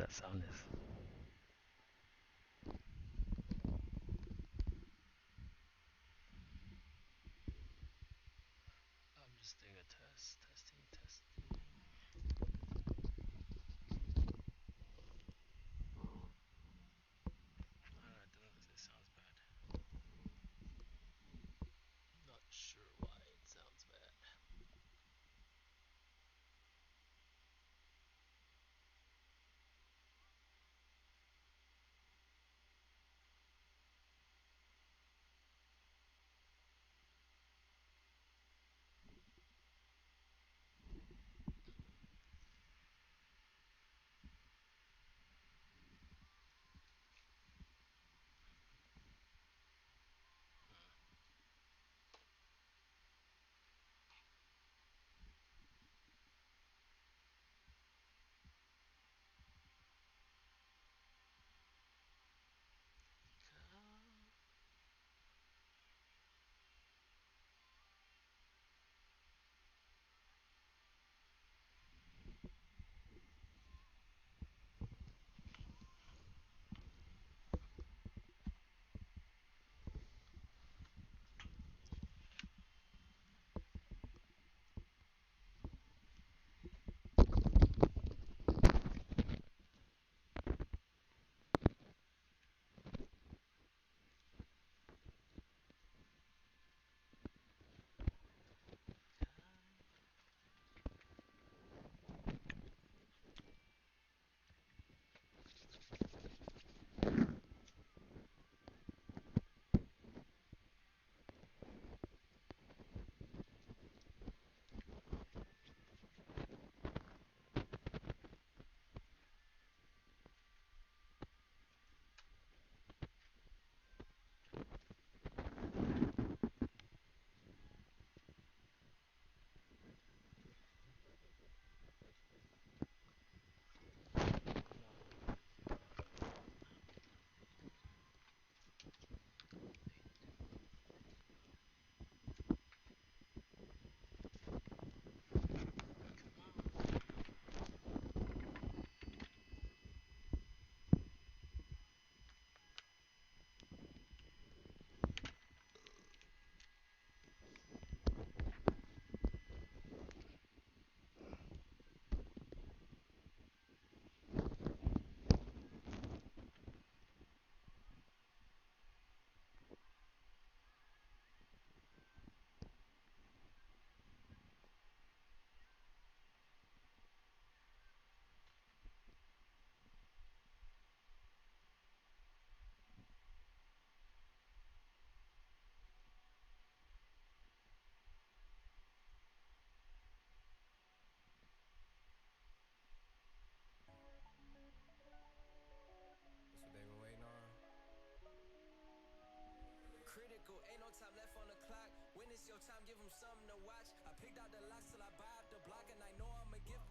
that sound is. I'm just doing a test, testing. I don't know if this sounds bad. Not sure why it sounds bad. That's what they been waiting on. Critical, ain't no time left on the clock. When it's your time, give them something to watch. I picked out the locks till I buy out the block, and I know I'ma give them.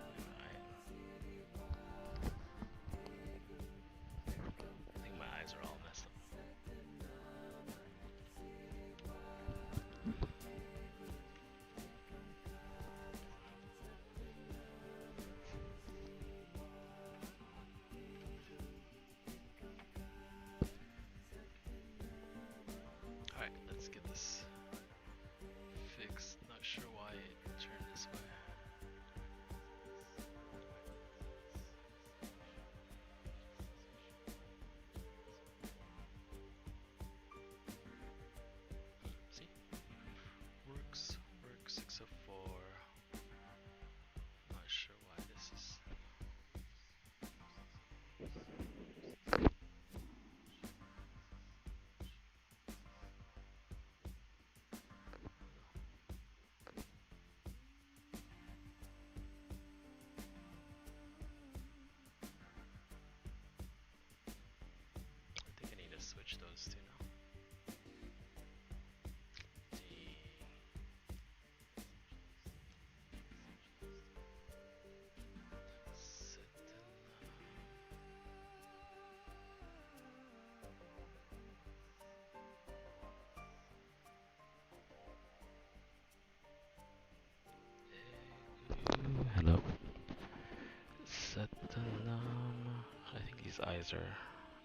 eyes are,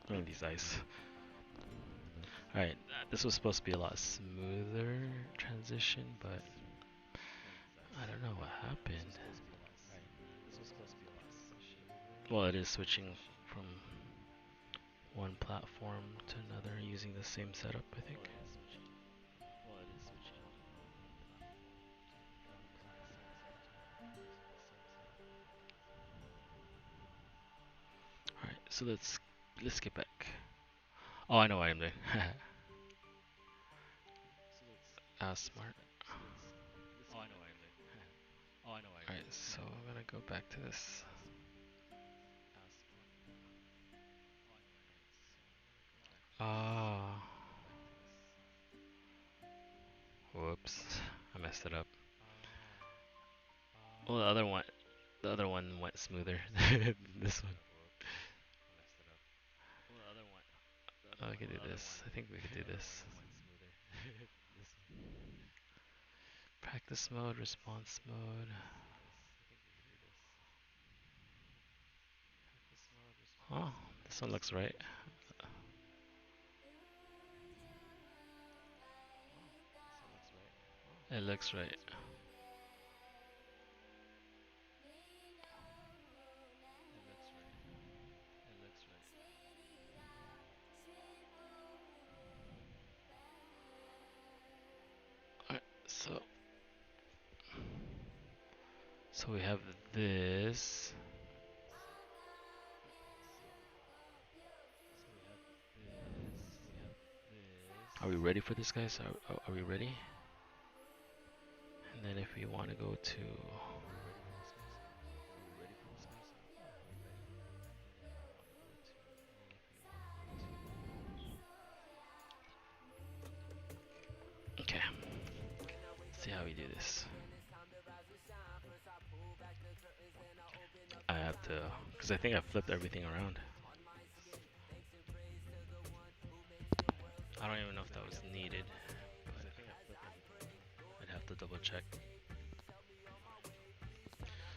I mean these eyes. Alright, this was supposed to be a lot smoother transition, but I don't know what happened. Well, it is switching from one platform to another using the same setup, I think. Alright, so let's get back. Oh, I know what I'm doing. Smart. Alright, so I'm gonna go back to this. Ah, whoops, I messed it up. Well, the other one went smoother. This one. Oh, I can do this. I think we can do this. Practice mode, response mode. Oh, this one looks right. It looks right. Alright, so we have this. Are we ready for this, guys? Are we ready? And then if we want to go to okay, let's see how we do this. I have to, because I think I flipped everything around. I don't even know if that was needed, but I'd have to double check.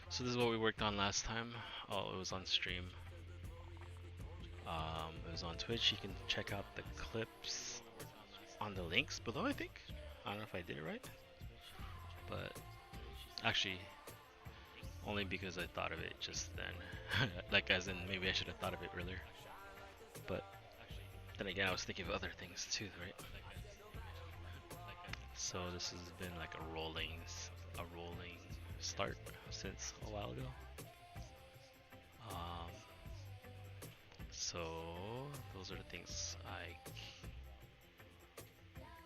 So this is what we worked on last time. Oh, it was on stream. It was on Twitch. You can check out the clips on the links below, I think. I don't know if I did it right, but actually, only because I thought of it just then. Like, as in, maybe I should have thought of it earlier. But then again, I was thinking of other things too, right? So this has been like a rolling start since a while ago. So those are the things I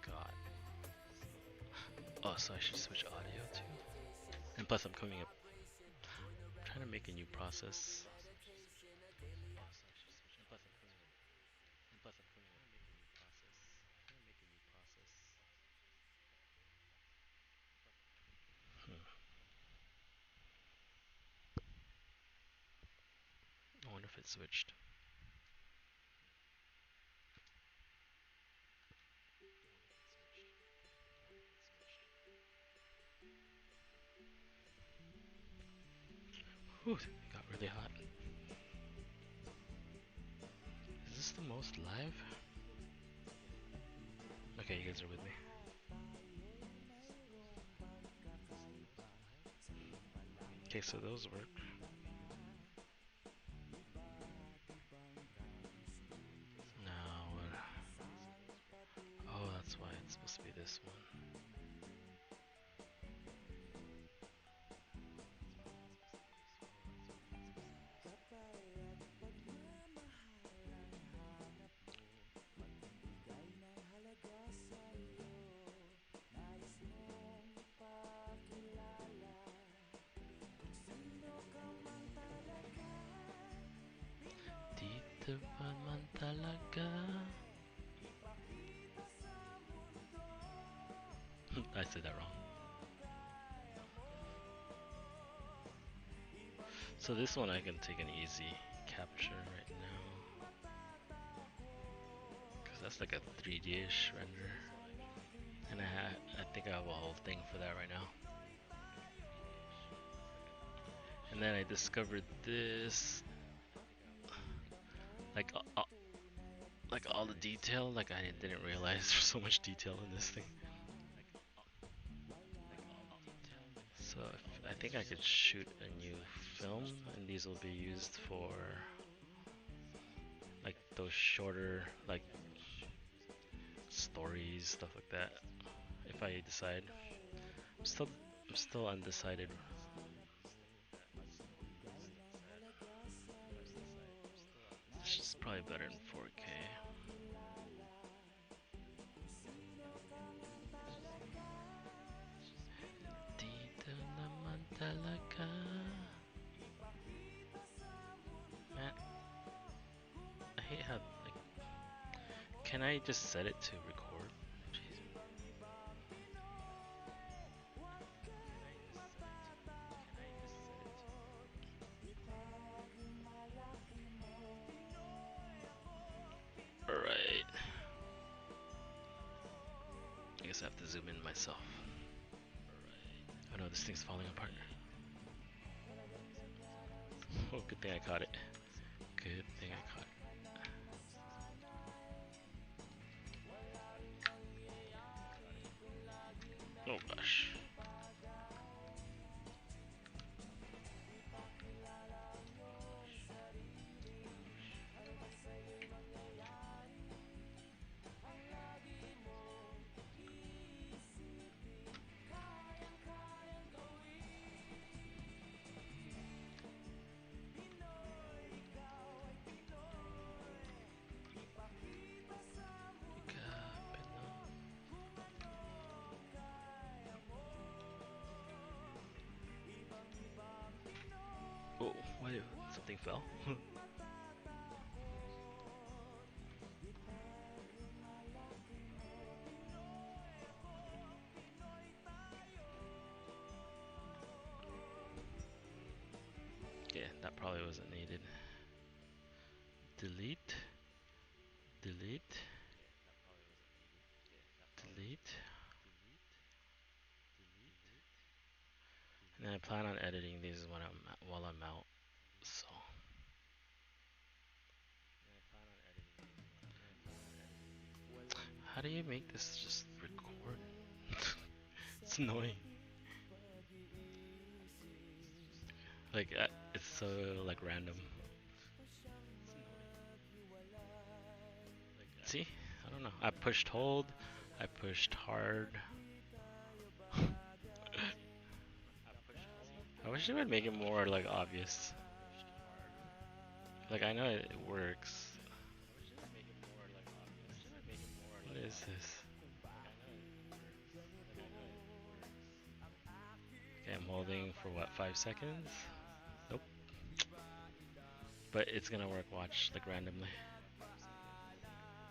got. Oh, so I should switch audio too. And plus, I'm trying to make a new process. I wonder if it switched. Whew, it got really hot. Is this the most live? Okay, you guys are with me. Okay, so those work. Now, oh, that's why it's supposed to be this one. Dito pa man talaga. I said that wrong. So this one I can take an easy capture right now. Because that's like a 3D-ish render. And I think I have a whole thing for that right now. And then I discovered this Like, like all the detail. Like I didn't realize there's so much detail in this thing. So I think I could shoot a new film, and these will be used for like those shorter like stories, stuff like that. If I decide, I'm still undecided. This is probably better in 4K. Dito naman talaga. Man, I hate how like. Can I just set it to record? Jeez. Alright. I guess I have to zoom in myself. Oh no, this thing's falling apart. Oh, good thing I caught it. Good thing I caught it. Oh gosh. Oh, wait, something fell? Yeah, that probably wasn't needed. Delete. Delete. Delete. And I plan on editing these when while I'm out. So how do you make this just record? It's annoying. Like it's so like random. See? I don't know. I pushed hold. I pushed hard. I wish they would make it more like obvious. Like I know it works. What is this? Okay, I'm holding for what, 5 seconds? Nope. But it's gonna work, watch, like randomly.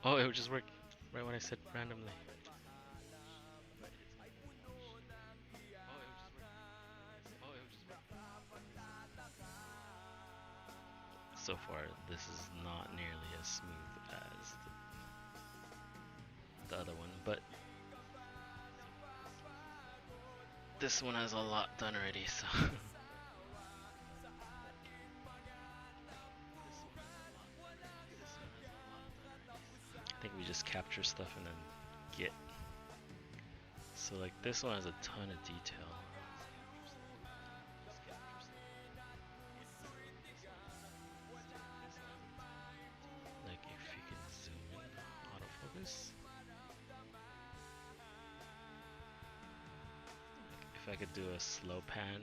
Oh, it would just work right when I said randomly. So far, this is not nearly as smooth as the other one, but this one has a lot done already, so. I think we just capture stuff and then get. So like this one has a ton of detail. Like if you can zoom in, autofocus. Like if I could do a slow pan.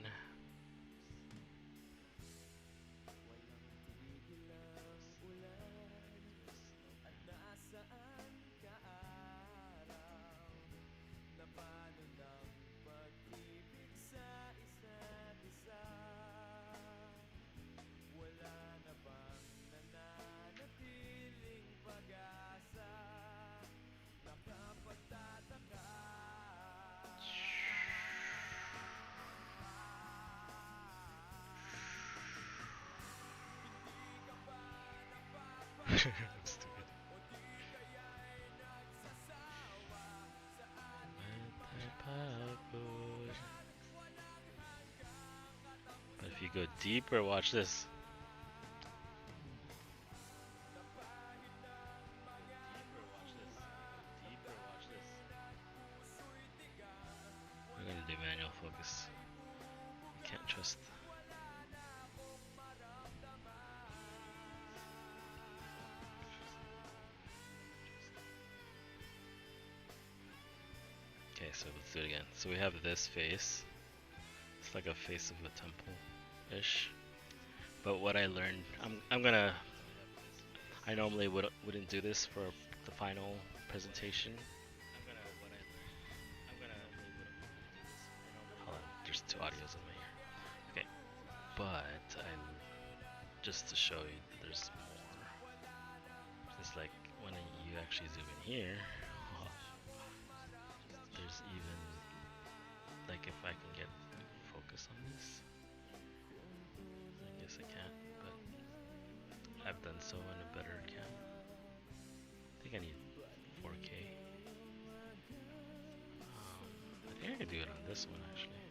I'm stupid. But if you go deeper, watch this. so let's do it again. So we have this face. It's like a face of a temple-ish. But what I learned, I'm gonna. I normally wouldn't do this for the final presentation. Hold on, there's two audios in my ear. Okay, but I just to show you that there's more. Just like when you actually zoom in here, there's even like if I can get focus on this. I guess I can't, but I've done so in a better cam. I think I need 4K. I think I can do it on this one actually,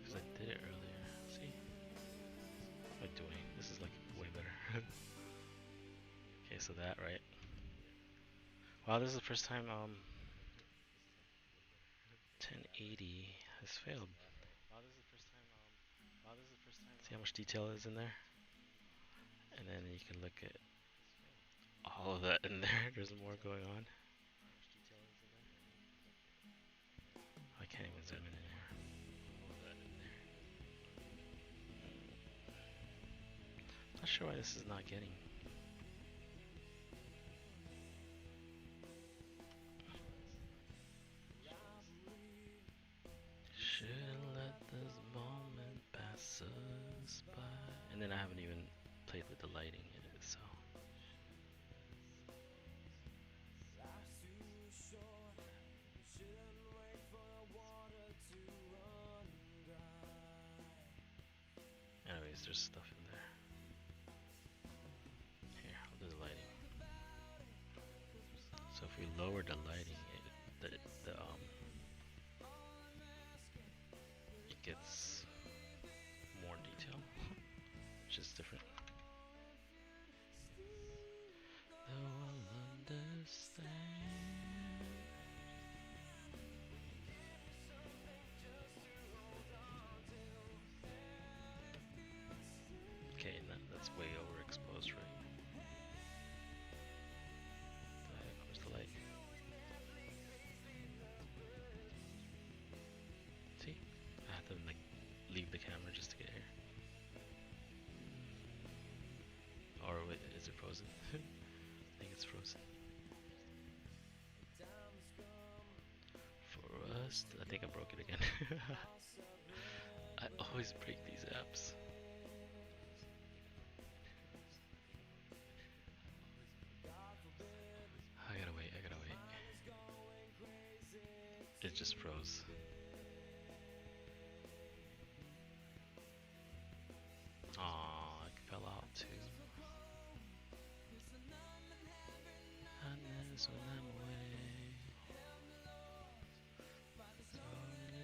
because I did it earlier. See? What am I doing? This is like way better. Okay, so that, right? Wow, this is the first time 1080 has failed. See how much detail is in there? And then you can look at all of that in there. There's more going on. I can't even zoom in anymore. Not sure why this is not getting. Should let this moment pass us by. And then I haven't even played with the lighting in it, so. Anyways, there's stuff in there. Here, I'll do the lighting. So if we lower the lighting, it gets more detail, which is different. Though I'll understand. Okay, that's way overexposed, right? The heck, where's the light? See? I have to like leave the camera just to get here. Or wait, is it frozen? I think it's frozen. For us, I think I broke it again. I always break these apps. I gotta wait. It just froze. Aw, it fell out too. Sadness when I'm away. So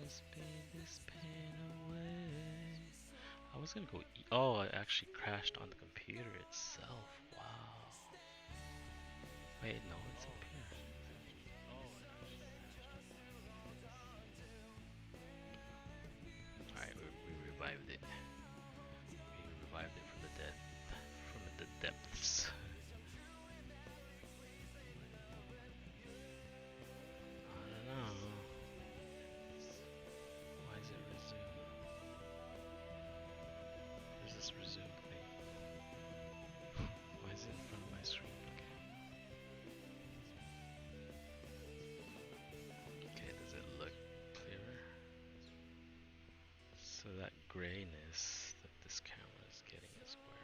let's beat this pain away. I was gonna go eat. Oh, I actually crashed on the computer itself. Wow. Wait, no, it's up here. Alright, we revived it. We revived it from the dead, from the depths. I don't know. Why is it resume? Where's this resume thing? Why is it in front of my screen? Okay, does it look clearer? So that grayness that this camera is getting is where.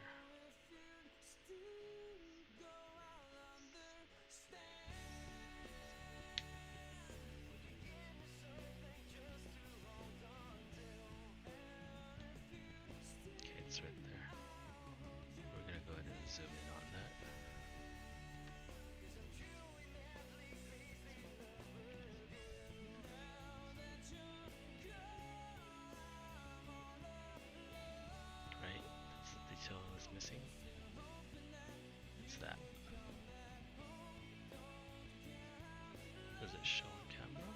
Okay, it's right there. We're gonna go ahead and zoom in on that. Right? That's the detail that's missing. It's that. Does it show on camera?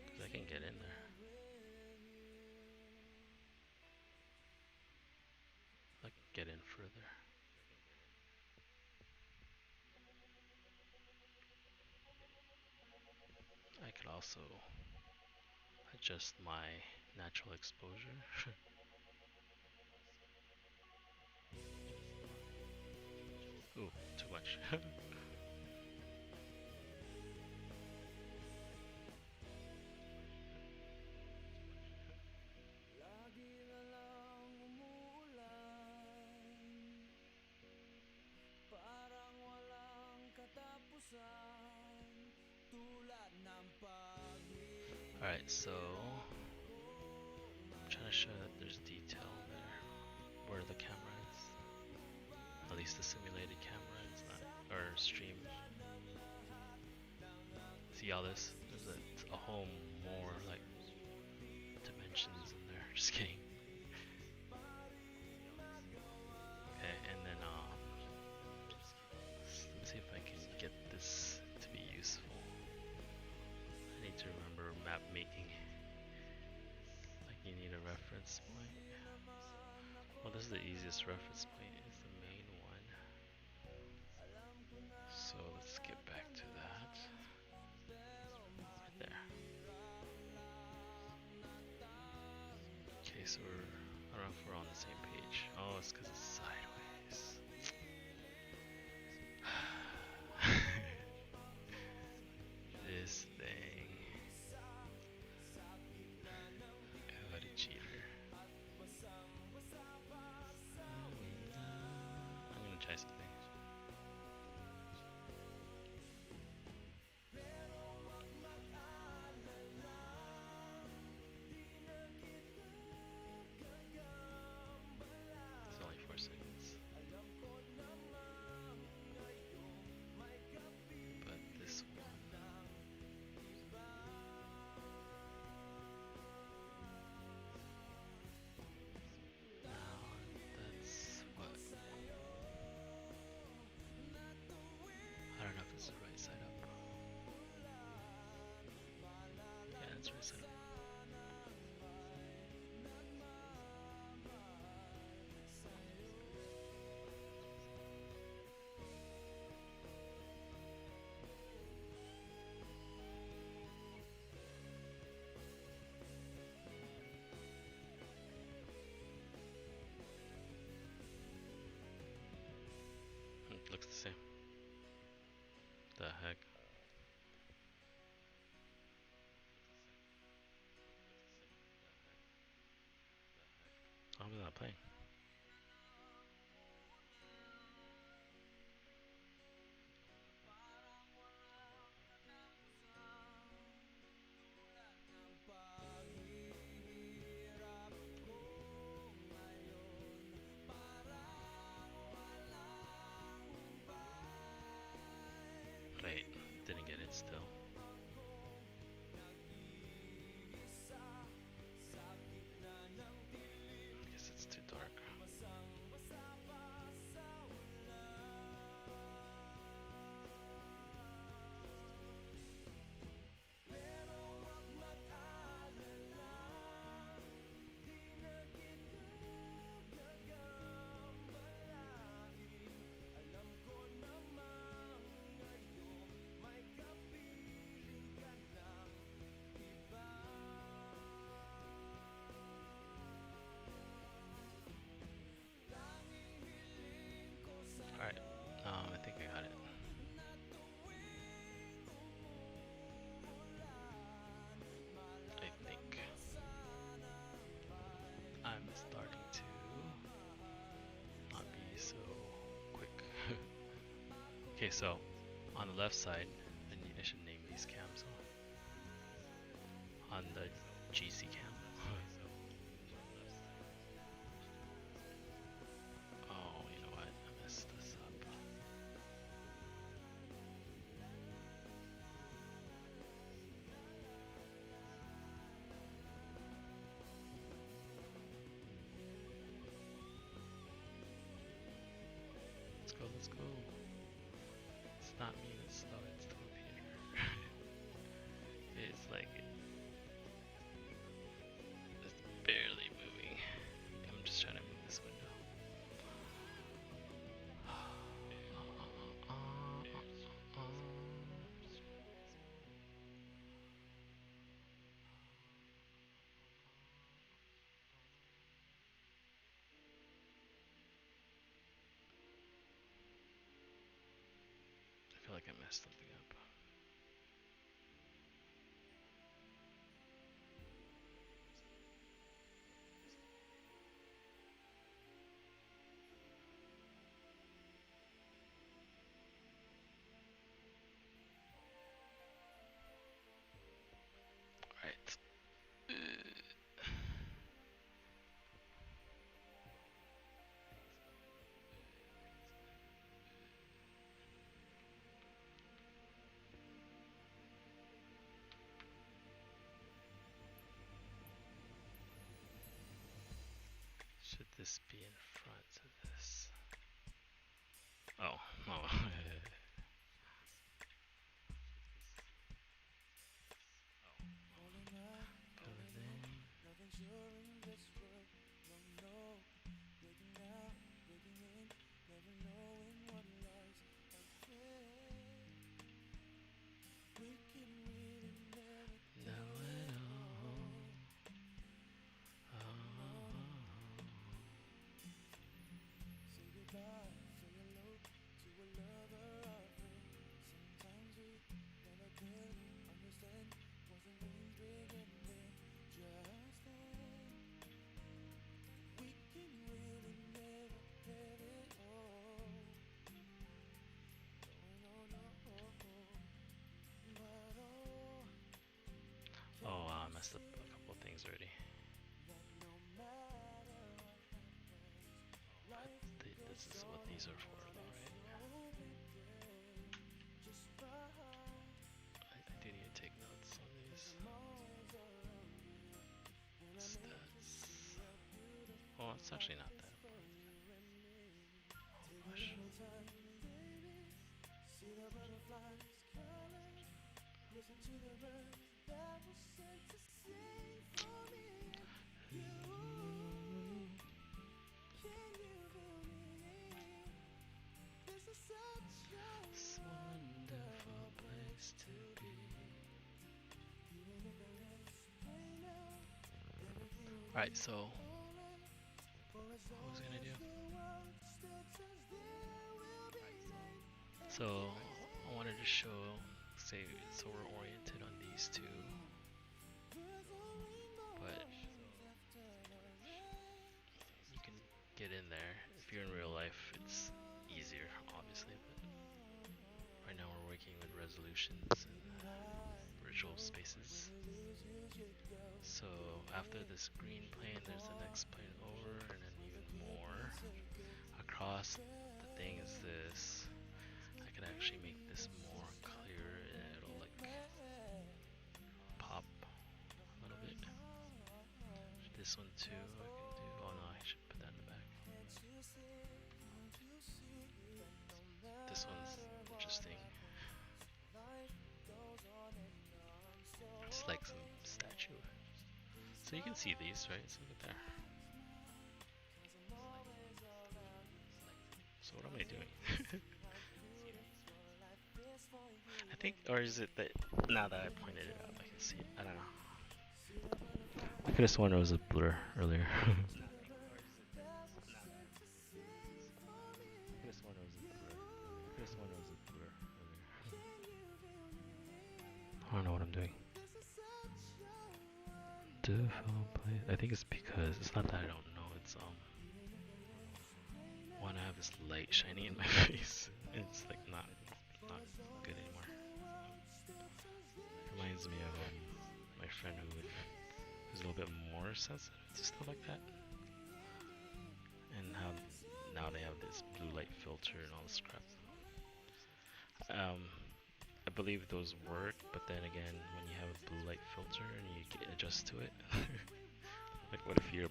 Because I can get in there. I can get in further. could also adjust my natural exposure. Ooh, too much. Lagi na lang umuulan, parang walang katapusan, tulad ng pag-ibig. Alright, so I'm trying to show that there's detail there where the camera is. At least the simulated camera is not, or stream. See all this? There's a whole more like dimensions in there. Just kidding. Okay, and then let me see if I can get this to be useful. I need to remember map making. Like you need a reference point. Well, this is the easiest reference point. It's the main one. So let's get back to that. Right there. Okay, so I don't know if we're on the same page. Oh, it's because it's sideways. This thing. Oh, what a cheater. I'm gonna try something. It's only 4 seconds. But this one. Now that's what. I don't know if it's the right side up. Yeah, it's right side up. It looks the same. The heck? I'm not playing. Wait, didn't get it still. Guess it's too dark. Alright, I think I got it. I think I'm starting to not be so quick. Okay, so on the left side, I should name these cams on the GC cam. Oh, you know what? I messed this up. Let's go, let's go. It's not me that's slow, it's the computer. It's like it's barely moving. I'm just trying to move this window. messed something up. Right. Should this be in front of this? Oh, no. Pull it in. Nothing sure in this world. No, no. Breaking out, breaking in, never knowing what lies ahead. We can really never Know it all. say goodbye, say hello to a lover or friend. Sometimes we never could understand. Wasn't things big and then just then. We can really never have it all. No, no, no. But Oh, wow, I messed up a couple of things already. that no matter what happens, life This is what these are for, though, right? just right. I do need to take notes on these. Stats. Well, it's actually not that important. Oh, gosh. See the butterflies color. Listen to the birds that were sent to sing for me and you. Can you feel me? This is such a wonderful place to be. even if the rest play out, everything will Alright, so alright. For as what was I long gonna do? as the world still turns, there will be rain. So I wanted to show, say, so we're oriented on these two, but you can get in there. If you're in real life, it's easier, obviously, but right now we're working with resolutions and virtual spaces. So after this green plane, there's the next plane over, and then even more across. The thing is this, I can actually make this more clear, and it'll like pop a little bit. This one too, I can do. Oh no, I should put that in the back. This one's interesting. It's like some statue. So you can see these, right? So look at there. So what am I doing? I think, or is it that now that I pointed it out, I can see it? I don't know. I could have sworn it was a blur earlier. I don't know what I'm doing. I think it's because it's not that I don't know. It's one, I have this light shining in my face. It's like not good anymore. Reminds me of my friend who's a little bit more sensitive to stuff like that, and how now they have this blue light filter and all this crap. I believe those work, but then again, when you have a blue light filter and you adjust to it, like what if you're,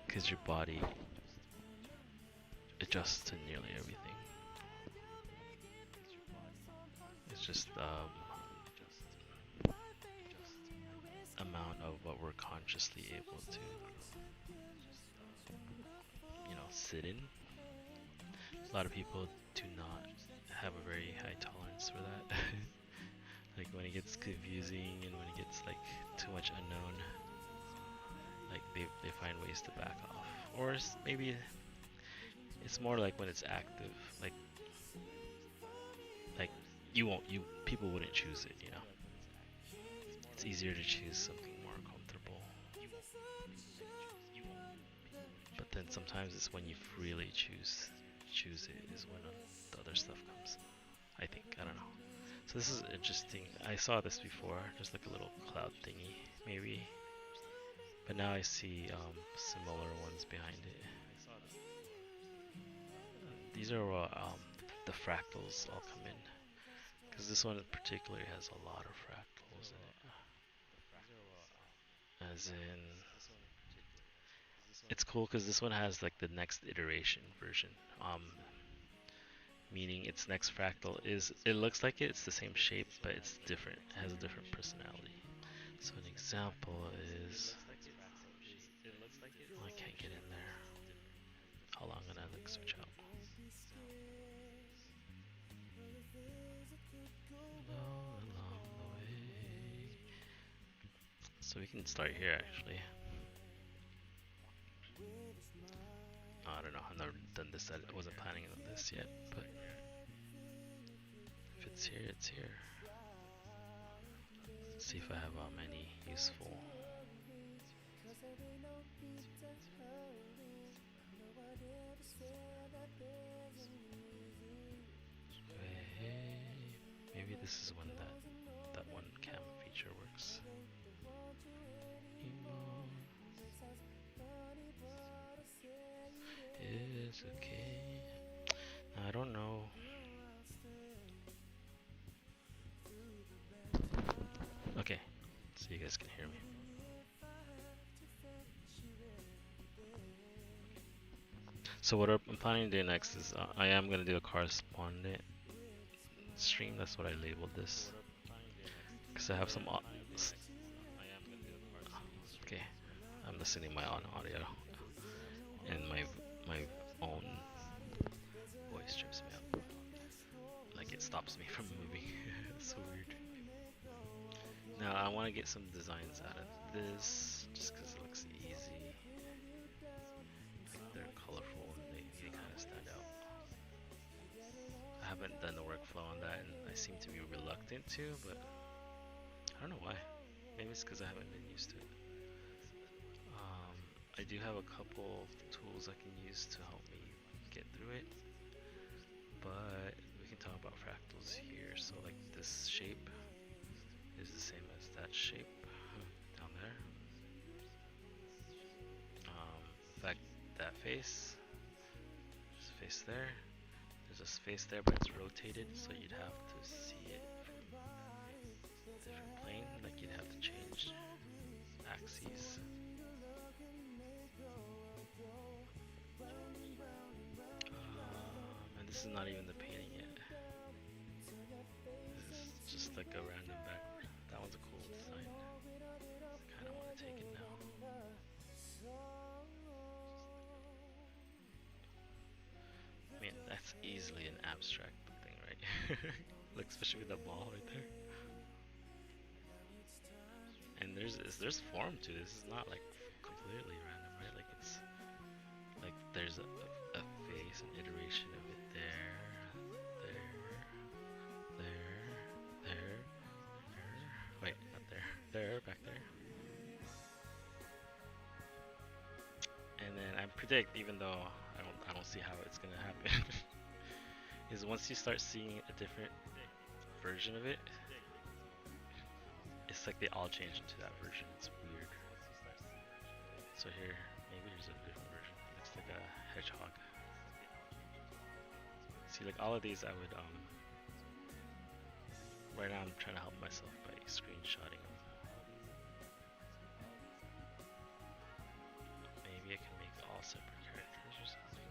because your body adjusts to nearly everything. It's just amount of what we're consciously able to, sit in. A lot of people do not have a very high tolerance for that. Like when it gets confusing and when it gets like too much unknown, like they find ways to back off. Or maybe it's more like when it's active, like you won't, you people wouldn't choose it, you know. It's easier to choose something more comfortable. But then sometimes it's when you really choose it is when the other stuff comes. I think, I don't know. So this is interesting. I saw this before, just like a little cloud thingy, maybe. But now I see similar ones behind it. These are the fractals all come in. Because this one in particular has a lot of fractals in it. As in, it's cool because this one has like the next iteration version. Meaning its next fractal is, it looks like it's the same shape, but it's different. It has a different personality. So an example is, oh, I can't get in there. Hold on, I'm gonna like switch out. Along the way. So we can start here actually. I don't know, I've never done this. I wasn't planning on this yet, but if it's here, it's here. Let's see if I have any useful. Maybe this is when that one cam feature works. It's okay. I don't know. Okay, so you guys can hear me. So what I'm planning to do next is I am going to do a correspondent stream. That's what I labeled this. Because I have some... Okay, I'm listening to my own audio. And my own voice trips me up. Like it stops me from moving. It's so weird. Now I want to get some designs out of this, just because it looks easy. Like they're colorful and they kind of stand out. I haven't done the workflow on that, and I seem to be reluctant to, but I don't know why. Maybe it's because I haven't been used to it. I do have a couple tools I can use to help me get through it, but we can talk about fractals here. So like this shape is the same as that shape down there. That face, there's a face there. There's a space there, but it's rotated, so you'd have to see it from a different plane. Like you'd have to change axes. And this is not even the painting yet. This is just like a random background. That one's a cool design. I kind of want to take it now. I mean, that's easily an abstract thing, right? Like especially with the ball right there. And there's form to this. It's not like completely random, right? Like it's like there's a face, an iteration of it there, there. Wait, not there, back there. And then I predict, even though I don't see how it's gonna happen, is once you start seeing a different version of it, it's like they all change into that version. It's weird. So here, maybe there's a different version. It looks like a hedgehog. See, like all of these, I would right now I'm trying to help myself by screenshotting them. Maybe I can make all separate characters or something.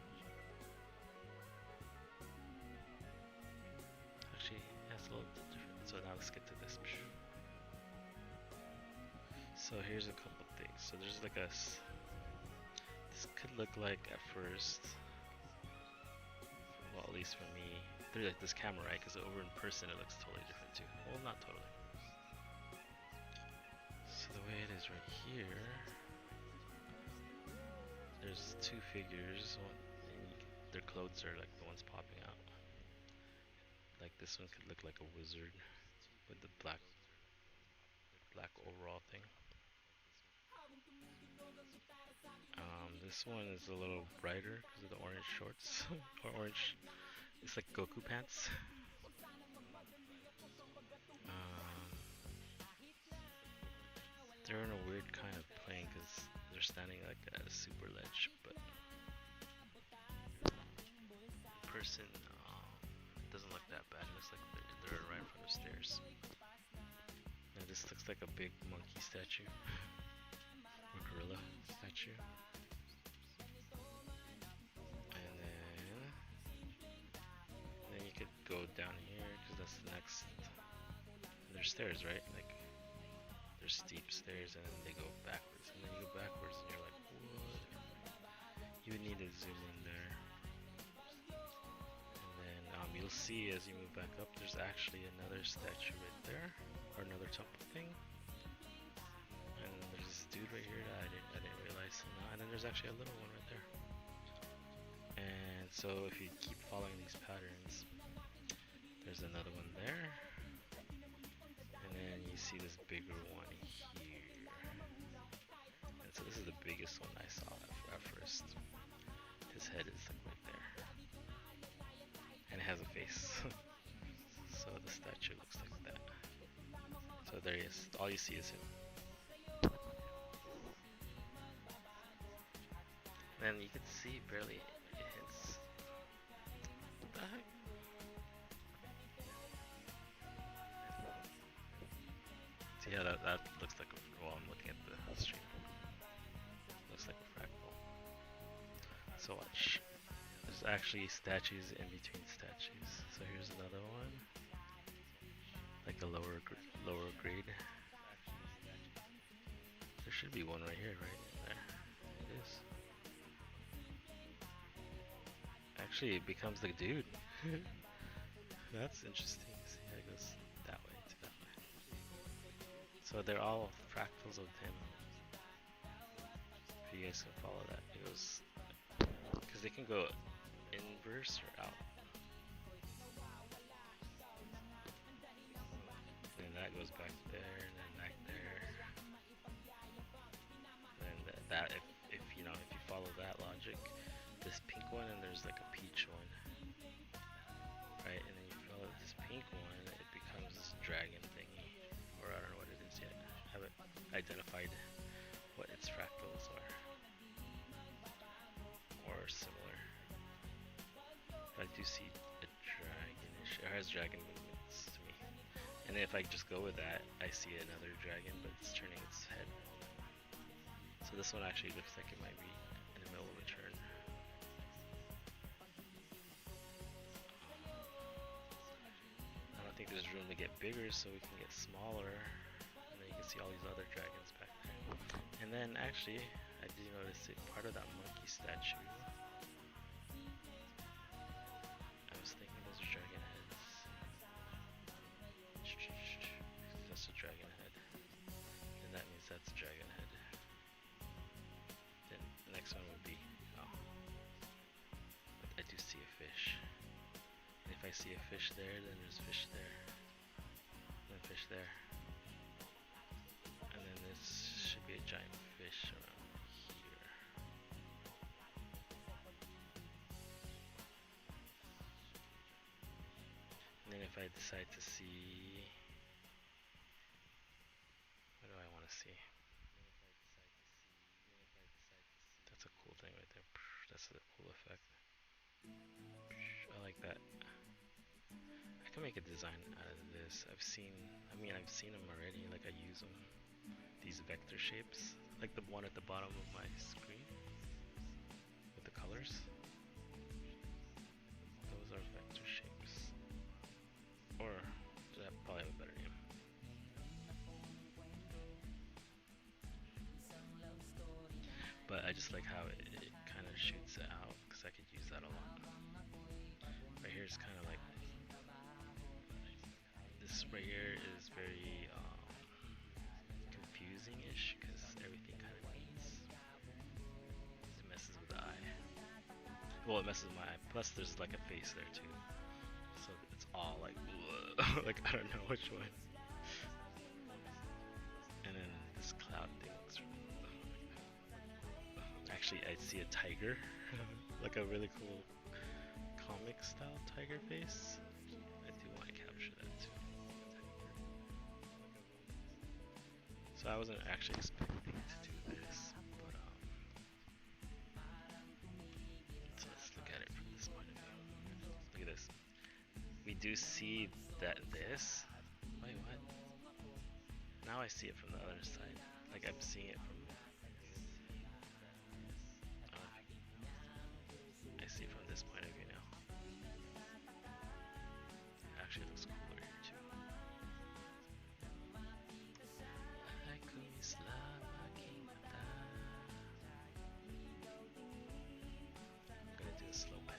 Actually, yeah, it's a little different. So now let's get to this. So here's a couple things. So there's like this could look like at first, well at least for me, through like this camera, right? Because over in person it looks totally different too. Well, not totally. So the way it is right here, there's two figures. Their clothes are like the ones popping out. Like this one could look like a wizard with the black overall thing. This one is a little brighter because of the orange shorts or orange. It's like Goku pants. They're in a weird kind of plane because they're standing like at a super ledge, but the person doesn't look that bad. It looks like they're right in front of stairs. Now this looks like a big monkey statue or gorilla statue. And then you could go down here because that's the next. And there's stairs, right? Like there's steep stairs, and then they go backwards, and then you go backwards, and you're like, what? You would need to zoom in there. And then you'll see as you move back up, there's actually another statue right there, or another temple thing. And then there's this dude right here that I didn't realize. And then there's actually a little one right there. And so if you keep following these patterns, there's another one there. And then you see this bigger one here. And so this is the biggest one I saw at first. His head is like right there. And it has a face. So the statue looks like that. So there he is. All you see is him. And you can see barely it hits. What the heck? So yeah, that looks like a, well, I'm looking at the stream. Looks like a fractal. So watch. There's actually statues in between statues. So here's another one. Like a lower grade. There should be one right here, right there. It is. Actually, it becomes the dude. That's interesting. See how it goes that way to that way. So they're all fractals of him. If you guys can follow that, it goes because they can go inverse or out. And that goes back there, and then back there. And that if you know, if you follow that logic, this pink one and there's like a peach one, right? And then you follow this pink one, it becomes this dragon thingy, or I don't know what it is yet. I haven't identified what its fractals are, or similar. But I do see a dragonish. It has dragon movements to me. And then if I just go with that, I see another dragon, but it's turning its head. So this one actually looks like it might be in the middle of a turn. I don't think there's room to get bigger, so we can get smaller. And then you can see all these other dragons back there. And then actually, I did notice it, part of that monkey statue. I was thinking those are dragon heads. That's a dragon head. And that means that's a dragon head. Then the next one would be, oh, but I do see a fish. And if I see a fish there, then there's fish there. And then fish there. And then this should be a giant fish around here. And then if I decide to see, what do I want to see? That's a cool thing right there. That's a cool effect. I like that. I can make a design out of this. I've seen them already. Like I use them. These vector shapes, like the one at the bottom of my screen with the colors. Those are vector shapes. Or that probably have a better name. But I just like how it kind of shoots it out because I could use that a lot. Right here is kind of like this. Right here is very confusing-ish because everything kind of meets. It messes with the eye. Well, it messes with my eye. Plus, there's like a face there too. So it's all like Like, I don't know which one. And then this cloud thing looks really cool. Actually, I see a tiger. Like a really cool comic style tiger face. I do want to capture that too. So I wasn't actually expecting to do this, but so let's look at it from this point of view. Look at this. We do see that this. Wait, what? Now I see it from the other side. Like I'm seeing it from. I see it from this point of view now. It actually looks cooler here too. I'm gonna do a slow pan.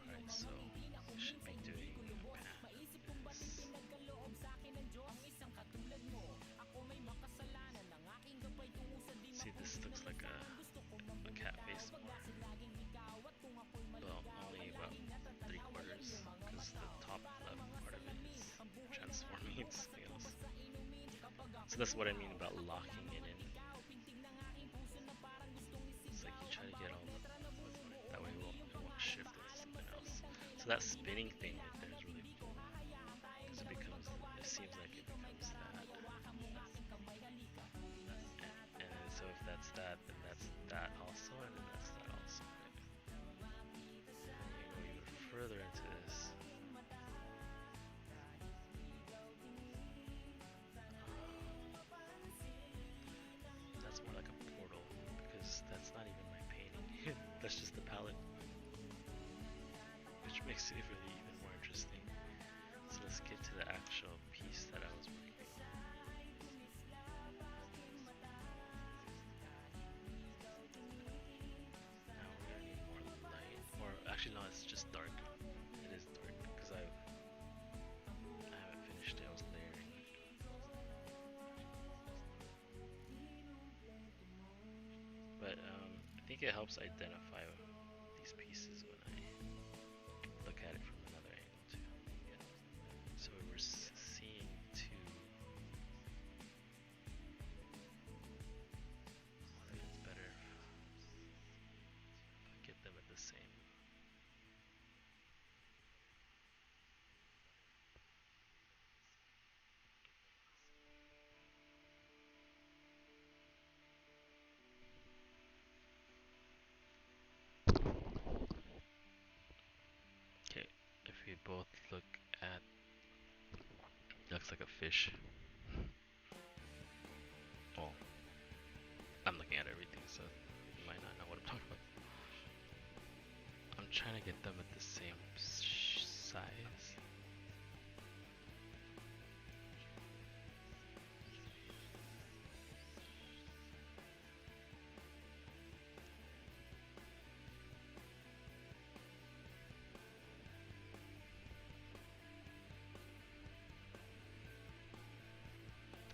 Alright, so we should be doing a pan. See, this looks like a cat face more. Well, only about 3/4, because the top left part of it is transforming into something else. So that's what I mean about locking it in. It's like you try to get all the, that way it won't shift into something else. So that spinning thing right there is really cool, because it seems like it becomes that. And then, so if that's that, then that's that also, and then that's that also. Right? You go even further into this. That's more like a portal, because that's not even my painting. That's just the palette, which makes it really even more interesting. So let's get to the actual piece that I was working on. Now we're gonna need more light, or actually no, it's just dark. It is dark because I haven't finished it. I was layering. But I think it helps identify these pieces when I look at it from another angle too. So we're seeing two. I think it's better if I get them at the same. Okay, if we both look at, looks like a fish. Well, I'm looking at everything, so you might not know what I'm talking about. I'm trying to get them at the same size.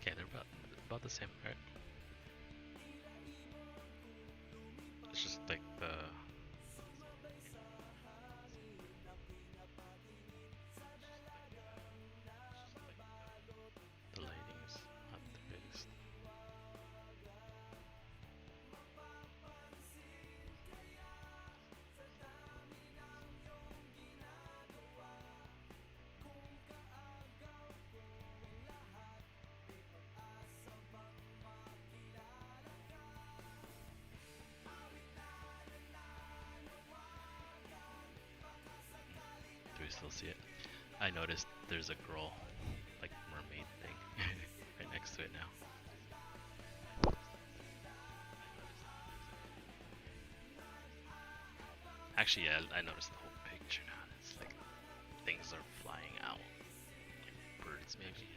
Okay, they're about the same, right? It's just like the lighting is not the biggest. Do we still see it? I noticed there's a girl, like mermaid thing, right next to it now. Actually, yeah, I noticed the whole picture now. It's like things are flying out, like birds maybe.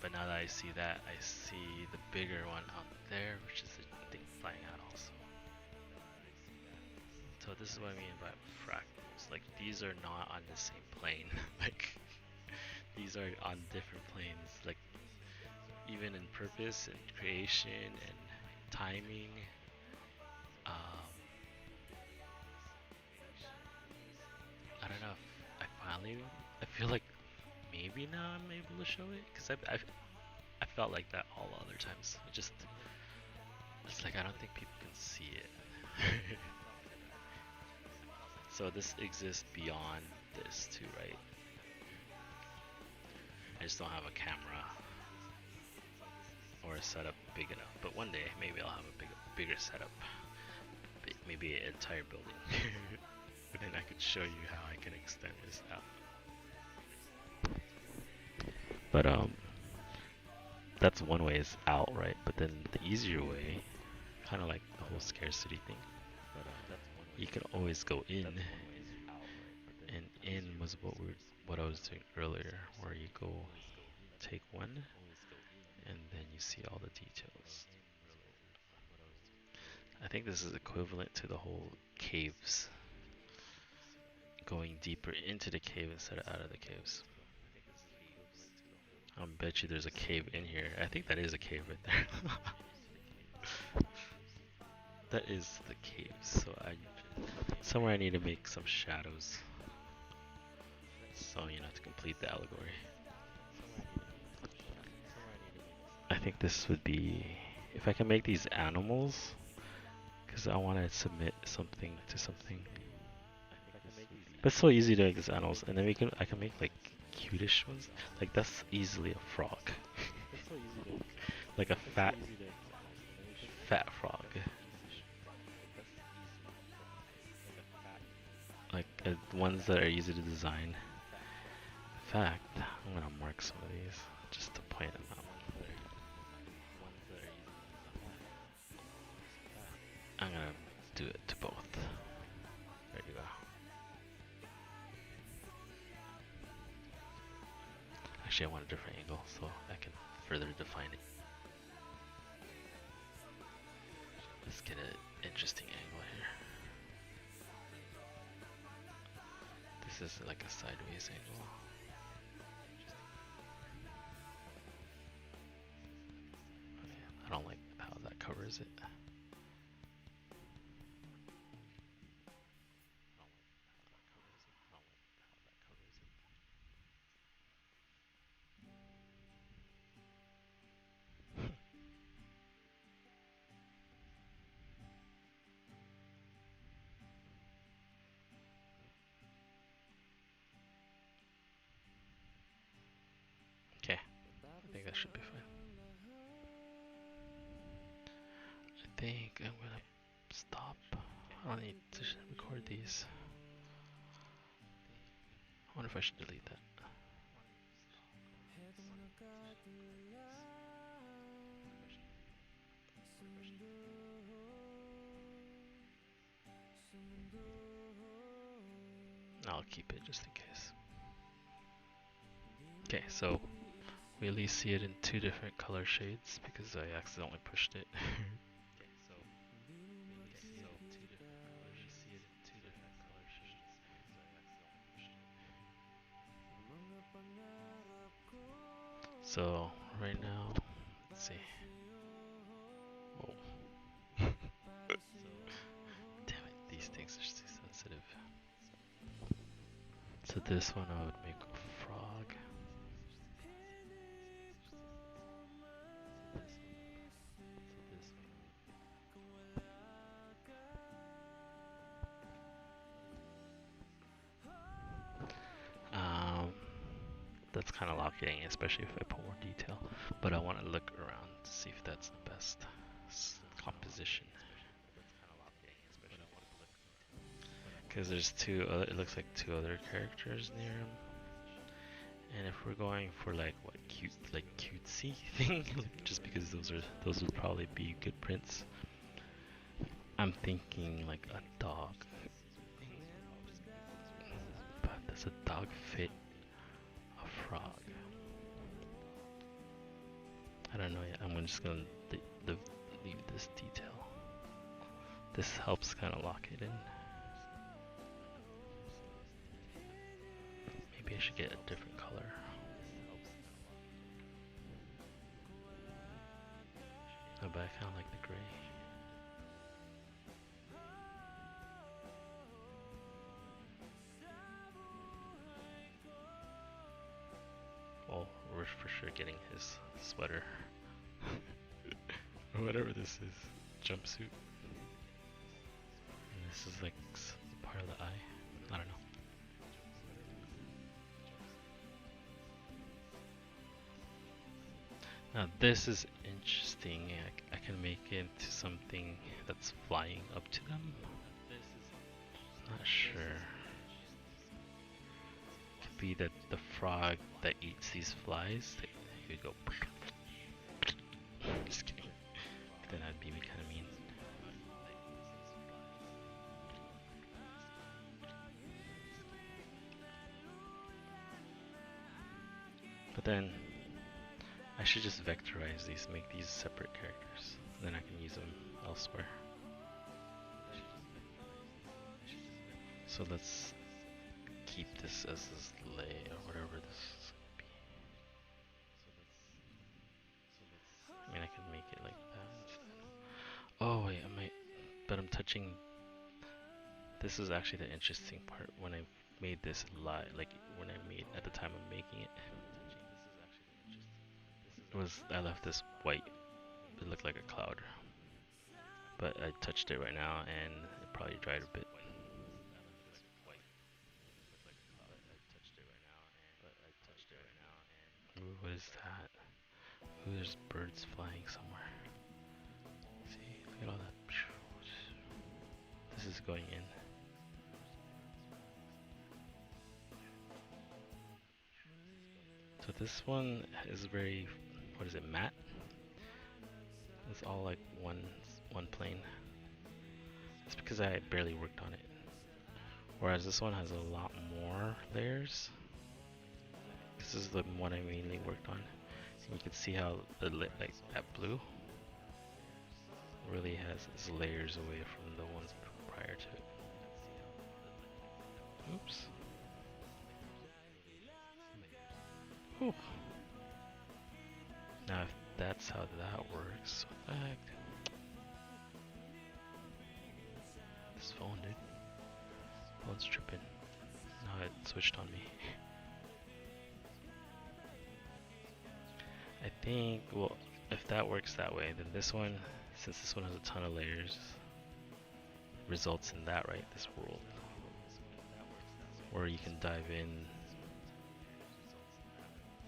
But now that I see that, I see the bigger one out there, which is the thing flying out also. So this is what I mean by fractals. Like these are not on the same plane. Like these are on different planes, like even in purpose and creation and timing. Um, I don't know. If I finally, I feel like maybe now I'm able to show it because I felt like that all other times. It's like I don't think people can see it. So this exists beyond this too, right? I just don't have a camera or a setup big enough. But one day maybe I'll have a bigger setup. Maybe an entire building. But then I could show you how I can extend this out. But that's one way is out, right? But then the easier way, kind of like the whole scarcity thing, you can always go in, and in was what I was doing earlier, where you go take one, and then you see all the details. I think this is equivalent to the whole caves, going deeper into the cave instead of out of the caves. I bet you there's a cave in here. I think that is a cave right there. That is the cave. So somewhere I need to make some shadows. So, to complete the allegory. I think this would be, if I can make these animals, because I want to submit something to something. But it's so easy to make these animals, and then I can make like cutish ones. Like that's easily a frog. Like a fat frog. Like ones that are easy to design. In fact, I'm gonna mark some of these just to point them out. I'm gonna do it to both. There you go. Actually, I want a different angle so I can further define it. Let's get an interesting angle here. This is like a sideways angle. Okay, I don't like how that covers it. Okay, I think that should be fine. I think I'm gonna stop. I don't need to record these. I wonder if I should delete that. I'll keep it just in case. Okay, so we at least see it in two different color shades because I accidentally pushed it. So right now, let's see. Whoa. Damn it, these things are too sensitive. So this one I would make a frog. That's kind of locking, especially if I put more detail. But I want to look around to see if that's the best composition. Because there's two, it looks like two other characters near him. And if we're going for like what cutesy thing, just because those would probably be good prints. I'm thinking like a dog. But does a dog fit a frog? I don't know yet. I'm just gonna leave this detail. This helps kind of lock it in. Maybe I should get a different color. No, but I kind of like the gray. Well, we're for sure getting his sweater. Or whatever this is. Jumpsuit. And this is like part of the eye. I don't know. Now this is interesting. I can make it into something that's flying up to them. Not sure. Could be that the frog that eats these flies, he would go. Just kidding. Then that'd be kind of mean. But then I should just vectorize these, make these separate characters. Then I can use them elsewhere. So let's keep this as this lay or whatever this is gonna be. I mean, I can make it like that instead. Oh wait, I might, but I'm touching. This is actually the interesting part when I made this live, like when I made at the time of making it. I left this white. It looked like a cloud, but I touched it right now and it probably dried a bit. Ooh, what is that? Ooh, there's birds flying somewhere. See, look at all that. This is going in. So this one is very, what is it, matte? It's all like one plane. It's because I barely worked on it. Whereas this one has a lot more layers. This is the one I mainly worked on. And you can see how the like that blue really has layers away from the ones prior to it. Oops. Whew. Now if that's how that works, what the heck? This phone, dude. Phone's tripping. Now it switched on me. I think, well, if that works that way, then this one, since this one has a ton of layers, results in that, right? This world. Where you can dive in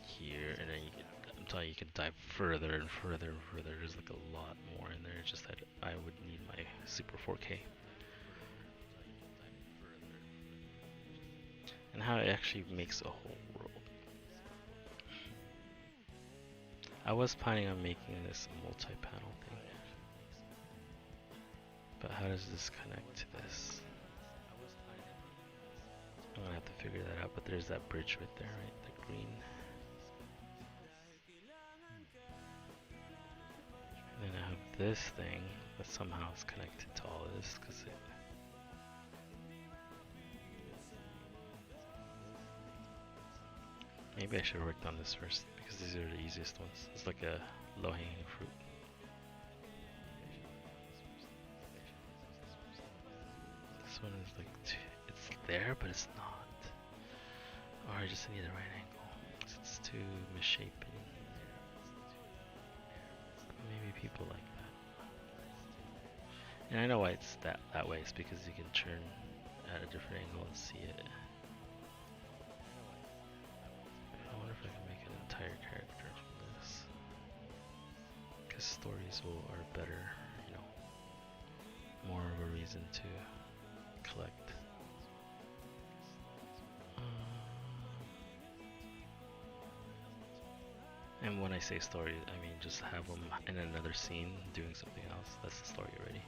here, and then I'm telling you, you can dive further and further and further. There's like a lot more in there, just that I would need my super 4K. And how it actually makes a whole world. I was planning on making this a multi-panel thing. But how does this connect to this? I'm gonna have to figure that out, but there's that bridge right there, right? The green. And then I have this thing that somehow is connected to all of this, because it... Maybe I should have worked on this first, because these are the easiest ones. It's like a low-hanging fruit. This one is like, it's there, but it's not. Or I just need the right angle. It's too misshapen. Maybe people like that. And I know why it's that way. It's because you can turn at a different angle and see it. I wonder if I can make an entire character from this. Because stories are better, you know, more of a reason to collect. And when I say story, I mean just have them in another scene doing something else. That's the story already.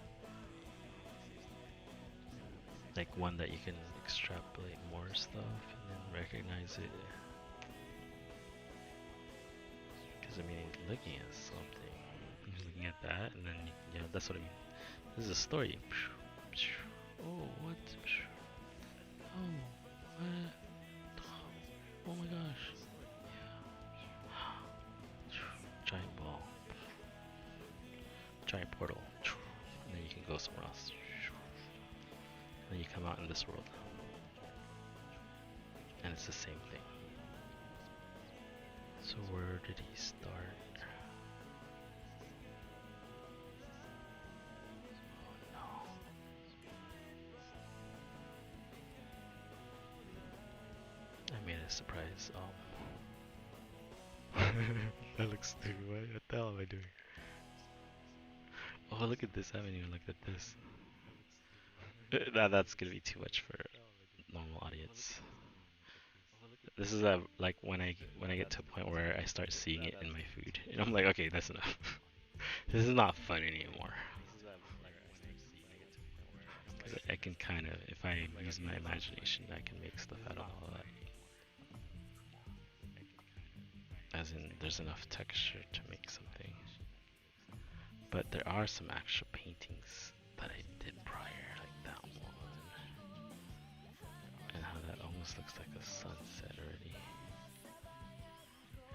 Like one that you can extrapolate more stuff and then recognize it. Because I mean, looking at something, you're looking at that, and then you know that's what I mean. This is a story. Oh, what? Oh, what? Oh my gosh. Yeah. Giant ball. giant portal, and then you can go somewhere else. And then you come out in this world, and it's the same thing. So where did he start? Oh no. I made a surprise. That looks stupid. What the hell am I doing? Oh, look at this. I haven't even looked at this. That's gonna be too much for normal audience. This is like when I get to a point where I start seeing it in my food, and I'm like, okay, that's enough. This is not fun anymore. 'Cause I can kind of, if I use my imagination, I can make stuff out of all that. As in, there's enough texture to make something. But there are some actual paintings that I did prior, like that one. And how that almost looks like a sunset already.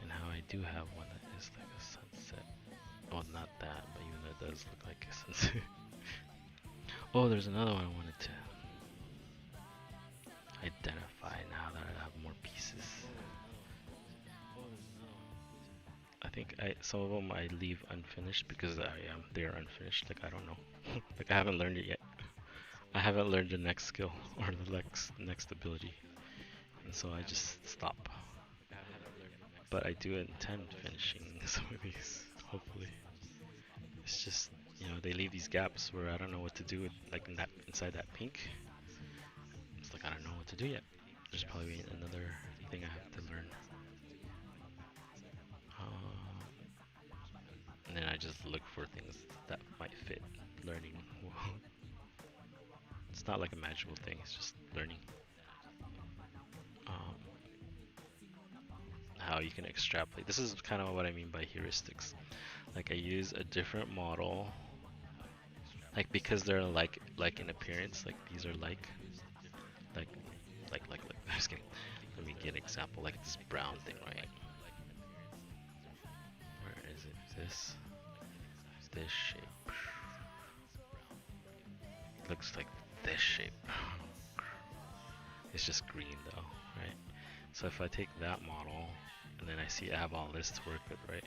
And how I do have one that is like a sunset. Well, not that, but even though it does look like a sunset. Oh, there's another one I wanted to identify now that I have more pieces. I think some of them I leave unfinished because they're unfinished. Like I don't know, like I haven't learned it yet. I haven't learned the next skill or the next ability, and so I just stop. But I do intend finishing some of these. Hopefully, it's just they leave these gaps where I don't know what to do with, like inside that pink. It's like I don't know what to do yet. There's probably another thing I have to learn. And then I just look for things that might fit learning. It's not like a magical thing, it's just learning. How you can extrapolate. This is kind of what I mean by heuristics. Like I use a different model, like because they're like in appearance, like these are like. I'm just kidding. Let me get an example, like this brown thing, right? Where is it? This shape. Looks like this shape. It's just green though, right? So if I take that model, and then I see I have all this to work with, right?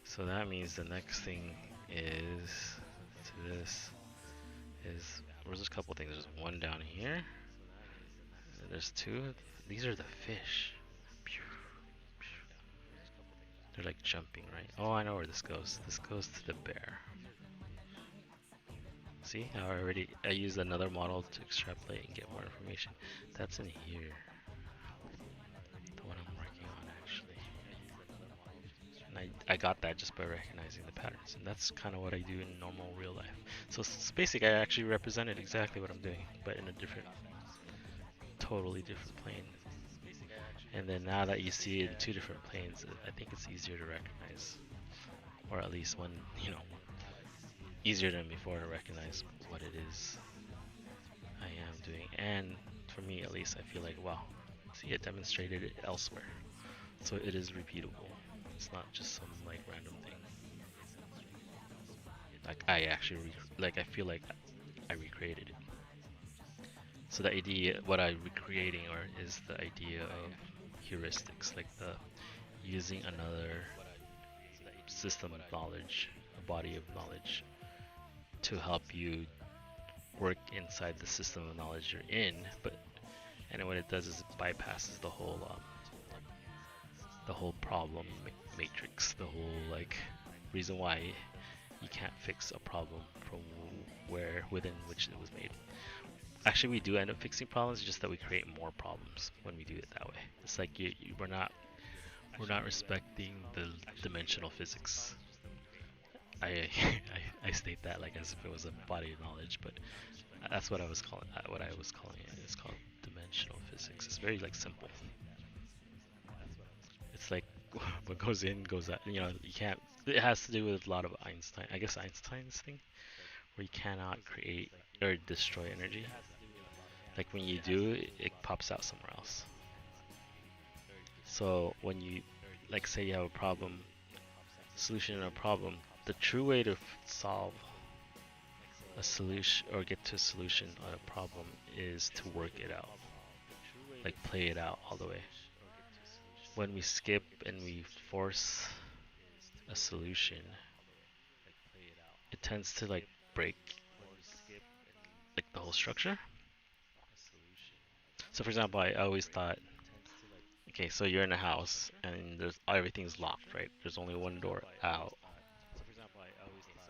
So that means the next thing is well, there's a couple things. There's one down here. There's two. These are the fish. They're like jumping, right? Oh, I know where this goes. This goes to the bear. See, I used another model to extrapolate and get more information. That's in here. The one I'm working on, actually. And I got that just by recognizing the patterns. And that's kind of what I do in normal real life. So it's basically, I actually represented exactly what I'm doing, but in a totally different plane. And then now that you see it in two different planes, I think it's easier to recognize. Or at least easier than before to recognize what it is I am doing. And for me at least, I feel like, wow, see, it demonstrated it elsewhere. So it is repeatable. It's not just some like random thing. Like I actually, I feel like I recreated it. So the idea, what I'm recreating, is the idea of heuristics, like the using another system of knowledge, a body of knowledge, to help you work inside the system of knowledge you're in. And what it does is it bypasses the whole problem matrix, the whole reason why you can't fix a problem from within which it was made. Actually, we do end up fixing problems, just that we create more problems when we do it that way. It's like we're not respecting the dimensional physics. I state that like as if it was a body of knowledge, but that's what I was calling it. It's called dimensional physics. It's very simple. It's like what goes in goes out. You can't. It has to do with a lot of Einstein. I guess Einstein's thing, where you cannot create or destroy energy. Like when you do, it pops out somewhere else. So when you, say you have a problem, solution to a problem, the true way to solve a solution or get to a solution on a problem is to work it out, like play it out all the way. When we skip and we force a solution, it tends to like break like the whole structure. So for example, I always thought, okay, so you're in a house and there's everything's locked, right? There's only one door out,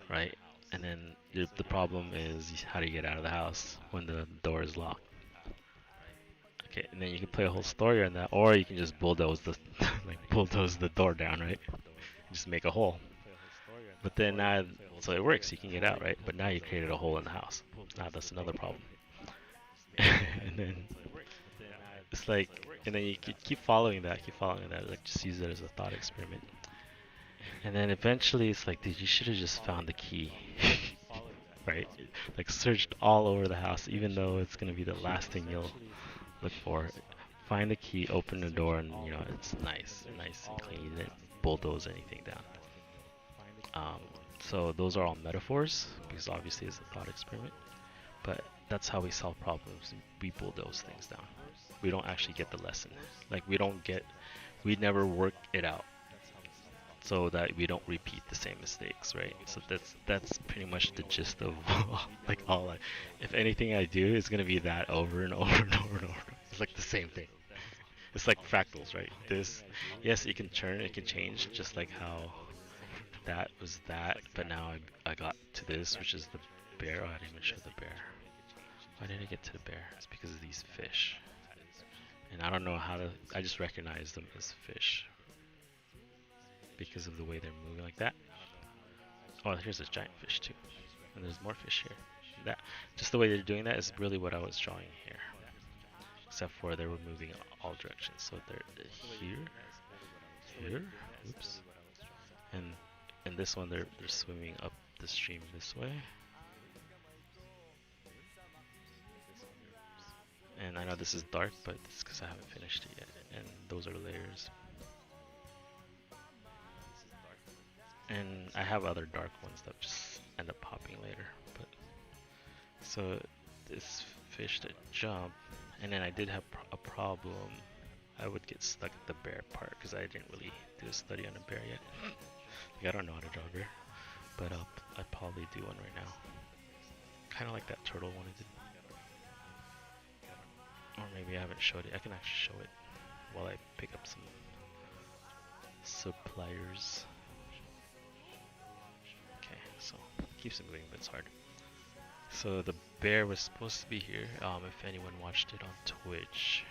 right? And then the problem is how do you get out of the house when the door is locked? Okay, and then you can play a whole story on that, or you can just bulldoze the like bulldoze the door down, right? Just make a hole. But then now, so it works, you can get out, right? But now you created a hole in the house. Now that's another problem. And then it's like, and then you keep following that, like just use it as a thought experiment. And then eventually it's like, dude, you should have just found the key, right? Like searched all over the house, even though it's gonna be the last thing you'll look for. Find the key, open the door, and you know it's nice and clean. You didn't bulldoze anything down. Um, so those are all metaphors because obviously it's a thought experiment. But that's how we solve problems. We bulldoze things down. We don't actually get the lesson. Like we never work it out so that we don't repeat the same mistakes, right? So that's pretty much the gist of like all I. If anything I do is gonna be that over and over and over and over. It's like the same thing. It's like fractals, right? This, yes, it can turn, it can change, just like how that was that, but now I got to this, which is the bear. Oh, I didn't even show the bear. Why did I get to the bear? It's because of these fish. And I don't know how to, I just recognize them as fish because of the way they're moving like that. Oh, here's this giant fish too. And there's more fish here. That, just the way they're doing that is really what I was drawing here. Except for they were moving all directions. So they're here, oops. And in this one they're swimming up the stream this way. And I know this is dark, but it's because I haven't finished it yet. And those are layers. And I have other dark ones that just end up popping later. But so this fish that jump, and then I did have a problem. I would get stuck at the bear part because I didn't really do a study on a bear yet. Like, I don't know how to draw a bear, but I'd probably do one right now. Kind of like that turtle one I did. Or maybe I haven't showed it. I can actually show it while I pick up some suppliers. Okay, so keeps it moving, but it's hard. So the bear was supposed to be here, if anyone watched it on Twitch.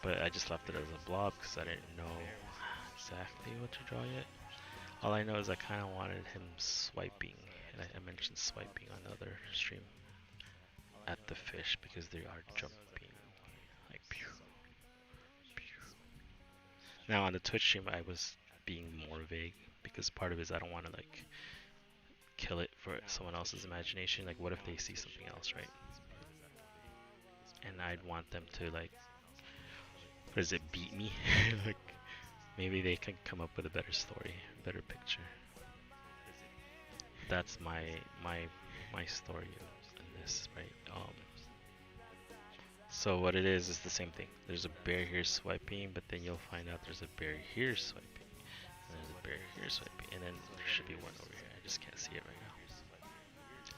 But I just left it as a blob because I didn't know exactly what to draw yet. All I know is I kind of wanted him swiping, and I mentioned swiping on the other stream at the fish because they are jumping like pew, pew. Now on the Twitch stream I was being more vague because part of it is I don't want to like kill it for someone else's imagination. Like what if they see something else, right? And I'd want them to like, what is it, beat me? Like maybe they can come up with a better story, better picture. That's my story in this, right? So what it is the same thing. There's a bear here swiping, but then you'll find out there's a bear here swiping, and there's a bear here swiping, and then there should be one over here. I just can't see it right now.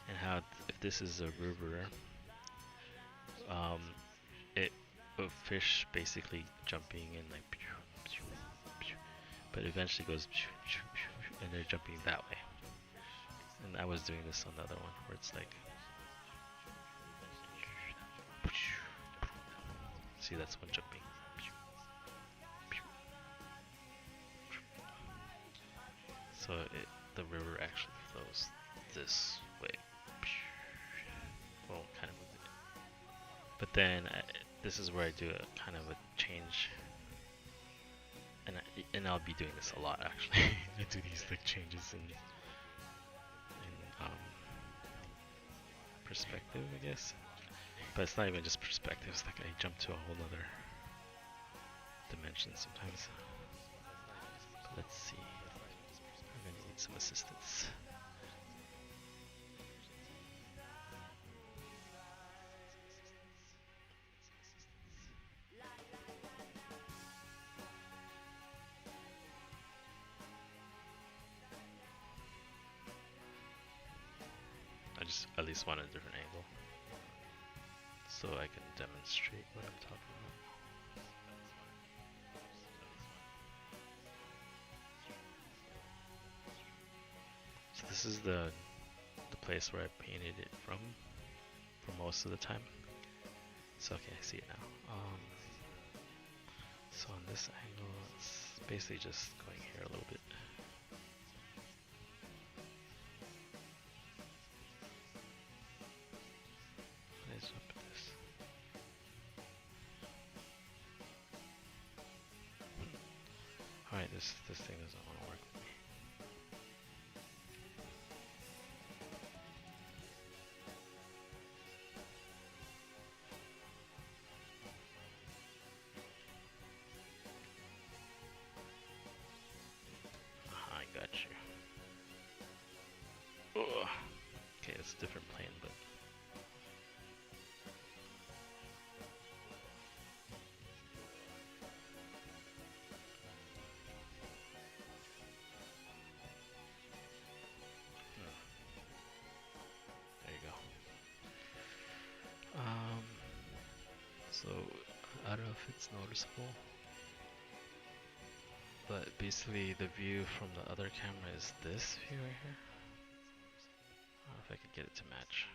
And how if this is a river, a fish basically jumping in like, but eventually goes, and they're jumping that way. And I was doing this on the other one where it's like, see, that's one jumping. So the river actually flows this way. Well, kind of moving it. But then this is where I do a kind of a change. And I'll be doing this a lot actually. I do these like changes in perspective, I guess. But it's not even just perspective, it's like I jump to a whole other dimension sometimes. But let's see. I'm gonna need some assistance. I just at least want a different angle so I can demonstrate what I'm talking about. So this is the place where I painted it from for most of the time. So okay, I see it now. So on this angle, it's basically just going here a little bit. What is up with this? Alright, this thing doesn't want to work with me. I got you. Ugh. Okay, it's a different plane, but there you go. So I don't know if it's noticeable, but basically the view from the other camera is this view right here. I don't know if I could get it to match.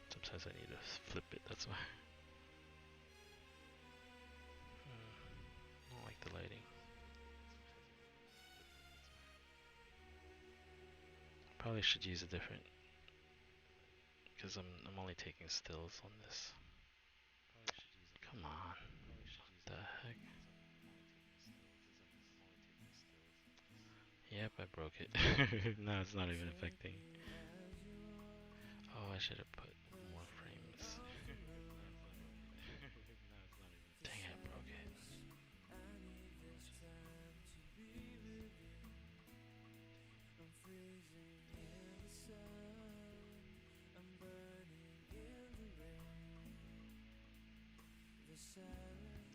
Sometimes I need to flip it, that's why. I don't like the lighting. Probably should use a different, because I'm only taking stills on this. Come on. What the heck? Yep, I broke it. No, it's not even affecting. Oh, I should have put more frames. Dang it, I broke it.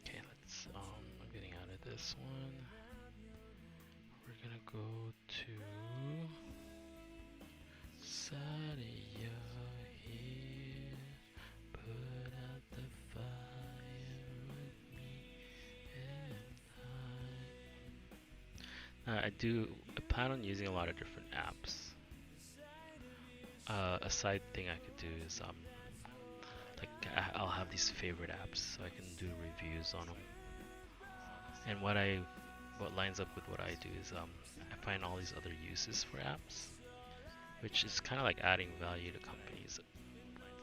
Okay, I'm getting out of this one. We're gonna go to Sadia here. Put out the fire with me and I plan on using a lot of different apps. A side thing I could do is like I'll have these favorite apps so I can do reviews on them. And what lines up with what I do is I find all these other uses for apps, which is kind of like adding value to companies'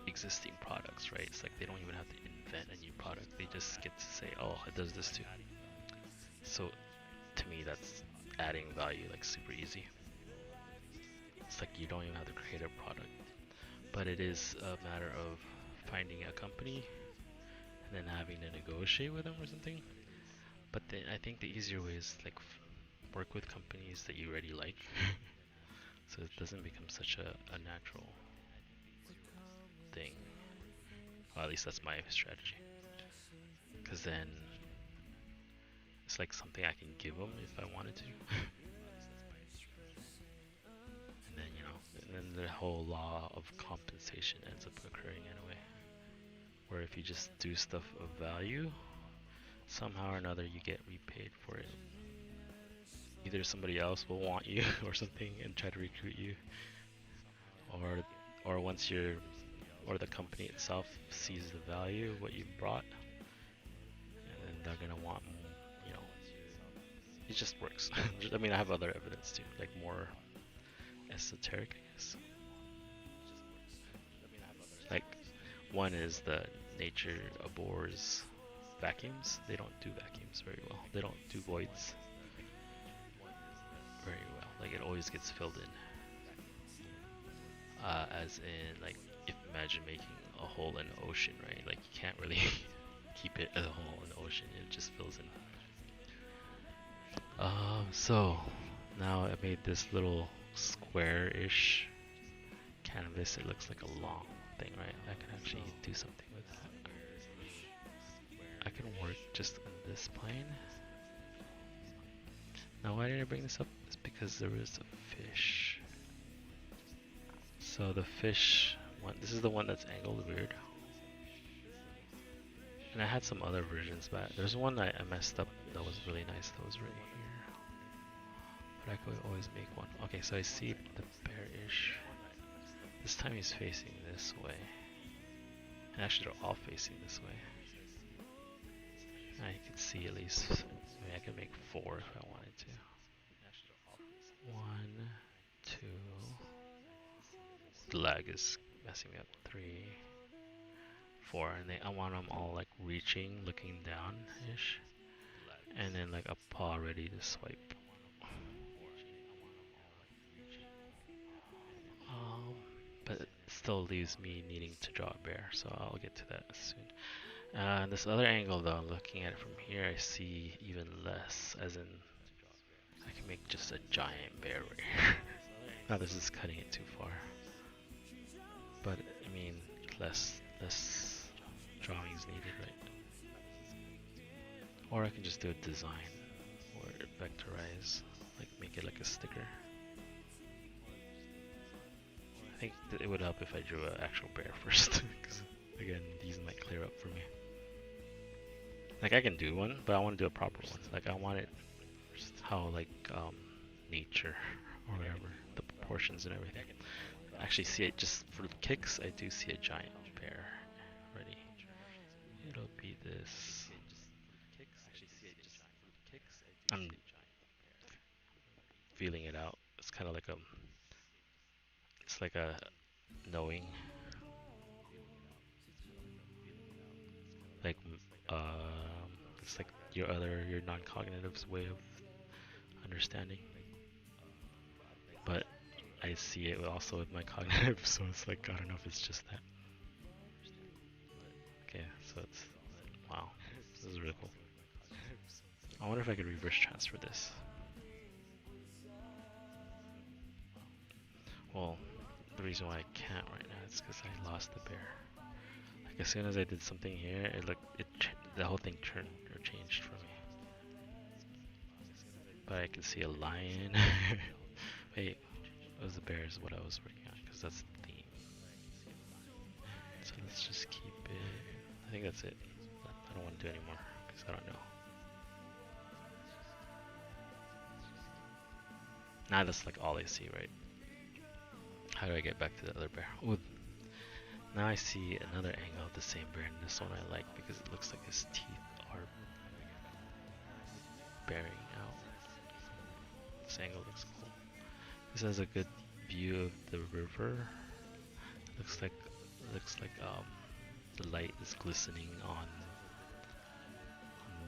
existing products, right? It's like they don't even have to invent a new product; they just get to say, "Oh, it does this too." So, to me, that's adding value, like super easy. It's like you don't even have to create a product, but it is a matter of finding a company and then having to negotiate with them or something. But then I think the easier way is like work with companies that you already like, so it doesn't become such a natural thing. Well, at least that's my strategy. Because then it's like something I can give them if I wanted to. And then, and then the whole law of compensation ends up occurring anyway. Where if you just do stuff of value, somehow or another you get repaid for it. Either somebody else will want you or something and try to recruit you, or once or the company itself sees the value of what you brought, and then they're gonna want, it just works. I mean, I have other evidence too, like more esoteric, I guess. Like, one is the nature abhors vacuums. They don't do vacuums very well. They don't do voids very well. Like, it always gets filled in. As in, like, imagine making a hole in the ocean, right? Like, you can't really keep it as a hole in the ocean. It just fills in. So now I made this little square-ish canvas. It looks like a long thing, right? I can actually do something with that. I can work just on this plane. Now why did I bring this up? It's because there is a fish. So the fish one, this is the one that's angled weird. And I had some other versions, but there's one I messed up that was really nice. That was right here. But I could always make one. Okay, so I see the bearish. This time he's facing this way. And actually they're all facing this way. Now you can see at least. Maybe I can make 4 if I wanted to. 1, 2. The lag is messing me up. 3, 4, and I want them all like reaching, looking down-ish, and then like a paw ready to swipe. But it still leaves me needing to draw a bear, so I'll get to that soon. This other angle though, looking at it from here, I see even less, as in I can make just a giant bear right here. Now this is cutting it too far. But I mean, less drawings needed, right? Or I can just do a design or vectorize, like make it like a sticker. I think that it would help if I drew an actual bear first, because again, these might clear up for me. Like I can do one, but I want to do a proper one. Like I want it how like nature or whatever, the proportions and everything. I actually see it just for kicks. I do see a giant bear already. It'll be this. I'm feeling it out. It's kind of like it's like a knowing, like it's like your non-cognitive's way of understanding. But I see it also with my cognitive, so it's like I don't know if it's just that. Okay, so it's wow, this is really cool. I wonder if I could reverse transfer this. Well, the reason why I can't right now is because I lost the bear. Like as soon as I did something here, the whole thing turned or changed for me. But I can see a lion. Wait, it was the bear is what I was working on, because that's the theme. So let's just keep it. I think that's it. I don't want to do any more because I don't know. Now that's like all I see, right? How do I get back to the other bear? Ooh, now I see another angle of the same bear, and this one I like because it looks like his teeth are bearing out. This angle looks cool. This has a good view of the river. Looks like the light is glistening on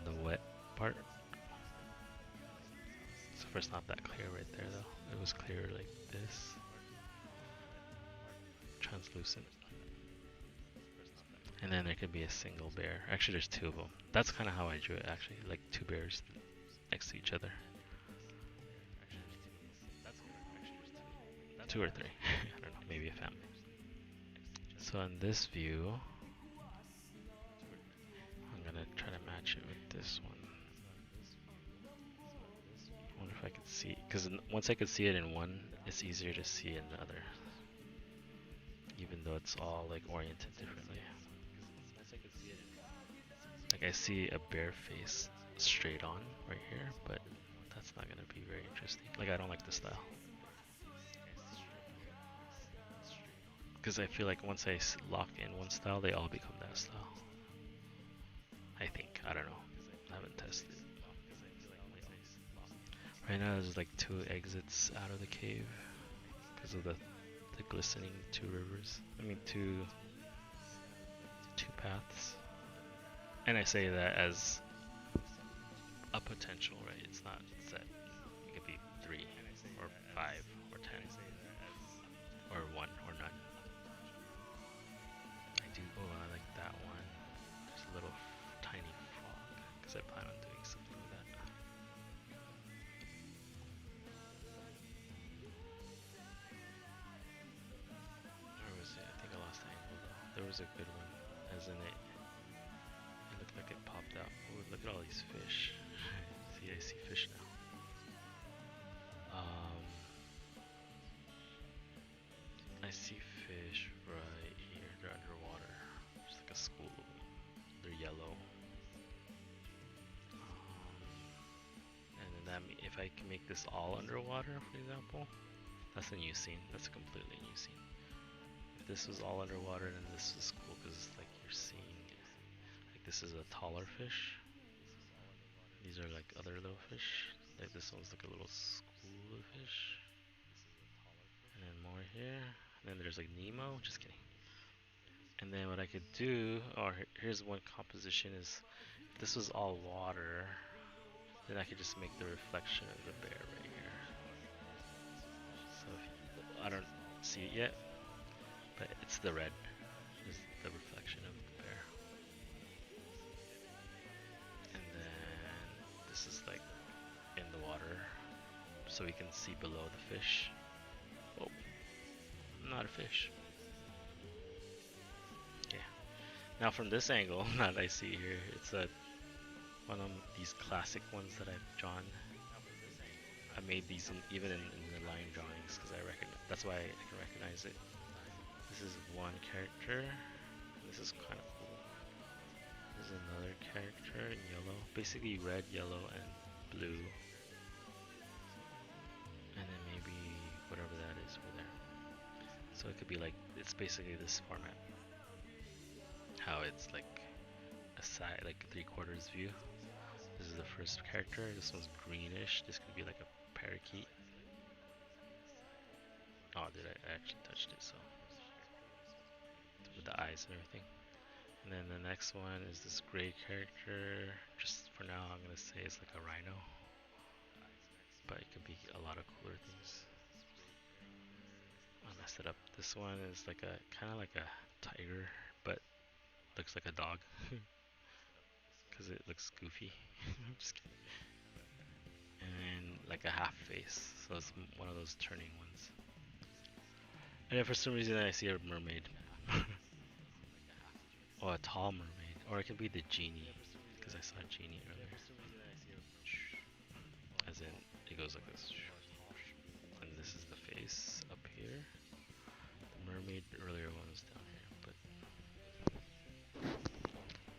the wet part. So far it's not that clear right there though. It was clear like this. Translucent. And then there could be a single bear. Actually there's 2 of them. That's kind of how I drew it actually, like 2 bears next to each other. 2 or 3. I don't know, maybe a family. So in this view, I'm gonna try to match it with this one. I wonder if I could see, because once I could see it in one, it's easier to see in the other. Even though it's all like oriented differently. Like I see a bear face straight on right here, but that's not gonna be very interesting. Like I don't like the style. Because I feel like once I lock in one style, they all become that style. I think. I don't know. I haven't tested. Right now there's like 2 exits out of the cave because of the glistening 2 rivers. I mean 2 paths. And I say that as a potential, right? It's not set. It could be 3 or 5 or 10 or 1 or none. I like that one. There's a little tiny was a good one, as in it looked like it popped out. Ooh, look at all these fish. See, I see fish now. I see fish right here. They're underwater. There's like a school of them. They're yellow. And then if I can make this all underwater, for example, that's a new scene. That's a completely new scene. If this was all underwater, then this is cool because like you're seeing, like this is a taller fish. These are like other little fish. Like this one's like a little school of fish. And then more here. And then there's like Nemo. Just kidding. And then what I could do, or here's one composition is, if this was all water, then I could just make the reflection of the bear right here. So I don't see it yet, but it's the red, is the reflection of the bear. And then this is like in the water, so we can see below the fish. Oh, not a fish. Yeah. Now from this angle that I see here, it's one of these classic ones that I've drawn. I made these even in the line drawings because that's why I can recognize it. This is one character. This is kind of cool. This is another character in yellow. Basically red, yellow, and blue. And then maybe whatever that is over there. So it could be like, it's basically this format. How it's like a side, like 3/4 view. This is the first character. This one's greenish. This could be like a parakeet. Oh, did I actually touched it? So with the eyes and everything. And then the next one is this gray character. Just for now, I'm gonna say it's like a rhino, but it could be a lot of cooler things. I messed it up. This one is like a kind of like a tiger, but looks like a dog because it looks goofy. I'm just kidding. And like a half face, so it's one of those turning ones. And then for some reason I see a mermaid. Or a tall mermaid. Or it could be the genie, because I saw a genie earlier. As in, it goes like this. And this is the face up here. The mermaid earlier one was down here,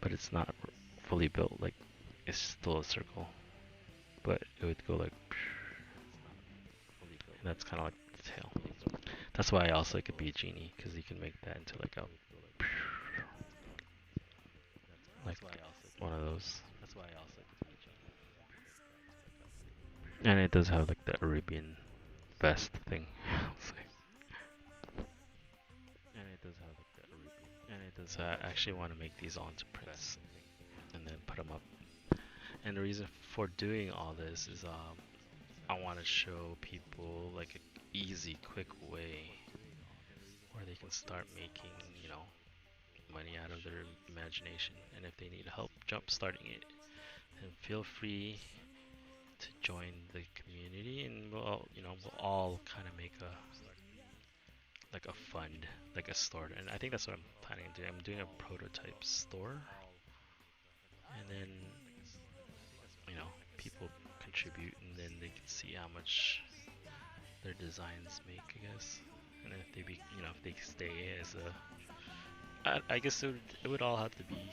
but it's not fully built. Like, it's still a circle, but it would go like. And that's kind of like the tail. That's why also it could be a genie, because you can make that into like a. Like one of those. And it does have like the Arabian vest thing. So I actually want to make these onto prints and then put them up. And the reason for doing all this is I want to show people like an easy, quick way where they can start making, money out of their imagination. And if they need help jump starting it, then feel free to join the community, and we'll all kind of make a fund, like a store. And I think that's what I'm planning to do. I'm doing a prototype store, and then people contribute, and then they can see how much their designs make, I guess. And if they if they stay as I guess it would all have to be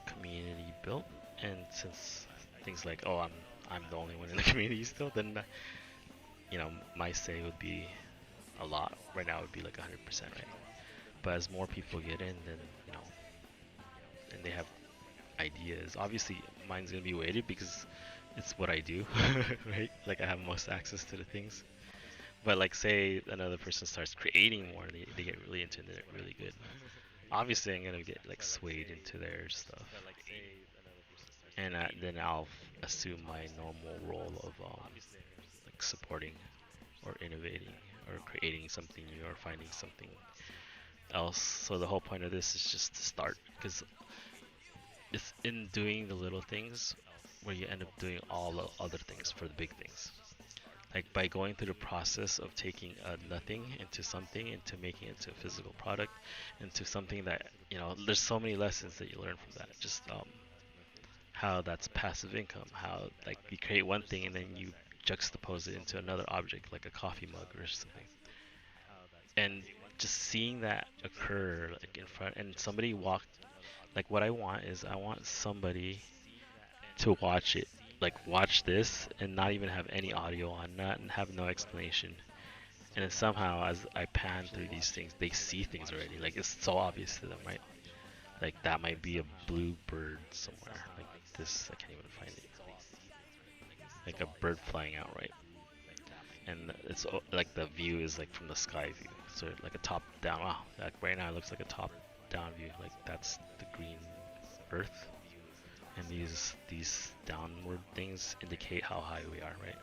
community built. And since things like, oh, I'm the only one in the community still, then my say would be a lot. Right now it would be like 100%, right? But as more people get in, then and they have ideas. Obviously, mine's gonna be weighted because it's what I do, right? Like I have most access to the things. But like, say another person starts creating more, they get really into it, they're really good. Obviously, I'm gonna get like swayed into their stuff, and then I'll assume my normal role of like supporting or innovating or creating something new or finding something else. So the whole point of this is just to start, because it's in doing the little things where you end up doing all the other things for the big things. Like by going through the process of taking nothing into something, into making it into a physical product, into something that, there's so many lessons that you learn from that. Just how that's passive income, how like you create one thing and then you juxtapose it into another object like a coffee mug or something, and just seeing that occur like in front, and somebody walk, like what I want is I want somebody to watch it, like watch this and not even have any audio on, not and have no explanation. And then somehow as I pan through these things, they see things already. Like it's so obvious to them, right? Like that might be a blue bird somewhere. Like this, I can't even find it. Like a bird flying out, right? And it's like the view is like from the sky view, so like a top down. Wow, like right now it looks like a top down view. Like that's the green Earth, and these downward things indicate how high we are, right?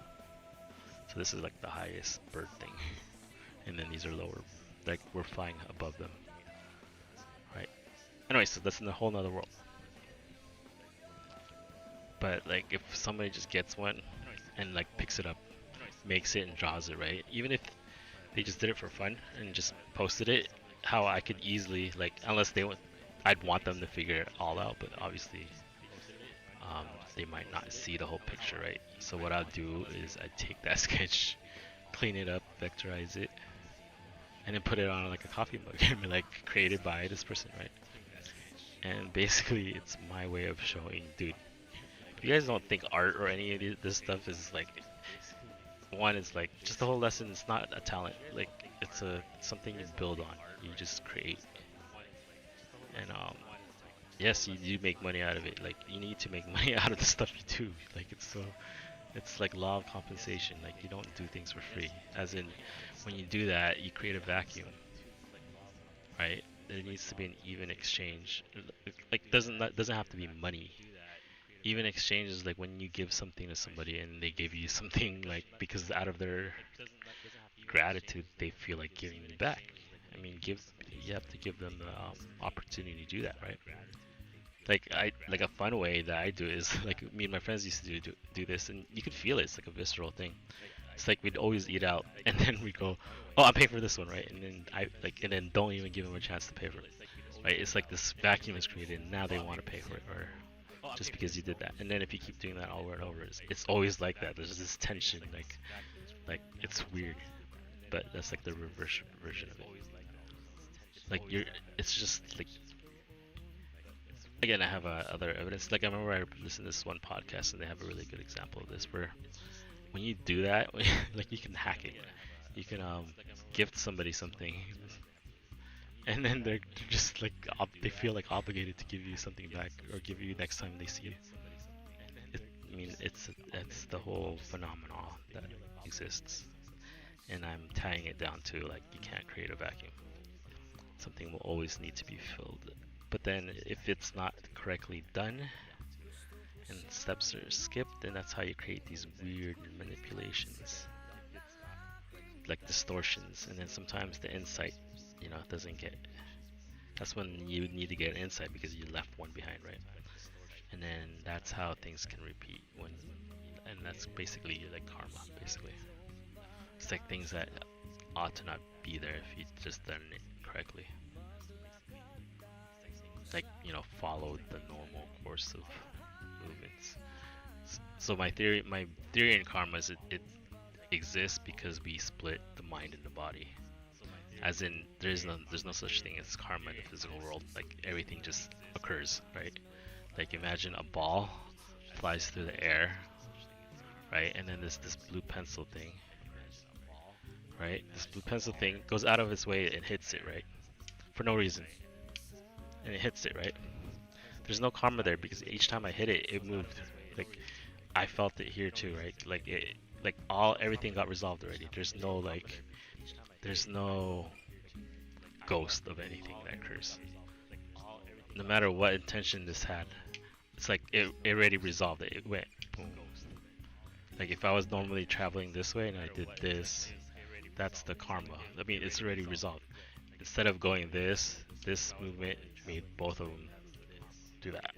So this is like the highest bird thing, and then these are lower, like we're flying above them, right? Anyway, so that's in a whole nother world. But like if somebody just gets one and like picks it up, makes it and draws it, right? Even if they just did it for fun and just posted it, how I could easily like, unless they want, I'd want them to figure it all out, but obviously they might not see the whole picture, right? So what I'll do is I take that sketch, clean it up, vectorize it, and then put it on like a coffee mug and be like created by this person, right? And basically it's my way of showing, dude, if you guys don't think art or any of this stuff is like, one is like just the whole lesson, it's not a talent, like it's something you build on, you just create. And yes, you do make money out of it, like you need to make money out of the stuff you do, like it's like law of compensation, like you don't do things for free, as in when you do that you create a vacuum, right? There needs to be an even exchange, like doesn't have to be money. Even exchange is like when you give something to somebody and they give you something, like because out of their gratitude they feel like giving you back. I mean, you have to give them the opportunity to do that, right? Like like a fun way that I do is like me and my friends used to do this, and you could feel it. It's like a visceral thing. It's like we'd always eat out, and then we go, "Oh, I'm paying for this one, right?" And then and then don't even give them a chance to pay for it, right? It's like this vacuum is created, and now they want to pay for it, or just because you did that. And then if you keep doing that over and over, it's always like that. There's this tension, like it's weird, but that's like the reverse version of it. Like it's just like, again, I have other evidence. Like I remember I listened to this one podcast, and they have a really good example of this, where when you do that, like you can hack it. You can gift somebody something, and then they're just like they feel like obligated to give you something back or give you next time they see you. I mean, it's the whole phenomenon that exists, and I'm tying it down to like you can't create a vacuum. Something will always need to be filled. But then if it's not correctly done and steps are skipped, then that's how you create these weird manipulations, like distortions, and then sometimes the insight, doesn't get. That's when you need to get an insight because you left one behind, right? And then that's how things can repeat and that's basically like karma, basically. It's like things that ought to not be there if you just done it correctly. Like, followed the normal course of movements. So my theory in karma is it exists because we split the mind and the body. As in, there's no such thing as karma in the physical world. Like everything just occurs, right? Like imagine a ball flies through the air, right? And then there's this blue pencil thing, right? This blue pencil thing goes out of its way and hits it, right? For no reason. And it hits it, right? There's no karma there because each time I hit it, it moved. Like I felt it here too, right? Like everything got resolved already. There's no ghost of anything that occurs. No matter what intention this had, it's like it already resolved it. It went boom. Like if I was normally traveling this way and I did this, that's the karma. I mean, it's already resolved. Instead of going this movement made both of them do that.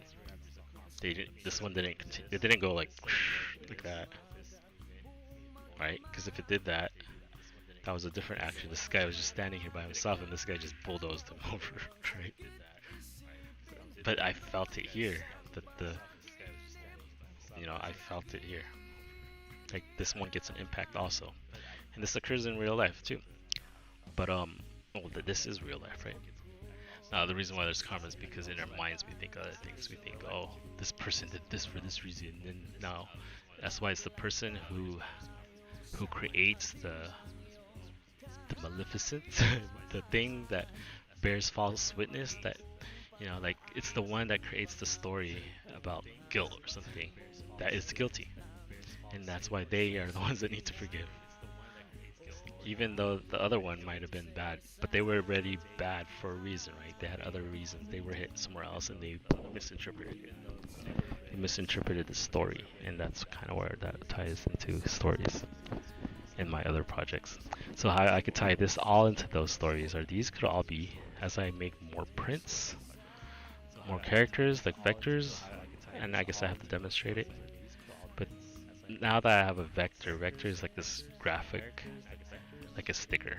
This one didn't continue. It didn't go like like that. right? Because if it did that, that was a different action. This guy was just standing here by himself, and this guy just bulldozed him over, right? But I felt it here. That I felt it here. Like this one gets an impact also, and this occurs in real life too. But this is real life, right? Now the reason why there's karma is because in our minds we think other things. We think, oh, this person did this for this reason, and now that's why it's the person who creates the maleficent, the thing that bears false witness. That like it's the one that creates the story about guilt or something that is guilty, and that's why they are the ones that need to forgive. Even though the other one might have been bad, but they were already bad for a reason, right? They had other reasons. They were hit somewhere else, and they misinterpreted it. They misinterpreted the story, and that's kind of where that ties into stories in my other projects. So how I could tie this all into those stories, or these could all be, as I make more prints, more characters, like vectors, and I guess I have to demonstrate it. But now that I have a vector is like this graphic, like a sticker.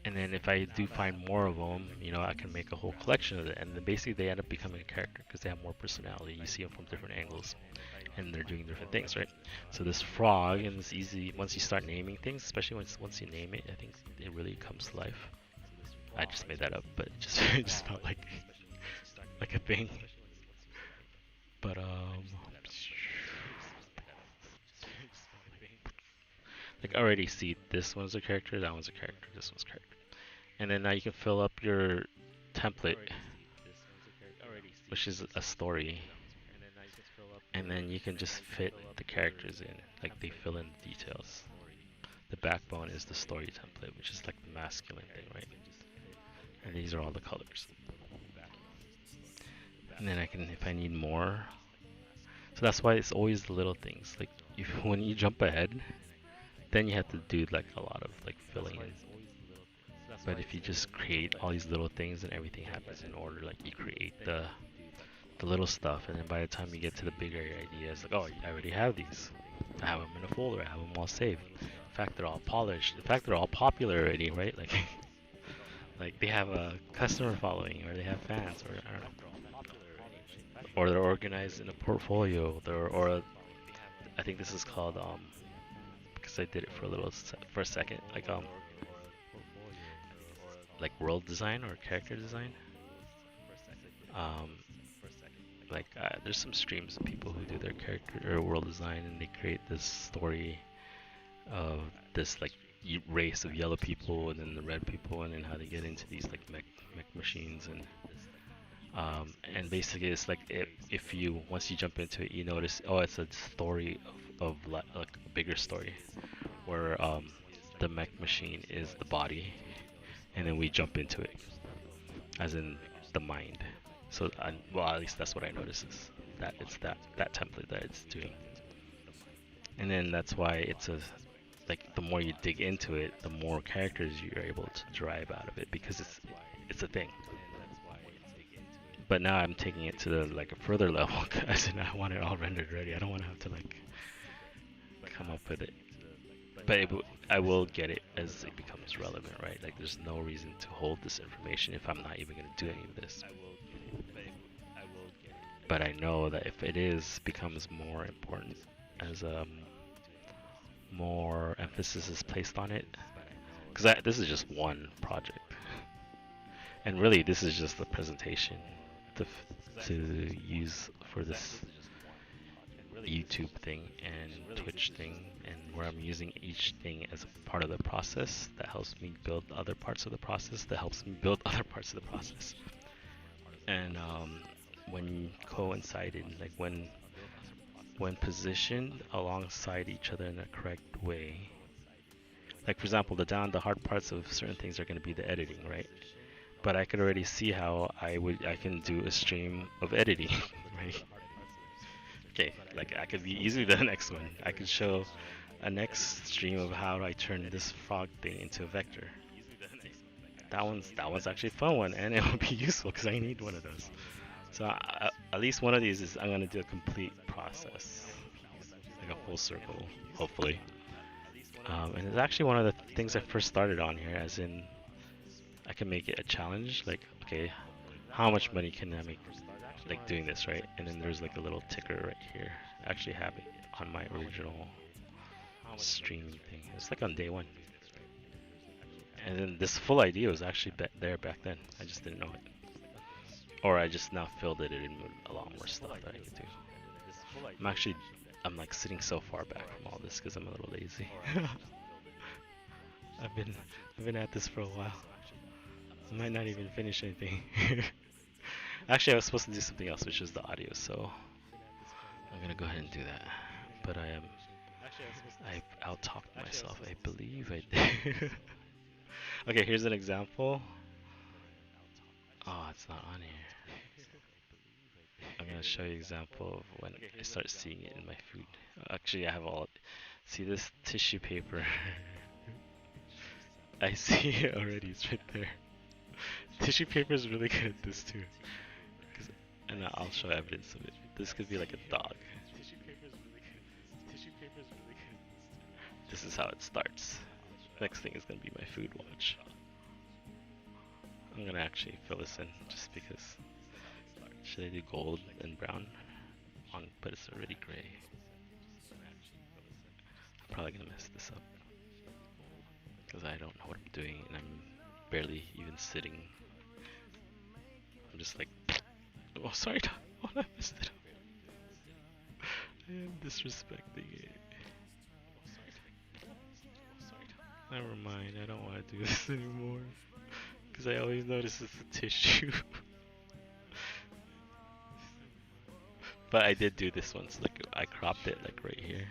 And then if I do find more of them, I can make a whole collection of it. And then basically they end up becoming a character because they have more personality. You see them from different angles, and they're doing different things, right? So this frog, and it's easy once you start naming things, especially once you name it, I think it really comes to life. I just made that up, but it just felt like a thing. But like I already see this one's a character, that one's a character, this one's a character. And then now you can fill up your template, which is a story. And then you can just fit the characters in, like they fill in the details. The backbone is the story template, which is like the masculine thing, right? And these are all the colors. And then I can, if I need more. So that's why it's always the little things. Like when you jump ahead, then you have to do like a lot of like filling in. But if you just create all these little things, and everything happens in order, like you create the little stuff, and then by the time you get to the bigger ideas, like, oh, I already have these. I have them in a folder. I have them all saved. In fact, they're all polished. In fact, they're all popular already, right? Like, like they have a customer following, or they have fans, or I don't know, or they're organized in a portfolio. I think this is called because I did it for a second, like world design or character design. There's some streams of people who do their character or world design, and they create this story of this like race of yellow people and then the red people, and then how they get into these like mech machines, and basically it's like if you once you jump into it, you notice, oh, it's a story of like a bigger story where the mech machine is the body, and then we jump into it as in the mind. So, well, at least that's what I notice, is that it's that template that it's doing. And then that's why it's like the more you dig into it, the more characters you're able to derive out of it, because it's a thing. But now I'm taking it to like a further level, because I want it all rendered ready. I don't want to have to like come up with it. But I will get it as it becomes relevant, right? Like there's no reason to hold this information if I'm not even going to do any of this. But I know that if it becomes more important, as more emphasis is placed on it, because this is just one project, and really this is just a presentation to use for this YouTube thing and Twitch thing, and where I'm using each thing as a part of the process that helps me build other parts of the process, and when coincided, like when positioned alongside each other in the correct way. Like for example, the hard parts of certain things are going to be the editing, right? But I could already see how I can do a stream of editing, right? Okay, like I could be easily the next one. I could show a next stream of how I turn this frog thing into a vector. That one's actually a fun one, and it would be useful because I need one of those. So at least one of these is I'm gonna do a complete process. like a full circle, hopefully. And it's actually one of the things I first started on here, as in I can make it a challenge, like, okay, how much money can I make like doing this, right? And then there's like a little ticker right here. I actually have it on my original streaming thing. It's like on day one. And then this full idea was actually there back then. I just didn't know it. Or I just now filled it in with a lot more stuff that I could do. I'm like sitting so far back from all this because I'm a little lazy. I've been at this for a while. I might not even finish anything. Actually, I was supposed to do something else, which is the audio, so I'm gonna go ahead and do that. But I out-talked myself. I believe I did. Okay, here's an example. Oh, it's not on here. I'm gonna show you an example of when I start seeing it in my food. Actually, I have all. See this tissue paper? I see it already. It's right there. Tissue paper is really good at this too. And I'll show evidence of it. This could be like a dog. This is how it starts. Next thing is gonna be my food watch. I'm gonna actually fill this in just because. Should I do gold and brown? But it's already gray. I'm probably gonna mess this up because I don't know what I'm doing and I'm barely even sitting. I'm just like, oh sorry, oh, I messed it up. I am disrespecting it. Never mind, I don't want to do this anymore because I always notice it's a tissue. But I did do this once, like I cropped it like right here.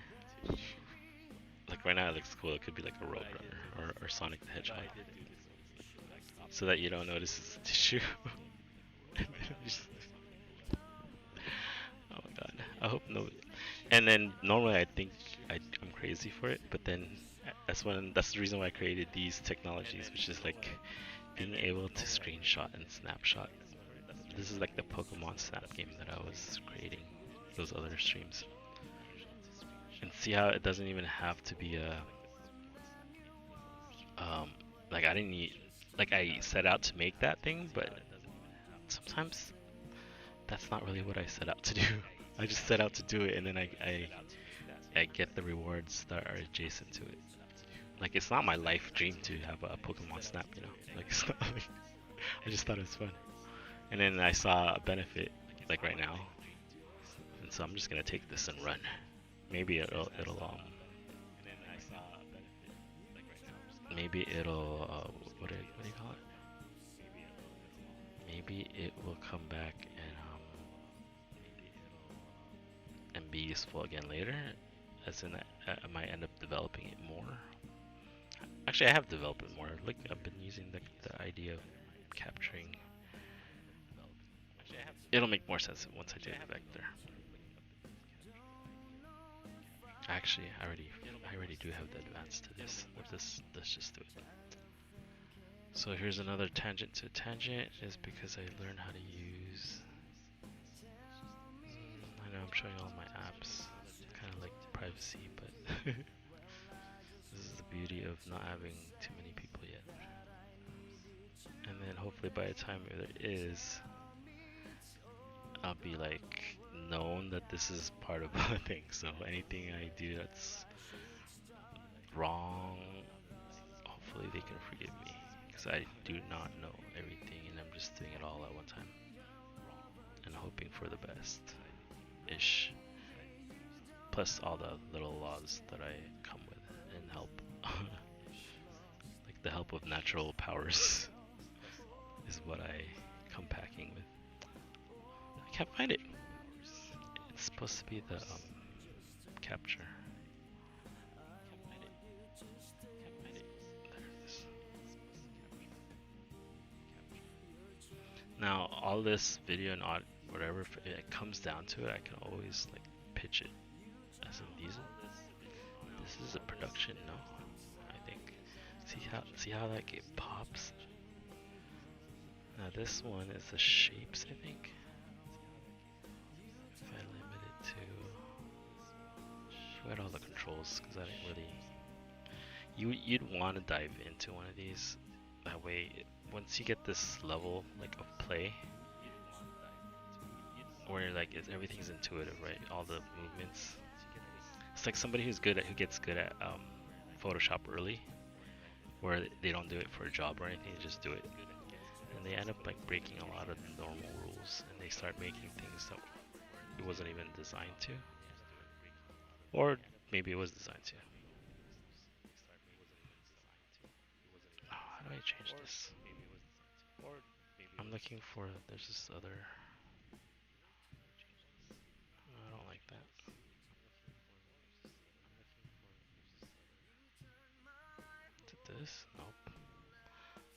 Like right now it looks cool, it could be like a Roadrunner or Sonic the Hedgehog. So that you don't notice it's a tissue. Oh my god, I hope no. And then normally I think I'm crazy for it, but then that's the reason why I created these technologies, which is like being able to screenshot and snapshot. This is like the Pokemon Snap game that I was creating, those other streams. And see how it doesn't even have to be a, like I didn't need, like I set out to make that thing, but sometimes that's not really what I set out to do. I just set out to do it and then I get the rewards that are adjacent to it. Like it's not my life dream to have a Pokemon Snap, you know? Like it's not like, I just thought it was fun. And then I saw a benefit, like right now, and so I'm just gonna take this and run. Maybe maybe it'll, what do you call it? Maybe it will come back and be useful again later, as in I might end up developing it more. Actually, I have developed it more. Like I've been using the idea of capturing. It'll make more sense once I do the vector. Actually, I already do have the advance to this. Let's just do it. So here's another tangent to tangent, is because I learned how to use. I know I'm showing all my apps, kind of like privacy, but this is the beauty of not having too many people yet. And then hopefully by the time there is, I'll be like known that this is part of a thing. So anything I do that's wrong, hopefully they can forgive me, because I do not know everything and I'm just doing it all at one time and hoping for the best ish, plus all the little laws that I come with and help. Like the help of natural powers is what I come packing with. I can't find it. It's supposed to be the capture. There it is. Now all this video and audio, whatever, if it comes down to it, I can always like pitch it as in these. This is a production, no? I think. See how like it pops. Now this one is the shapes, I think. If I limit it to, rules because I didn't really. You'd want to dive into one of these. That way, once you get this level like of play, where like everything's intuitive, right? All the movements. It's like somebody who gets good at Photoshop early, where they don't do it for a job or anything, they just do it, and they end up like breaking a lot of the normal rules, and they start making things that it wasn't even designed to, or maybe it was designed to. Oh, how do I change this? I'm looking for. There's this other. I don't like that. Is it this? Nope.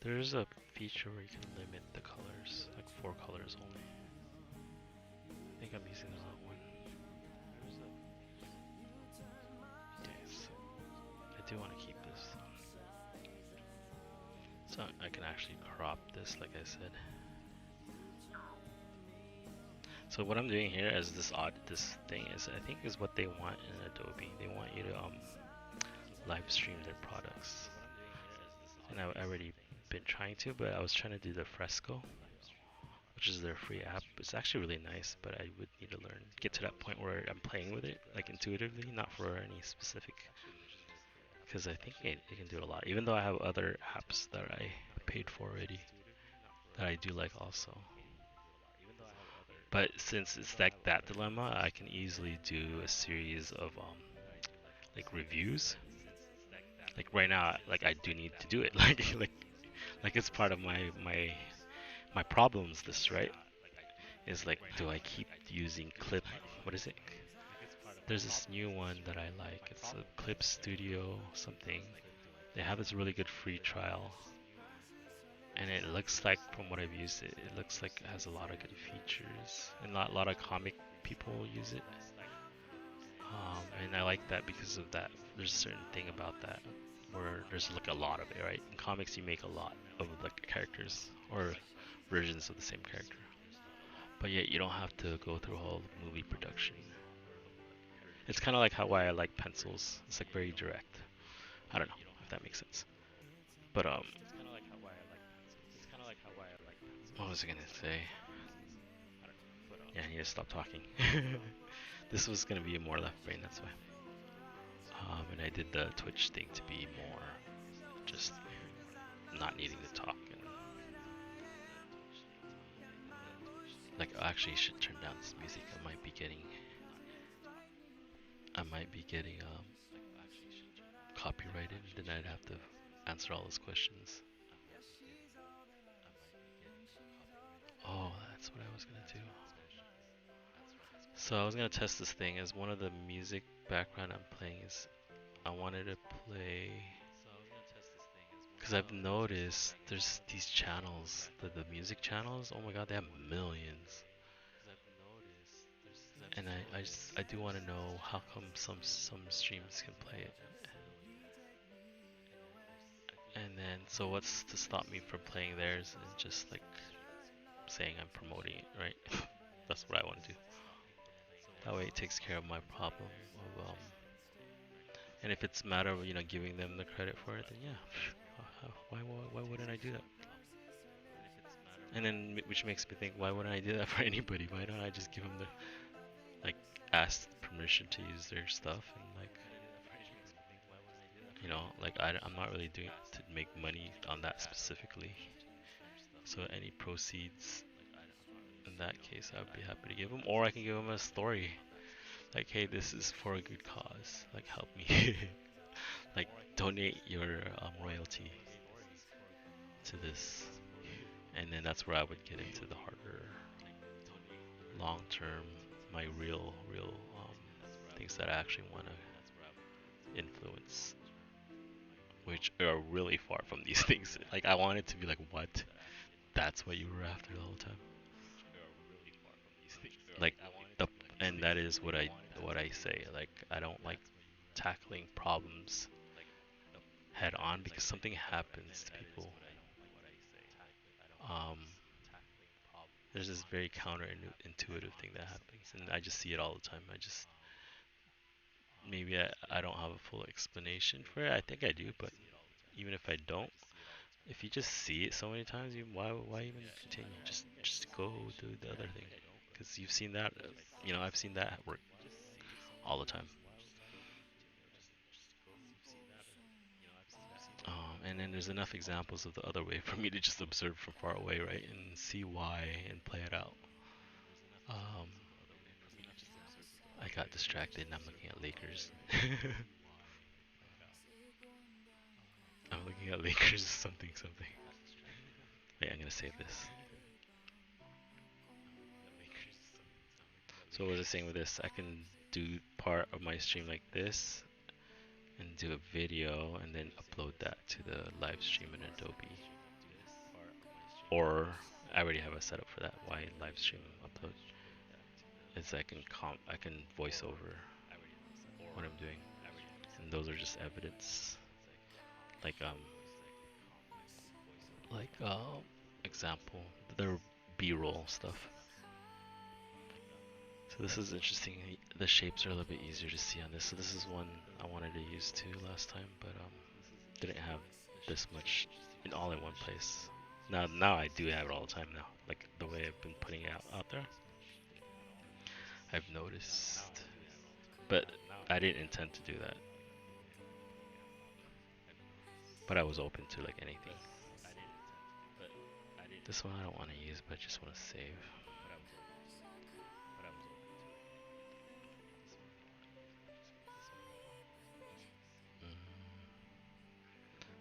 There's a feature where you can limit the colors, like 4 colors only. I think I'm using the wrong one. Okay, so I do want to keep this. So I can actually crop this, like I said. So what I'm doing here is this thing is I think is what they want in Adobe. They want you to live stream their products. And I already been trying to, but I was trying to do the Fresco, which is their free app. It's actually really nice, but I would need to get to that point where I'm playing with it, like intuitively, not for any specific, because I think it can do a lot. Even though I have other apps that I paid for already, that I do like also. But since it's like that dilemma, I can easily do a series of like reviews. Like right now, like I do need to do it. Like it's part of my problems. This right is like, do I keep using Clip? What is it? There's this new one that I like. It's a Clip Studio something. They have this really good free trial, and it looks like, from what I've used it, it looks like it has a lot of good features, and not a lot of comic people use it. And I like that because of that. There's a certain thing about that where there's like a lot of it, right? In comics, you make a lot of the characters or versions of the same character, but yet you don't have to go through a whole movie production. It's kind of like how why I like pencils. It's like very direct. I don't know if that makes sense. But what was I gonna say? Yeah, I need to stop talking. This was gonna be more left brain, that's why. And I did the Twitch thing to be more just not needing to talk and like I actually should turn down this music. I might be getting copyrighted, then I'd have to answer all those questions. Oh, that's what I was gonna do. So I was gonna test this thing as one of the music background I'm playing is I wanted to play because I've noticed there's these channels, the music channels. Oh my god, they have millions. And I do want to know how come some streams can play it. And then so what's to stop me from playing theirs and just like saying I'm promoting it, right? That's what I want to do. That way it takes care of my problem of and if it's a matter of giving them the credit for it, then yeah, why wouldn't I do that? And then which makes me think, why wouldn't I do that for anybody? Why don't I just give them the like ask permission to use their stuff and like like I'm not really doing it to make money on that specifically. So any proceeds in that case, I would be happy to give them, or I can give them a story like, hey, this is for a good cause. Like, help me. Like, donate your royalty to this, and then that's where I would get into the harder, long term, my real things that I actually want to influence, which are really far from these things. Like, I want it to be like, what? That's what you were after the whole time. Like, the and that is what I say. Like, I don't like tackling problems head on because something happens to people. Um, there's this very counterintuitive thing that happens, and I just see it all the time. I just maybe I don't have a full explanation for it. I think I do, but even if I don't, if you just see it so many times, you why even continue? Just go do the other thing, because you've seen that. I've seen that work all the time. And then there's enough examples of the other way for me to just observe from far away, right, and see why and play it out. Um, I got distracted and I'm looking at Lakers. I'm looking at Lakers something something. Wait, I'm gonna save this. So what was I saying with this? I can do part of my stream like this and do a video and then upload that to the live stream in Adobe. Or I already have a setup for that. Why live stream upload? Is I can voice over what I'm doing, and those are just evidence, like like example, they're B-roll stuff. So this is interesting. The shapes are a little bit easier to see on this. So this is one I wanted to use too last time, but didn't have this much all in one place. Now I do have it all the time now. Like the way I've been putting it out there, I've noticed. But I didn't intend to do that. But I was open to like anything. This one I don't want to use, but I just want to save.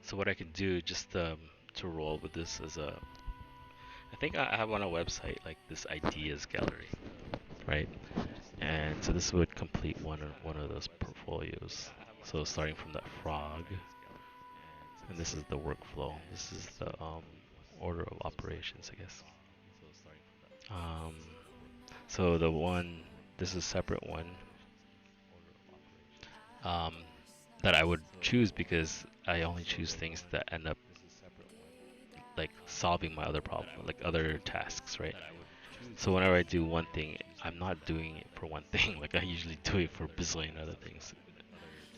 So what I can do just to roll with this is I think I have on a website like this ideas gallery, right? And so this would complete one of those portfolios. So starting from that frog, and this is the workflow. This is the order of operations, I guess. Um, so this is a separate one um, that I would choose because I only choose things that end up like solving my other problem, like other tasks, right? So whenever I do one thing, I'm not doing it for one thing. Like I usually do it for a bazillion other things.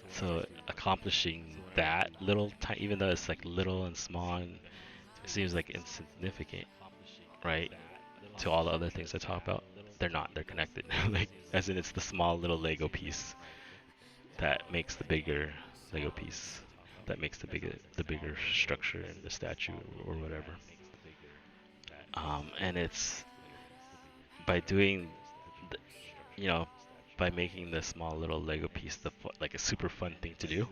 So accomplishing that little, even though it's like little and small, and it seems like insignificant, right? To all the other things I talk about, they're not. They're connected. Like as in, it's the small little Lego piece that makes the bigger Lego piece, that makes the bigger structure and the statue or whatever. And it's by doing, the, you know, by making the small little Lego piece like a super fun thing to do,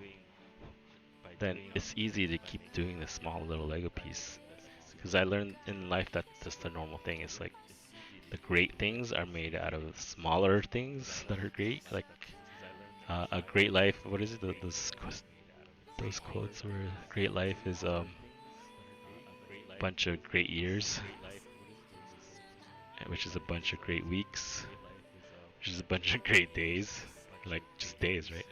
then it's easy to keep doing the small little Lego piece. Because I learned in life that that's the normal thing. It's like the great things are made out of smaller things that are great. Like a great life. What is it? Those quotes where great life is bunch of great years, which is a bunch of great weeks, which is a bunch of great days, like just days, right?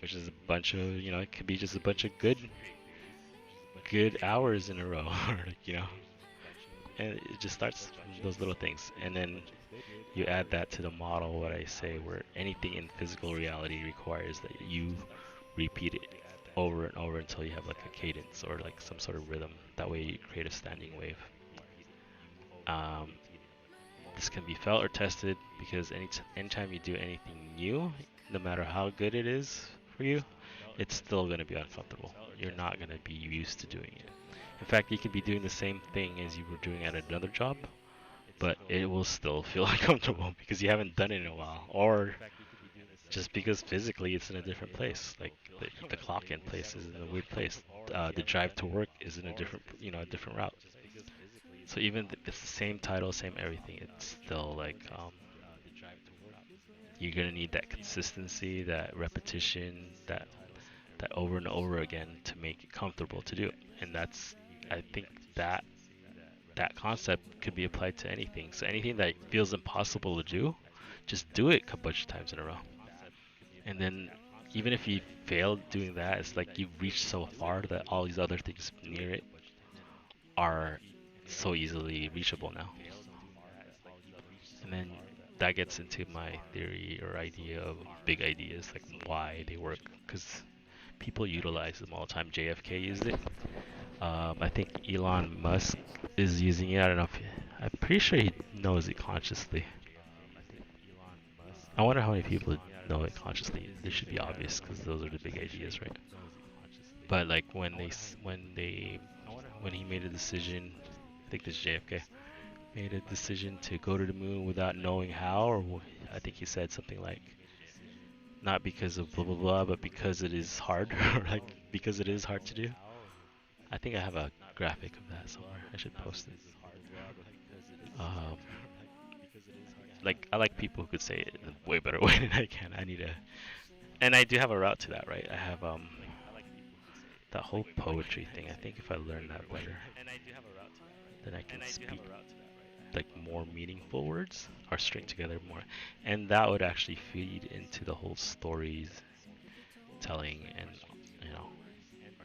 Which is a bunch of, it could be just a bunch of good hours in a row, or like, and it just starts from those little things, and then you add that to the model, what I say, where anything in physical reality requires that you repeat it over and over until you have like a cadence or like some sort of rhythm. That way you create a standing wave. Um, this can be felt or tested because anytime you do anything new, no matter how good it is for you, it's still going to be uncomfortable. You're not going to be used to doing it. In fact, you could be doing the same thing as you were doing at another job, but it will still feel uncomfortable because you haven't done it in a while, or just because physically it's in a different place. Like the clock in place is in a weird place. The drive to work is in a different, a different route. So even if it's the same title, same everything, it's still like you're gonna need that consistency, that repetition, that over and over again to make it comfortable to do. And I think that that concept could be applied to anything. So anything that feels impossible to do, just do it a bunch of times in a row. And then even if you fail doing that, it's like you've reached so far that all these other things near it are so easily reachable now. And then that gets into my theory or idea of big ideas, like why they work. Because people utilize them all the time. JFK used it. I think Elon Musk is using it. I don't know if I'm pretty sure he knows it consciously. I wonder how many people know it consciously. This should be obvious because those are the big ideas, right? But like when he made a decision, I think this is JFK made a decision to go to the moon without knowing how, or I think he said something like not because of blah blah blah, but because it is hard, or like because it is hard to do. I think I have a graphic of that somewhere. I should post it. Um, like I like people who could say it in a way better way than I can. I need a, and I do have a route to that, right? I have that whole poetry thing. I think if I learn that better, then I can speak like more meaningful words or string together more, and that would actually feed into the whole stories telling and you know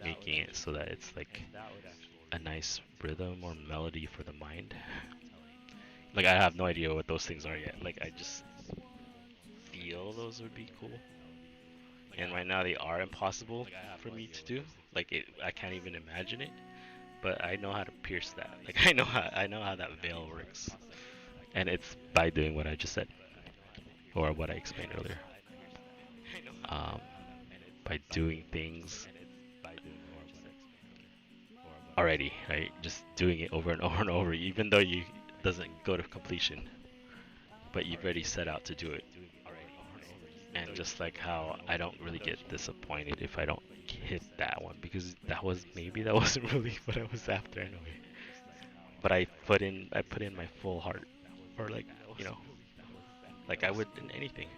making it so that it's like a nice rhythm or melody for the mind. Like I have no idea what those things are yet. Like I just feel those would be cool. And right now they are impossible for me to do. Like I can't even imagine it. But I know how to pierce that. Like I know how that veil works. And it's by doing what I just said, or what I explained earlier. Um, by doing things already, right? Just doing it over and over and over, even though you doesn't go to completion, but you've already set out to do it. And just like how I don't really get disappointed if I don't hit that one, because that wasn't really what I was after anyway. But I put in my full heart, or like you know, like I would in anything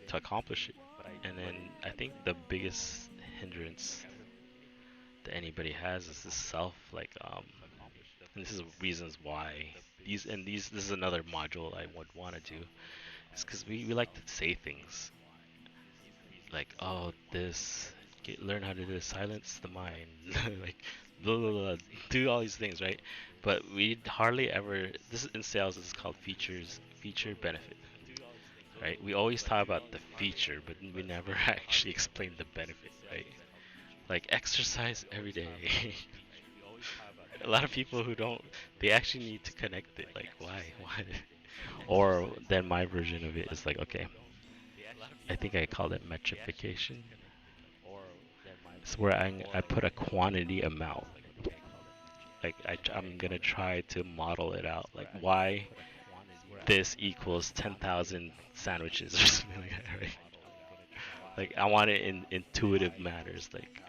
to accomplish it. And then I think the biggest hindrance that anybody has is this self, like and this is reasons why this is another module I would want to do. It's because we like to say things like, oh, learn how to do this, silence the mind, like, blah, blah, blah, do all these things, right? But we hardly ever, this is in sales, this is called feature benefit, right? We always talk about the feature, but we never actually explain the benefit, right? Like exercise every day. A lot of people who don't, they actually need to connect it, like, why? Or then my version of it is like, okay, I think I called it metrification. It's where I put a quantity amount. Like I'm gonna try to model it out. Like why this equals 10,000 sandwiches or something like that, right? Like I want it in intuitive matters, like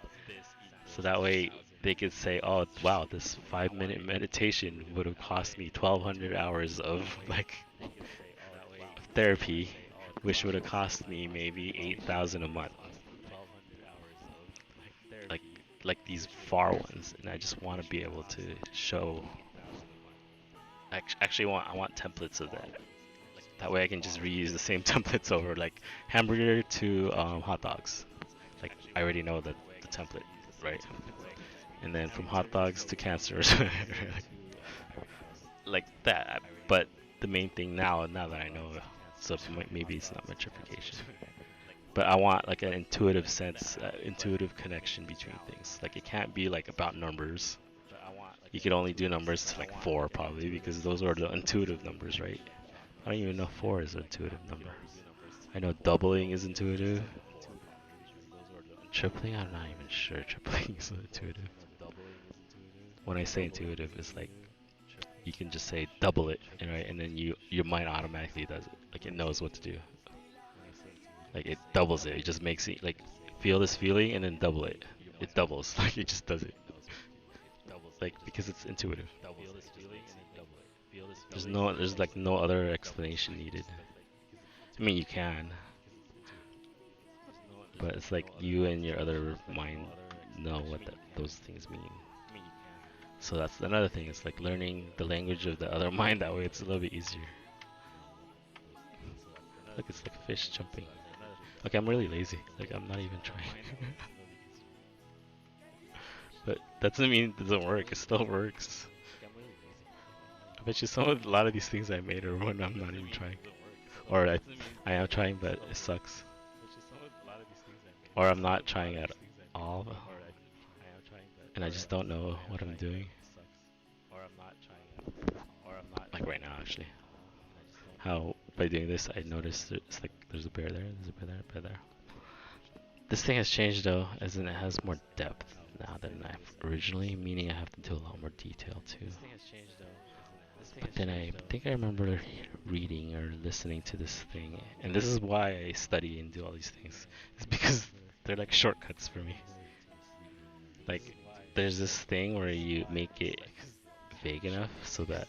so that way they could say, oh wow, this 5 minute meditation would have cost me 1,200 hours of like therapy, which would have cost me maybe 8,000 a month. Like like these far ones, and I just want to be able to show. Actually, I want templates of that. That way, I can just reuse the same templates over, like hamburger to hot dogs. Like I already know the template, right? And then from hot dogs to cancer, like that. But the main thing now that I know, so maybe it's not metrification. But I want like an intuitive sense, intuitive connection between things. Like it can't be like about numbers. You could only do numbers to like 4 probably because those are the intuitive numbers, right? I don't even know 4 is an intuitive number. I know doubling is intuitive. Tripling, I'm not even sure tripling is intuitive. When I say intuitive, it's like you can just say double it, right? And then your mind automatically does it. Like it knows what to do. Like it doubles it. It just makes it like feel this feeling and then double it. It doubles. Like it just does it. Like because it's intuitive. There's like no other explanation needed. I mean you can, but it's like you and your other mind know what those things mean. So that's another thing. It's like learning the language of the other mind. That way it's a little bit easier. Look, it's like a fish jumping. Okay, I'm really lazy. Like I'm not even trying. But that doesn't mean it doesn't work. It still works. I bet you a lot of these things I made are when I'm not even trying, or I am trying, but it sucks, or I'm not trying at all, and I just don't know what I'm doing. Like right now, actually, how by doing this, I noticed it's like there's a bear there, there's a bear there, a bear there. This thing has changed though, as in it has more depth now than I've originally, meaning I have to do a lot more detail too. But then I think I remember reading or listening to this thing, and this is why I study and do all these things. It's because they're like shortcuts for me. Like, there's this thing where you make it vague enough so that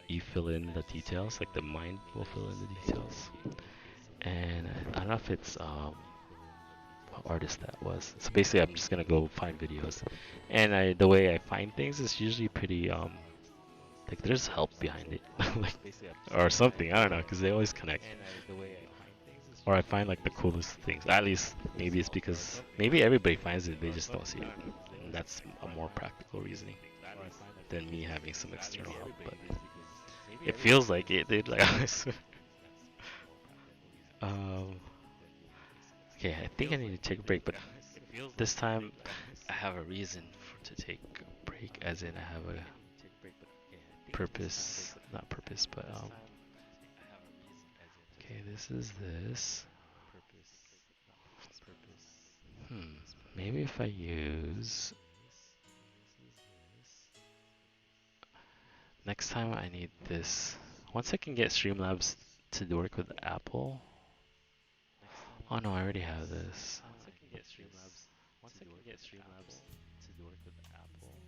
you fill in the details, like the mind will fill in the details. And I don't know if it's what artist that was. So basically, I'm just gonna go find videos, and the way I find things is usually pretty like there's help behind it, like or something. I don't know, because they always connect. Or I find like the coolest things. At least maybe it's because maybe everybody finds it, they just don't see it. And that's a more practical reasoning than me having some external help. But it feels like it, dude. Like um, okay, I think I need to take a break, but this time I have a reason to take a break, as in I have a purpose, not purpose, but okay, this is this. Maybe if I use next time I need this. Once I can get Streamlabs to work with Apple. Oh no, I already have this.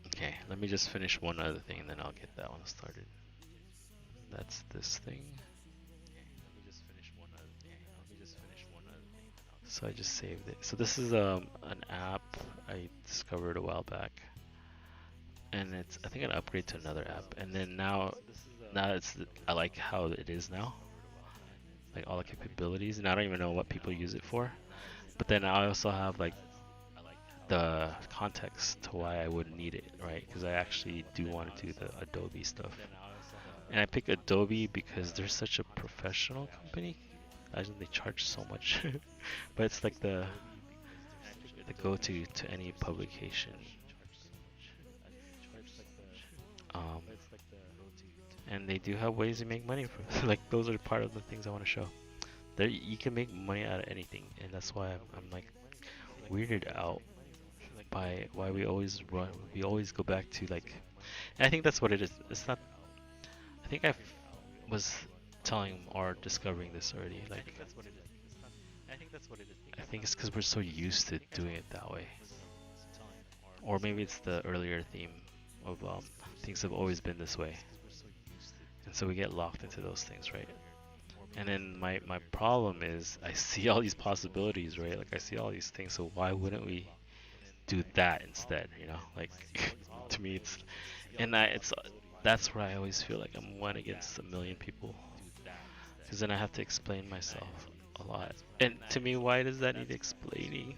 Okay, let me just finish one other thing and then I'll get that one started. That's this thing. So I just saved it. So this is an app I discovered a while back, and it's I think an upgrade to another app. And then now it's I like how it is now, like all the capabilities, and I don't even know what people use it for. But then I also have like the context to why I would need it, right? Because I actually do want to do the Adobe stuff. And I pick Adobe because they're such a professional company. I think they charge so much, but it's like the go-to to any publication. Um, and they do have ways to make money from like those are part of the things I want to show. There you can make money out of anything, and that's why I'm like weirded out by why we always go back to like. And I think that's what it is. It's not. I think was telling or discovering this already. Like, I think it's because we're so used to doing it that way, or maybe it's the earlier theme of things have always been this way, and so we get locked into those things, right? And then my problem is I see all these possibilities, right? Like I see all these things, so why wouldn't we do that instead? You know, like to me it's, and it's that's where I always feel like I'm one against a million people, because then I have to explain myself a lot. And to me, why does that need explaining?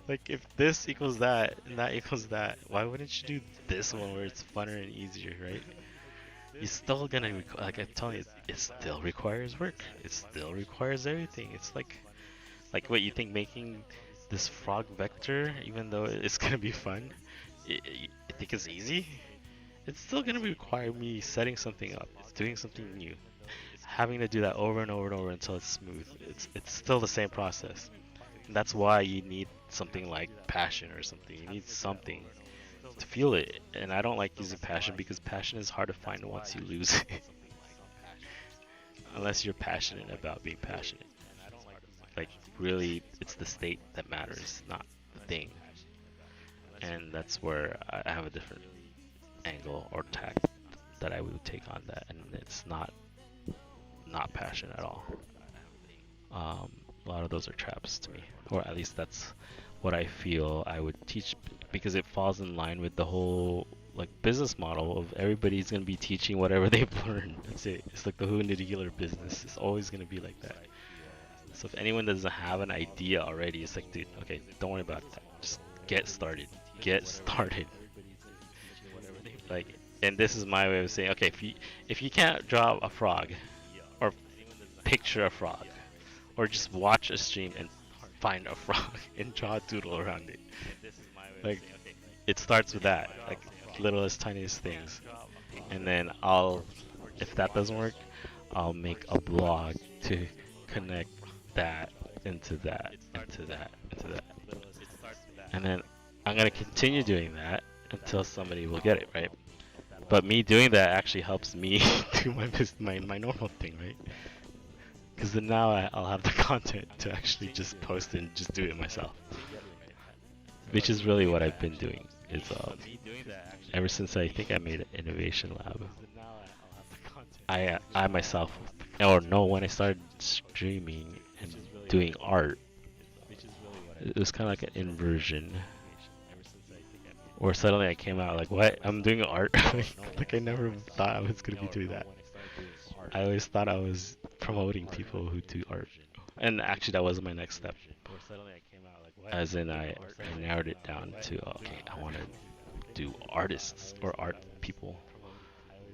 Like if this equals that and that equals that, why wouldn't you do this one where it's funner and easier, right? You're still gonna like I'm telling you, it still requires work. It still requires everything. It's like what you think making this frog vector, even though it's gonna be fun, I think it's easy. It's still gonna require me setting something up, doing something new, having to do that over and over and over until it's smooth. It's still the same process. And that's why you need something like passion or something. You need something to feel it. And I don't like using passion because passion is hard to find once you lose it. Unless you're passionate about being passionate. Like really, it's the state that matters, not the thing. And that's where I have a different angle or tact that I would take on that, and it's not passion at all. A lot of those are traps to me, or at least that's what I feel I would teach, because it falls in line with the whole like business model of everybody's gonna be teaching whatever they've learned. That's it. It's like the who the healer business. It's always gonna be like that. So if anyone doesn't have an idea already, it's like, dude, okay, don't worry about that. Just get started. Get started. Like, and this is my way of saying, okay, if you can't draw a frog or picture a frog or just watch a stream and find a frog and draw a doodle around it, like it starts with that, like littlest tiniest things, and then if that doesn't work, I'll make a blog to connect that into that into that into that, and then I'm gonna continue doing that until somebody will get it, right? But me doing that actually helps me do my normal thing, right? Because then now I'll have the content to actually just post and just do it myself, which is really what I've been doing. Is ever since I think I made an innovation lab, I myself, or no, when I started streaming and doing art, it was kind of like an inversion. Or suddenly I came out like, what? I'm doing art? Like I never thought I was gonna be doing that. I always thought I was promoting people who do art. And actually that was my next step. As in I narrowed it down to, okay, I want to do artists or art people.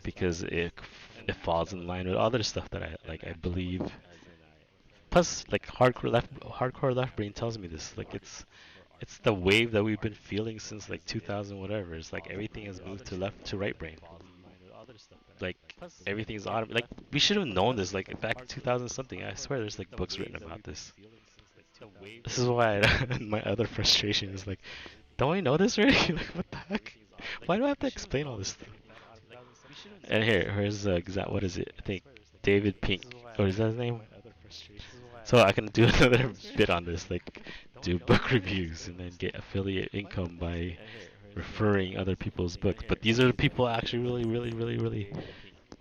Because it falls in line with other stuff that I believe. Plus, like hardcore left brain tells me this. Like it's the wave that we've been feeling since like 2000 whatever. It's like everything has moved to left to right brain. Like everything's autumn. Like we should have known this. Like back in 2000 something. I swear there's like books written about this. This is why my other frustration is like, don't we know this already? Like what the heck? Why do I have to explain all this stuff? And here's exact. What is it? I think David Pink. Or is that his name? So I can do another bit on this, like do book reviews and then get affiliate income by referring other people's books. But these are the people I actually really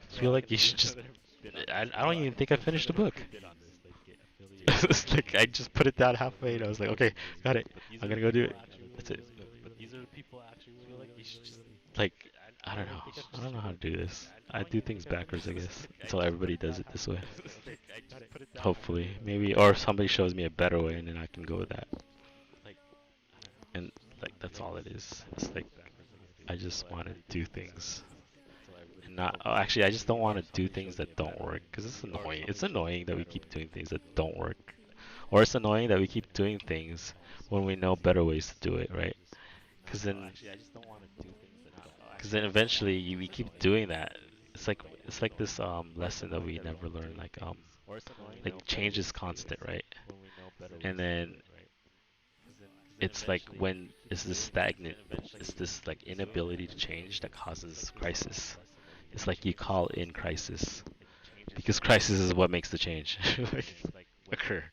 feel like you should just. I don't even think I finished the book. It's like I just put it down halfway and I was like, okay, got it. I'm gonna go do it. That's it. Like I don't know. I don't know how to do this. I do things backwards, I guess, until everybody does it this way. Hopefully, maybe, or somebody shows me a better way, and then I can go with that. And like that's all it is. It's like I just want to do things, and not. Oh, actually, I just don't want to do things that don't work, because it's annoying. It's annoying that we keep doing things that don't work, or it's annoying that we keep doing things when we know better ways to do it, right? Because then eventually we keep doing that. It's like this lesson that we never learn, like change is constant, right? And then it's like when it's this stagnant, it's this like inability to change that causes crisis. It's like you call in crisis because crisis is what makes the change like, occur.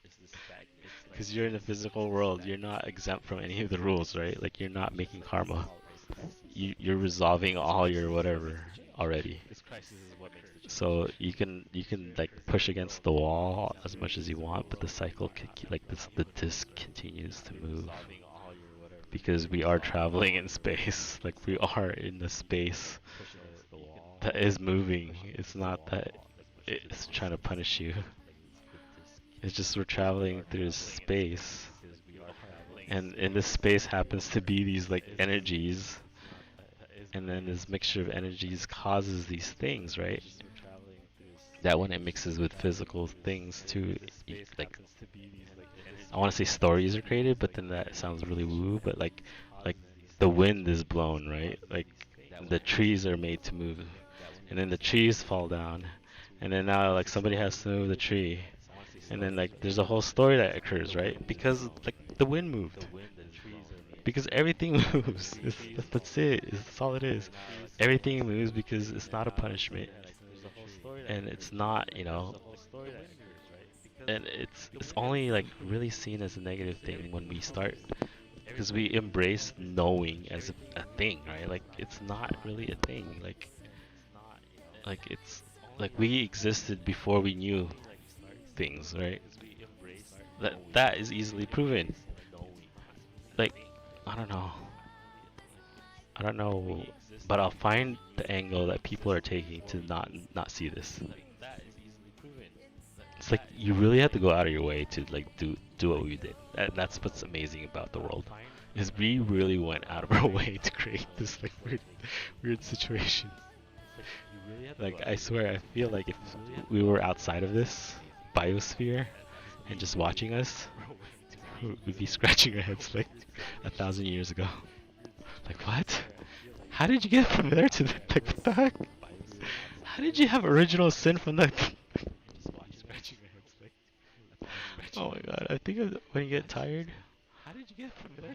Because you're in the physical world, you're not exempt from any of the rules, right? Like you're not making karma. You're resolving all your whatever already. So you can like push against the wall as much as you want, but the cycle like the disc continues to move because we are traveling in space. Like we are in the space that is moving. It's not that it's trying to punish you. It's just we're traveling through space, and in this space happens to be these like energies, and then this mixture of energies causes these things, right? That when it mixes with physical things too, like I want to say stories are created, but then that sounds really woo. But like the wind is blown, right? Like the trees are made to move, and then the trees fall down, and then now like somebody has to move the tree, and then like there's a whole story that occurs, right? Because like the wind moved. Because everything moves. That's it. That's all it is. Everything moves because it's not a punishment, and it's not, and it's only like really seen as a negative thing when we start, because we embrace knowing as a thing, right? Like it's not really a thing. Like it's like we existed before we knew things, right? That is easily proven. Like I don't know. I don't know, but I'll find the angle that people are taking to not see this. It's like you really have to go out of your way to like do what we did. That's what's amazing about the world, is we really went out of our way to create this like weird, weird situations. Like I swear, I feel like if we were outside of this biosphere and just watching us, we'd be scratching our heads like 1,000 years ago. Like what? How did you get from there to there? Like what the heck? How did you have original sin from that? Oh my god, I think when you get tired,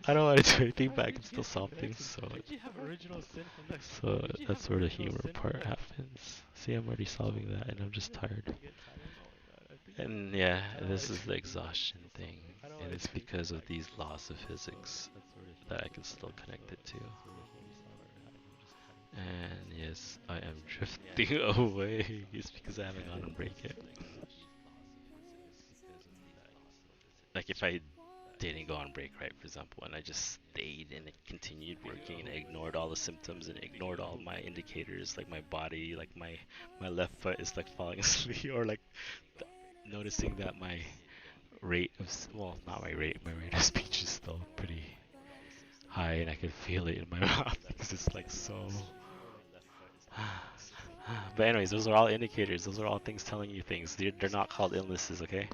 I don't want to do anything, but I can still solve things, so that's where the humor part happens. See, I'm already solving that and I'm just tired. And yeah, this is the exhaustion thing, and it's because of these laws of physics that I can still connect it to. And yes, I am drifting away. It's because I haven't gone on break yet. Like if I didn't go on break, right, for example, and I just stayed and it continued working and I ignored all the symptoms and ignored all my indicators, like my body, like my left foot is like falling asleep, or like noticing that my rate of well, not my rate of speech is still pretty high, and I can feel it in my mouth because it's like so. But anyways, those are all indicators. Those are all things telling you things. They're not called illnesses, okay?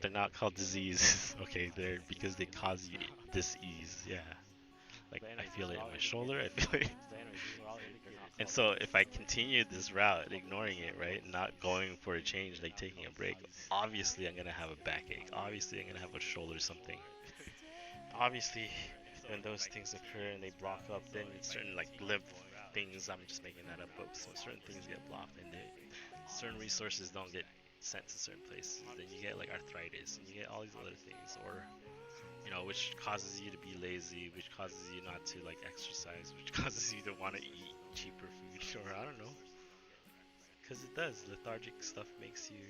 They're not called diseases, okay? They're because they cause you dis-ease, yeah. Like I feel it in my shoulder. I feel it. And so if I continue this route, ignoring it, right, not going for a change, like taking a break, obviously I'm gonna have a backache. Obviously I'm gonna have a shoulder something. Obviously, when those things occur and they block up, then certain like lymph things, I'm just making that up, but some certain things get blocked and certain resources don't get sent to certain places. Then you get like arthritis and you get all these other things, or which causes you to be lazy, which causes you not to like exercise, which causes you to want to eat cheaper food, or I don't know, because it does. Lethargic stuff makes you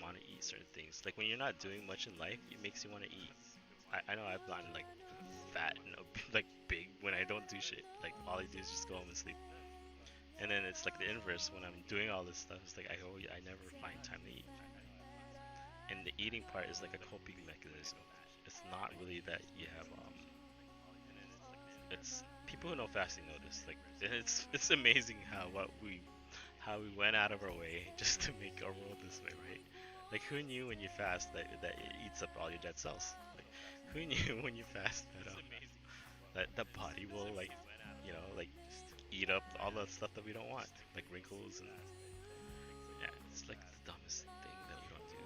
want to eat certain things. Like when you're not doing much in life, it makes you want to eat. I know I've gotten like fat and like big when I don't do shit. Like all I do is just go home and sleep. And then it's like the inverse when I'm doing all this stuff. It's like I never find time to eat. And the eating part is like a coping mechanism. It's not really that you have it's people who know fasting know this. Like it's amazing how we went out of our way just to make our world this way, right? Like who knew when you fast that it eats up all your dead cells? Like who knew when you fast that the body will like like eat up all the stuff that we don't want, like wrinkles and yeah, it's like the dumbest thing that we don't do.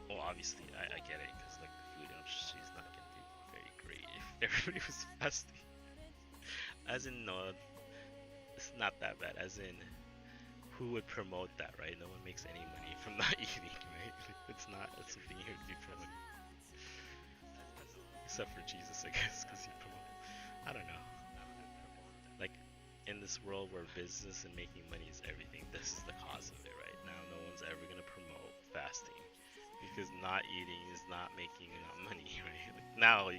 Well, obviously I get it because like the food industry is not gonna be very great if everybody was fasting. As in, no, it's not that bad. As in, who would promote that, right? No one makes any money from not eating, right? It's not something you would be promoting. Except for Jesus, I guess, because he promoted. I don't know. Like, in this world where business and making money is everything, this is the cause of it, right? Now, no one's ever going to promote fasting because not eating is not making enough money, right? Like, now,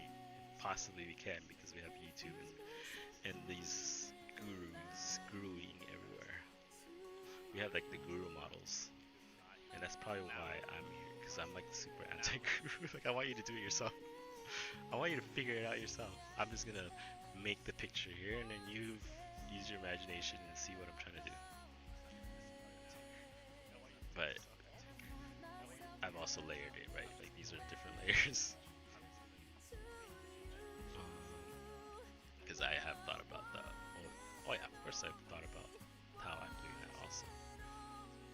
possibly we can because we have YouTube and these gurus guruing everywhere. We have like the guru models, and that's probably why I'm here, because I'm like super anti-guru. Like I want you to do it yourself. I want you to figure it out yourself. I'm just gonna make the picture here, and then you use your imagination and see what I'm trying to do. But I've also layered it, right? Like these are different layers. Because I have thought about that. Oh yeah, of course I've thought about how I'm doing that also.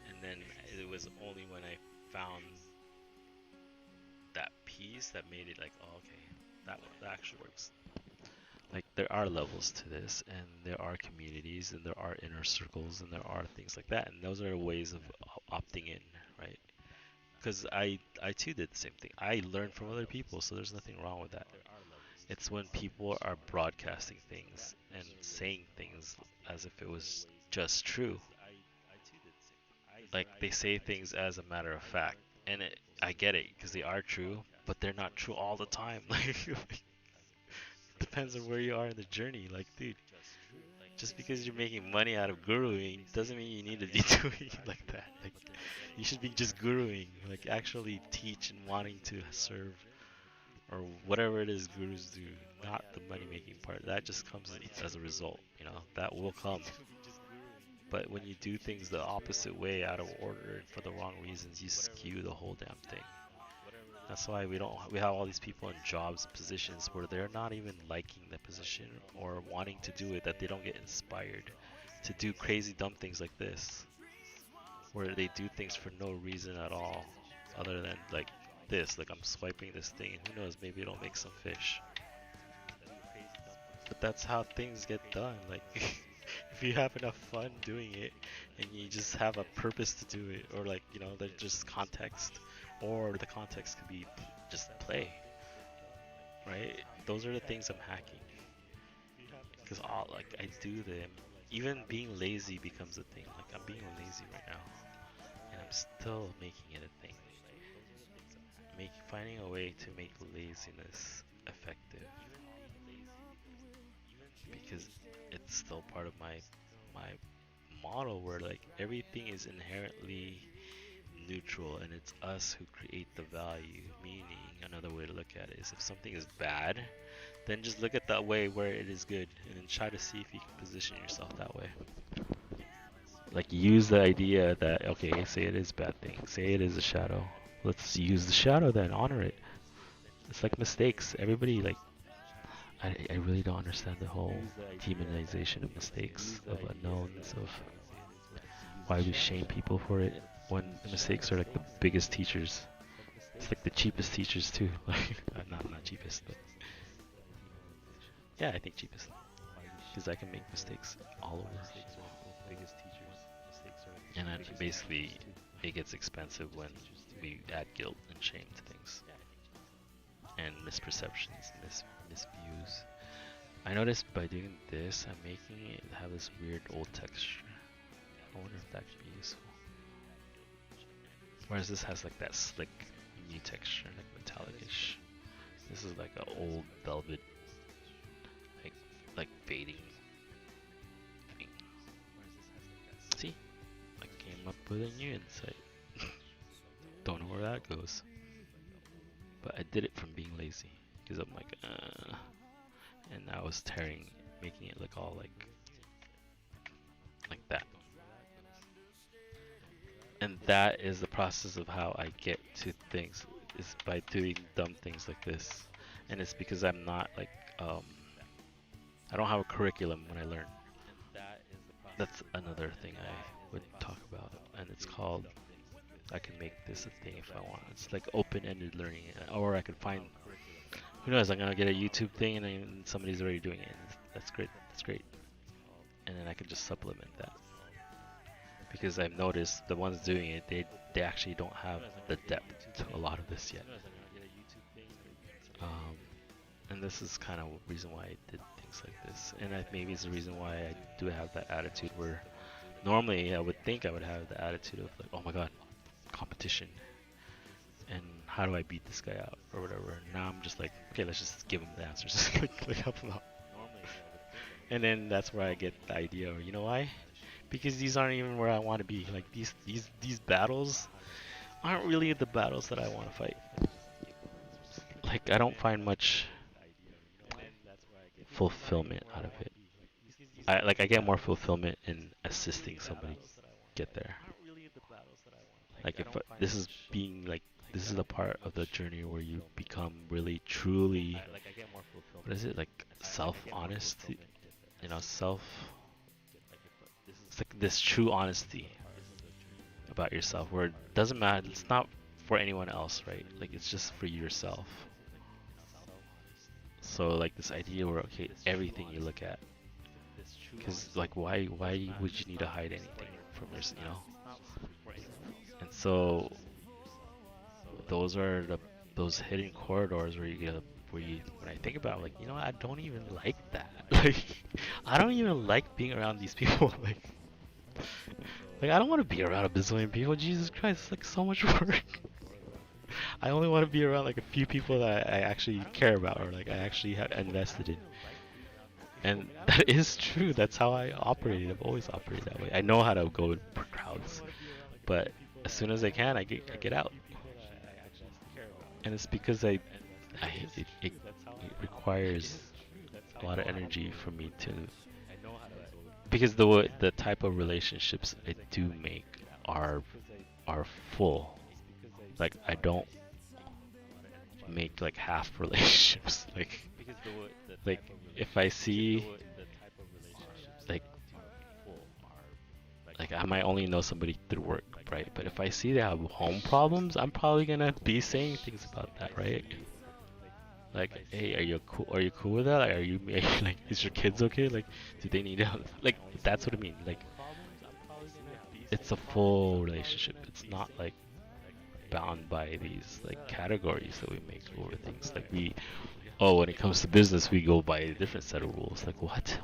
And then it was only when I found that piece that made it like, oh, okay, that actually works. Like there are levels to this, and there are communities, and there are inner circles, and there are things like that, and those are ways of opting in, right? Because I too did the same thing. I learned from other people, so there's nothing wrong with that. It's when people are broadcasting things and saying things as if it was just true. Like they say things as a matter of fact, and I get it because they are true, but they're not true all the time. Like, depends on where you are in the journey. Like, dude, just because you're making money out of guruing doesn't mean you need to be doing like that. Like, you should be just guruing, like actually teach and wanting to serve or whatever it is gurus do, not the money making part. That just comes as a result, you know, that will come. But when you do things the opposite way, out of order, and for the wrong reasons, you skew the whole damn thing. That's why we have all these people in jobs, positions where they're not even liking the position or wanting to do it, that they don't get inspired to do crazy dumb things like this, where they do things for no reason at all, other than like this, like I'm swiping this thing, and who knows, maybe it'll make some fish. But that's how things get done. Like, if you have enough fun doing it, and you just have a purpose to do it, or like, you know, there's just context, or the context could be just play, right? Those are the things I'm hacking. Because all like I do them, even being lazy becomes a thing. Like I'm being lazy right now, and I'm still making it a thing. Finding a way to make laziness effective, because it's still part of my model where like everything is inherently neutral and it's us who create the value. Meaning, another way to look at it is, if something is bad, then just look at that way where it is good, and then try to see if you can position yourself that way. Like, use the idea that, okay, say it is a bad thing, say it is a shadow, let's use the shadow then, honor it. It's like mistakes. Everybody, like, I really don't understand the whole demonization of mistakes, of unknowns, of why we shame people for it, when mistakes are like the biggest teachers. It's like the cheapest teachers too. Like, not cheapest, but yeah, I think cheapest, because I can make mistakes all over. And then basically, it gets expensive when we add guilt and shame to things, and misperceptions, misviews. I noticed by doing this, I'm making it have this weird old texture. I wonder if that could be useful. Whereas this has like that slick new texture, like metallic-ish. This is like an old velvet, like fading thing. See, I came up with a new insight. Don't know where that goes, but I did it from being lazy, because I'm like, and I was making it look all like that. And that is the process of how I get to things, is by doing dumb things like this. And it's because I'm not like, I don't have a curriculum when I learn. That's another thing I would talk about, and it's called, I can make this a thing if I want. It's like open-ended learning, or I could find, who knows, I'm gonna get a YouTube thing and then somebody's already doing it. That's great, and then I can just supplement that. Because I've noticed the ones doing it, they actually don't have the depth to a lot of this yet. And this is kind of the reason why I did things like this. And maybe it's the reason why I do have that attitude where normally I would think I would have the attitude of like, oh my god, competition. And how do I beat this guy out or whatever. Now I'm just like, okay, let's just give him the answers. like help him out. And then that's where I get the idea, or you know why? Because these aren't even where I want to be. Like these battles aren't really the battles that I want to fight. Like, I don't find much fulfillment out of it. I get more fulfillment in assisting somebody get there. Like, if this is being like, this is the part of the journey where you become really truly, what is it, like self-honest, you know, it's like this true honesty about yourself, where it doesn't matter, it's not for anyone else, right? Like, it's just for yourself. So like this idea where, okay, everything you look at, because like why would you need to hide anything from yourself, you know? And so those are those hidden corridors where when I think about it, like, you know, I don't even like that. Like, I don't even like being around these people. Like I don't want to be around a bazillion people. Jesus Christ, it's like so much work. I only want to be around like a few people that I actually care about, or like I actually have invested in. And that is true. That's how I operated. I've always operated that way. I know how to go in crowds, but as soon as I can, I get out. And it's because it requires a lot of energy for me to, because the type of relationships I do make are are full. Like I don't make like half relationships. Like if I see like like I might only know somebody through work, right? But if I see they have home problems, I'm probably gonna be saying things about that, right? Like, hey, are you cool with that? Like, like, is your kids okay? Like, do they need help? Like, that's what I mean. Like, it's a full relationship. It's not like bound by these like categories that we make over things. Like oh, when it comes to business, we go by a different set of rules. Like, what?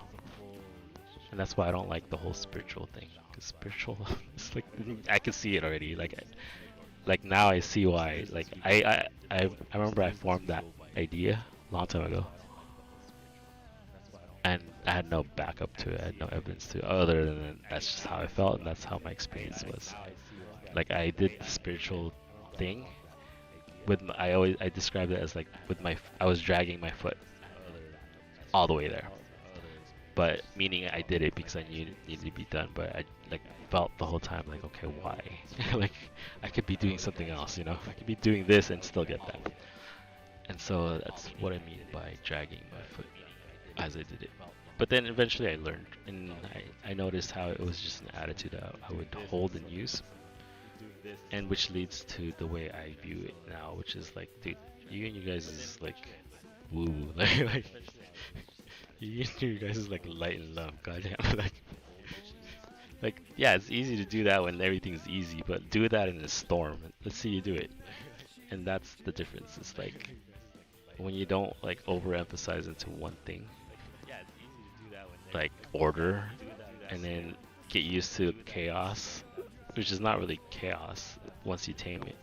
And that's why I don't like the whole spiritual thing. Cause spiritual, it's like I can see it already. Like now I see why. Like I remember I formed that idea a long time ago, and I had no backup to it. I had no evidence to it other than that's just how I felt, and that's how my experience was. Like I did the spiritual thing with I described it as like with I was dragging my foot all the way there. But meaning I did it because I knew it needed to be done, but I like felt the whole time like, okay, why? Like I could be doing something else, you know? I could be doing this and still get that. And so that's what I mean by dragging my foot as I did it. But then eventually I learned, and I noticed how it was just an attitude that I would hold and use, and which leads to the way I view it now, which is like, dude, you and you guys is like woo, like you and you guys is like light and love, goddamn, like yeah, it's easy to do that when everything's easy, but do that in a storm. Let's see you do it, and that's the difference. It's like when you don't like overemphasize into one thing, like order, and then get used to chaos, which is not really chaos once you tame it.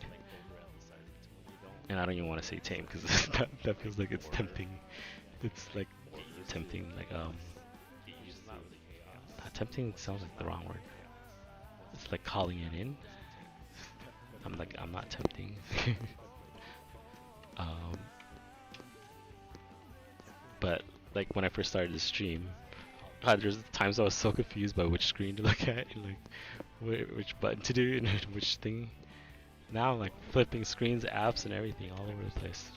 And I don't even want to say tame because that feels like it's tempting. It's like tempting, like tempting sounds like the wrong word. It's like calling it in. I'm not tempting. um, but like when I first started the stream, God, there's times I was so confused by which screen to look at and like which button to do and which thing. Now I'm like flipping screens, apps, and everything all over the place.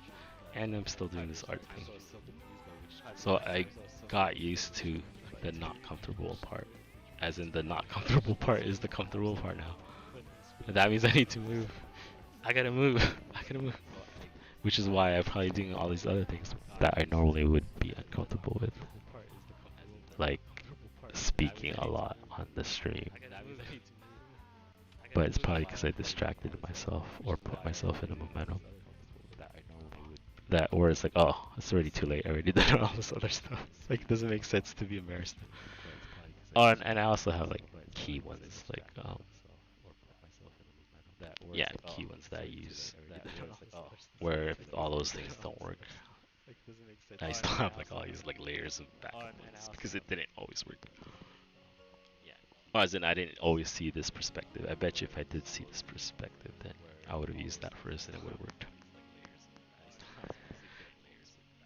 And I'm still doing this art thing. So I got used to the not comfortable part. As in the not comfortable part is the comfortable part now. And that means I need to move. I gotta move. I gotta move. Which is why I'm probably doing all these other things that I normally would be uncomfortable with. Like speaking a lot on the stream. But it's probably because I distracted myself or put myself in a momentum. That where it's like, oh, it's already too late. I already did all this other stuff. Like, it doesn't make sense to be embarrassed. Oh, and I also have like key ones, like yeah, key ones that I use. Where if all those things don't work, I still have like all these like layers of backup ones because it didn't always work. As in, I didn't always see this perspective. I bet you if I did see this perspective, then I would have used that first and it would have worked.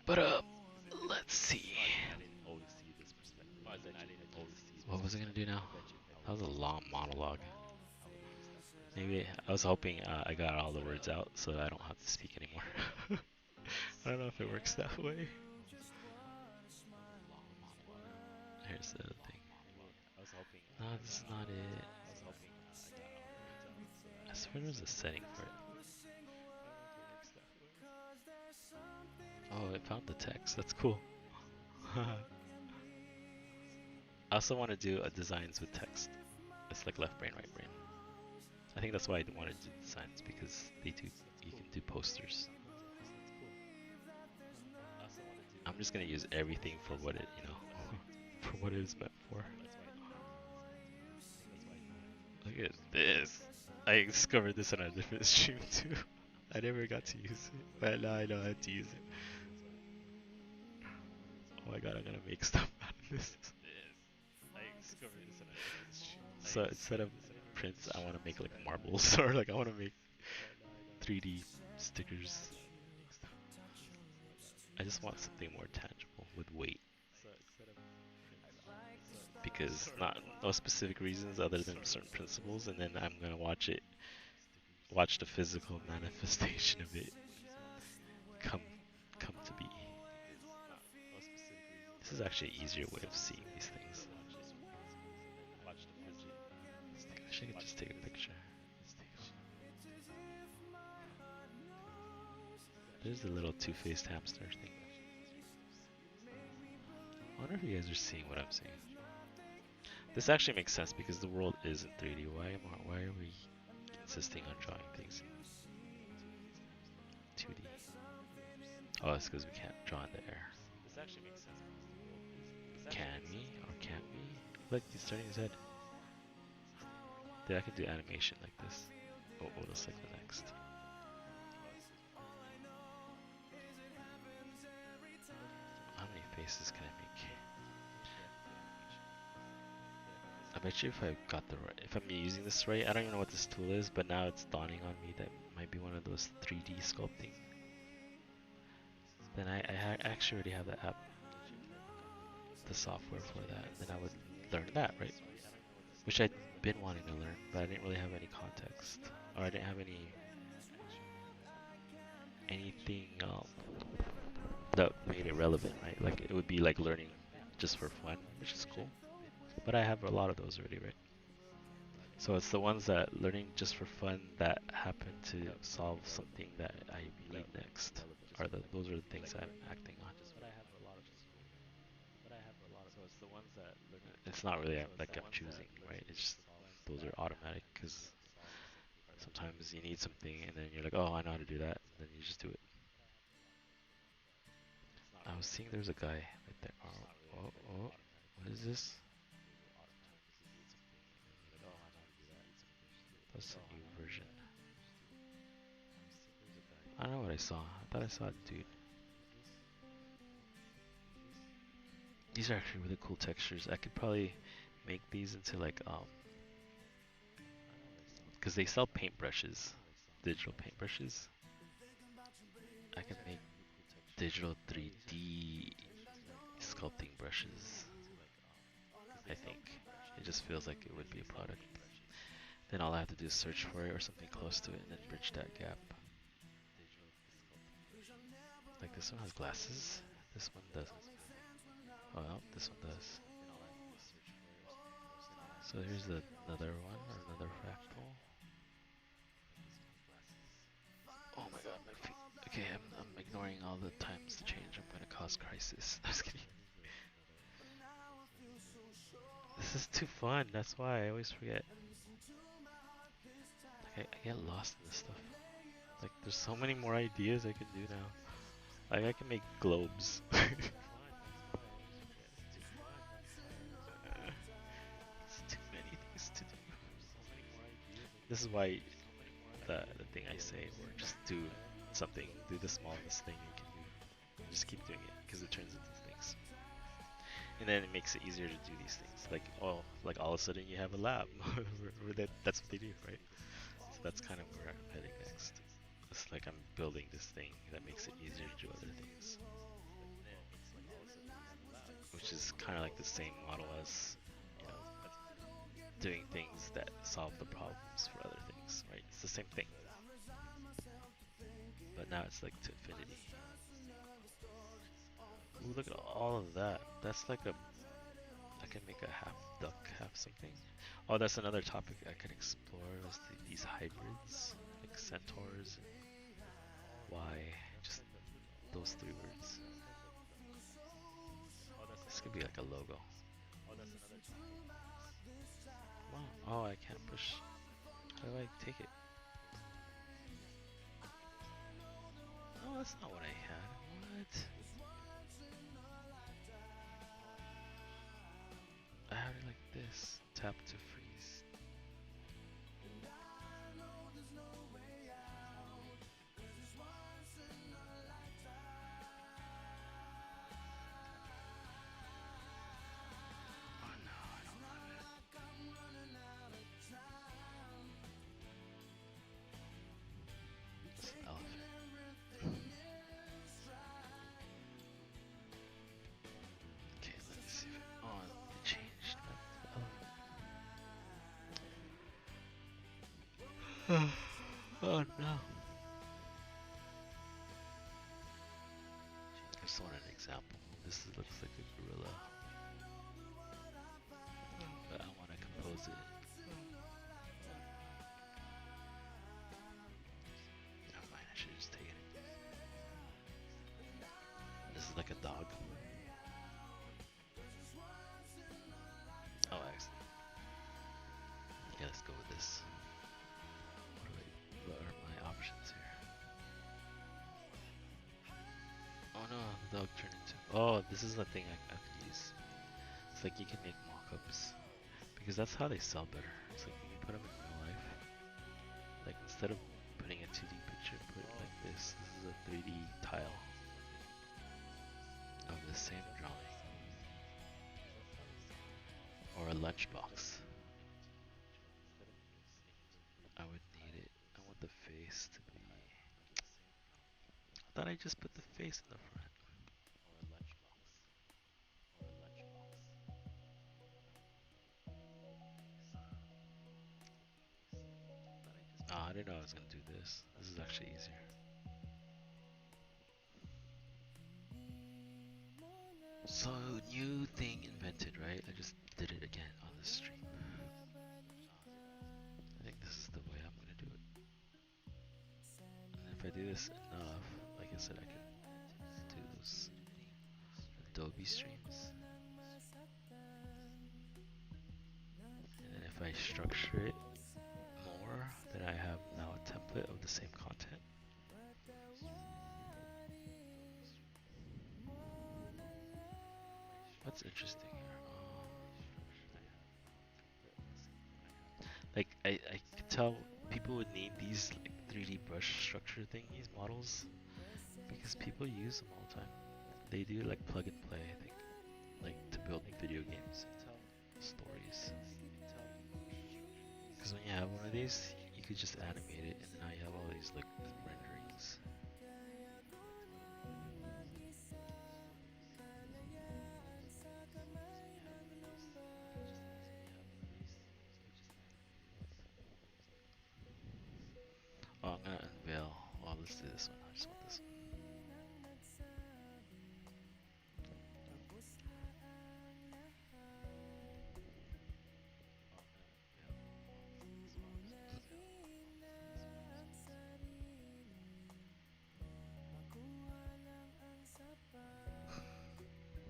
But let's see. What was I gonna do now? That was a long monologue. Maybe I was hoping I got all the words out so I don't have to speak anymore. I don't know if it works that way. Here's the thing. No, this is not it. I swear there's a setting for it. Oh, it found the text. That's cool. I also want to do a designs with text. It's like left brain, right brain. I think that's why I wanted to do designs because you can do posters. I'm just gonna use everything for what it, for what it is meant for. Look at this. I discovered this on a different stream too. I never got to use it, but now I know how to use it. Oh my god, I'm gonna make stuff out of this. So instead of prints, I want to make like marbles, or like I want to make 3D stickers. I just want something more tangible with weight. Because not no specific reasons other than certain principles, and then I'm gonna watch the physical manifestation of it come come to be. This is actually an easier way of seeing these things. I wish I could just take a picture. There's the little two-faced hamster thing. I wonder if you guys are seeing what I'm seeing. This actually makes sense because the world is in 3D. Why are we insisting on drawing things in 2D? Oh, it's because we can't draw in the air. Can we or can't we? Look, he's turning his head. Dude, I can do animation like this. Oh, what looks like the next. How many faces can I make? I bet you if I got if I'm using this right, I don't even know what this tool is, but now it's dawning on me that it might be one of those 3D sculpting. Then I actually already have the app, the software for that. Then I would learn that, right? Which I'd been wanting to learn, but I didn't really have any context, or I didn't have anything that made it relevant, right? Like it would be like learning just for fun, which is cool. But I have a lot of those already, right? So it's the ones that learning just for fun that happen to solve something that I need next. Those are the things I'm acting on. It's not really like I'm choosing, right? It's just those are automatic because sometimes you need something and then you're like, oh, I know how to do that, and then you just do it. I was seeing there's a guy right there. Oh, what is this? That's a new version. I don't know what I saw. I thought I saw a dude. These are actually really cool textures. I could probably make these into like because they sell paintbrushes, digital paintbrushes. I can make digital 3D sculpting brushes. I think it just feels like it would be a product. Then all I have to do is search for it or something close to it and then bridge that gap. Like this one has glasses. This one doesn't. Oh no, this one does. So here's another one, or another fractal. Oh my god, my feet. Okay, I'm ignoring all the times to change. I'm gonna cause crisis. I was kidding. This is too fun. That's why I always forget. Like I get lost in this stuff. Like there's so many more ideas I can do now. Like I can make globes. It's too many things to do. This is why the thing I say, or just do something, do the smallest thing you can do. Just keep doing it because it turns into things. And then it makes it easier to do these things. Like like all of a sudden you have a lab. That's what they do, right? So that's kind of where I'm heading next. It's like I'm building this thing that makes it easier to do other things. Which is kind of like the same model as, you know, doing things that solve the problems for other things, right? It's the same thing. But now it's like to infinity. Ooh, look at all of that. That's like I can make a half duck, half something. Oh, that's another topic I could explore is these hybrids, like centaurs and why, just those three words. This could be like a logo. Come on. Oh, I can't push. How do I take it? Oh, that's not what I had. What? I have it like this. Tap to freeze. Oh no, I don't have it. It's an elephant. Oh no. I just want an example. Looks like a gorilla. But I want to compose it. Never mind, I should just take it. This is like a dog. Oh, excellent. Yeah, let's go with this. What are my options here? Oh no, the dog turned into... Oh, this is the thing I could use. It's like you can make mock-ups. Because that's how they sell better. It's like you can put them in real life. Like instead of putting a 2D picture, put it like this. This is a 3D tile of the same drawing. Or a lunchbox. I would need it. I want the face to be... I thought I just put the face in the front. Or a lunchbox. Or a lunchbox. Oh, I didn't know I was gonna do this. This is actually easier. So, new thing invented, right? I just did it again on the stream. I think this is the way I'm gonna do it. And if I do this enough, like I said, I can do those Adobe streams. And then if I structure it more, then I have now a template of the same content. What's interesting here? Like I could tell people would need these like 3D brush structure thingies models because people use them all the time. They do like plug and play, I think, like to building video games and tell stories. Because when you have one of these, you could just animate it, and now you have all these like renderings. Oh, I'm gonna unveil. Oh, let's do this one. I just want this one.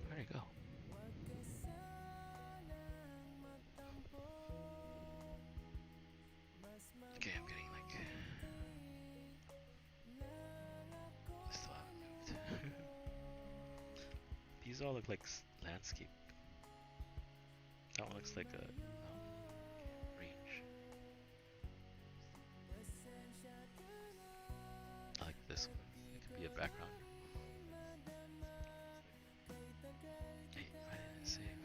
Where'd it go? Okay, I'm getting like... I still haven't moved. These all look like landscape. That one looks like a range. I like this one. It could be a background. Hey, I didn't save.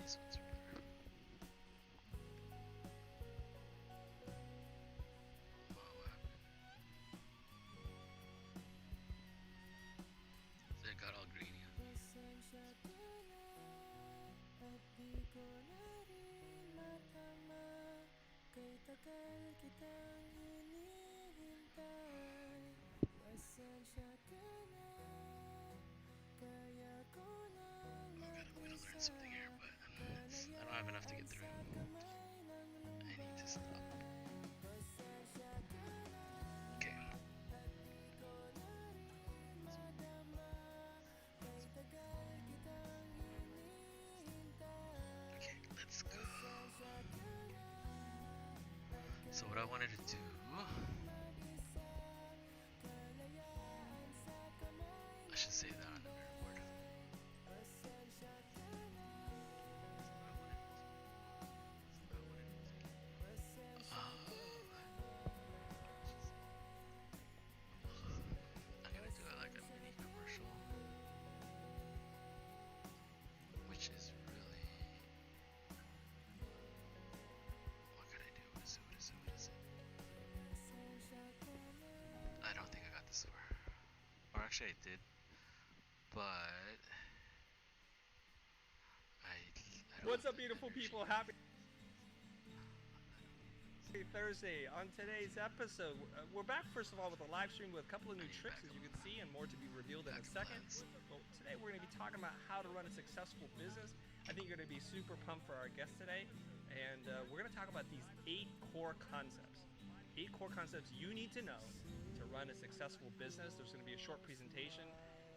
These ones are better. They got all greeny on me. I'm gonna learn something here, but I don't have enough to get through. I need to stop. Okay. Okay, let's go. So what I wanted to do... I should say that on the board. I'm gonna do it like a mini commercial, which is really... What could I do? What is it? wish I did, but I don't What's have up, the beautiful energy. people? Happy Thursday. On today's episode, we're back, first of all, with a live stream with a couple of new I need tricks, as you can see, and more to be revealed in a backup second. plans. But today, we're going to be talking about how to run a successful business. I think you're going to be super pumped for our guest today. And we're going to talk about these 8 core concepts. 8 core concepts you need to know to run a successful business. There's going to be a short presentation.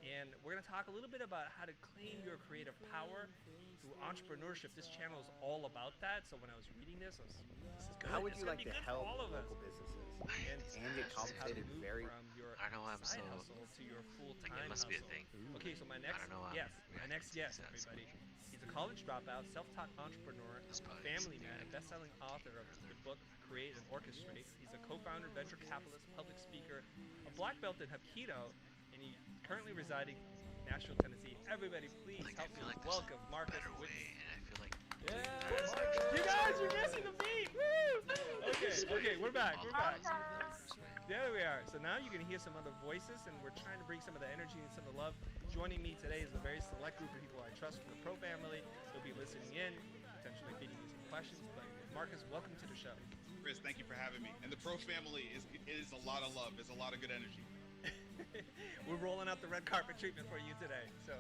And we're going to talk a little bit about how to claim your creative power through entrepreneurship. This channel is all about that. So when I was reading this, this is good. How would It's you gonna like be to good for help all of us. local businesses and get How to compensated move very? from your I know I'm side so- hustle to your full-time Like, it must be a hustle. thing. Okay, so my I next don't know. I'm guest, reacting to that everybody, so much. he's a college dropout, self-taught entrepreneur, This probably family something man, I and can best-selling author of further. the book Create and Orchestrate. He's a co-founder, venture capitalist, public speaker, a black belt in Hapkido, and he's currently residing in Nashville, Tennessee. Everybody, please Like, I help feel me like there's welcome a Marcus better Whitney. way, and I feel like Yeah. You guys, you're missing the beat. Woo! Okay, we're back. We're back. There we are. So now you're going to hear some other voices, and we're trying to bring some of the energy and some of the love. Joining me today is a very select group of people I trust from the Pro family. They'll be listening in, potentially feeding you some questions. But Marcus, welcome to the show. Chris, thank you for having me. And the Pro family is a lot of love. It's a lot of good energy. We're rolling out the red carpet treatment for you today. So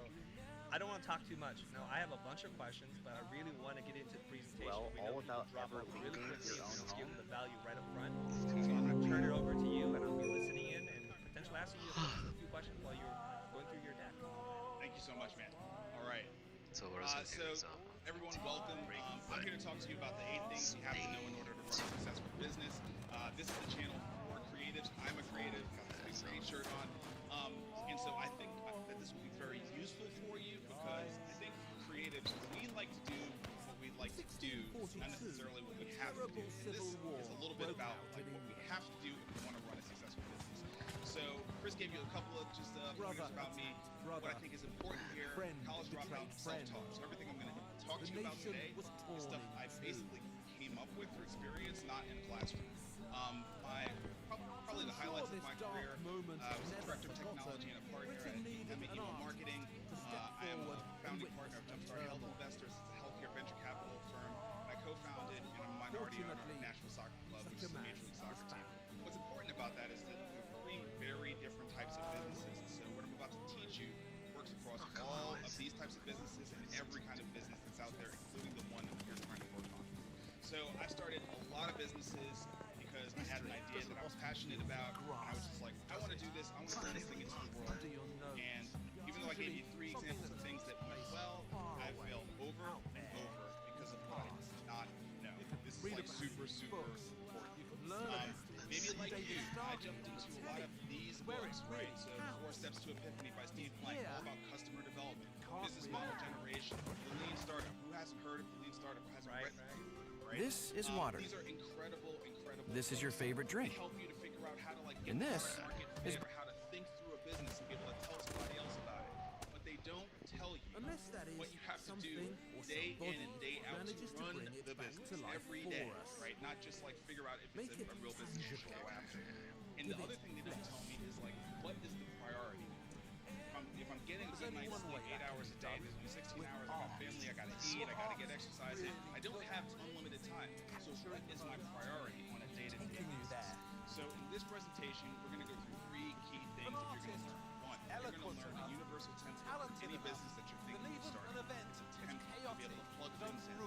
I don't want to talk too much. No, I have a bunch of questions, but I really want to get into the presentation. Well, We all know without people drop ever off really leaving quickly, your and own let's give them the home. value right up front. So I'm going to turn it over to you, and I'll be listening in and potentially asking you a few questions while you're going through your deck. Thank you so much, man. All right. So what else is So everyone, welcome. I'm here to talk to you about the 8 things you have to know in order to run a successful business. This is the channel for creatives. I'm a creative. Got this big great shirt on. And so I think that this will be very useful for you because I think for creatives, we like to do what we like to do, not necessarily what we have to do. And this is a little bit about like what we have to do if we want to run a successful business. So Chris gave you a couple of just pointers about me. What I think is important here, college dropout, self-taught. So everything I'm going to talk to you about today is stuff I basically came up with through experience, not in a classroom. Probably the highlights of my career, I was a director of technology and a partner at email marketing. I am a founding partner of Jumpstart Health Investors. It's a healthcare venture capital firm. I co-founded and I'm a minority owner of National Soccer Club, which is a Major League Soccer team. What's important about that is that we're 3 very different types of businesses. And so what I'm about to teach you works across all of these types of businesses and every kind of business that's out there, including the one that you're trying to work on. So I started a lot of businesses because I had an idea that I was passionate about, and I was just like, I want to do this, I want to bring this thing into the world. And even though I gave you 3 examples of things that went well, I failed over and over because of what I did not know. This is like super, super important. Maybe like you, I jumped into a lot of these books, right? So 4 Steps to Epiphany by Steve Blank, all about customer development, business model generation, the lean startup. Who hasn't heard of the lean startup? Who hasn't read it? Right? This is water. These are incredible. This is your favorite They drink. help you to figure out how to like get And the this market is- fit or how to think through a business and be able to tell somebody else about it. But they don't tell you Unless that is what you have to do something or day in somebody and day out manages to to run bring it the back business to life every for day, us. right? Not just like figure out if Make it's it a real business you should go after. And the other thing they don't tell me is like, what is the priority? If I'm getting a good night's sleep 8 hours a day, there's 16 hours, I got family, I gotta eat, I gotta get exercise in. I don't have unlimited time. So what is my priority on a day-to-day basis? So in this presentation, we're gonna go through 3 key things that you're gonna learn. 1, you're gonna learn a universal template for any business that you're thinking of starting. It's a template to be able to plug things in.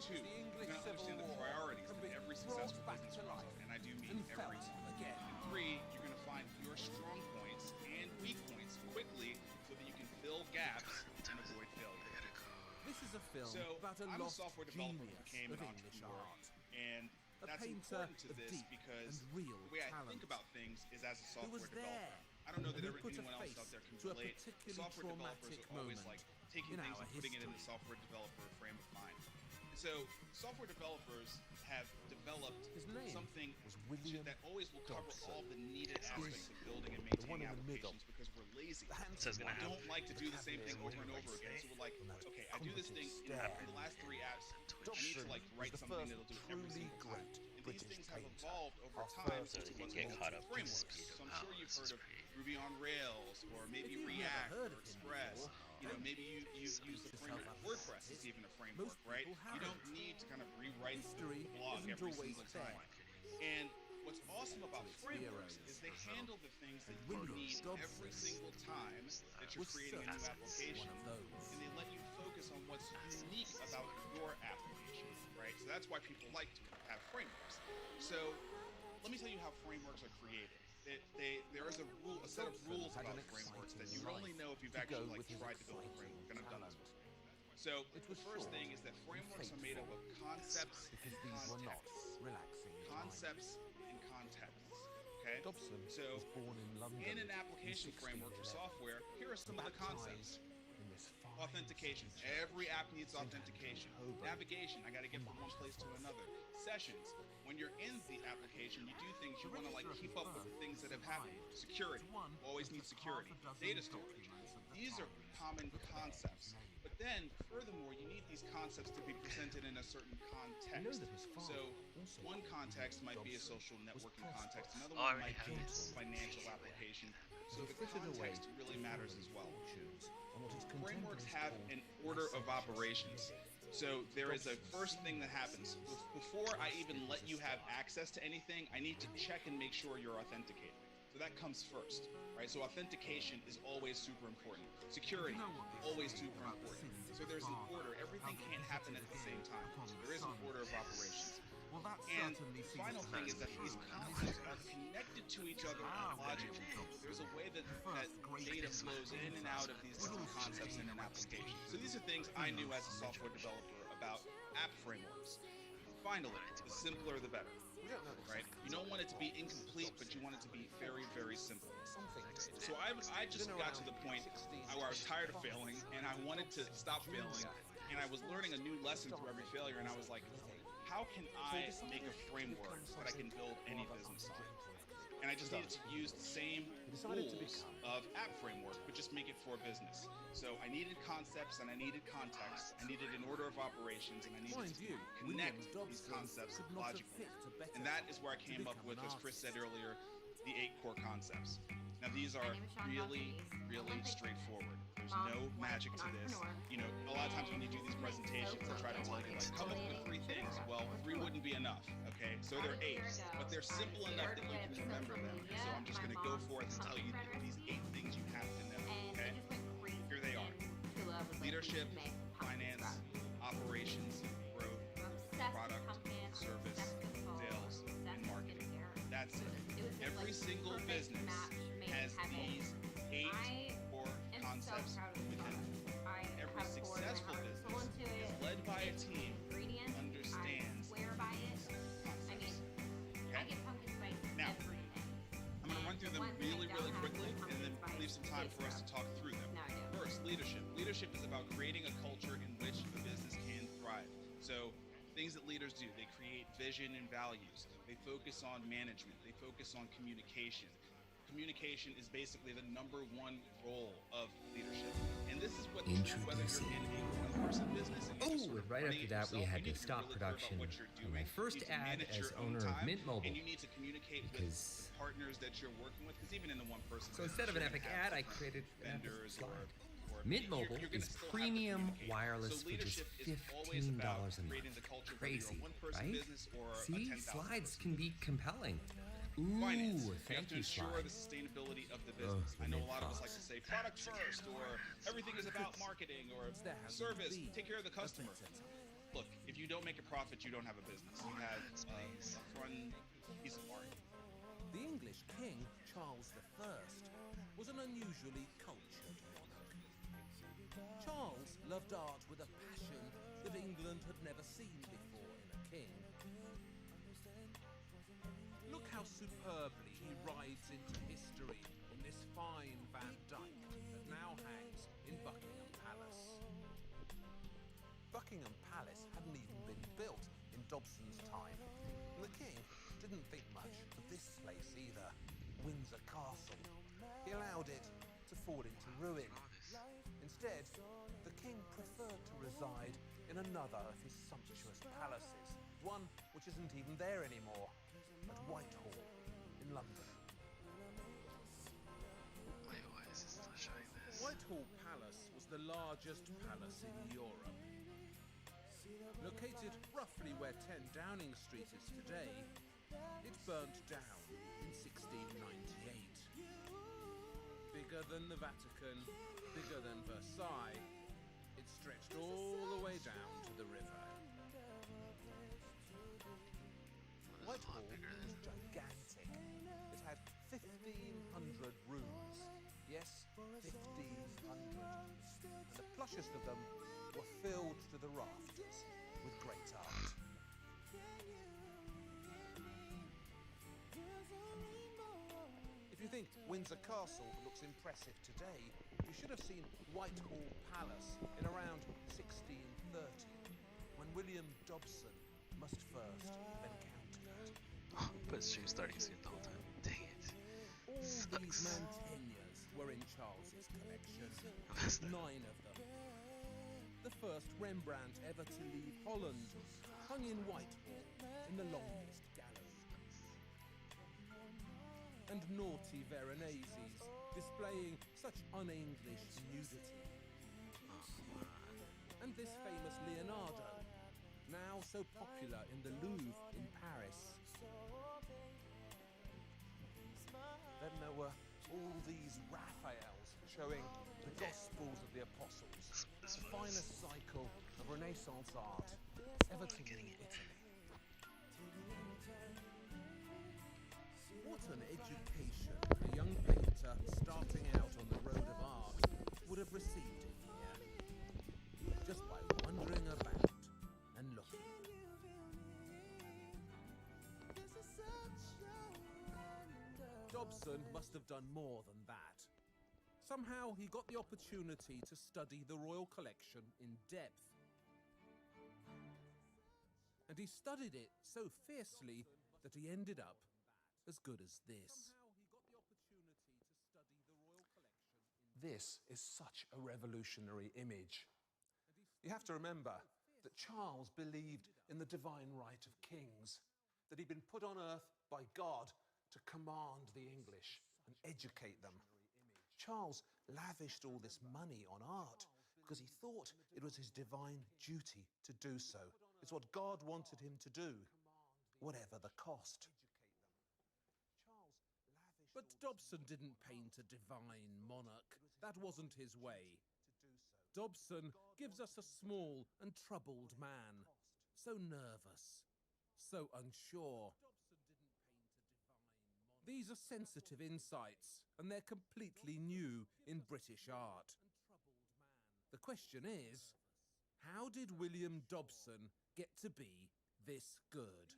2, you're gonna understand the priorities that every successful business runs on, and I do mean every single. And 3, you're gonna find your strong points and weak points quickly so that you can fill gaps and avoid failure. This is a film So about a I'm a lost software developer who genius became of an English entrepreneur, art. and A that's painter important to of this deep because and real the way I talent. think about things is as a Who software was developer. there? I don't know that and who put a anyone else face out there can to a relate. particularly Software developers traumatic are always moment like taking in things our and putting it in the history. software developer frame of mind. And so software developers have developed His name something was William that always will cover Dobson. all the needed aspects of building and The one maintaining in the middle. applications because we're lazy. The handsome So it's gonna one. We don't like to do the same thing over and over Vocabulary again. So we're like, from that okay, I do this thing competent in the last 3 apps. I need to Dobson like was write the something first that'll do it every truly single time. great And these British things have painter, evolved over our time first So into they what's can get called caught up to the frameworks. speed of So I'm how sure you've this heard is of created. Ruby on Rails, or maybe you've never React heard or of him Express. before, You know, maybe you've used the yourself framework. up WordPress about is it. even a framework, Most right? people You don't haven't. need to kind of rewrite History the blog isn't every always single fair. time. And what's awesome about its frameworks heroes. is they handle the things that And you William need Dobson every single time that you're was creating a new certainly application, one of those. and they let you focus on what's unique about your application, right? So that's why people like to have frameworks. So let me tell you how frameworks are created. There is a set of rules Dobson had about an frameworks that exciting you only life know if you've to actually go like with his tried to build a exciting framework, and I've done this talent. before. So It the was first short thing is that and frameworks are made up of fateful, concepts because and these were not contexts. relaxing Concepts and contexts. Okay? times. Dobson So was born in London in an application in framework for 1611, software, here are some of the concepts. baptized in this fine Authentication. city church, Every app needs St. authentication. Andrew's, Holborn, Navigation. I got to get from one place to another. Sessions. When you're in the application, you do things you want to like keep up with the things that have happened. Security. Always need security. Data storage. These are common concepts. But then, furthermore, you need these concepts to be presented in a certain context. So, one context might be a social networking context. Another Oh, I one already might have be this. a financial application. So the frittered away context really matters as well. fortunes on what his Frameworks contemporaries have called an order of licentious operations. So there is a first thing that happens. Before I even let you have access to anything, I need to check and make sure you're authenticated. So that comes first, right? So authentication is always super important. Security, always super important. So there's an order. Everything can't happen at the same time. So there is an order of operations. And the final thing is that these concepts are connected to each other logically. There's a way that data flows in and out of these different concepts in an application. So these are things I knew as a software developer about app frameworks. Finally, the simpler the better, right? You don't want it to be incomplete, but you want it to be very, very simple. So I just got to the point where I was tired of failing, and I wanted to stop failing, and I was learning a new lesson through every failure, and I was like, how can I make a framework that I can build any business on? And I just needed to use the same rules of app framework, but just make it for business. So I needed concepts and I needed context. I needed an order of operations, and I needed to connect these concepts logically. And that is where I came up with, as Chris said earlier, the 8 core concepts. Now these are really, really straightforward. There's no magic to this. You know, a lot of times when you do these presentations, they try to tell you, like, come up with 3 things. Well, 3 wouldn't be enough, okay? So they're 8, but they're simple enough that you can remember them. So I'm just gonna go forth and tell you these 8 things you have to know, okay? Here they are: leadership, finance, operations, growth, product, service, sales, and marketing. That's it. Every single business has these 8 core concepts within them. Every successful business is led by a team who understands these concepts. Okay? Now, I'm going to run through them really, really quickly, and then leave some time for us to talk through them. First, leadership. Leadership is about creating a culture in which a business can thrive. So, things that leaders do: they create vision and values. They focus on management. They focus on communication. Communication is basically the #1 role of leadership. And this is what's true whether you're in a one-person business and you're just sort of right running after it that, we yourself. had You to need stop be really clear about production what you're on doing. my first You need to ad manage as your own owner of time, Mint Mobile, and you need to communicate with because- the partners that you're working with, because even in the one-person So business, instead of an you're epic gonna have ad, I different created an epic vendors slide. or Mint you're Mobile gonna is still have to premium communicate. wireless So for just leadership is always about $15 a creating month. the culture, whether Crazy, you're a one-person right? business or a See, 10,000 slides person can business. be compelling. Finance. Ooh, You have thank to you, ensure slide. the sustainability of the Oh, business. the I know a Mint lot of us like to Fox. say product first, or everything is about marketing, or service, take care of the customer. Look, if you don't make a profit, you don't have a business. You have a fun piece of art. The English king, Charles I, was an unusually cultured monarch. Charles loved art with a passion that England had never seen before in a king. Look how superbly he rides into history in this fine Van Dyke that now hangs in Buckingham Palace. Buckingham Palace hadn't even been built in Dobson's time, and the king didn't think much of this place either, Windsor Castle. He allowed it to fall into ruin. Instead, the king preferred to reside in another of his sumptuous palaces, one which isn't even there anymore, at Whitehall in London. Wait, why is it still showing this? Whitehall Palace was the largest palace in Europe. Located roughly where 10 Downing Street is today, it burnt down in 1698. Bigger than the Vatican, bigger than Versailles, it stretched all the way down to the river. Whitehall was gigantic. It had 1,500 rooms. Yes, 1,500. And the plushest of them were filled to the rafters with great art. If you think Windsor Castle looks impressive today, you should have seen Whitehall Palace in around 1630, when William Dobson must first have encountered it. Oh, but stream starting soon the whole time. Dang it. All these Sucks. mantegnas were in Charles's collection. That's the- 9 of them. The first Rembrandt ever to leave Holland hung in Whitehall in the longest gallery. And naughty Veroneses displaying such un-English nudity. And this famous Leonardo, now so popular in the Louvre in Paris. Then there were all these Raphaels showing the Gospels of the Apostles, This the was- finest cycle of Renaissance art ever to getting leave it. Italy. What an education a young painter starting out on the road of art would have received in here, just by wandering about and looking. Dobson must have done more than that. Somehow he got the opportunity to study the royal collection in depth. And he studied it so fiercely that he ended up as good as this. This is such a revolutionary image. You have to remember that Charles believed in the divine right of kings, that he'd been put on earth by God to command the English and educate them. Charles lavished all this money on art because he thought it was his divine duty to do so. It's what God wanted him to do, whatever the cost. But Dobson didn't paint a divine monarch. That wasn't his way. Dobson gives us a small and troubled man, so nervous, so unsure. These are sensitive insights, and they're completely new in British art. The question is, how did William Dobson get to be this good?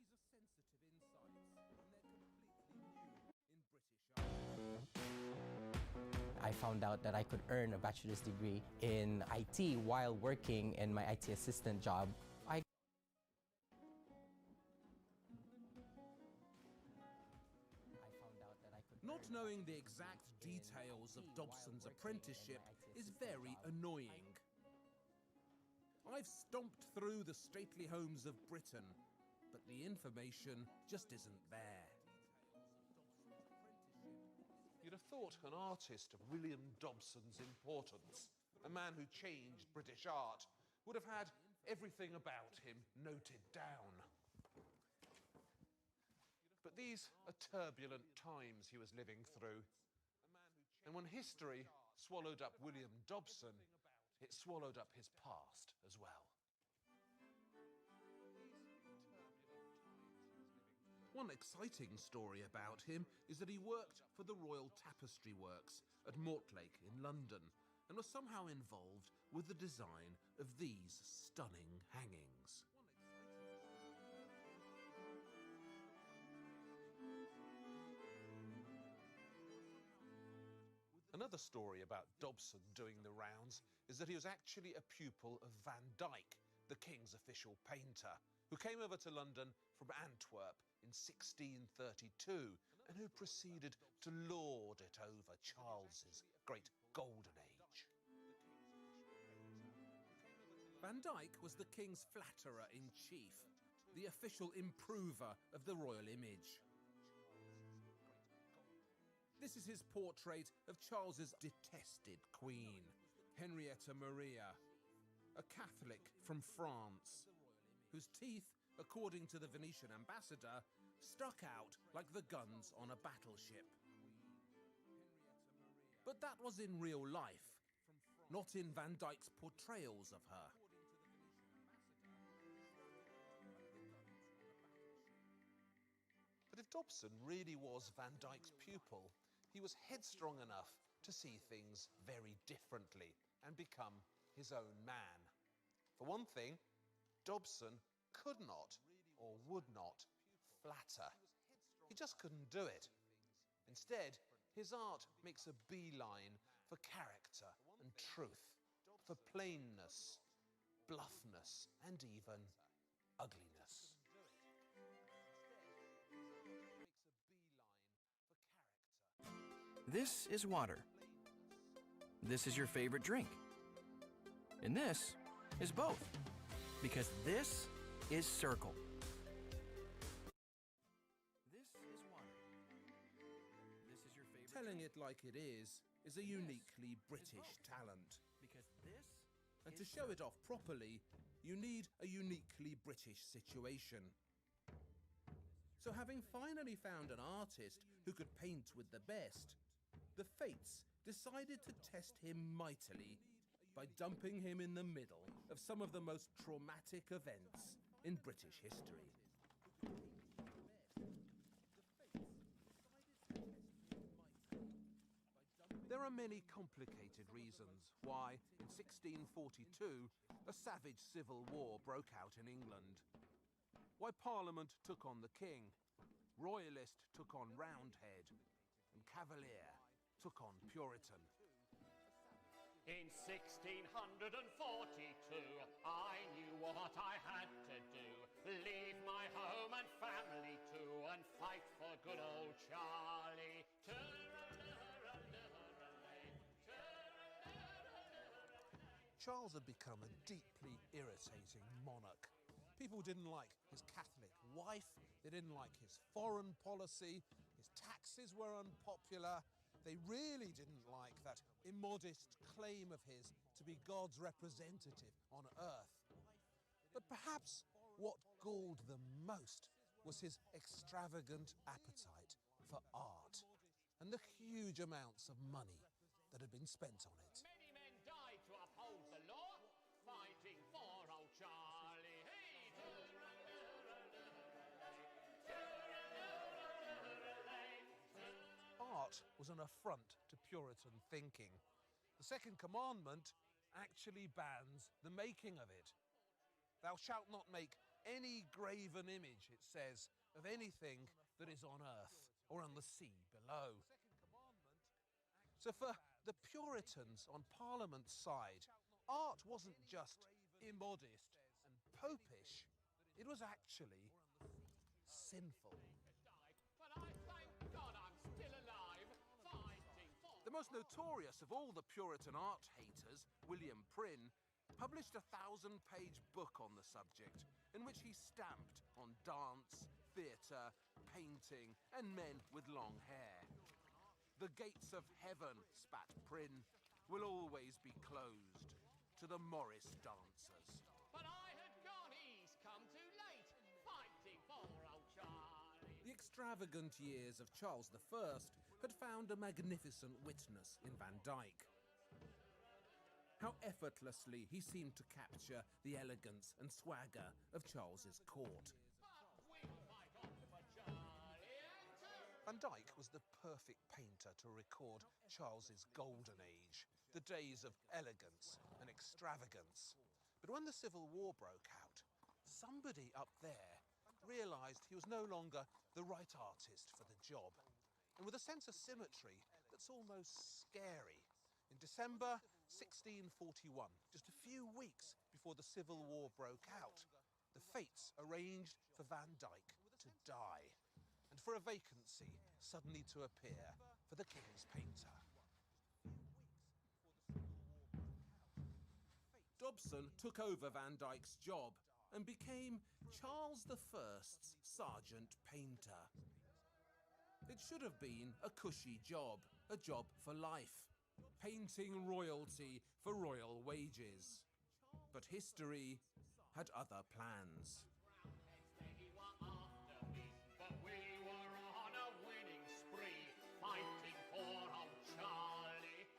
I found out that I could earn a bachelor's degree in IT while working in my IT assistant job. Not knowing the exact details of Dobson's apprenticeship is very annoying. I've stomped through the stately homes of Britain, but the information just isn't there. You'd have thought an artist of William Dobson's importance, a man who changed British art, would have had everything about him noted down. But these are turbulent times he was living through. And when history swallowed up William Dobson, it swallowed up his past as well. One exciting story about him is that he worked for the Royal Tapestry Works at Mortlake in London and was somehow involved with the design of these stunning hangings. Another story about Dobson doing the rounds is that he was actually a pupil of Van Dyck, the king's official painter, who came over to London from Antwerp in 1632 and who proceeded to lord it over Charles's great golden age. Van Dyck was the king's flatterer in chief. the official improver of the royal image. This is his portrait of Charles's detested queen, Henrietta Maria, a Catholic from France, whose teeth, according to the Venetian ambassador, stuck out like the guns on a battleship. But that was in real life, not in Van Dyck's portrayals of her. But if Dobson really was Van Dyck's pupil, he was headstrong enough to see things very differently and become his own man. For one thing, Dobson could not or would not flatter. He just couldn't do it. Instead, his art makes a beeline for character and truth, for plainness, bluffness, and even ugliness. This is water. This is your favorite drink. And this is both, because this is Circle. This is water. This is your favorite Telling drink. it like it is a uniquely British talent. Because this And to is show it off properly, you need a uniquely British situation. So having finally found an artist who could paint with the best, the Fates decided to test him mightily by dumping him in the middle of some of the most traumatic events in British history. There are many complicated reasons why, in 1642, a savage civil war broke out in England. Why Parliament took on the King, Royalist took on Roundhead, and Cavalier took on Puritan. In 1642, I knew what I had to do. Leave my home and family too, and fight for good old Charlie. Charles had become a deeply irritating monarch. People didn't like his Catholic wife, they didn't like his foreign policy, his taxes were unpopular. They really didn't like that immodest claim of his to be God's representative on earth. But perhaps what galled them most was his extravagant appetite for art and the huge amounts of money that had been spent on it. Many men died to uphold the law, fighting for old Charlie. Hey! Art was an affront to Puritan thinking. The Second Commandment actually bans the making of it. Thou shalt not make any graven image, it says, of anything that is on earth or on the sea below. So for the Puritans on Parliament's side, art wasn't just immodest and popish, it was actually sinful. But I thank God I'm still alive, fighting for... The most notorious of all the Puritan art haters, William Prynne, published a 1,000-page book on the subject, in which he stamped on dance, theatre, painting, and men with long hair. The gates of heaven, spat Prynne, will always be closed to the Morris dancers. But I had gone east, come too late, fighting for old Charlie. The extravagant years of Charles I had found a magnificent witness in Van Dyck. How effortlessly he seemed to capture the elegance and swagger of Charles's court. We'll fight on for Charlie. Van Dyck was the perfect painter to record Charles's golden age, the days of elegance and extravagance. But when the Civil War broke out, somebody up there realised he was no longer the right artist for the job. And with a sense of symmetry that's almost scary, in December 1641, just a few weeks before the Civil War broke out, the Fates arranged for Van Dyck to die, and for a vacancy suddenly to appear for the King's painter. Dobson took over Van Dyck's job and became Charles I's sergeant painter. It should have been a cushy job, a job for life, painting royalty for royal wages. But history had other plans. They were after me, but we were on a winning spree, fighting for old Charlie.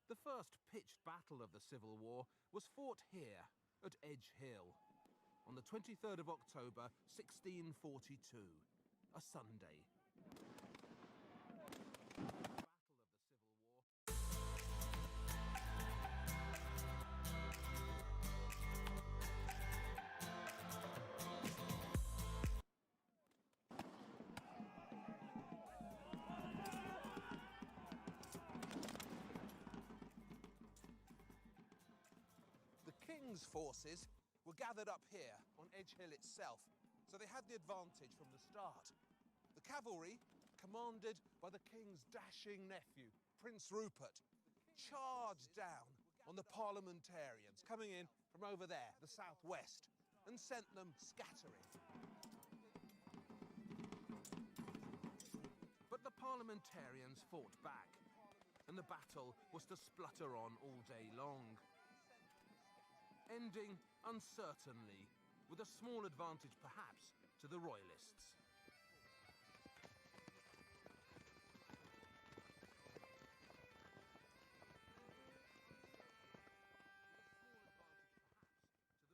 The first pitched battle of the Civil War was fought here at Edge Hill on the 23rd of October 1642, a Sunday. The King's forces were gathered up here on Edge Hill itself, so they had the advantage from the start. The cavalry, commanded by the King's dashing nephew, Prince Rupert, charged down on the parliamentarians coming in from over there, the southwest, and sent them scattering. But the parliamentarians fought back, and the battle was to splutter on all day long, ending uncertainly, with a small advantage perhaps to the Royalists.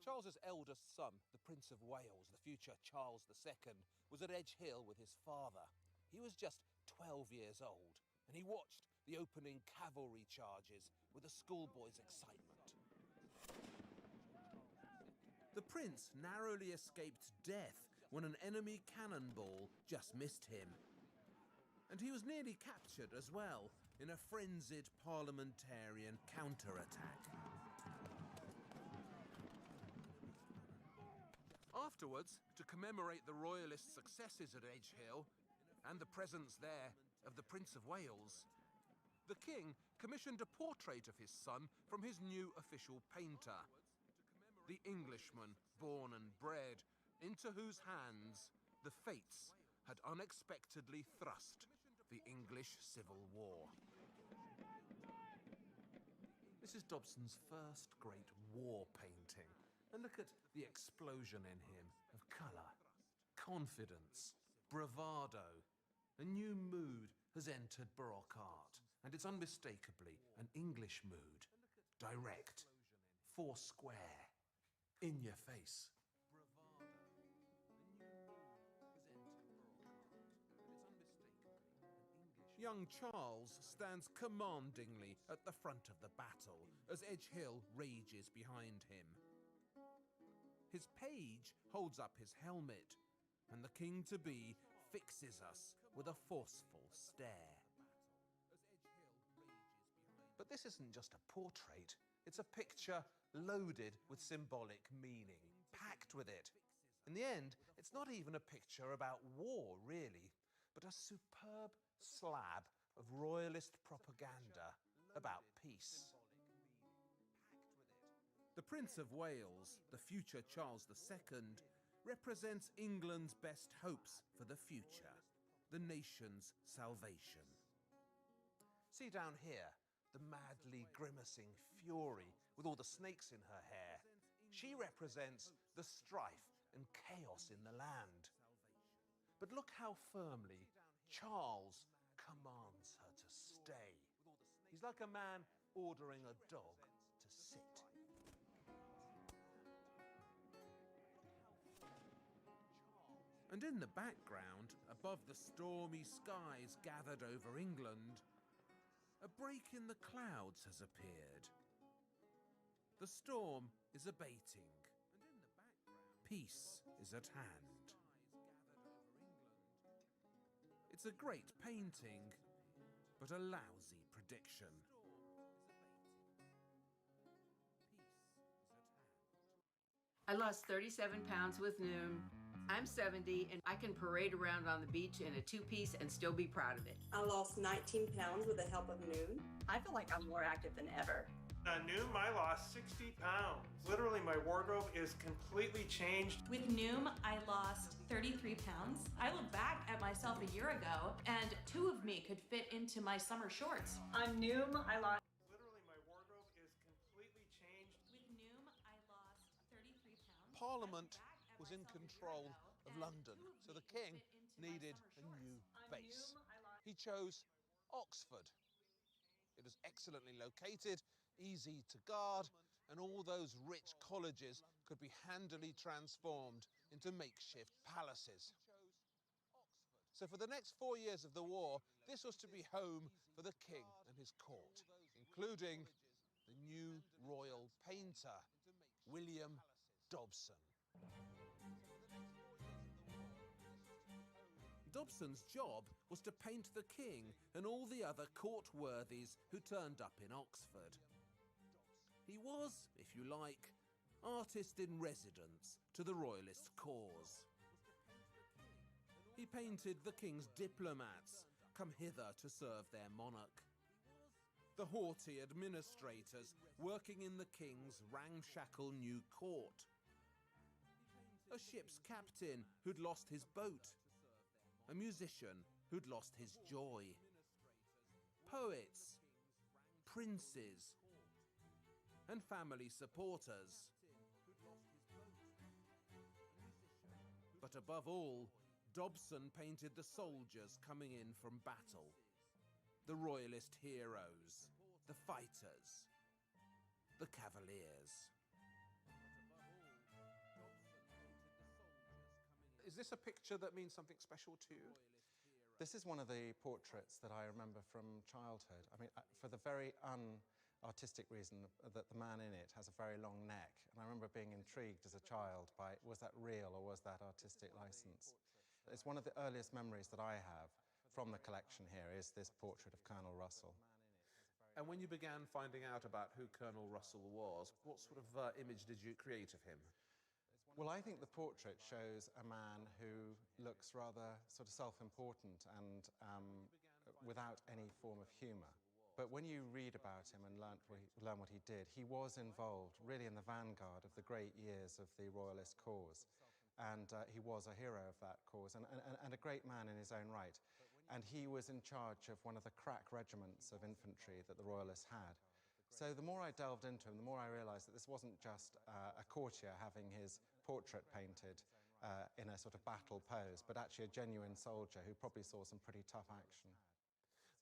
Charles's eldest son, the Prince of Wales, the future Charles II, was at Edge Hill with his father. He was just 12 years old, and he watched the opening cavalry charges with a schoolboy's excitement. The prince narrowly escaped death when an enemy cannonball just missed him. And he was nearly captured as well in a frenzied parliamentarian counterattack. Afterwards, to commemorate the royalist successes at Edge Hill and the presence there of the Prince of Wales, the king commissioned a portrait of his son from his new official painter, the Englishman born and bred, into whose hands the fates had unexpectedly thrust the English Civil War. This is Dobson's first great war painting, and look at the explosion in him of colour, confidence, bravado. A new mood has entered Baroque art, and it's unmistakably an English mood. Direct, foursquare, in your face. Young Charles stands commandingly at the front of the battle as Edge Hill rages behind him. His page holds up his helmet, and the king-to-be fixes us with a forceful stare. But this isn't just a portrait, it's a picture loaded with symbolic meaning, packed with it. In the end, it's not even a picture about war, really, but a superb slab of royalist propaganda about peace. The Prince of Wales, the future Charles II, represents England's best hopes for the future, the nation's salvation. See down here, the madly grimacing Fury with all the snakes in her hair. She represents the strife and chaos in the land. But look how firmly Charles commands her to stay. He's like a man ordering a dog to sit. And in the background, above the stormy skies gathered over England, a break in the clouds has appeared. The storm is abating. Peace is at hand. It's a great painting, but a lousy prediction. I lost 37 pounds with Noom. I'm 70 and I can parade around on the beach in a two-piece and still be proud of it. I lost 19 pounds with the help of Noom. I feel like I'm more active than ever. Noom, I lost 60 pounds. Literally, my wardrobe is completely changed. With Noom, I lost 33 pounds. I look back at myself a year ago, and 2 of me could fit into my summer shorts. On Noom, I lost. Literally, my wardrobe is completely changed. With Noom, I lost 33 pounds. Parliament was in control of London, so the king needed a new base. He chose Oxford. It was excellently located, easy to guard, and all those rich colleges could be handily transformed into makeshift palaces. So for the next 4 years of the war, this was to be home for the king and his court, including the new royal painter, William Dobson. Dobson's job was to paint the king and all the other court worthies who turned up in Oxford. He was, if you like, artist in residence to the royalist cause. He painted the king's diplomats come hither to serve their monarch, the haughty administrators working in the king's ramshackle new court, a ship's captain who'd lost his boat, a musician who'd lost his joy, poets, princes, and family supporters. But above all, Dobson painted the soldiers coming in from battle, the royalist heroes, the fighters, the cavaliers. Is this a picture that means something special to you? This is one of the portraits that I remember from childhood. I mean, for the very artistic reason that the man in it has a very long neck. And I remember being intrigued as a child by, was that real or was that artistic license? It's one of the earliest memories that I have from the collection here is this portrait of Colonel Russell. And when you began finding out about who Colonel Russell was, what sort of image did you create of him? Well, I think the portrait shows a man who looks rather sort of self-important and without any form of humour. But when you read about him and learn what he did, he was involved really in the vanguard of the great years of the royalist cause. And he was a hero of that cause and a great man in his own right. And he was in charge of one of the crack regiments of infantry that the royalists had. So the more I delved into him, the more I realised that this wasn't just a courtier having his portrait painted in a sort of battle pose, but actually a genuine soldier who probably saw some pretty tough action.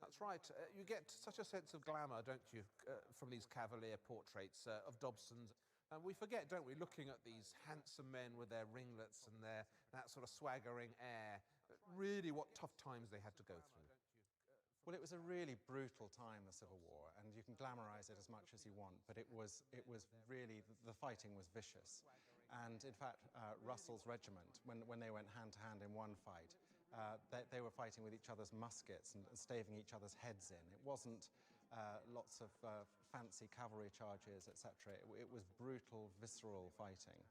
That's right. You get such a sense of glamour, don't you, from these cavalier portraits of Dobson's. And we forget, don't we, looking at these handsome men with their ringlets and that sort of swaggering air, really what tough times they had to go through. Well, it was a really brutal time, the Civil War, and you can glamorise it as much as you want, but it was really, the fighting was vicious. And in fact, Russell's regiment, when they went hand to hand in one fight, they were fighting with each other's muskets and staving each other's heads in. It wasn't lots of fancy cavalry charges, etc. It was brutal, visceral fighting.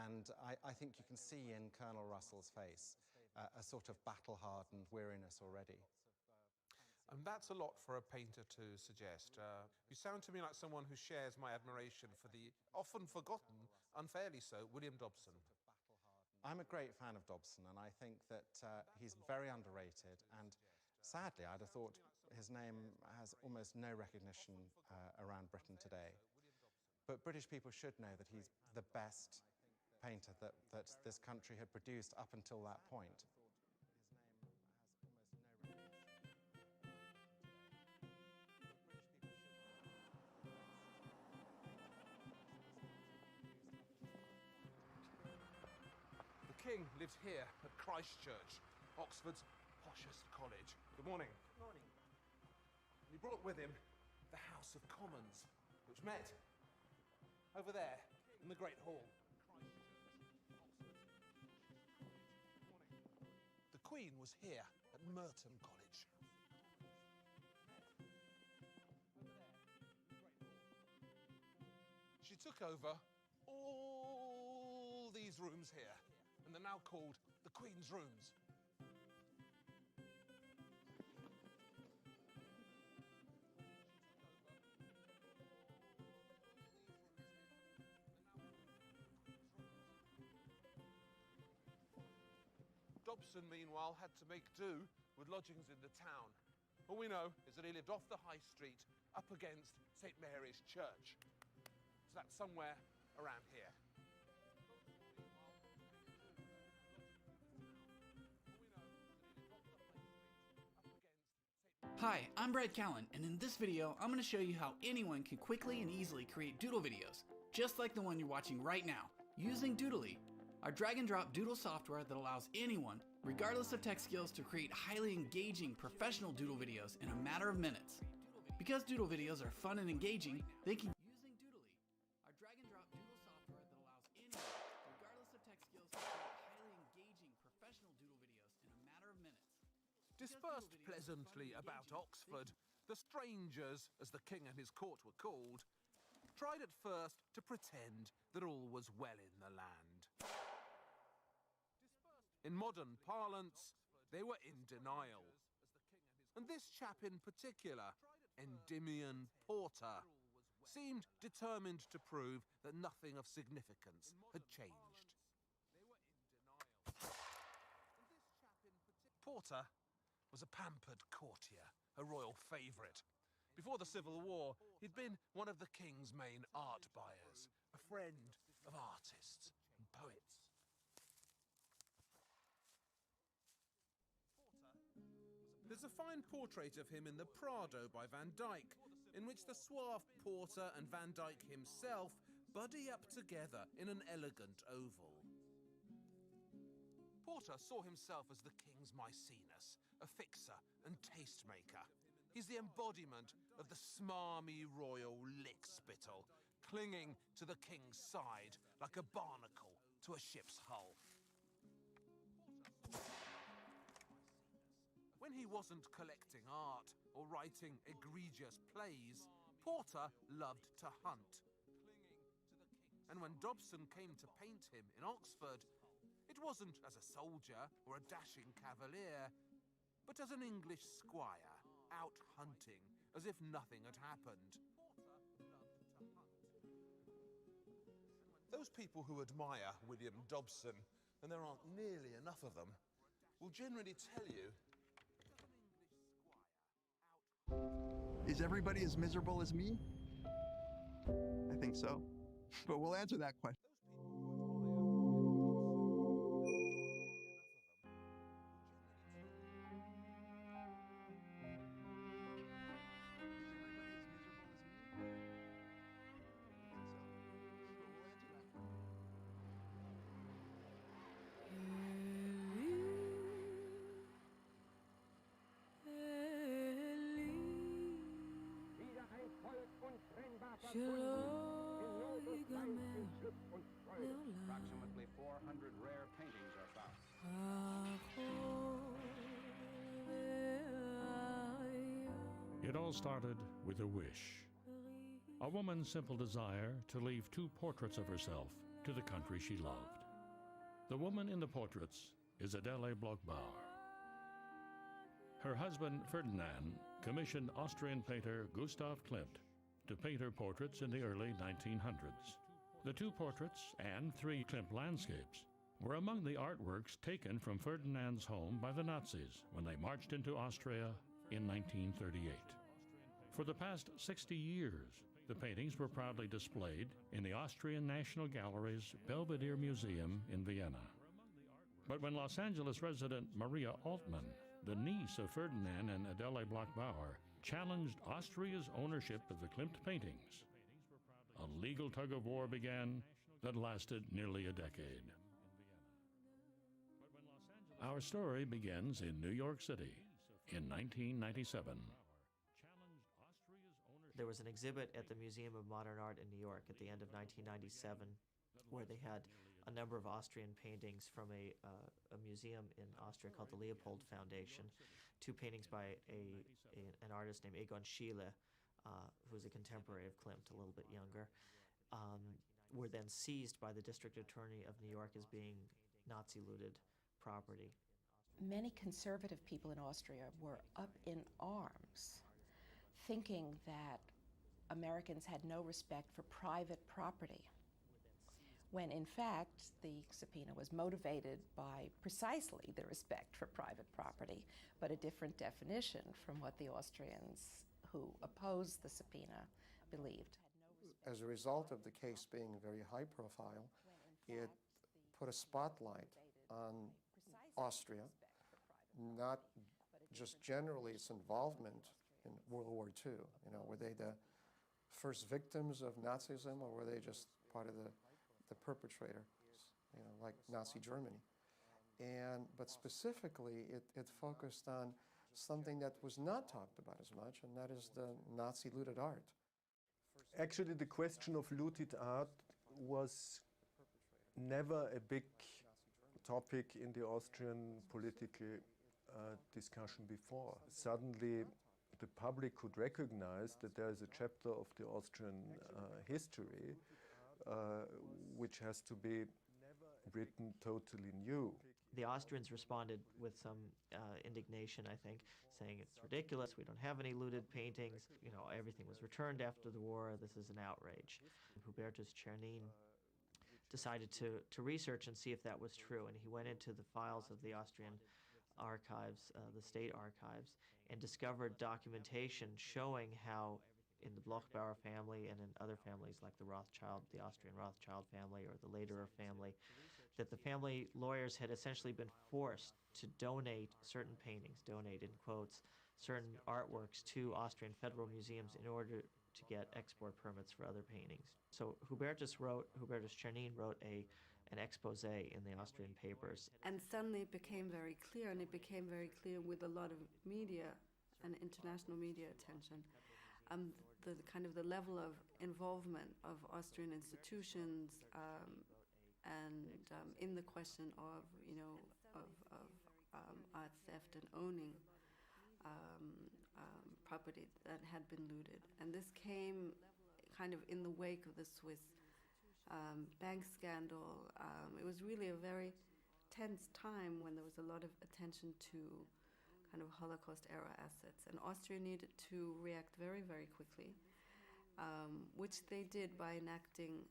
And I think you can see in Colonel Russell's face a sort of battle-hardened weariness already. And that's a lot for a painter to suggest. You sound to me like someone who shares my admiration for the often forgotten, unfairly so, William Dobson. I'm a great fan of Dobson, and I think that he's very underrated. And sadly, I'd have thought his name has almost no recognition around Britain today. But British people should know that he's the best painter that this country had produced up until that point. The King lives here at Christ Church, Oxford's poshest college. Good morning. Good morning. And he brought with him the House of Commons, which met over there in the Great Hall. The Queen was here at Merton College. She took over all these rooms here, and they're now called the Queen's Rooms. Dobson, meanwhile, had to make do with lodgings in the town. All we know is that he lived off the high street, up against St. Mary's Church. So that's somewhere around here. Hi, I'm Brad Callen, and in this video, I'm going to show you how anyone can quickly and easily create doodle videos, just like the one you're watching right now, using Doodly, our drag-and-drop doodle software that allows anyone, regardless of tech skills, to create highly engaging professional doodle videos in a matter of minutes. Because doodle videos are fun and engaging, they can using Doodly, our drag-and-drop doodle software that allows anyone, regardless of tech skills, to create highly engaging professional doodle videos in a matter of minutes. Dispersed pleasantly about Oxford, the strangers, as the king and his court were called, tried at first to pretend that all was well in the land. In modern parlance, they were in denial. And this chap in particular, Endymion Porter, seemed determined to prove that nothing of significance had changed. Porter was a pampered courtier, a royal favourite. Before the Civil War, he'd been one of the king's main art buyers, a friend of artists and poets. There's a fine portrait of him in the Prado by Van Dyck, in which the suave Porter and Van Dyck himself buddy up together in an elegant oval. Porter saw himself as the king's Maecenas, a fixer and tastemaker. He's the embodiment of the smarmy royal lickspittle, clinging to the king's side like a barnacle to a ship's hull. When he wasn't collecting art or writing egregious plays, Porter loved to hunt. And when Dobson came to paint him in Oxford, it wasn't as a soldier or a dashing cavalier, but as an English squire, out hunting as if nothing had happened. Those people who admire William Dobson, and there aren't nearly enough of them, will generally tell you, is everybody as miserable as me? I think so. But we'll answer that question. Approximately 400 rare paintings are found. It all started with a wish. A woman's simple desire to leave 2 portraits of herself to the country she loved. The woman in the portraits is Adele Bloch-Bauer. Her husband, Ferdinand, commissioned Austrian painter Gustav Klimt to paint her portraits in the early 1900s. The 2 portraits and 3 Klimt landscapes were among the artworks taken from Ferdinand's home by the Nazis when they marched into Austria in 1938. For the past 60 years, the paintings were proudly displayed in the Austrian National Gallery's Belvedere Museum in Vienna. But when Los Angeles resident Maria Altman, the niece of Ferdinand and Adele Bloch-Bauer, challenged Austria's ownership of the Klimt paintings, a legal tug-of-war began that lasted nearly a decade. Our story begins in New York City in 1997. There was an exhibit at the Museum of Modern Art in New York at the end of 1997 where they had a number of Austrian paintings from a museum in Austria called the Leopold Foundation, 2 paintings by an artist named Egon Schiele, who's a contemporary of Klimt, a little bit younger. were then seized by the district attorney of New York as being Nazi-looted property. Many conservative people in Austria were up in arms, thinking that Americans had no respect for private property, when in fact the subpoena was motivated by precisely the respect for private property, but a different definition from what the Austrians who opposed the subpoena believed. As a result of the case being very high profile, it put a spotlight on Austria, not just generally its involvement in World War II. You know, were they the first victims of Nazism, or were they just part of the perpetrator, you know, like Nazi Germany? But specifically, it focused on something that was not talked about as much, and that is the Nazi looted art. Actually, the question of looted art was never a big topic in the Austrian political discussion before. Suddenly, the public could recognize that there is a chapter of the Austrian history which has to be written totally new. The Austrians responded with some indignation, I think, saying it's ridiculous, we don't have any looted paintings, you know, everything was returned after the war, this is an outrage. Hubertus Czernin decided to research and see if that was true, and he went into the files of the Austrian archives, the state archives, and discovered documentation showing how in the Bloch-Bauer family and in other families like the Austrian Rothschild family or the Lederer family, that the family lawyers had essentially been forced to donate certain paintings, donate in quotes, certain artworks to Austrian federal museums in order to get export permits for other paintings. So Hubertus Czernin wrote an expose in the Austrian papers. And suddenly it became very clear, and it became very clear with a lot of media and international media attention, the level of involvement of Austrian institutions in the question of art theft and owning property that had been looted. And this came kind of in the wake of the Swiss bank scandal. It was really a very tense time when there was a lot of attention to kind of Holocaust-era assets. And Austria needed to react very, very quickly, which they did by enacting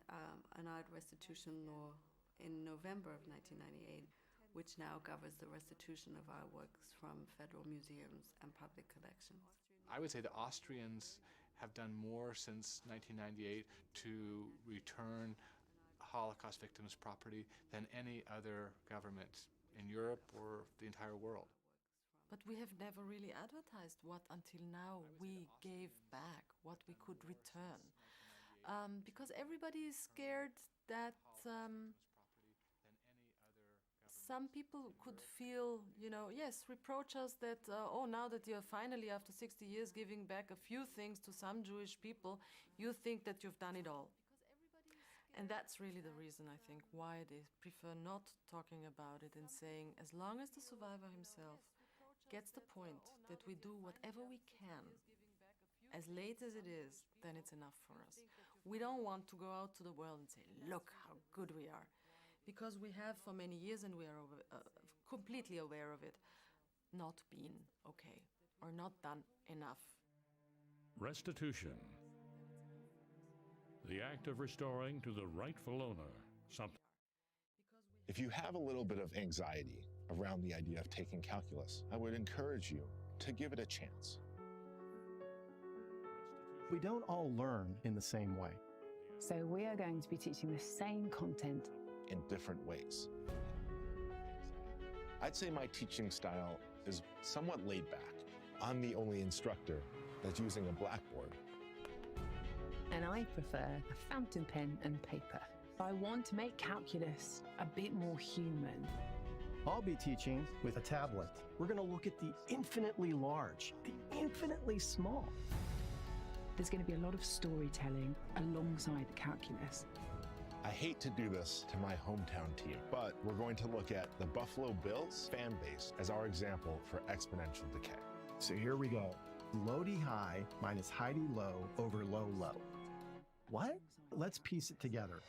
an art restitution law in November of 1998, which now governs the restitution of artworks from federal museums and public collections. I would say the Austrians have done more since 1998 to return Holocaust victims' property than any other government in Europe or the entire world. But we have never really advertised what until now we gave back, what we could return. Because everybody is scared that some people could feel, yes, reproach us that, now that you're finally, after 60 years, giving back a few things to some Jewish people, you think that you've done it all. And that's really the reason, I think, why they prefer not talking about it and saying, as long as the survivor himself gets the point that we do whatever we can, as late as it is, then it's enough for us. We don't want to go out to the world and say, look how good we are. Because we have for many years, and we are completely aware of it, not been okay or not done enough. Restitution. The act of restoring to the rightful owner something. If you have a little bit of anxiety around the idea of taking calculus, I would encourage you to give it a chance. We don't all learn in the same way. So we are going to be teaching the same content in different ways. I'd say my teaching style is somewhat laid back. I'm the only instructor that's using a blackboard. And I prefer a fountain pen and paper. I want to make calculus a bit more human. I'll be teaching with a tablet. We're going to look at the infinitely large, the infinitely small. There's going to be a lot of storytelling alongside the calculus. I hate to do this to my hometown team, but we're going to look at the Buffalo Bills fan base as our example for exponential decay. So here we go. Lodi high minus Heidi low over low low. What? Let's piece it together.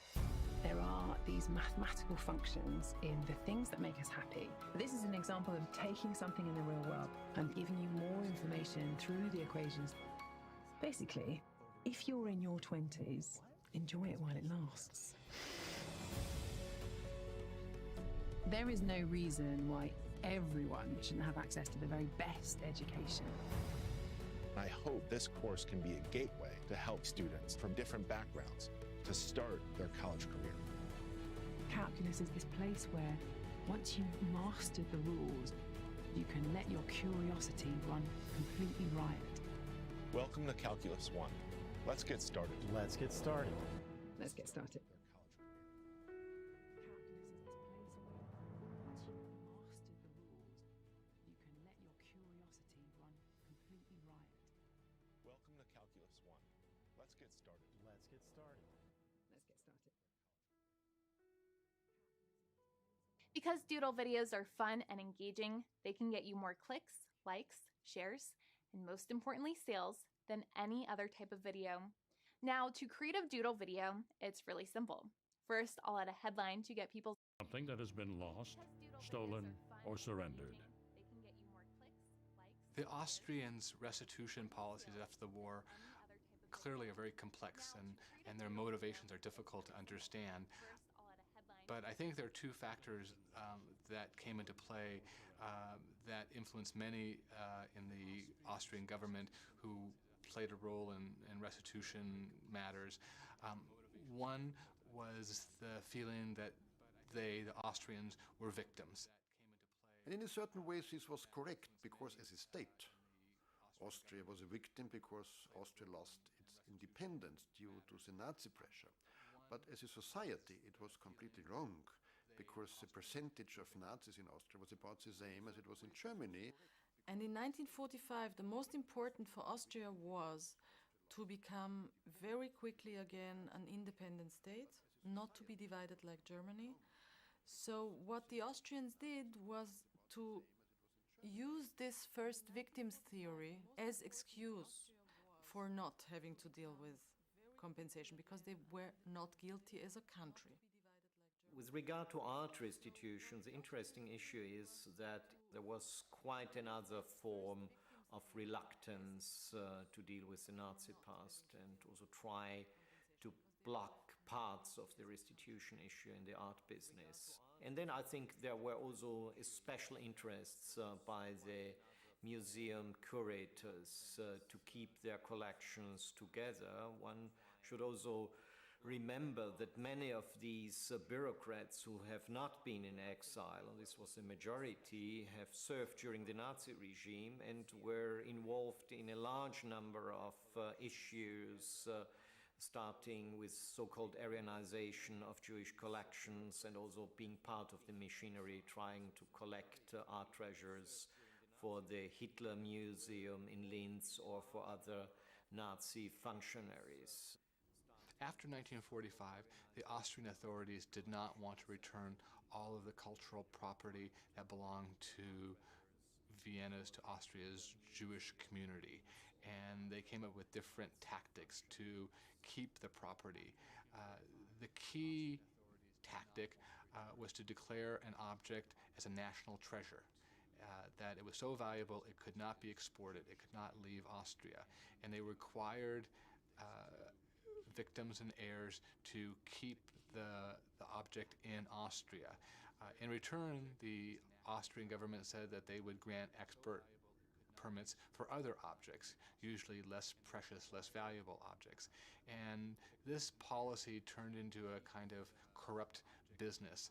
There are these mathematical functions in the things that make us happy. This is an example of taking something in the real world and giving you more information through the equations. Basically, if you're in your 20s, enjoy it while it lasts. There is no reason why everyone shouldn't have access to the very best education. I hope this course can be a gateway to help students from different backgrounds to start their college career. Calculus is this place where, once you've mastered the rules, you can let your curiosity run completely riot. Welcome to Calculus 1. Let's get started. Let's get started. Let's get started. Welcome to Calculus 1. Let's get started. Let's get started. Let's get started. Because doodle videos are fun and engaging, they can get you more clicks, likes, shares, and most importantly, sales than any other type of video. Now, to create a doodle video, it's really simple. First, I'll add a headline to get people's Something that has been lost, stolen, or surrendered. The Austrians' restitution policies after the war clearly are very complex, and their motivations are difficult to understand. But I think there are two factors that came into play that influenced many in the Austrian government who played a role in restitution matters. One was the feeling that the Austrians, were victims. And in a certain way this was correct, because as a state, Austria was a victim because Austria lost its independence due to the Nazi pressure. But as a society, it was completely wrong, because the percentage of Nazis in Austria was about the same as it was in Germany. And in 1945, the most important for Austria was to become very quickly again an independent state, not to be divided like Germany. So what the Austrians did was to use this first victims theory as excuse for not having to deal with compensation, because they were not guilty as a country. With regard to art restitution, the interesting issue is that there was quite another form of reluctance to deal with the Nazi past and also try to block parts of the restitution issue in the art business. And then I think there were also special interests by the museum curators to keep their collections together. One should also remember that many of these bureaucrats who have not been in exile, and this was the majority, have served during the Nazi regime and were involved in a large number of issues, starting with so-called Aryanization of Jewish collections and also being part of the machinery trying to collect art treasures for the Hitler Museum in Linz or for other Nazi functionaries. After 1945, the Austrian authorities did not want to return all of the cultural property that belonged to Vienna's, to Austria's Jewish community. And they came up with different tactics to keep the property. The key tactic was to declare an object as a national treasure, that it was so valuable it could not be exported, it could not leave Austria. And they required victims and heirs to keep the object in Austria. In return, the Austrian government said that they would grant export permits for other objects, usually less precious, less valuable objects. And this policy turned into a kind of corrupt business.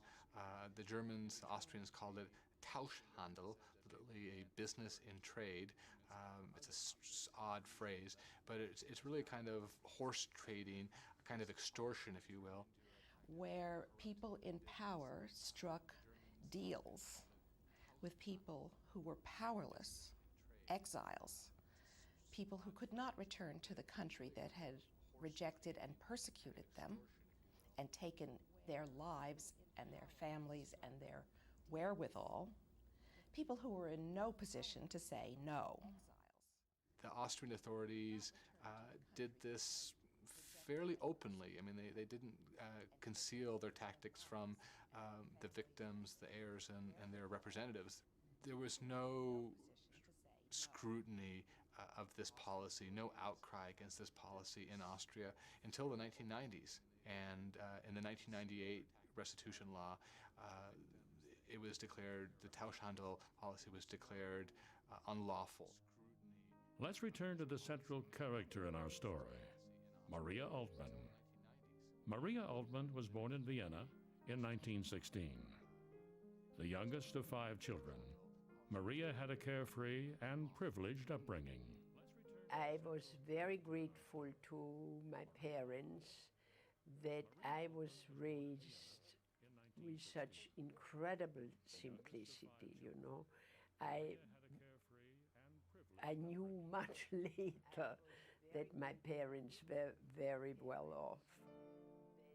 The Germans, the Austrians called it Tauschhandel, literally a business in trade. It's an odd phrase, but it's really kind of horse trading, a kind of extortion, if you will. Where people in power struck deals with people who were powerless, exiles, people who could not return to the country that had rejected and persecuted them and taken their lives and their families and their wherewithal, people who were in no position to say no. The Austrian authorities did this fairly openly. I mean, they didn't conceal their tactics from the victims, the heirs, and their representatives. There was no scrutiny of this policy, no outcry against this policy in Austria until the 1990s. And in the 1998 restitution law, it was declared, the Tauschhandel policy was declared unlawful. Let's return to the central character in our story, Maria Altmann. Maria Altmann was born in Vienna in 1916. The youngest of 5 children, Maria had a carefree and privileged upbringing. I was very grateful to my parents that I was raised with such incredible simplicity, you know. I knew much later that my parents were very well off.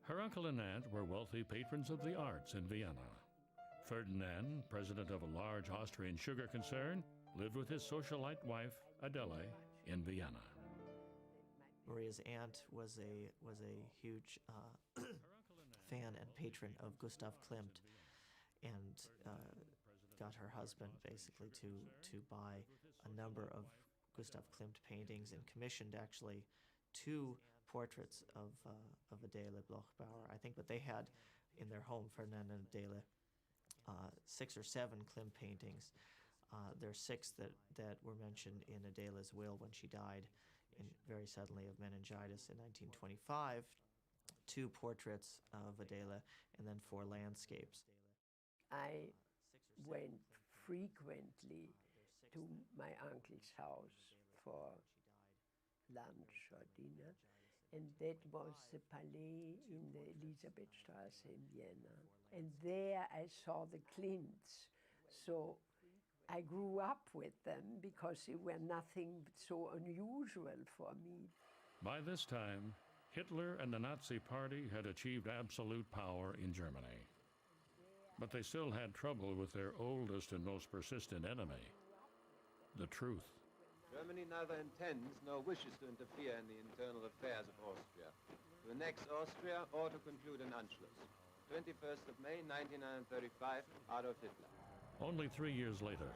Her uncle and aunt were wealthy patrons of the arts in Vienna. Ferdinand, president of a large Austrian sugar concern, lived with his socialite wife, Adele, in Vienna. Maria's aunt was a huge fan and patron of Gustav Klimt, and got her husband basically to buy a number of Gustav Klimt paintings, and commissioned actually 2 portraits of Adele Bloch-Bauer, I think, but they had in their home, Ferdinand and Adele, 6 or 7 Klimt paintings. There are 6 that were mentioned in Adele's will when she died very suddenly of meningitis in 1925, 2 portraits of Adele, and then 4 landscapes. I went frequently to my uncle's house for lunch or dinner, and that was the Palais in the Elisabethstraße in Vienna. And there I saw the Klimts. So I grew up with them because they were nothing so unusual for me. By this time, Hitler and the Nazi Party had achieved absolute power in Germany. But they still had trouble with their oldest and most persistent enemy, the truth. Germany neither intends nor wishes to interfere in the internal affairs of Austria. To annex Austria or to conclude an Anschluss. 21st of May, 1935, Adolf Hitler. Only 3 years later,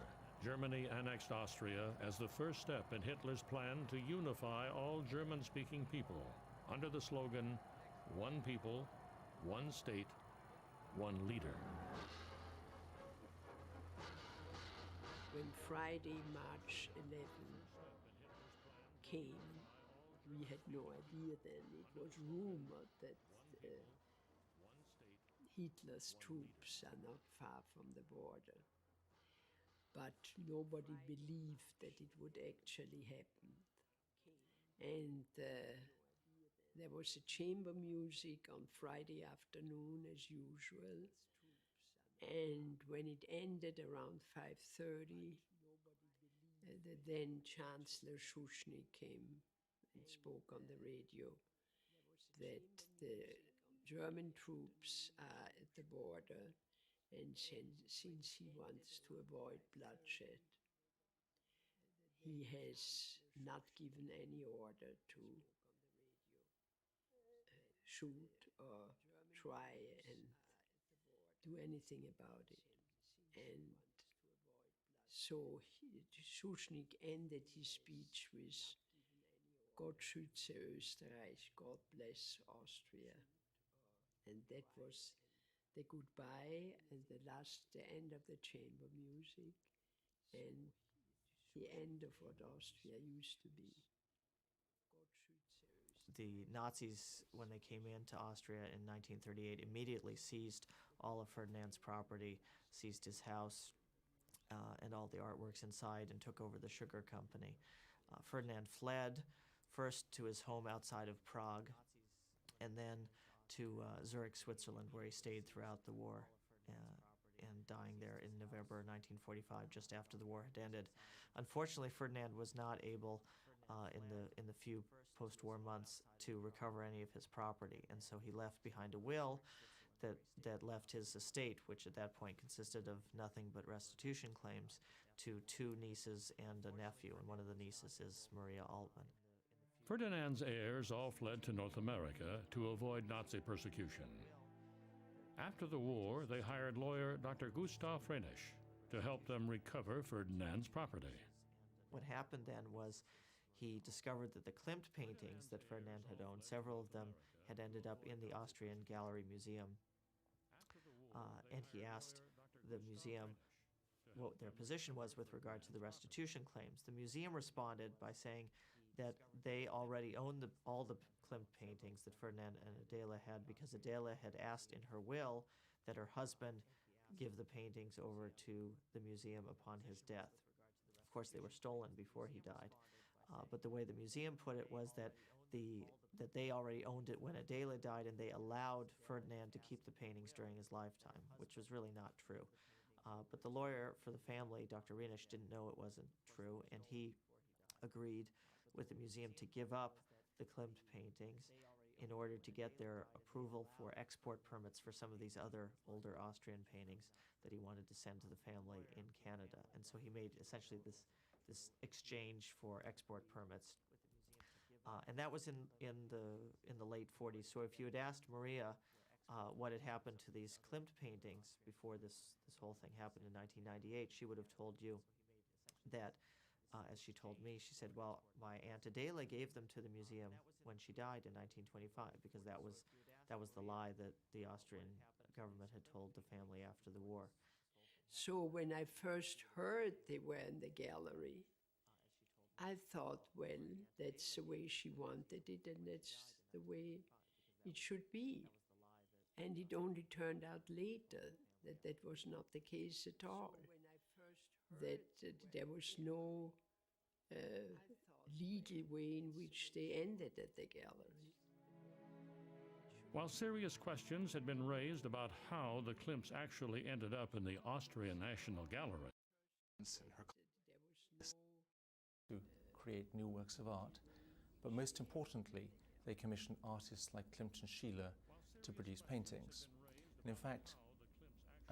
Germany annexed Austria as the first step in Hitler's plan to unify all German-speaking people under the slogan, "One people, one state, one leader." When Friday, March 11 came, we had no idea then. It was rumored that Hitler's troops are not far from the border. But nobody believed that it would actually happen. And there was a chamber music on Friday afternoon as usual. And when it ended around 5:30, the then Chancellor Schuschnigg came and spoke on the radio that the German troops are at the border, and since he wants to avoid bloodshed, he has not given any order to shoot or try and do anything about it. And so Schuschnigg ended his speech with "Gott schütze Österreich, God bless Austria." And that was the goodbye and the end of the chamber music and the end of what Austria used to be. The Nazis, when they came into Austria in 1938, immediately seized all of Ferdinand's property, seized his house and all the artworks inside, and took over the sugar company. Ferdinand fled first to his home outside of Prague, and then to Zurich, Switzerland, where he stayed throughout the war, and dying there in November 1945, just after the war had ended. Unfortunately, Ferdinand was not able in the few post-war months to recover any of his property, and so he left behind a will that left his estate, which at that point consisted of nothing but restitution claims, to 2 nieces and a nephew, and one of the nieces is Maria Altmann. Ferdinand's heirs all fled to North America to avoid Nazi persecution. After the war, they hired lawyer Dr. Gustav Frenisch to help them recover Ferdinand's property. What happened then was he discovered that the Klimt paintings that Ferdinand had owned, several of them had ended up in the Austrian Gallery Museum. And he asked the museum what their position was with regard to the restitution claims. The museum responded by saying that they already owned all the Klimt paintings that Ferdinand and Adela had, because Adela had asked in her will that her husband give the paintings over to the museum upon his death. Of course, they were stolen before he died. But the way the museum put it was that they already owned it when Adela died, and they allowed Ferdinand to keep the paintings during his lifetime, which was really not true. But the lawyer for the family, Dr. Renisch, didn't know it wasn't true, and he agreed with the museum to give up the Klimt paintings in order to get their approval for export permits for some of these other older Austrian paintings that he wanted to send to the family in Canada. And so he made essentially this exchange for export permits. And that was in the late 40s. So if you had asked Maria what had happened to these Klimt paintings before this whole thing happened in 1998, she would have told you that, as she told me, she said, well, my Aunt Adela gave them to the museum when she died in 1925, because that was the lie that the Austrian government had told the family after the war. So when I first heard they were in the gallery, I thought, well, that's the way she wanted it, and that's the way it should be. And it only turned out later that that was not the case at all, that there was no legal way in which they ended at the gallery. While serious questions had been raised about how the Klimts actually ended up in the Austrian National Gallery, to create new works of art, but most importantly, they commissioned artists like Klimt and Schiele to produce paintings. And in fact,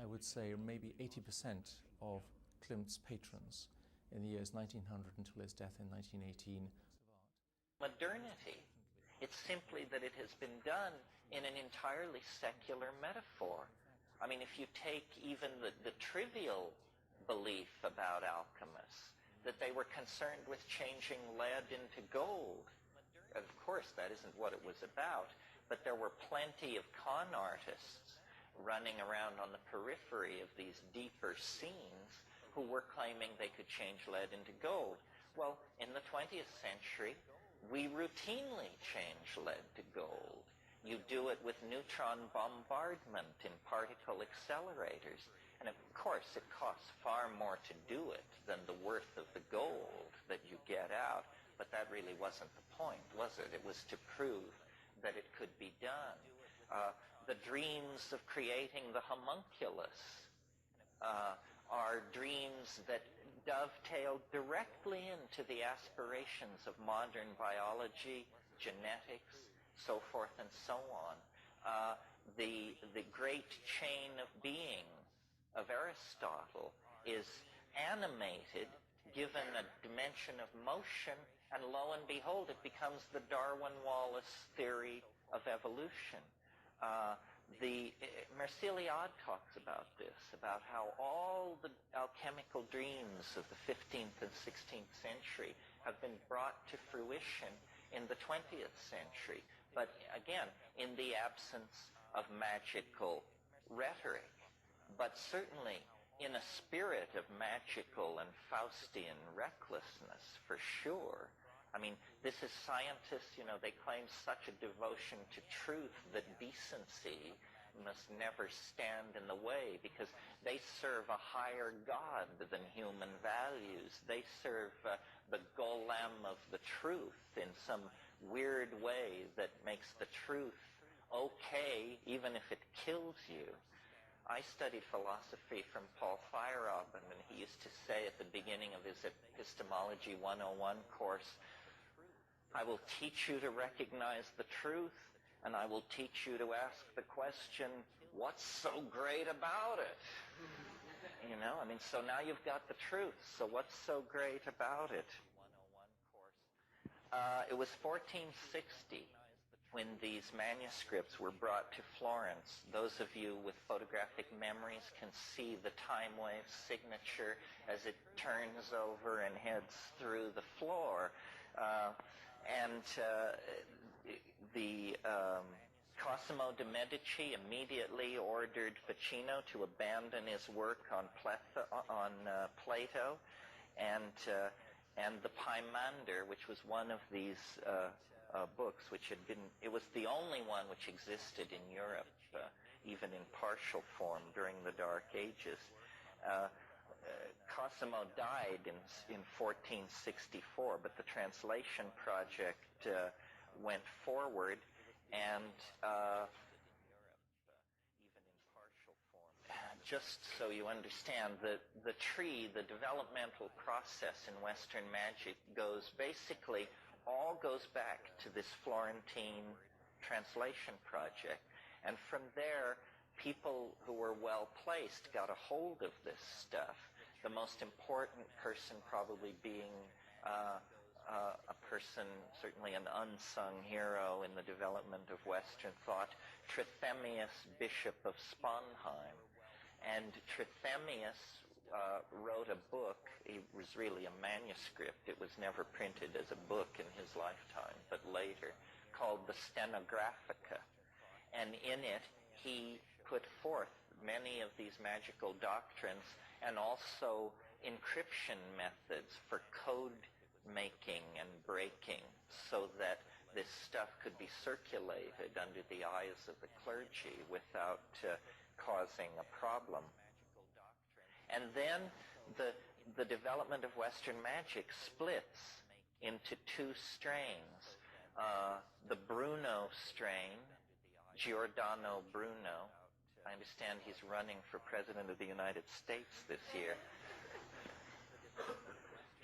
I would say maybe 80% of Klimt's patrons in the years 1900 until his death in 1918. Modernity. It's simply that it has been done in an entirely secular metaphor. I mean, if you take even the trivial belief about alchemists, that they were concerned with changing lead into gold. Of course, that isn't what it was about, but there were plenty of con artists running around on the periphery of these deeper scenes who were claiming they could change lead into gold. Well, in the 20th century, we routinely change lead to gold. You do it with neutron bombardment in particle accelerators. And of course, it costs far more to do it than the worth of the gold that you get out. But that really wasn't the point, was it? It was to prove that it could be done. The dreams of creating the homunculus are dreams that dovetail directly into the aspirations of modern biology, genetics, so forth and so on. The great chain of being of Aristotle is animated, given a dimension of motion, and lo and behold, it becomes the Darwin-Wallace theory of evolution. Merciliade talks about this, about how all the alchemical dreams of the 15th and 16th century have been brought to fruition in the 20th century, but again, in the absence of magical rhetoric, but certainly in a spirit of magical and Faustian recklessness, for sure. I mean, this is scientists, they claim such a devotion to truth that decency must never stand in the way, because they serve a higher God than human values. They serve the golem of the truth in some weird way that makes the truth okay, even if it kills you. I studied philosophy from Paul Feyerabend, and he used to say at the beginning of his Epistemology 101 course, I will teach you to recognize the truth, and I will teach you to ask the question, what's so great about it? So now you've got the truth, so what's so great about it? It was 1460 when these manuscripts were brought to Florence. Those of you with photographic memories can see the time wave signature as it turns over and heads through the floor. Cosimo de' Medici immediately ordered Ficino to abandon his work on Plato, and the Pymander, which was one of these books, it was the only one which existed in Europe, even in partial form during the Dark Ages. Cosimo died in 1464, but the translation project went forward, and just so you understand, the developmental process in Western magic goes back to this Florentine translation project. And from there, people who were well-placed got a hold of this stuff. The most important person probably being a person, certainly an unsung hero in the development of Western thought, Trithemius, Bishop of Sponheim. And Trithemius wrote a book. It was really a manuscript. It was never printed as a book in his lifetime, but later, called the Stenographica. And in it, he put forth many of these magical doctrines and also encryption methods for code making and breaking, so that this stuff could be circulated under the eyes of the clergy without causing a problem. And then the development of Western magic splits into two strains. The Bruno strain, Giordano Bruno. I understand he's running for President of the United States this year.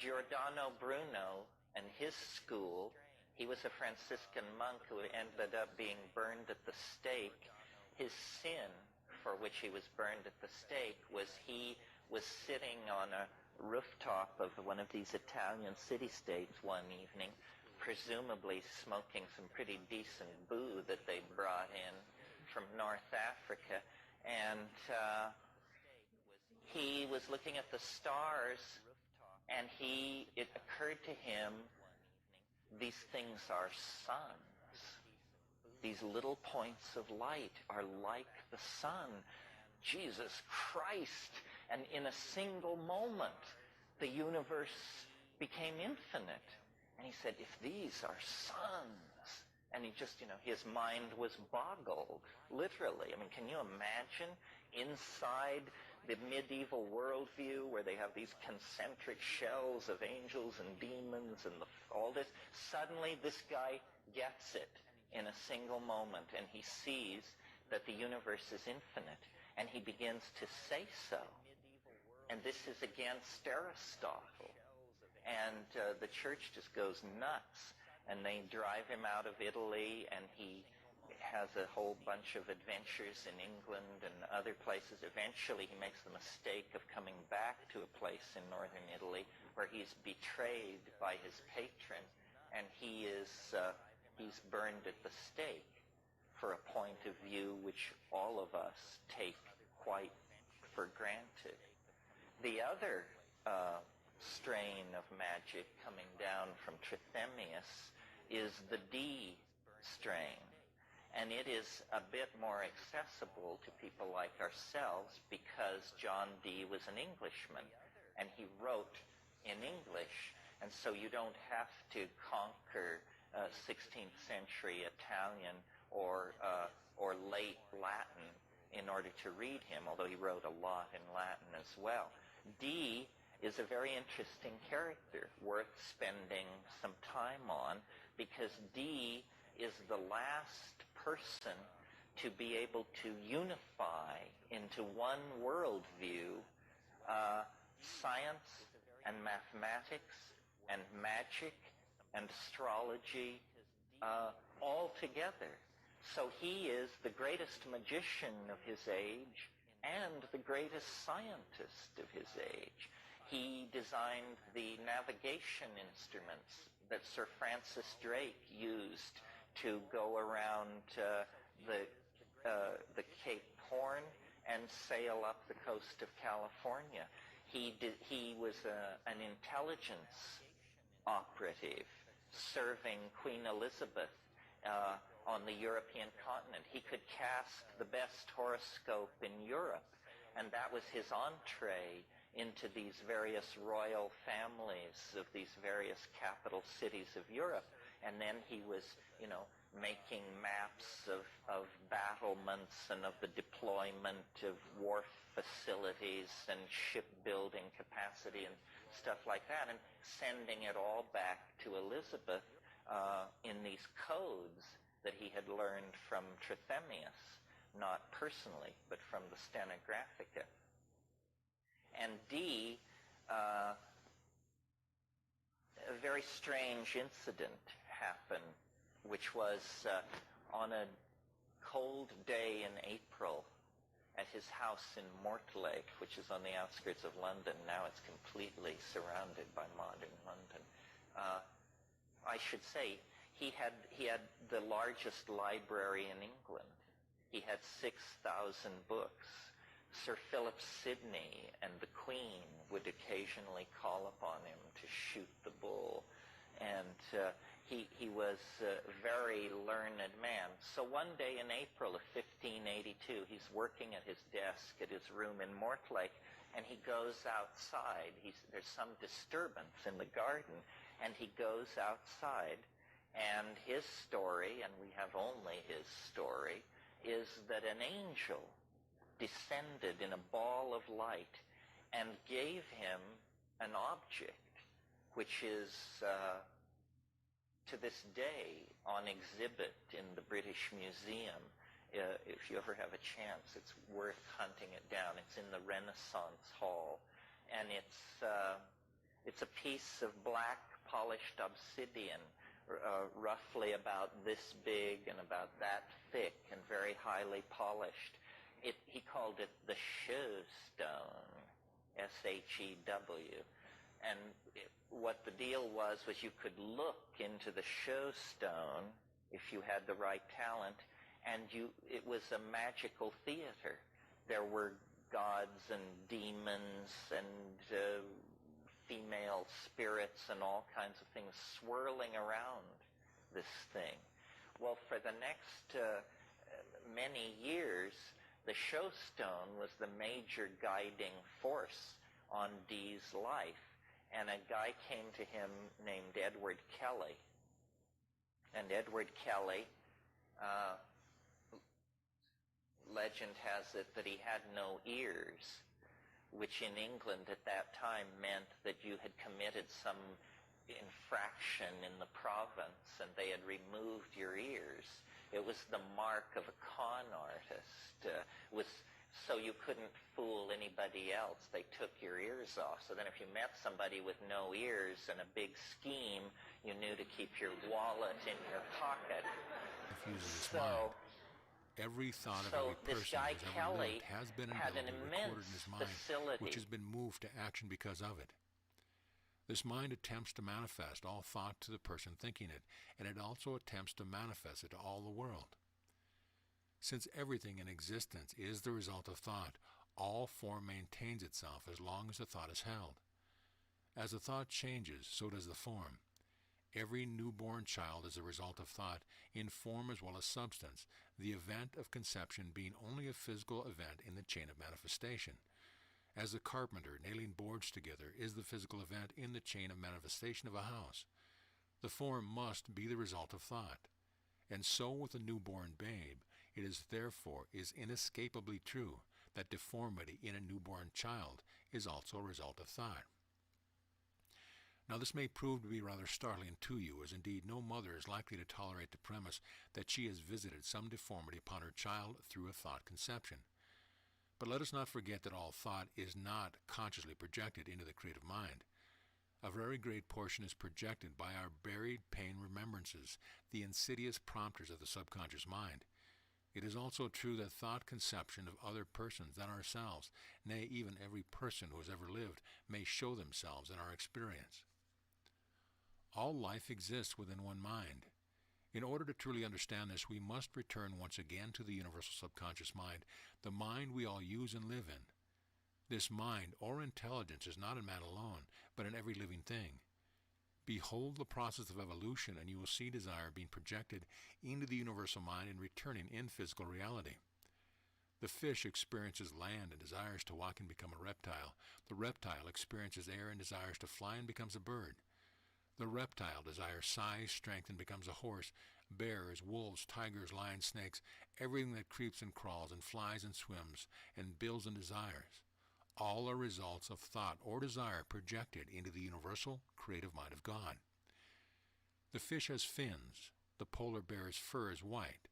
Giordano Bruno and his school, he was a Franciscan monk who ended up being burned at the stake. His sin for which he was burned at the stake was he was sitting on a rooftop of one of these Italian city-states one evening, presumably smoking some pretty decent boo that they brought in from North Africa, and he was looking at the stars, and it occurred to him, these things are suns. These little points of light are like the sun. Jesus Christ! And in a single moment, the universe became infinite. And he said, if these are suns, and he just, his mind was boggled, literally. I mean, can you imagine inside the medieval worldview where they have these concentric shells of angels and demons and all this? Suddenly, this guy gets it in a single moment, and he sees that the universe is infinite, and he begins to say so. And this is against Aristotle. And the church just goes nuts, and they drive him out of Italy, and he has a whole bunch of adventures in England and other places. Eventually, he makes the mistake of coming back to a place in northern Italy where he's betrayed by his patron, and he's burned at the stake for a point of view which all of us take quite for granted. The other strain of magic coming down from Trithemius is the D strain. And it is a bit more accessible to people like ourselves because John Dee was an Englishman, and he wrote in English, and so you don't have to conquer 16th century Italian or late Latin in order to read him, although he wrote a lot in Latin as well. Dee is a very interesting character, worth spending some time on, because Dee is the last person to be able to unify into one worldview science and mathematics and magic and astrology all together. So he is the greatest magician of his age and the greatest scientist of his age. He designed the navigation instruments that Sir Francis Drake used to go around the Cape Horn and sail up the coast of California. He was an intelligence operative serving Queen Elizabeth on the European continent. He could cast the best horoscope in Europe, and that was his entree into these various royal families of these various capital cities of Europe. And then he was, making maps of battlements and of the deployment of wharf facilities and shipbuilding capacity and stuff like that, and sending it all back to Elizabeth in these codes that he had learned from Trithemius, not personally, but from the Stenographica. And a very strange incident happened, which was on a cold day in April at his house in Mortlake, which is on the outskirts of London. Now it's completely surrounded by modern London. I should say, he had the largest library in England. He had 6,000 books. Sir Philip Sidney and the Queen would occasionally call upon him to shoot the bull. And he was a very learned man. So one day in April of 1582, he's working at his desk at his room in Mortlake, and he goes outside. There's some disturbance in the garden, and he goes outside. And his story, and we have only his story, is that an angel descended in a ball of light and gave him an object which is to this day on exhibit in the British Museum. If you ever have a chance, it's worth hunting it down. It's in the Renaissance Hall, and it's a piece of black polished obsidian, roughly about this big and about that thick and very highly polished. He called it the Shew Stone, S-H-E-W. And what the deal was you could look into the Shew Stone if you had the right talent, and it was a magical theater. There were gods and demons and female spirits and all kinds of things swirling around this thing. Well, for the next many years, the Shew Stone was the major guiding force on Dee's life. And a guy came to him named Edward Kelly. And Edward Kelly, legend has it that he had no ears, which in England at that time meant that you had committed some infraction in the province and they had removed your ears. It was the mark of a con artist. So you couldn't fool anybody else. They took your ears off. So then if you met somebody with no ears and a big scheme, you knew to keep your wallet in your pocket. So every thought of every person who's ever lived has been indelibly recorded in his mind, which has been moved to action because of it. This mind attempts to manifest all thought to the person thinking it, and it also attempts to manifest it to all the world. Since everything in existence is the result of thought, all form maintains itself as long as the thought is held. As the thought changes, so does the form. Every newborn child is a result of thought, in form as well as substance, the event of conception being only a physical event in the chain of manifestation. As the carpenter nailing boards together is the physical event in the chain of manifestation of a house, the form must be the result of thought. And so with a newborn babe, it is therefore inescapably true that deformity in a newborn child is also a result of thought. Now this may prove to be rather startling to you, as indeed no mother is likely to tolerate the premise that she has visited some deformity upon her child through a thought conception. But let us not forget that all thought is not consciously projected into the creative mind. A very great portion is projected by our buried pain remembrances, the insidious prompters of the subconscious mind. It is also true that thought conception of other persons than ourselves, nay, even every person who has ever lived, may show themselves in our experience. All life exists within one mind. In order to truly understand this, we must return once again to the universal subconscious mind, the mind we all use and live in. This mind or intelligence is not in man alone, but in every living thing. Behold the process of evolution, and you will see desire being projected into the universal mind and returning in physical reality. The fish experiences land and desires to walk and become a reptile. The reptile experiences air and desires to fly and becomes a bird. The reptile desires size, strength, and becomes a horse. Bears, wolves, tigers, lions, snakes, everything that creeps and crawls and flies and swims and builds and desires. All are results of thought or desire projected into the universal creative mind of God. The fish has fins. The polar bear's fur is white.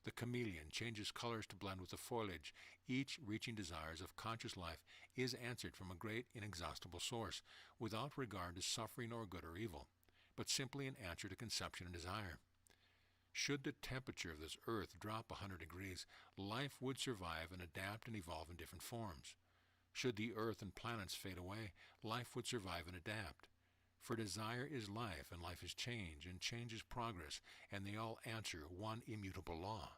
The chameleon changes colors to blend with the foliage. Each reaching desires of conscious life is answered from a great inexhaustible source, without regard to suffering or good or evil, but simply an answer to conception and desire. Should the temperature of this earth drop 100 degrees, life would survive and adapt and evolve in different forms. Should the earth and planets fade away, life would survive and adapt. For desire is life, and life is change, and change is progress, and they all answer one immutable law.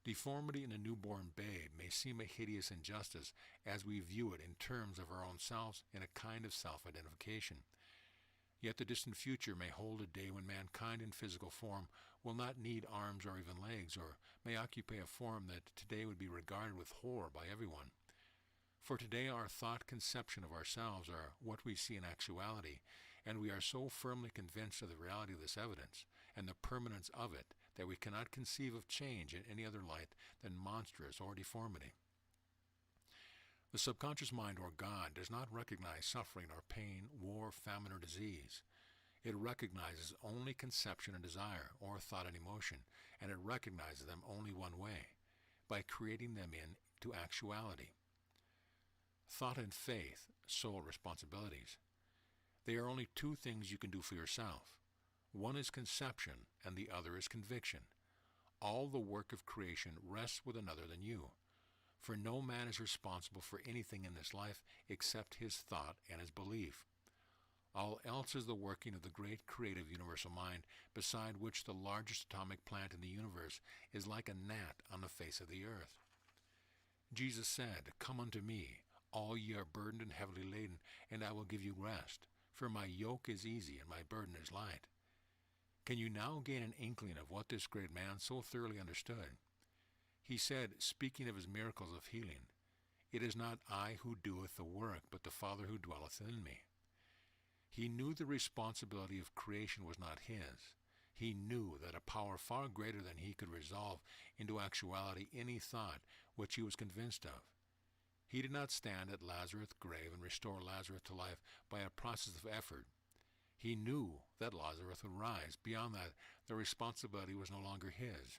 Deformity in a newborn babe may seem a hideous injustice as we view it in terms of our own selves in a kind of self-identification. Yet the distant future may hold a day when mankind in physical form will not need arms or even legs, or may occupy a form that today would be regarded with horror by everyone. For today our thought conception of ourselves are what we see in actuality, and we are so firmly convinced of the reality of this evidence and the permanence of it that we cannot conceive of change in any other light than monstrous or deformity. The subconscious mind, or God, does not recognize suffering or pain, war, famine, or disease. It recognizes only conception and desire, or thought and emotion, and it recognizes them only one way, by creating them into actuality. Thought and faith, sole responsibilities. They are only two things you can do for yourself. One is conception, and the other is conviction. All the work of creation rests with another than you, for no man is responsible for anything in this life except his thought and his belief. All else is the working of the great creative universal mind, beside which the largest atomic plant in the universe is like a gnat on the face of the earth. Jesus said, "Come unto me, all ye are burdened and heavily laden, and I will give you rest. For my yoke is easy and my burden is light." Can you now gain an inkling of what this great man so thoroughly understood? He said, speaking of his miracles of healing, "It is not I who doeth the work, but the Father who dwelleth in me." He knew the responsibility of creation was not his. He knew that a power far greater than he could resolve into actuality any thought which he was convinced of. He did not stand at Lazarus' grave and restore Lazarus to life by a process of effort. He knew that Lazarus would rise. Beyond that, the responsibility was no longer his.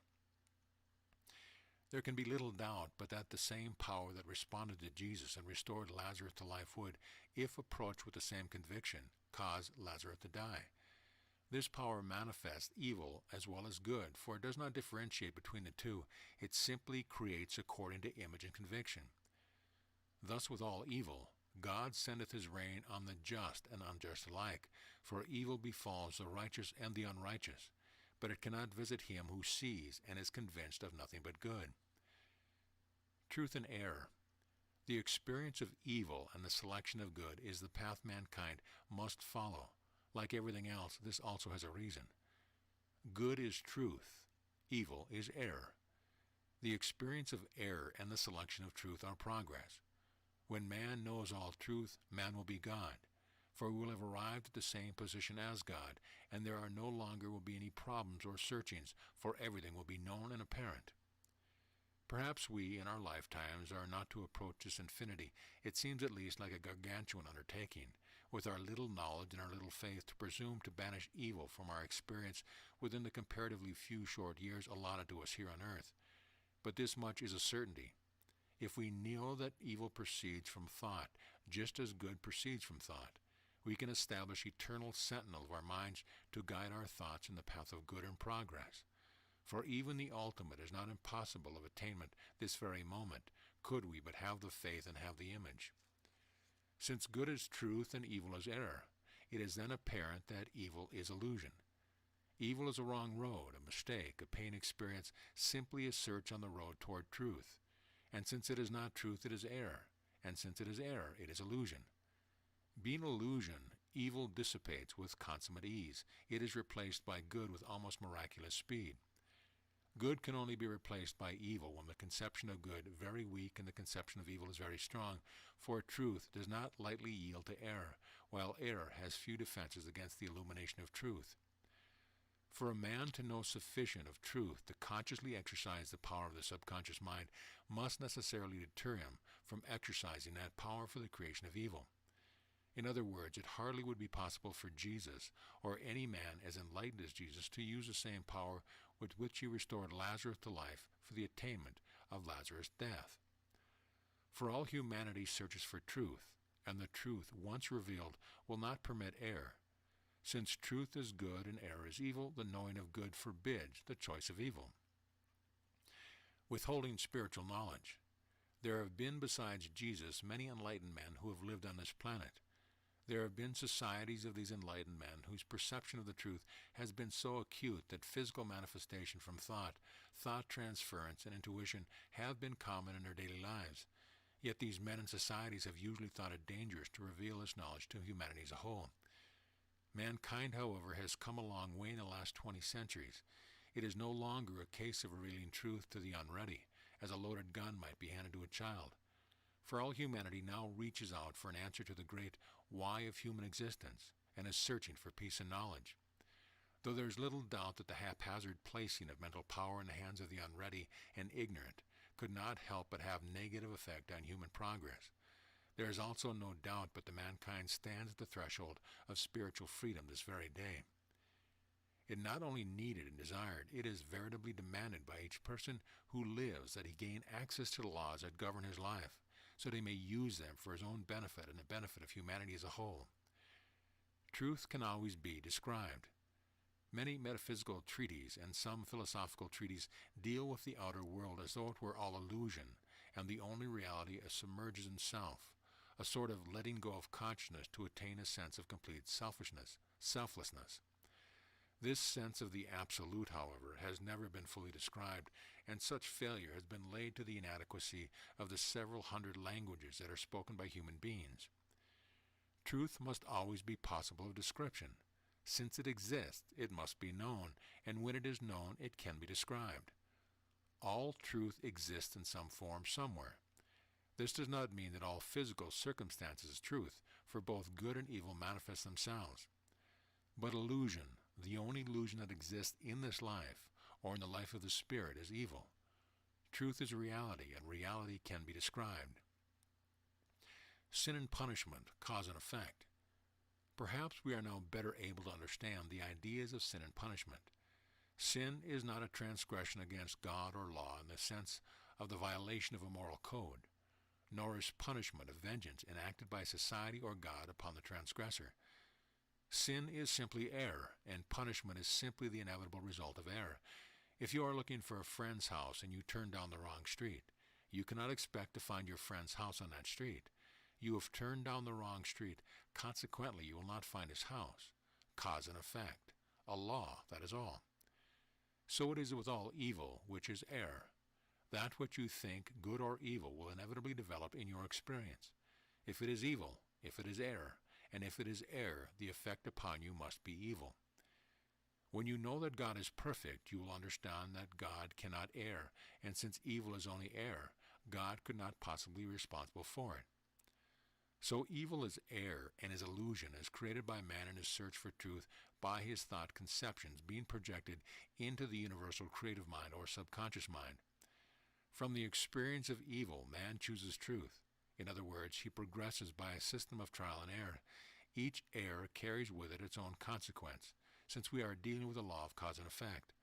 There can be little doubt but that the same power that responded to Jesus and restored Lazarus to life would, if approached with the same conviction, cause Lazarus to die. This power manifests evil as well as good, for it does not differentiate between the two. It simply creates according to image and conviction. Thus with all evil, God sendeth his rain on the just and unjust alike, for evil befalls the righteous and the unrighteous, but it cannot visit him who sees and is convinced of nothing but good. Truth and error. The experience of evil and the selection of good is the path mankind must follow. Like everything else, this also has a reason. Good is truth, evil is error. The experience of error and the selection of truth are progress. When man knows all truth, man will be God, for we will have arrived at the same position as God, and there are no longer will be any problems or searchings, for everything will be known and apparent. Perhaps we, in our lifetimes, are not to approach this infinity. It seems at least like a gargantuan undertaking, with our little knowledge and our little faith, to presume to banish evil from our experience within the comparatively few short years allotted to us here on earth. But this much is a certainty. If we know that evil proceeds from thought, just as good proceeds from thought, we can establish eternal sentinel of our minds to guide our thoughts in the path of good and progress. For even the ultimate is not impossible of attainment this very moment, could we but have the faith and have the image. Since good is truth and evil is error, it is then apparent that evil is illusion. Evil is a wrong road, a mistake, a pain experience, simply a search on the road toward truth. And since it is not truth, it is error. And since it is error, it is illusion. Being illusion, evil dissipates with consummate ease. It is replaced by good with almost miraculous speed. Good can only be replaced by evil when the conception of good very weak and the conception of evil is very strong, for truth does not lightly yield to error, while error has few defenses against the illumination of truth. For a man to know sufficient of truth to consciously exercise the power of the subconscious mind must necessarily deter him from exercising that power for the creation of evil. In other words, it hardly would be possible for Jesus, or any man as enlightened as Jesus, to use the same power with which he restored Lazarus to life for the attainment of Lazarus' death. For all humanity searches for truth, and the truth, once revealed, will not permit error. Since truth is good and error is evil, the knowing of good forbids the choice of evil. Withholding spiritual knowledge. There have been, besides Jesus, many enlightened men who have lived on this planet. There have been societies of these enlightened men whose perception of the truth has been so acute that physical manifestation from thought transference, and intuition have been common in their daily lives. Yet these men and societies have usually thought it dangerous to reveal this knowledge to humanity as a whole. Mankind, however, has come a long way in the last 20 centuries. It is no longer a case of revealing truth to the unready, as a loaded gun might be handed to a child. For all humanity now reaches out for an answer to the great why of human existence, and is searching for peace and knowledge. Though there is little doubt that the haphazard placing of mental power in the hands of the unready and ignorant could not help but have negative effect on human progress, there is also no doubt but that mankind stands at the threshold of spiritual freedom this very day. It not only needed and desired, it is veritably demanded by each person who lives that he gain access to the laws that govern his life, so that he may use them for his own benefit and the benefit of humanity as a whole. Truth can always be described. Many metaphysical treatises and some philosophical treatises deal with the outer world as though it were all illusion, and the only reality submerges in self, a sort of letting go of consciousness to attain a sense of complete selflessness. This sense of the absolute, however, has never been fully described, and such failure has been laid to the inadequacy of the several hundred languages that are spoken by human beings. Truth must always be possible of description. Since it exists, it must be known, and when it is known, it can be described. All truth exists in some form somewhere. This does not mean that all physical circumstances is truth, for both good and evil manifest themselves. But illusion, the only illusion that exists in this life, or in the life of the spirit, is evil. Truth is reality, and reality can be described. Sin and punishment, cause and effect. Perhaps we are now better able to understand the ideas of sin and punishment. Sin is not a transgression against God or law in the sense of the violation of a moral code, nor is punishment a vengeance enacted by society or God upon the transgressor. Sin is simply error, and punishment is simply the inevitable result of error. If you are looking for a friend's house and you turn down the wrong street, you cannot expect to find your friend's house on that street. You have turned down the wrong street, consequently you will not find his house. Cause and effect. A law, that is all. So it is with all evil, which is error. That which you think good or evil will inevitably develop in your experience. If it is evil, if it is error, and if it is error, the effect upon you must be evil. When you know that God is perfect, you will understand that God cannot err, and since evil is only error, God could not possibly be responsible for it. So evil is error and is illusion as created by man in his search for truth by his thought conceptions being projected into the universal creative mind or subconscious mind. From the experience of evil, man chooses truth. In other words, he progresses by a system of trial and error. Each error carries with it its own consequence, since we are dealing with the law of cause and effect.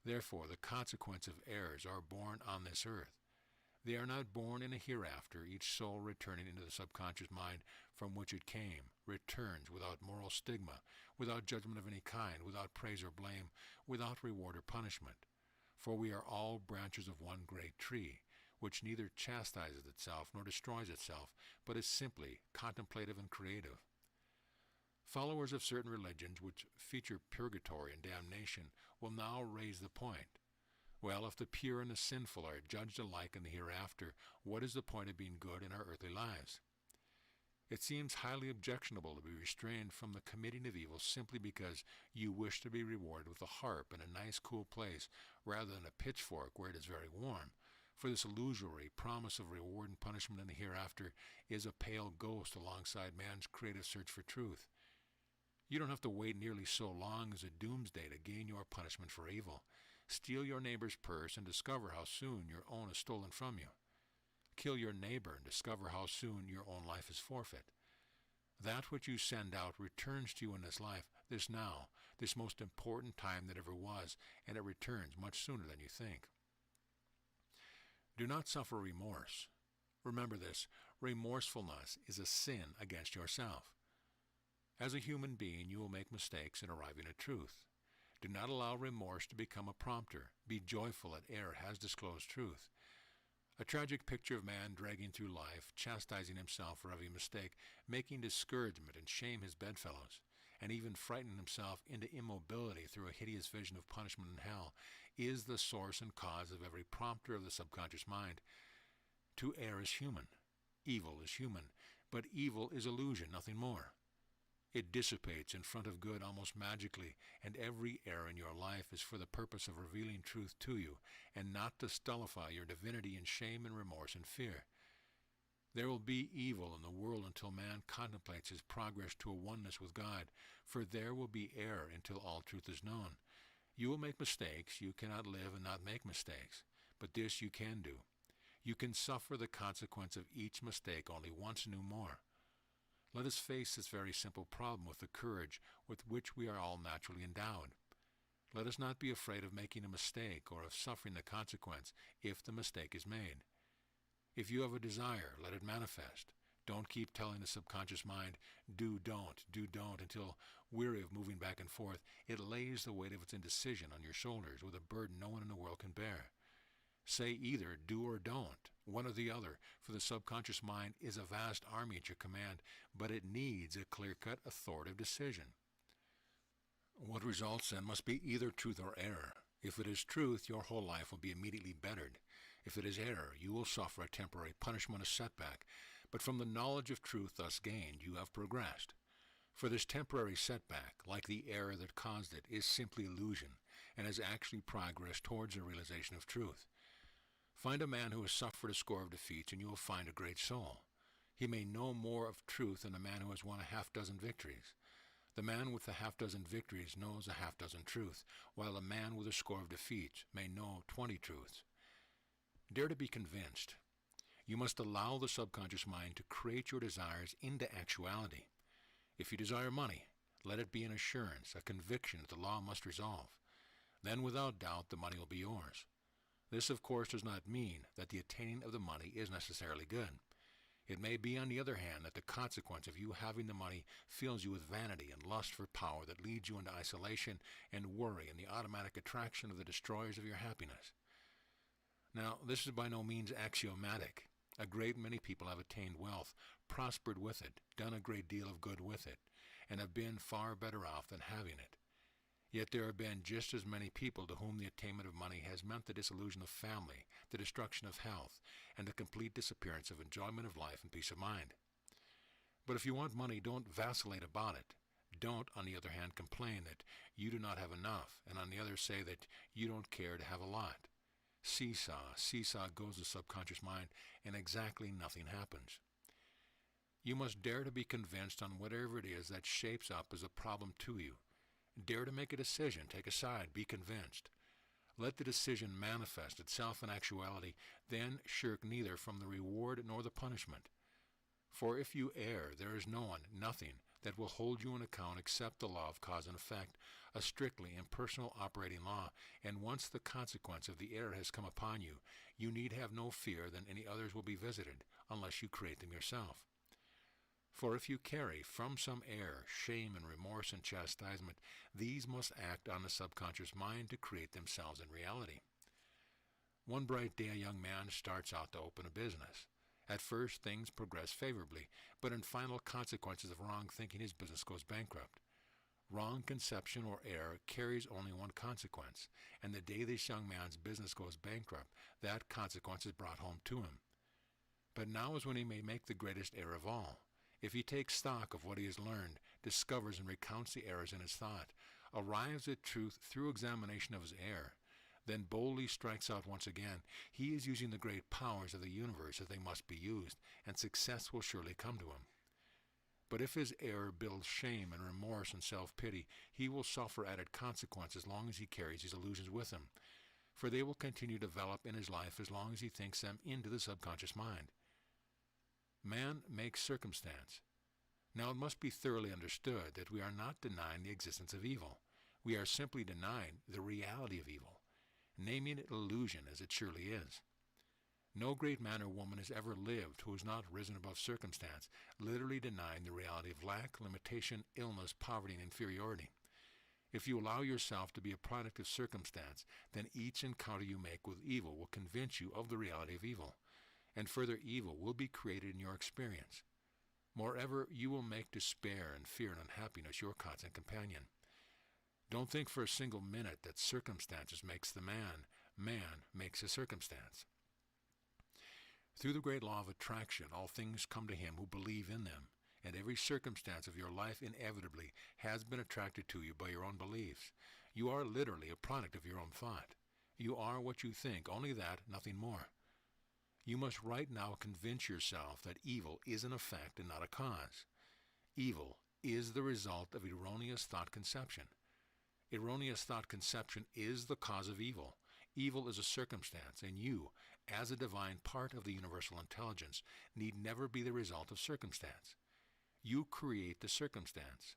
Therefore, the consequence of errors are born on this earth. They are not born in a hereafter, each soul returning into the subconscious mind from which it came, returns without moral stigma, without judgment of any kind, without praise or blame, without reward or punishment. For we are all branches of one great tree, which neither chastises itself nor destroys itself, but is simply contemplative and creative. Followers of certain religions which feature purgatory and damnation will now raise the point. Well, if the pure and the sinful are judged alike in the hereafter, what is the point of being good in our earthly lives? It seems highly objectionable to be restrained from the committing of evil simply because you wish to be rewarded with a harp in a nice cool place rather than a pitchfork where it is very warm. For this illusory promise of reward and punishment in the hereafter is a pale ghost alongside man's creative search for truth. You don't have to wait nearly so long as a doomsday to gain your punishment for evil. Steal your neighbor's purse and discover how soon your own is stolen from you. Kill your neighbor and discover how soon your own life is forfeit. That which you send out returns to you in this life, this now, this most important time that ever was, and it returns much sooner than you think. Do not suffer remorse. Remember this, remorsefulness is a sin against yourself. As a human being, you will make mistakes in arriving at truth. Do not allow remorse to become a prompter. Be joyful that error has disclosed truth. A tragic picture of man dragging through life, chastising himself for every mistake, making discouragement and shame his bedfellows, and even frightening himself into immobility through a hideous vision of punishment in hell, is the source and cause of every prompter of the subconscious mind. To err is human. Evil is human. But evil is illusion, nothing more. It dissipates in front of good almost magically, and every error in your life is for the purpose of revealing truth to you, and not to stultify your divinity in shame and remorse and fear. There will be evil in the world until man contemplates his progress to a oneness with God, for there will be error until all truth is known. You will make mistakes. You cannot live and not make mistakes, but this you can do. You can suffer the consequence of each mistake only once and no more. Let us face this very simple problem with the courage with which we are all naturally endowed. Let us not be afraid of making a mistake or of suffering the consequence if the mistake is made. If you have a desire, let it manifest. Don't keep telling the subconscious mind, do, don't, until, weary of moving back and forth, it lays the weight of its indecision on your shoulders with a burden no one in the world can bear. Say either do or don't, one or the other, for the subconscious mind is a vast army at your command, but it needs a clear-cut, authoritative decision. What results then must be either truth or error. If it is truth, your whole life will be immediately bettered. If it is error, you will suffer a temporary punishment, a setback, but from the knowledge of truth thus gained, you have progressed. For this temporary setback, like the error that caused it, is simply illusion, and has actually progressed towards the realization of truth. Find a man who has suffered a score of defeats, and you will find a great soul. He may know more of truth than a man who has won a half-dozen victories. The man with a half-dozen victories knows a half-dozen truths, while a man with a score of defeats may know 20 truths. Dare to be convinced. You must allow the subconscious mind to create your desires into actuality. If you desire money, let it be an assurance, a conviction that the law must resolve. Then without doubt the money will be yours. This, of course, does not mean that the attaining of the money is necessarily good. It may be, on the other hand, that the consequence of you having the money fills you with vanity and lust for power that leads you into isolation and worry and the automatic attraction of the destroyers of your happiness. Now, this is by no means axiomatic. A great many people have attained wealth, prospered with it, done a great deal of good with it, and have been far better off than having it. Yet there have been just as many people to whom the attainment of money has meant the dissolution of family, the destruction of health, and the complete disappearance of enjoyment of life and peace of mind. But if you want money, don't vacillate about it. Don't, on the other hand, complain that you do not have enough, and on the other say that you don't care to have a lot. Seesaw goes the subconscious mind, and exactly nothing happens. You must dare to be convinced on whatever it is that shapes up as a problem to you. Dare to make a decision, take a side, be convinced. Let the decision manifest itself in actuality, then shirk neither from the reward nor the punishment. For if you err, there is no one, nothing, that will hold you in account except the law of cause and effect, a strictly impersonal operating law, and once the consequence of the error has come upon you, you need have no fear that any others will be visited, unless you create them yourself. For if you carry from some error, shame and remorse and chastisement, these must act on the subconscious mind to create themselves in reality. One bright day a young man starts out to open a business. At first, things progress favorably, but in final consequences of wrong thinking, his business goes bankrupt. Wrong conception or error carries only one consequence, and the day this young man's business goes bankrupt, that consequence is brought home to him. But now is when he may make the greatest error of all. If he takes stock of what he has learned, discovers and recounts the errors in his thought, arrives at truth through examination of his error, then boldly strikes out once again, he is using the great powers of the universe as they must be used, and success will surely come to him. But if his error builds shame and remorse and self-pity, he will suffer added consequences as long as he carries these illusions with him, for they will continue to develop in his life as long as he thinks them into the subconscious mind. Man makes circumstance. Now it must be thoroughly understood that we are not denying the existence of evil. We are simply denying the reality of evil, naming it illusion as it surely is. No great man or woman has ever lived who has not risen above circumstance, literally denying the reality of lack, limitation, illness, poverty, and inferiority. If you allow yourself to be a product of circumstance, then each encounter you make with evil will convince you of the reality of evil, and further evil will be created in your experience. Moreover, you will make despair and fear and unhappiness your constant companion. Don't think for a single minute that circumstances makes the man, man makes a circumstance. Through the great law of attraction, all things come to him who believe in them, and every circumstance of your life inevitably has been attracted to you by your own beliefs. You are literally a product of your own thought. You are what you think, only that, nothing more. You must right now convince yourself that evil is an effect and not a cause. Evil is the result of erroneous thought conception. Erroneous thought conception is the cause of evil. Evil is a circumstance, and you, as a divine part of the universal intelligence, need never be the result of circumstance. You create the circumstance.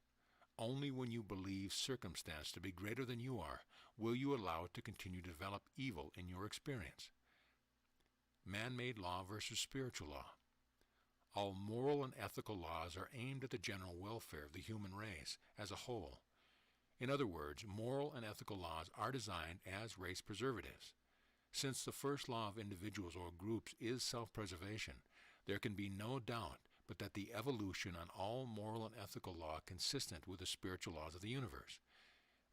Only when you believe circumstance to be greater than you are, will you allow it to continue to develop evil in your experience. Man-made law versus spiritual law. All moral and ethical laws are aimed at the general welfare of the human race as a whole. In other words, moral and ethical laws are designed as race preservatives. Since the first law of individuals or groups is self-preservation, there can be no doubt but that the evolution on all moral and ethical law consistent with the spiritual laws of the universe.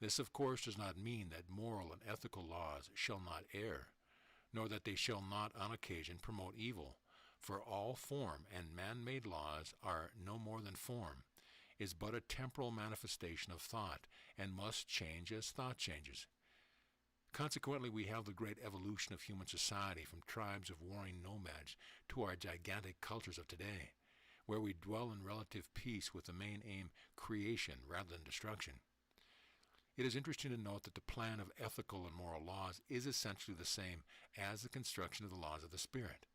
This, of course, does not mean that moral and ethical laws shall not err, nor that they shall not on occasion promote evil, for all form and man-made laws are no more than form, is but a temporal manifestation of thought, and must change as thought changes. Consequently, we have the great evolution of human society from tribes of warring nomads to our gigantic cultures of today, where we dwell in relative peace with the main aim, creation rather than destruction. It is interesting to note that the plan of ethical and moral laws is essentially the same as the construction of the laws of the Spirit.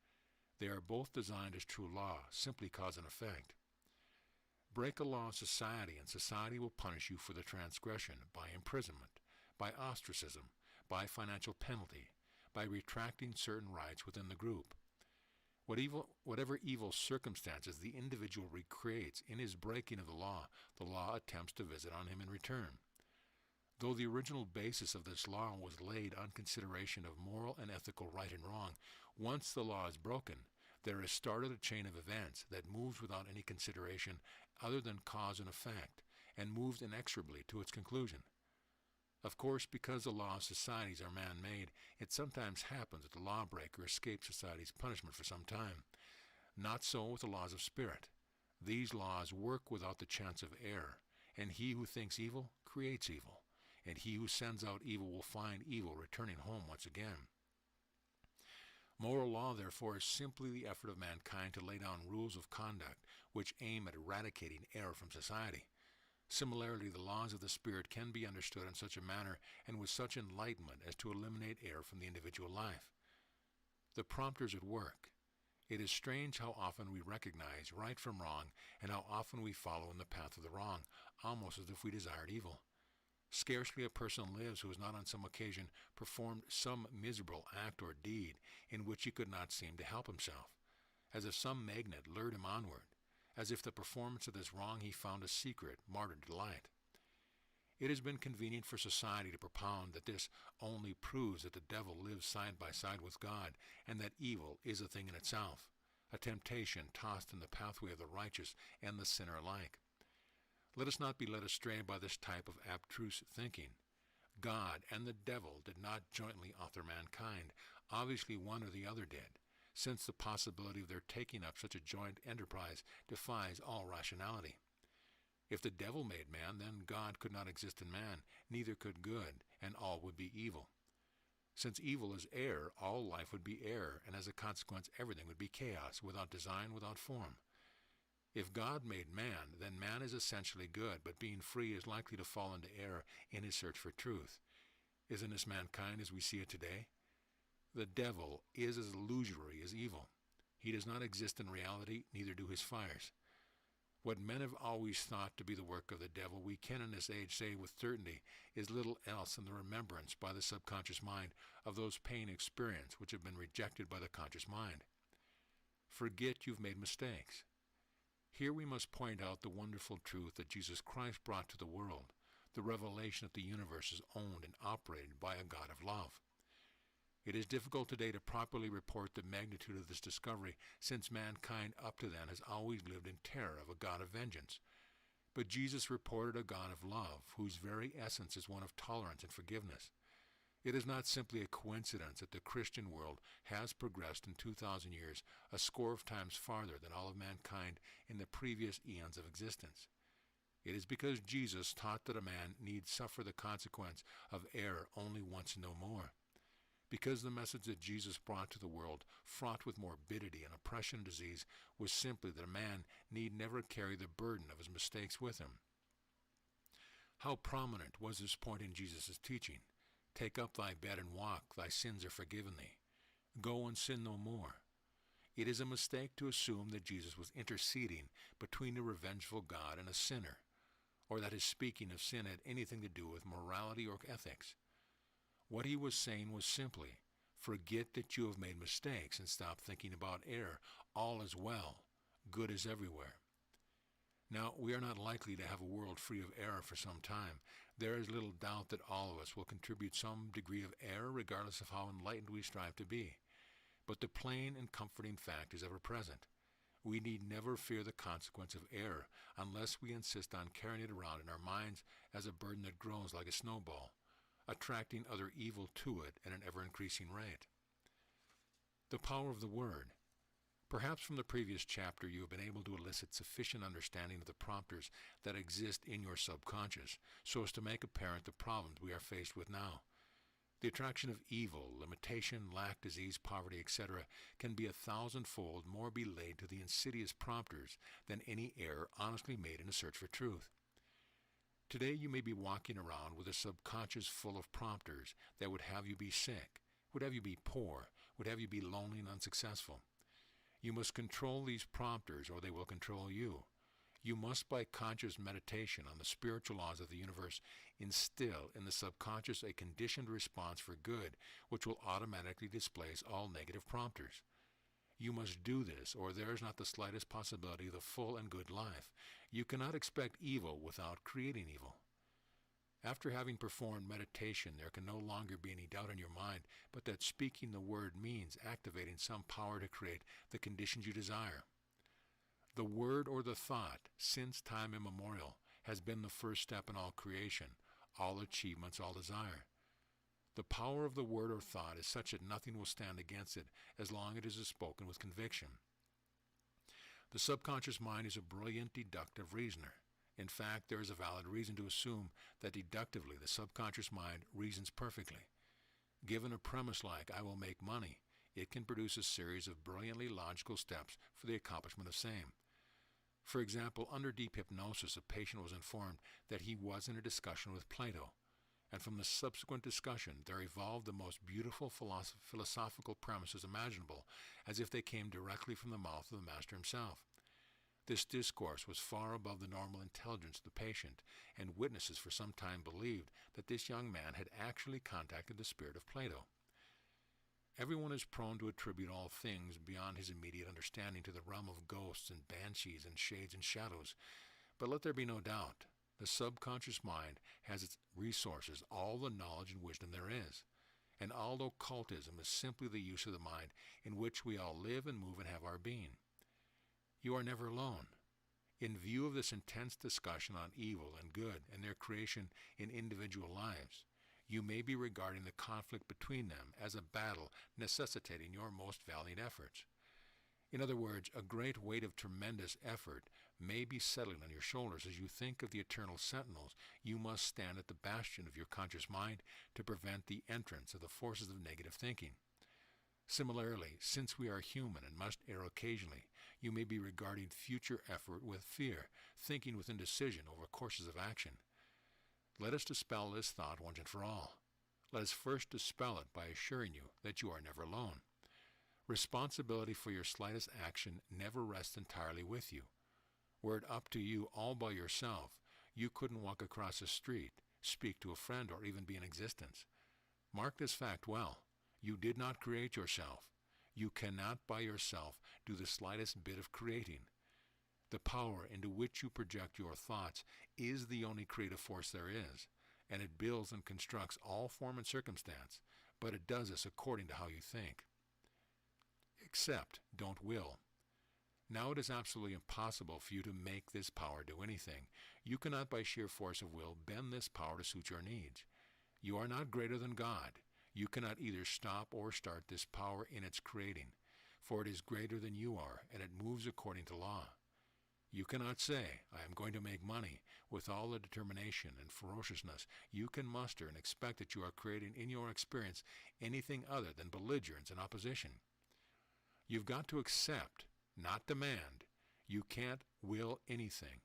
They are both designed as true law, simply cause and effect. Break a law of society, and society will punish you for the transgression by imprisonment, by ostracism, by financial penalty, by retracting certain rights within the group. Whatever evil circumstances the individual recreates in his breaking of the law attempts to visit on him in return. Though the original basis of this law was laid on consideration of moral and ethical right and wrong, once the law is broken, there is started a chain of events that moves without any consideration other than cause and effect, and moves inexorably to its conclusion. Of course, because the laws of societies are man-made, it sometimes happens that the lawbreaker escapes society's punishment for some time. Not so with the laws of spirit. These laws work without the chance of error, and he who thinks evil creates evil, and he who sends out evil will find evil returning home once again. Moral law, therefore, is simply the effort of mankind to lay down rules of conduct which aim at eradicating error from society. Similarly, the laws of the Spirit can be understood in such a manner and with such enlightenment as to eliminate error from the individual life. The prompter is at work. It is strange how often we recognize right from wrong and how often we follow in the path of the wrong, almost as if we desired evil. Scarcely a person lives who has not on some occasion performed some miserable act or deed in which he could not seem to help himself, as if some magnet lured him onward, as if the performance of this wrong he found a secret, martyred delight. It has been convenient for society to propound that this only proves that the devil lives side by side with God, and that evil is a thing in itself. a temptation tossed in the pathway of the righteous and the sinner alike. Let us not be led astray by this type of abstruse thinking. God and the devil did not jointly author mankind. Obviously one or the other did, since the possibility of their taking up such a joint enterprise defies all rationality. If the devil made man, then God could not exist in man, neither could good, and all would be evil. Since evil is error, all life would be error, and as a consequence everything would be chaos, without design, without form. If God made man, then man is essentially good, but being free is likely to fall into error in his search for truth. Isn't this mankind as we see it today? The devil is as illusory as evil. He does not exist in reality, neither do his fires. What men have always thought to be the work of the devil, we can in this age say with certainty, is little else than the remembrance by the subconscious mind of those pain experienced which have been rejected by the conscious mind. Forget you've made mistakes. Here we must point out the wonderful truth that Jesus Christ brought to the world, the revelation that the universe is owned and operated by a God of love. It is difficult today to properly report the magnitude of this discovery, since mankind up to then has always lived in terror of a God of vengeance. But Jesus reported a God of love, whose very essence is one of tolerance and forgiveness. It is not simply a coincidence that the Christian world has progressed in 2,000 years a score of times farther than all of mankind in the previous eons of existence. It is because Jesus taught that a man need suffer the consequence of error only once and no more. Because the message that Jesus brought to the world, fraught with morbidity and oppression and disease, was simply that a man need never carry the burden of his mistakes with him. How prominent was this point in Jesus' teaching? Take up thy bed and walk, thy sins are forgiven thee. Go and sin no more. It is a mistake to assume that Jesus was interceding between a revengeful God and a sinner, or that his speaking of sin had anything to do with morality or ethics. What he was saying was simply, forget that you have made mistakes and stop thinking about error. All is well. Good is everywhere. Now, we are not likely to have a world free of error for some time. There is little doubt that all of us will contribute some degree of error regardless of how enlightened we strive to be. But the plain and comforting fact is ever present. We need never fear the consequence of error unless we insist on carrying it around in our minds as a burden that grows like a snowball, attracting other evil to it at an ever-increasing rate. The power of the Word. Perhaps from the previous chapter you have been able to elicit sufficient understanding of the prompters that exist in your subconscious so as to make apparent the problems we are faced with now. The attraction of evil, limitation, lack, disease, poverty, etc. can be 1,000-fold more be laid to the insidious prompters than any error honestly made in a search for truth. Today you may be walking around with a subconscious full of prompters that would have you be sick, would have you be poor, would have you be lonely and unsuccessful. You must control these prompters or they will control you. You must, by conscious meditation on the spiritual laws of the universe, instill in the subconscious a conditioned response for good, which will automatically displace all negative prompters. You must do this, or there is not the slightest possibility of the full and good life. You cannot expect evil without creating evil. After having performed meditation, there can no longer be any doubt in your mind, but that speaking the word means activating some power to create the conditions you desire. The word or the thought, since time immemorial, has been the first step in all creation, all achievements, all desire. The power of the word or thought is such that nothing will stand against it as long as it is spoken with conviction. The subconscious mind is a brilliant deductive reasoner. In fact, there is a valid reason to assume that deductively the subconscious mind reasons perfectly. Given a premise like, I will make money, it can produce a series of brilliantly logical steps for the accomplishment of same. For example, under deep hypnosis, a patient was informed that he was in a discussion with Plato, and from the subsequent discussion there evolved the most beautiful philosophical premises imaginable, as if they came directly from the mouth of the master himself. This discourse was far above the normal intelligence of the patient, and witnesses for some time believed that this young man had actually contacted the spirit of Plato. Everyone is prone to attribute all things beyond his immediate understanding to the realm of ghosts and banshees and shades and shadows. But let there be no doubt, the subconscious mind has its resources, all the knowledge and wisdom there is. And although cultism is simply the use of the mind in which we all live and move and have our being, you are never alone. In view of this intense discussion on evil and good and their creation in individual lives, you may be regarding the conflict between them as a battle necessitating your most valiant efforts. In other words, a great weight of tremendous effort may be settling on your shoulders as you think of the eternal sentinels you must stand at the bastion of your conscious mind to prevent the entrance of the forces of negative thinking. Similarly, since we are human and must err occasionally, you may be regarding future effort with fear, thinking with indecision over courses of action. Let us dispel this thought once and for all. Let us first dispel it by assuring you that you are never alone. Responsibility for your slightest action never rests entirely with you. Were it up to you all by yourself, you couldn't walk across a street, speak to a friend, or even be in existence. Mark this fact well. You did not create yourself. You cannot by yourself do the slightest bit of creating. The power into which you project your thoughts is the only creative force there is, and it builds and constructs all form and circumstance, but it does this according to how you think. Accept, don't will. Now it is absolutely impossible for you to make this power do anything. You cannot by sheer force of will bend this power to suit your needs. You are not greater than God. You cannot either stop or start this power in its creating, for it is greater than you are, and it moves according to law. You cannot say, I am going to make money, with all the determination and ferociousness you can muster and expect that you are creating in your experience anything other than belligerence and opposition. You've got to accept, not demand. You can't will anything.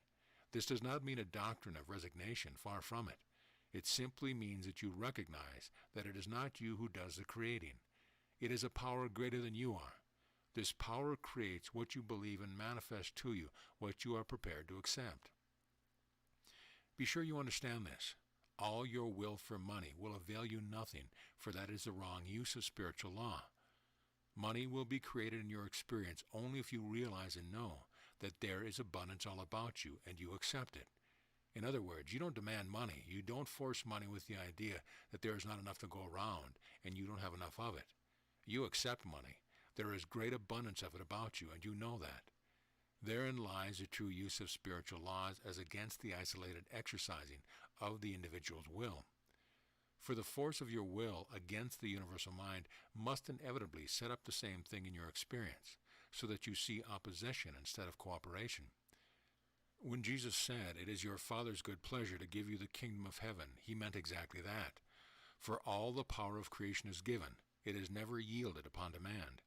This does not mean a doctrine of resignation, far from it. It simply means that you recognize that it is not you who does the creating. It is a power greater than you are. This power creates what you believe and manifests to you what you are prepared to accept. Be sure you understand this. All your will for money will avail you nothing, for that is the wrong use of spiritual law. Money will be created in your experience only if you realize and know that there is abundance all about you and you accept it. In other words, you don't demand money. You don't force money with the idea that there is not enough to go around and you don't have enough of it. You accept money. There is great abundance of it about you, and you know that. Therein lies the true use of spiritual laws as against the isolated exercising of the individual's will. For the force of your will against the universal mind must inevitably set up the same thing in your experience, so that you see opposition instead of cooperation. When Jesus said, "It is your Father's good pleasure to give you the kingdom of heaven," he meant exactly that. For all the power of creation is given. It is never yielded upon demand.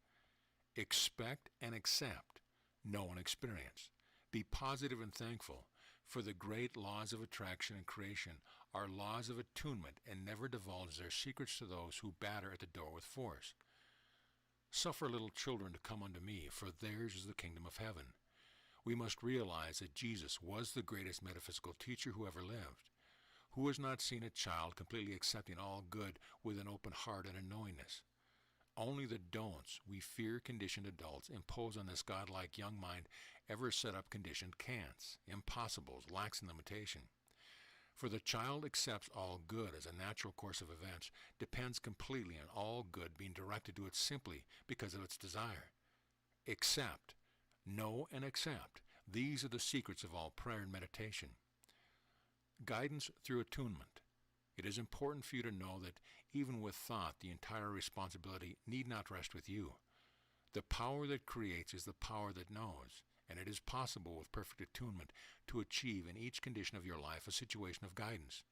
Expect and accept, know and experience. Be positive and thankful, for the great laws of attraction and creation are laws of attunement and never divulge their secrets to those who batter at the door with force. Suffer little children to come unto me, for theirs is the kingdom of heaven. We must realize that Jesus was the greatest metaphysical teacher who ever lived. Who has not seen a child completely accepting all good with an open heart and a knowingness? Only the don'ts we fear-conditioned adults impose on this godlike young mind ever set up conditioned can'ts, impossibles, lacks in limitation. For the child accepts all good as a natural course of events, depends completely on all good being directed to it simply because of its desire. Accept. Know and accept. These are the secrets of all prayer and meditation. Guidance through attunement. It is important for you to know that even with thought, the entire responsibility need not rest with you. The power that creates is the power that knows, and it is possible with perfect attunement to achieve in each condition of your life a situation of guidance.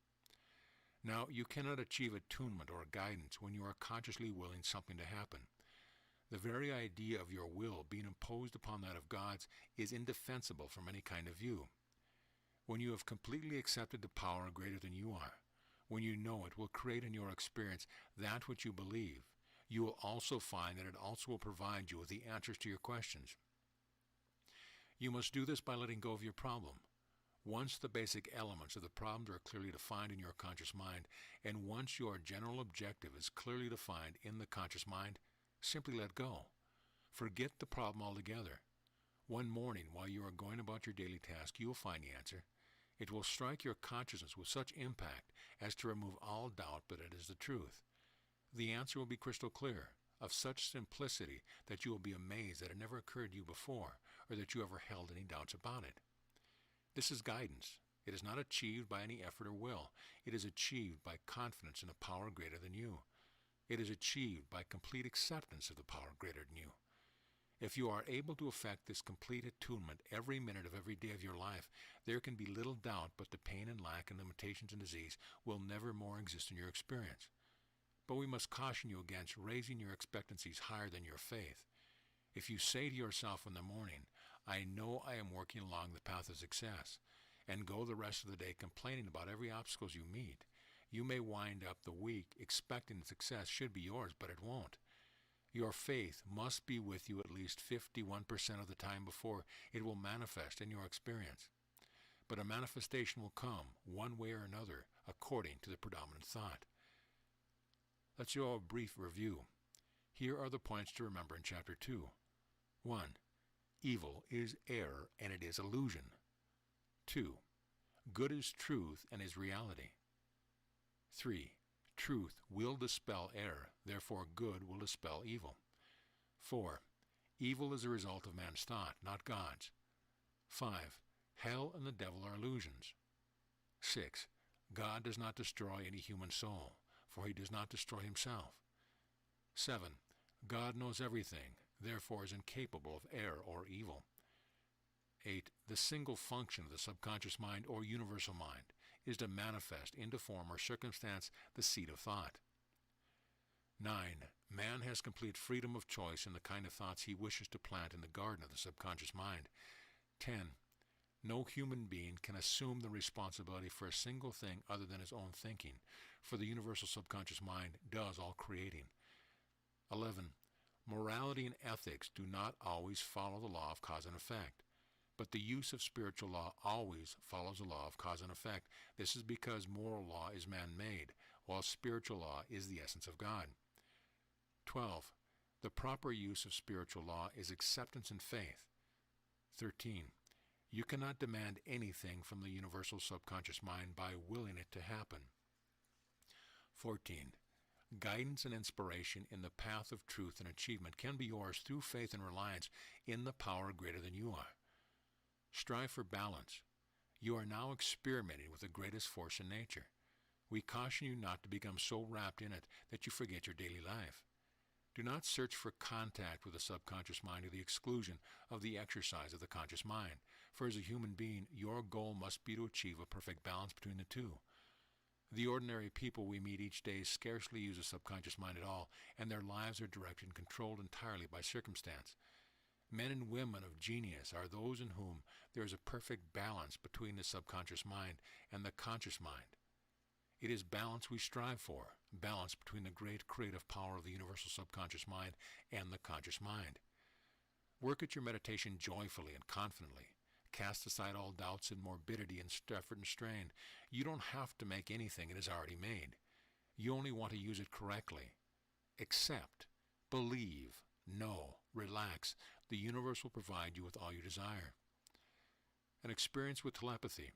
Now, you cannot achieve attunement or guidance when you are consciously willing something to happen. The very idea of your will being imposed upon that of God's is indefensible from any kind of view. When you have completely accepted the power greater than you are, when you know it will create in your experience that which you believe, you will also find that it also will provide you with the answers to your questions. You must do this by letting go of your problem. Once the basic elements of the problem are clearly defined in your conscious mind, and once your general objective is clearly defined in the conscious mind, simply let go. Forget the problem altogether. One morning, while you are going about your daily task, you will find the answer. It will strike your consciousness with such impact as to remove all doubt that it is the truth. The answer will be crystal clear, of such simplicity that you will be amazed that it never occurred to you before, or that you ever held any doubts about it. This is guidance. It is not achieved by any effort or will. It is achieved by confidence in a power greater than you. It is achieved by complete acceptance of the power greater than you. If you are able to effect this complete attunement every minute of every day of your life, there can be little doubt but the pain and lack and limitations and disease will never more exist in your experience. But we must caution you against raising your expectancies higher than your faith. If you say to yourself in the morning, I know I am working along the path of success, and go the rest of the day complaining about every obstacle you meet, you may wind up the week expecting success should be yours, but it won't. Your faith must be with you at least 51% of the time before it will manifest in your experience. But a manifestation will come one way or another according to the predominant thought. Let's do a brief review. Here are the points to remember in Chapter 2. 1. Evil is error and it is illusion. 2. Good is truth and is reality. 3. Truth will dispel error, therefore good will dispel evil. 4. Evil is a result of man's thought, not God's. 5. Hell and the devil are illusions. 6. God does not destroy any human soul, for he does not destroy himself. 7. God knows everything, therefore is incapable of error or evil. 8. The single function of the subconscious mind or universal mind is to manifest into form or circumstance the seed of thought. 9. Man has complete freedom of choice in the kind of thoughts he wishes to plant in the garden of the subconscious mind. 10. No human being can assume the responsibility for a single thing other than his own thinking, for the universal subconscious mind does all creating. 11. Morality and ethics do not always follow the law of cause and effect, but the use of spiritual law always follows the law of cause and effect. This is because moral law is man-made, while spiritual law is the essence of God. 12. The proper use of spiritual law is acceptance and faith. 13. You cannot demand anything from the universal subconscious mind by willing it to happen. 14. Guidance and inspiration in the path of truth and achievement can be yours through faith and reliance in the power greater than you are. Strive for balance. You are now experimenting with the greatest force in nature. We caution you not to become so wrapped in it that you forget your daily life. Do not search for contact with the subconscious mind to the exclusion of the exercise of the conscious mind, for as a human being, your goal must be to achieve a perfect balance between the two. The ordinary people we meet each day scarcely use a subconscious mind at all, and their lives are directed and controlled entirely by circumstance. Men and women of genius are those in whom there is a perfect balance between the subconscious mind and the conscious mind. It is balance we strive for, balance between the great creative power of the universal subconscious mind and the conscious mind. Work at your meditation joyfully and confidently. Cast aside all doubts and morbidity and effort and strain. You don't have to make anything it is already made. You only want to use it correctly. Accept, believe, know, relax. The universe will provide you with all you desire. An experience with telepathy.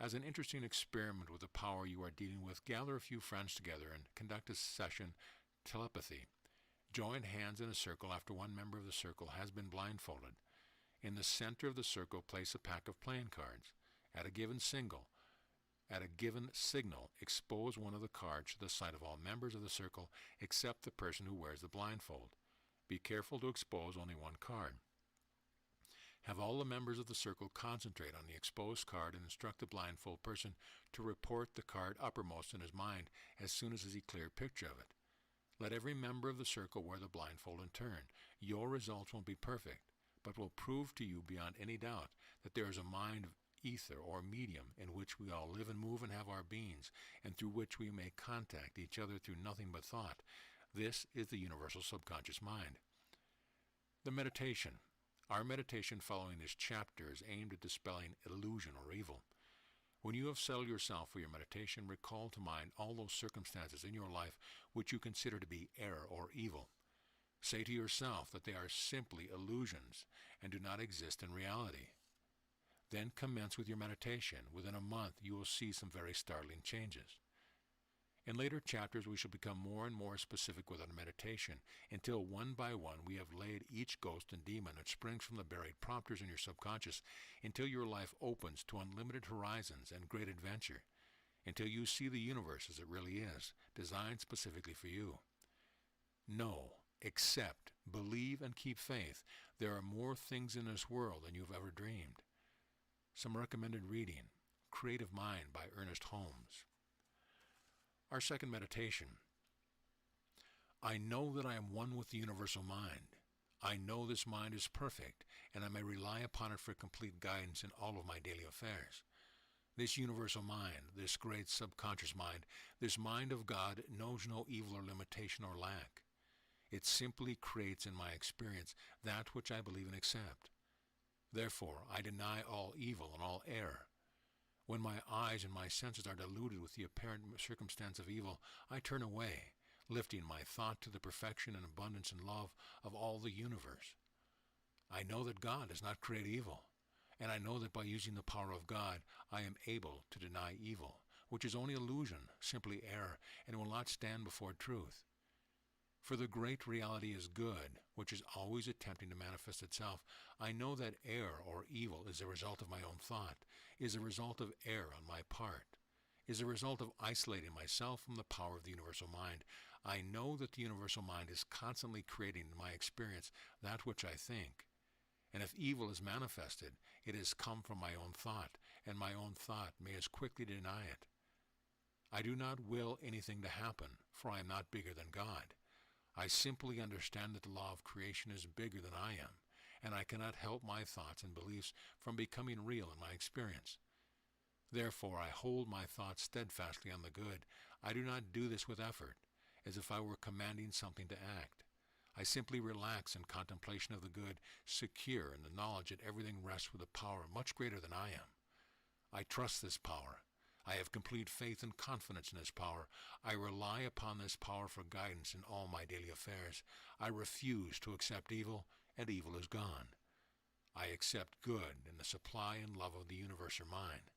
As an interesting experiment with the power you are dealing with, gather a few friends together and conduct a session telepathy. Join hands in a circle after one member of the circle has been blindfolded. In the center of the circle, place a pack of playing cards. At a given signal, expose one of the cards to the sight of all members of the circle except the person who wears the blindfold. Be careful to expose only one card. Have all the members of the circle concentrate on the exposed card and instruct the blindfold person to report the card uppermost in his mind as soon as he has a clear picture of it. Let every member of the circle wear the blindfold in turn. Your results won't be perfect, but will prove to you beyond any doubt that there is a mind of ether or medium in which we all live and move and have our beings, and through which we may contact each other through nothing but thought. This is the universal subconscious mind. The meditation. Our meditation following this chapter is aimed at dispelling illusion or evil. When you have settled yourself for your meditation, recall to mind all those circumstances in your life which you consider to be error or evil. Say to yourself that they are simply illusions and do not exist in reality. Then commence with your meditation. Within a month, you will see some very startling changes. In later chapters, we shall become more and more specific with our meditation, until one by one we have laid each ghost and demon that springs from the buried prompters in your subconscious, until your life opens to unlimited horizons and great adventure, until you see the universe as it really is, designed specifically for you. Know, accept, believe, and keep faith. There are more things in this world than you've ever dreamed. Some recommended reading: Creative Mind by Ernest Holmes. Our second meditation: I know that I am one with the universal mind. I know this mind is perfect, and I may rely upon it for complete guidance in all of my daily affairs. This universal mind, this great subconscious mind, this mind of God knows no evil or limitation or lack. It simply creates in my experience that which I believe and accept. Therefore, I deny all evil and all error. When my eyes and my senses are deluded with the apparent circumstance of evil, I turn away, lifting my thought to the perfection and abundance and love of all the universe. I know that God does not create evil, and I know that by using the power of God, I am able to deny evil, which is only illusion, simply error, and will not stand before truth. For the great reality is good, which is always attempting to manifest itself. I know that error or evil is a result of my own thought, is a result of error on my part, is a result of isolating myself from the power of the universal mind. I know that the universal mind is constantly creating in my experience that which I think. And if evil is manifested, it has come from my own thought, and my own thought may as quickly deny it. I do not will anything to happen, for I am not bigger than God. I simply understand that the law of creation is bigger than I am, and I cannot help my thoughts and beliefs from becoming real in my experience. Therefore, I hold my thoughts steadfastly on the good. I do not do this with effort, as if I were commanding something to act. I simply relax in contemplation of the good, secure in the knowledge that everything rests with a power much greater than I am. I trust this power. I have complete faith and confidence in this power. I rely upon this power for guidance in all my daily affairs. I refuse to accept evil, and evil is gone. I accept good in the supply and love of the universal mind.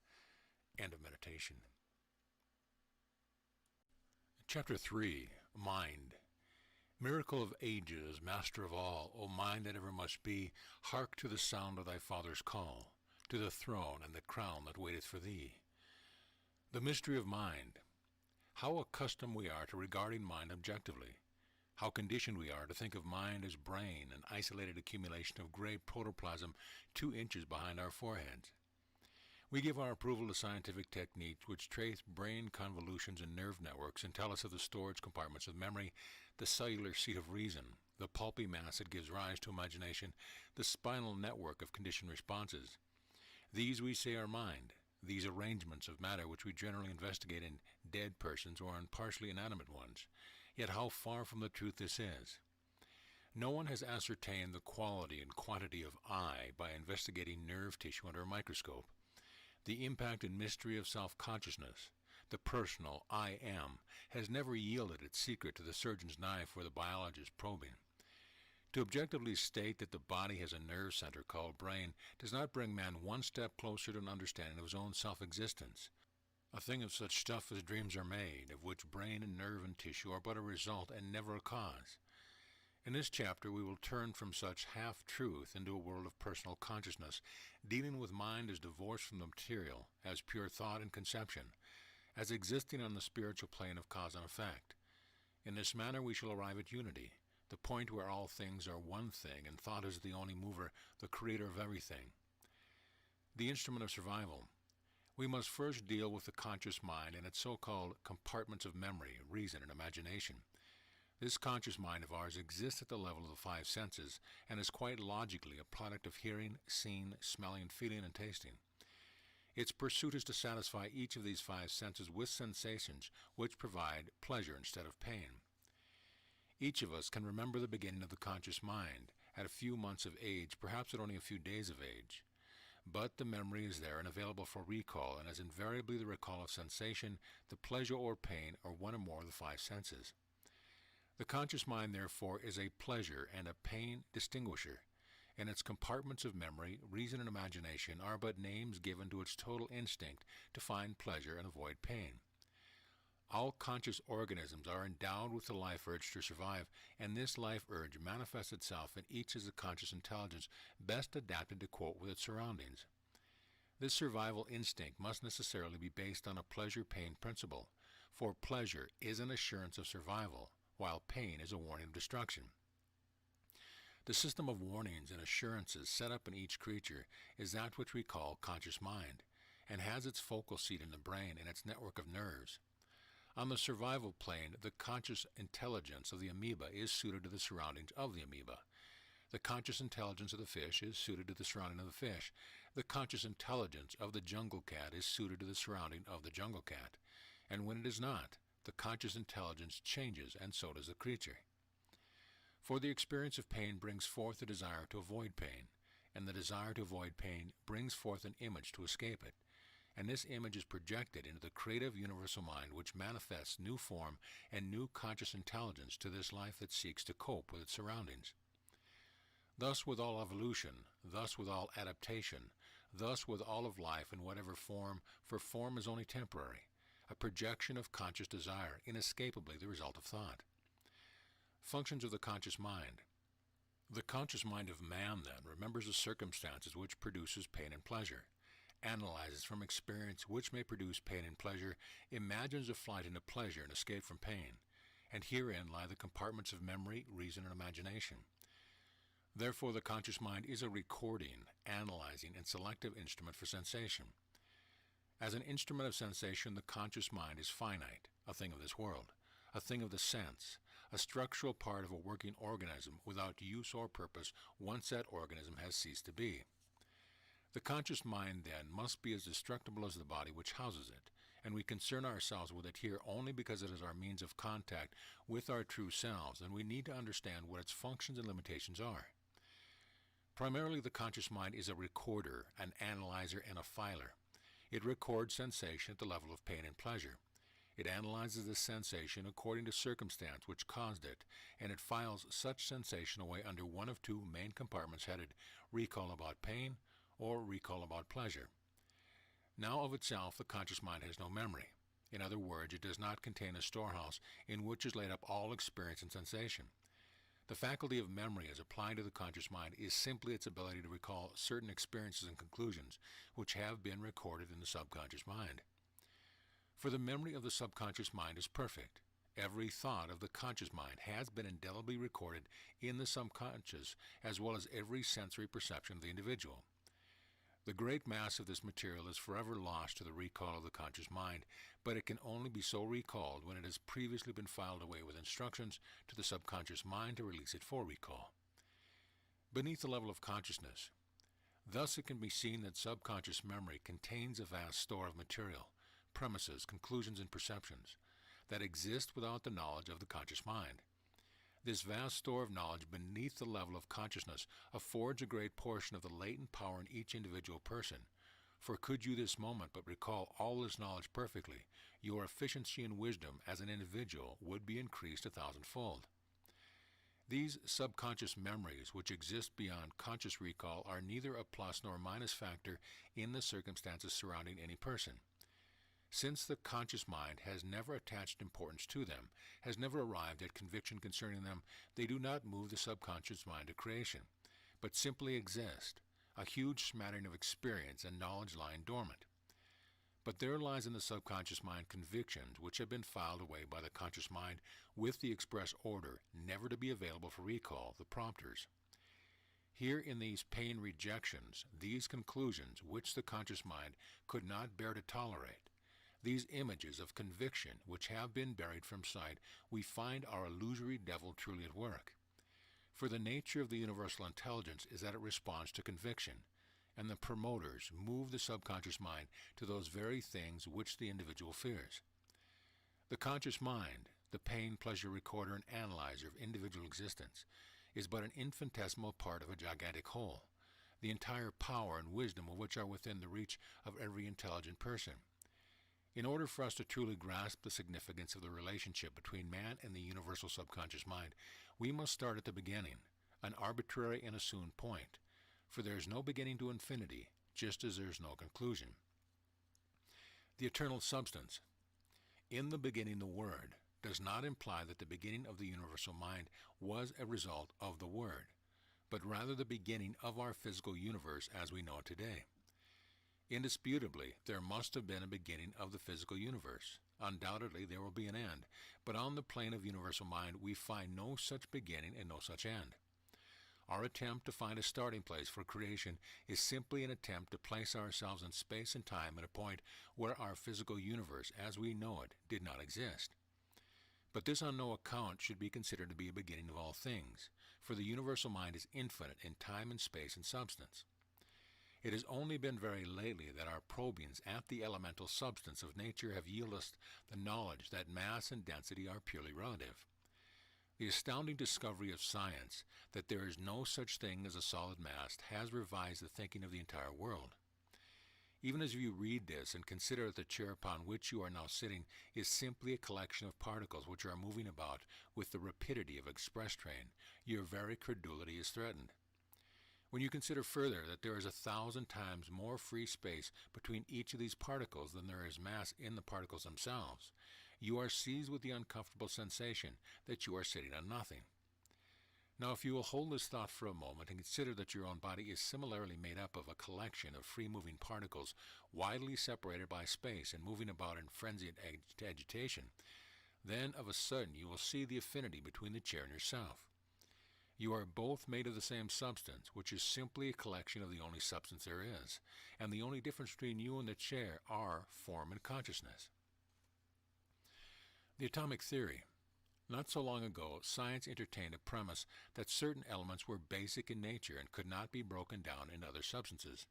End of meditation. Chapter 3, Mind. Miracle of ages, master of all, O mind that ever must be, hark to the sound of thy Father's call, to the throne and the crown that waiteth for thee. The mystery of mind. How accustomed we are to regarding mind objectively. How conditioned we are to think of mind as brain, an isolated accumulation of gray protoplasm 2 inches behind our foreheads. We give our approval to scientific techniques which trace brain convolutions and nerve networks and tell us of the storage compartments of memory, the cellular seat of reason, the pulpy mass that gives rise to imagination, the spinal network of conditioned responses. These we say are mind. These arrangements of matter which we generally investigate in dead persons or in partially inanimate ones. Yet how far from the truth this is. No one has ascertained the quality and quantity of I by investigating nerve tissue under a microscope. The impact and mystery of self-consciousness, the personal I am, has never yielded its secret to the surgeon's knife or the biologist's probing. To objectively state that the body has a nerve center called brain does not bring man one step closer to an understanding of his own self-existence. A thing of such stuff as dreams are made, of which brain and nerve and tissue are but a result and never a cause. In this chapter we will turn from such half-truth into a world of personal consciousness, dealing with mind as divorced from the material, as pure thought and conception, as existing on the spiritual plane of cause and effect. In this manner we shall arrive at unity, the point where all things are one thing and thought is the only mover, the creator of everything. The instrument of survival. We must first deal with the conscious mind and its so-called compartments of memory, reason, and imagination. This conscious mind of ours exists at the level of the 5 senses and is quite logically a product of hearing, seeing, smelling, feeling, and tasting. Its pursuit is to satisfy each of these 5 senses with sensations which provide pleasure instead of pain. Each of us can remember the beginning of the conscious mind, at a few months of age, perhaps at only a few days of age. But the memory is there and available for recall, and is invariably the recall of sensation, the pleasure or pain, or one or more of the 5 senses. The conscious mind, therefore, is a pleasure and a pain distinguisher, and its compartments of memory, reason, and imagination are but names given to its total instinct to find pleasure and avoid pain. All conscious organisms are endowed with the life urge to survive, and this life urge manifests itself in each as a conscious intelligence best adapted to cope with its surroundings. This survival instinct must necessarily be based on a pleasure-pain principle, for pleasure is an assurance of survival, while pain is a warning of destruction. The system of warnings and assurances set up in each creature is that which we call conscious mind, and has its focal seat in the brain and its network of nerves. On the survival plane, the conscious intelligence of the amoeba is suited to the surroundings of the amoeba. The conscious intelligence of the fish is suited to the surrounding of the fish. The conscious intelligence of the jungle cat is suited to the surrounding of the jungle cat. And when it is not, the conscious intelligence changes, and so does the creature. For the experience of pain brings forth the desire to avoid pain, and the desire to avoid pain brings forth an image to escape it. And this image is projected into the creative universal mind, which manifests new form and new conscious intelligence to this life that seeks to cope with its surroundings. Thus with all evolution, thus with all adaptation, thus with all of life in whatever form, for form is only temporary, a projection of conscious desire, inescapably the result of thought. Functions of the conscious mind. The conscious mind of man, then, remembers the circumstances which produces pain and pleasure, analyzes from experience which may produce pain and pleasure, imagines a flight into pleasure and escape from pain, and herein lie the compartments of memory, reason, and imagination. Therefore, the conscious mind is a recording, analyzing, and selective instrument for sensation. As an instrument of sensation, the conscious mind is finite, a thing of this world, a thing of the sense, a structural part of a working organism without use or purpose once that organism has ceased to be. The conscious mind, then, must be as destructible as the body which houses it, and we concern ourselves with it here only because it is our means of contact with our true selves, and we need to understand what its functions and limitations are. Primarily, the conscious mind is a recorder, an analyzer, and a filer. It records sensation at the level of pain and pleasure. It analyzes the sensation according to circumstance which caused it, and it files such sensation away under one of two main compartments headed recall about pain or recall about pleasure. Now of itself, the conscious mind has no memory. In other words, it does not contain a storehouse in which is laid up all experience and sensation. The faculty of memory as applied to the conscious mind is simply its ability to recall certain experiences and conclusions which have been recorded in the subconscious mind. For the memory of the subconscious mind is perfect. Every thought of the conscious mind has been indelibly recorded in the subconscious, as well as every sensory perception of the individual. The great mass of this material is forever lost to the recall of the conscious mind, but it can only be so recalled when it has previously been filed away with instructions to the subconscious mind to release it for recall. Beneath the level of consciousness. Thus it can be seen that subconscious memory contains a vast store of material, premises, conclusions, and perceptions that exist without the knowledge of the conscious mind. This vast store of knowledge beneath the level of consciousness affords a great portion of the latent power in each individual person. For could you this moment but recall all this knowledge perfectly, your efficiency and wisdom as an individual would be increased 1,000-fold. These subconscious memories which exist beyond conscious recall are neither a plus nor a minus factor in the circumstances surrounding any person. Since the conscious mind has never attached importance to them, has never arrived at conviction concerning them, they do not move the subconscious mind to creation, but simply exist, a huge smattering of experience and knowledge lying dormant. But there lies in the subconscious mind convictions which have been filed away by the conscious mind with the express order never to be available for recall, the prompters. Here in these pain rejections, these conclusions which the conscious mind could not bear to tolerate, these images of conviction which have been buried from sight, we find our illusory devil truly at work. For the nature of the universal intelligence is that it responds to conviction, and the promoters move the subconscious mind to those very things which the individual fears. The conscious mind, the pain, pleasure recorder, and analyzer of individual existence, is but an infinitesimal part of a gigantic whole, the entire power and wisdom of which are within the reach of every intelligent person. In order for us to truly grasp the significance of the relationship between man and the universal subconscious mind, we must start at the beginning, an arbitrary and assumed point, for there is no beginning to infinity, just as there is no conclusion. The eternal substance. In the beginning the Word does not imply that the beginning of the universal mind was a result of the Word, but rather the beginning of our physical universe as we know it today. Indisputably, there must have been a beginning of the physical universe. Undoubtedly, there will be an end, but on the plane of universal mind we find no such beginning and no such end. Our attempt to find a starting place for creation is simply an attempt to place ourselves in space and time at a point where our physical universe as we know it did not exist. But this on no account should be considered to be a beginning of all things, for the universal mind is infinite in time and space and substance. It has only been very lately that our probings at the elemental substance of nature have yielded us the knowledge that mass and density are purely relative. The astounding discovery of science that there is no such thing as a solid mass has revised the thinking of the entire world. Even as you read this and consider that the chair upon which you are now sitting is simply a collection of particles which are moving about with the rapidity of an express train, your very credulity is threatened. When you consider further that there is 1,000 times more free space between each of these particles than there is mass in the particles themselves, you are seized with the uncomfortable sensation that you are sitting on nothing. Now, if you will hold this thought for a moment and consider that your own body is similarly made up of a collection of free-moving particles widely separated by space and moving about in frenzied agitation, then of a sudden you will see the affinity between the chair and yourself. You are both made of the same substance, which is simply a collection of the only substance there is, and the only difference between you and the chair are form and consciousness. The atomic theory. Not so long ago, science entertained a premise that certain elements were basic in nature and could not be broken down into other substances.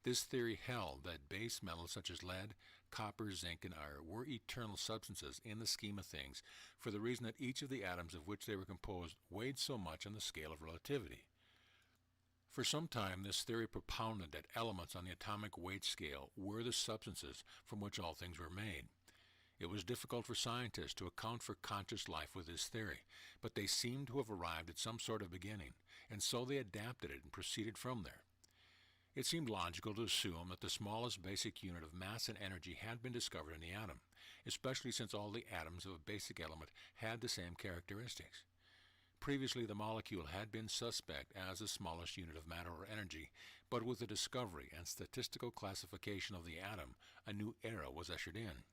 This theory held that base metals such as lead, copper, zinc, and iron were eternal substances in the scheme of things for the reason that each of the atoms of which they were composed weighed so much on the scale of relativity. For some time, this theory propounded that elements on the atomic weight scale were the substances from which all things were made. It was difficult for scientists to account for conscious life with this theory, but they seemed to have arrived at some sort of beginning, and so they adapted it and proceeded from there. It seemed logical to assume that the smallest basic unit of mass and energy had been discovered in the atom, especially since all the atoms of a basic element had the same characteristics. Previously, the molecule had been suspect as the smallest unit of matter or energy, but with the discovery and statistical classification of the atom, a new era was ushered in.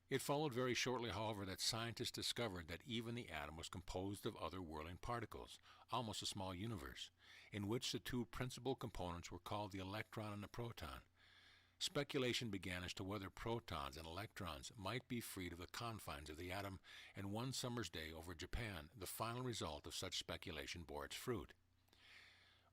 It followed very shortly, however, that scientists discovered that even the atom was composed of other whirling particles, almost a small universe, in which the two principal components were called the electron and the proton. Speculation began as to whether protons and electrons might be freed of the confines of the atom, and one summer's day over Japan, the final result of such speculation bore its fruit.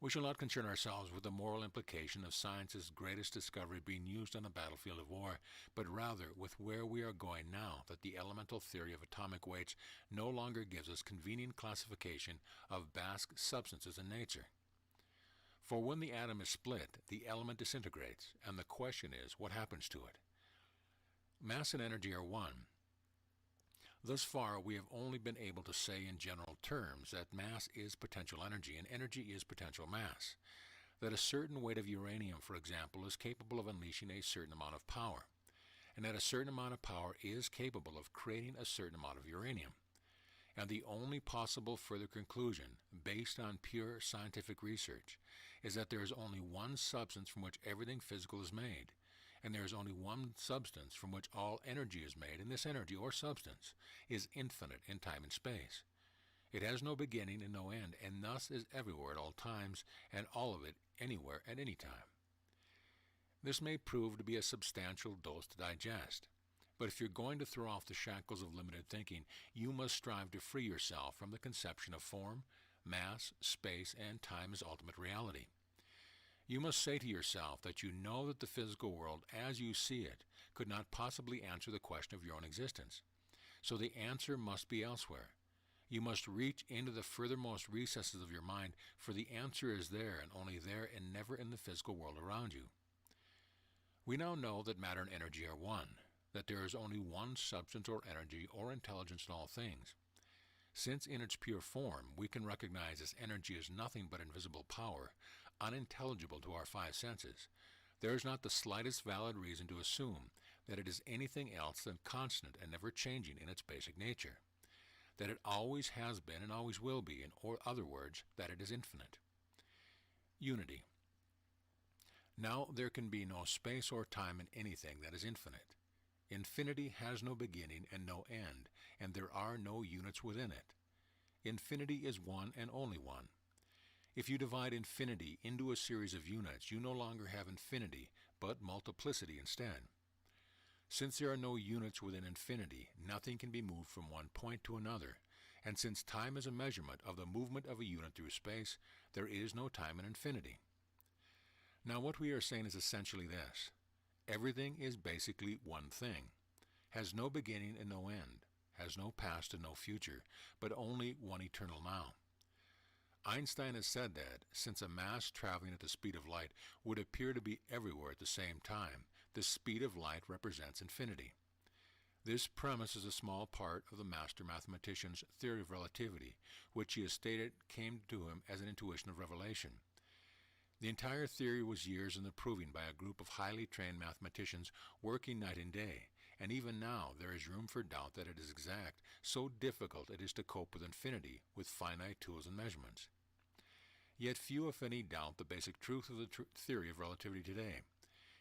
We shall not concern ourselves with the moral implication of science's greatest discovery being used on the battlefield of war, but rather with where we are going now that the elemental theory of atomic weights no longer gives us convenient classification of vast substances in nature. For when the atom is split, the element disintegrates, and the question is, what happens to it? Mass and energy are one. Thus far, we have only been able to say in general terms that mass is potential energy and energy is potential mass. That a certain weight of uranium, for example, is capable of unleashing a certain amount of power, and that a certain amount of power is capable of creating a certain amount of uranium. And the only possible further conclusion, based on pure scientific research, is that there is only one substance from which everything physical is made, and there is only one substance from which all energy is made, and this energy, or substance, is infinite in time and space. It has no beginning and no end, and thus is everywhere at all times, and all of it anywhere at any time. This may prove to be a substantial dose to digest, but if you're going to throw off the shackles of limited thinking, you must strive to free yourself from the conception of form, mass, space, and time as ultimate reality. You must say to yourself that you know that the physical world, as you see it, could not possibly answer the question of your own existence. So the answer must be elsewhere. You must reach into the furthermost recesses of your mind, for the answer is there and only there and never in the physical world around you. We now know that matter and energy are one, that there is only one substance or energy or intelligence in all things. Since in its pure form we can recognize this energy as nothing but invisible power, unintelligible to our five senses, there is not the slightest valid reason to assume that it is anything else than constant and never changing in its basic nature, that it always has been and always will be, in other words, that it is infinite. Unity. Now there can be no space or time in anything that is infinite. Infinity has no beginning and no end, and there are no units within it. Infinity is one and only one. If you divide infinity into a series of units, you no longer have infinity, but multiplicity instead. Since there are no units within infinity, nothing can be moved from one point to another, and since time is a measurement of the movement of a unit through space, there is no time in infinity. Now what we are saying is essentially this. Everything is basically one thing, has no beginning and no end, has no past and no future, but only one eternal now. Einstein has said that, since a mass traveling at the speed of light would appear to be everywhere at the same time, the speed of light represents infinity. This premise is a small part of the master mathematician's theory of relativity, which he has stated came to him as an intuition of revelation. The entire theory was years in the proving by a group of highly trained mathematicians working night and day, and even now there is room for doubt that it is exact, so difficult it is to cope with infinity with finite tools and measurements. Yet few, if any, doubt the basic truth of the theory of relativity today.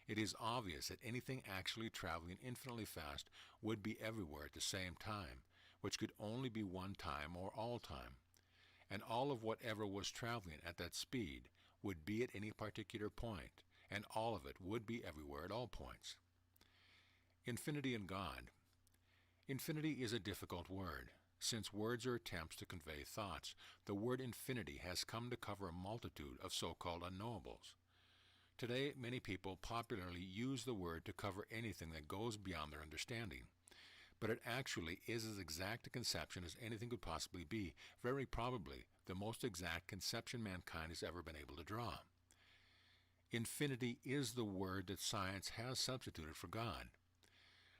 It is obvious that anything actually traveling infinitely fast would be everywhere at the same time, which could only be one time or all time, and all of whatever was traveling at that speed would be at any particular point, and all of it would be everywhere at all points. Infinity and God. Infinity is a difficult word. Since words are attempts to convey thoughts, the word infinity has come to cover a multitude of so-called unknowables. Today, many people popularly use the word to cover anything that goes beyond their understanding, but it actually is as exact a conception as anything could possibly be, very probably the most exact conception mankind has ever been able to draw. Infinity is the word that science has substituted for God.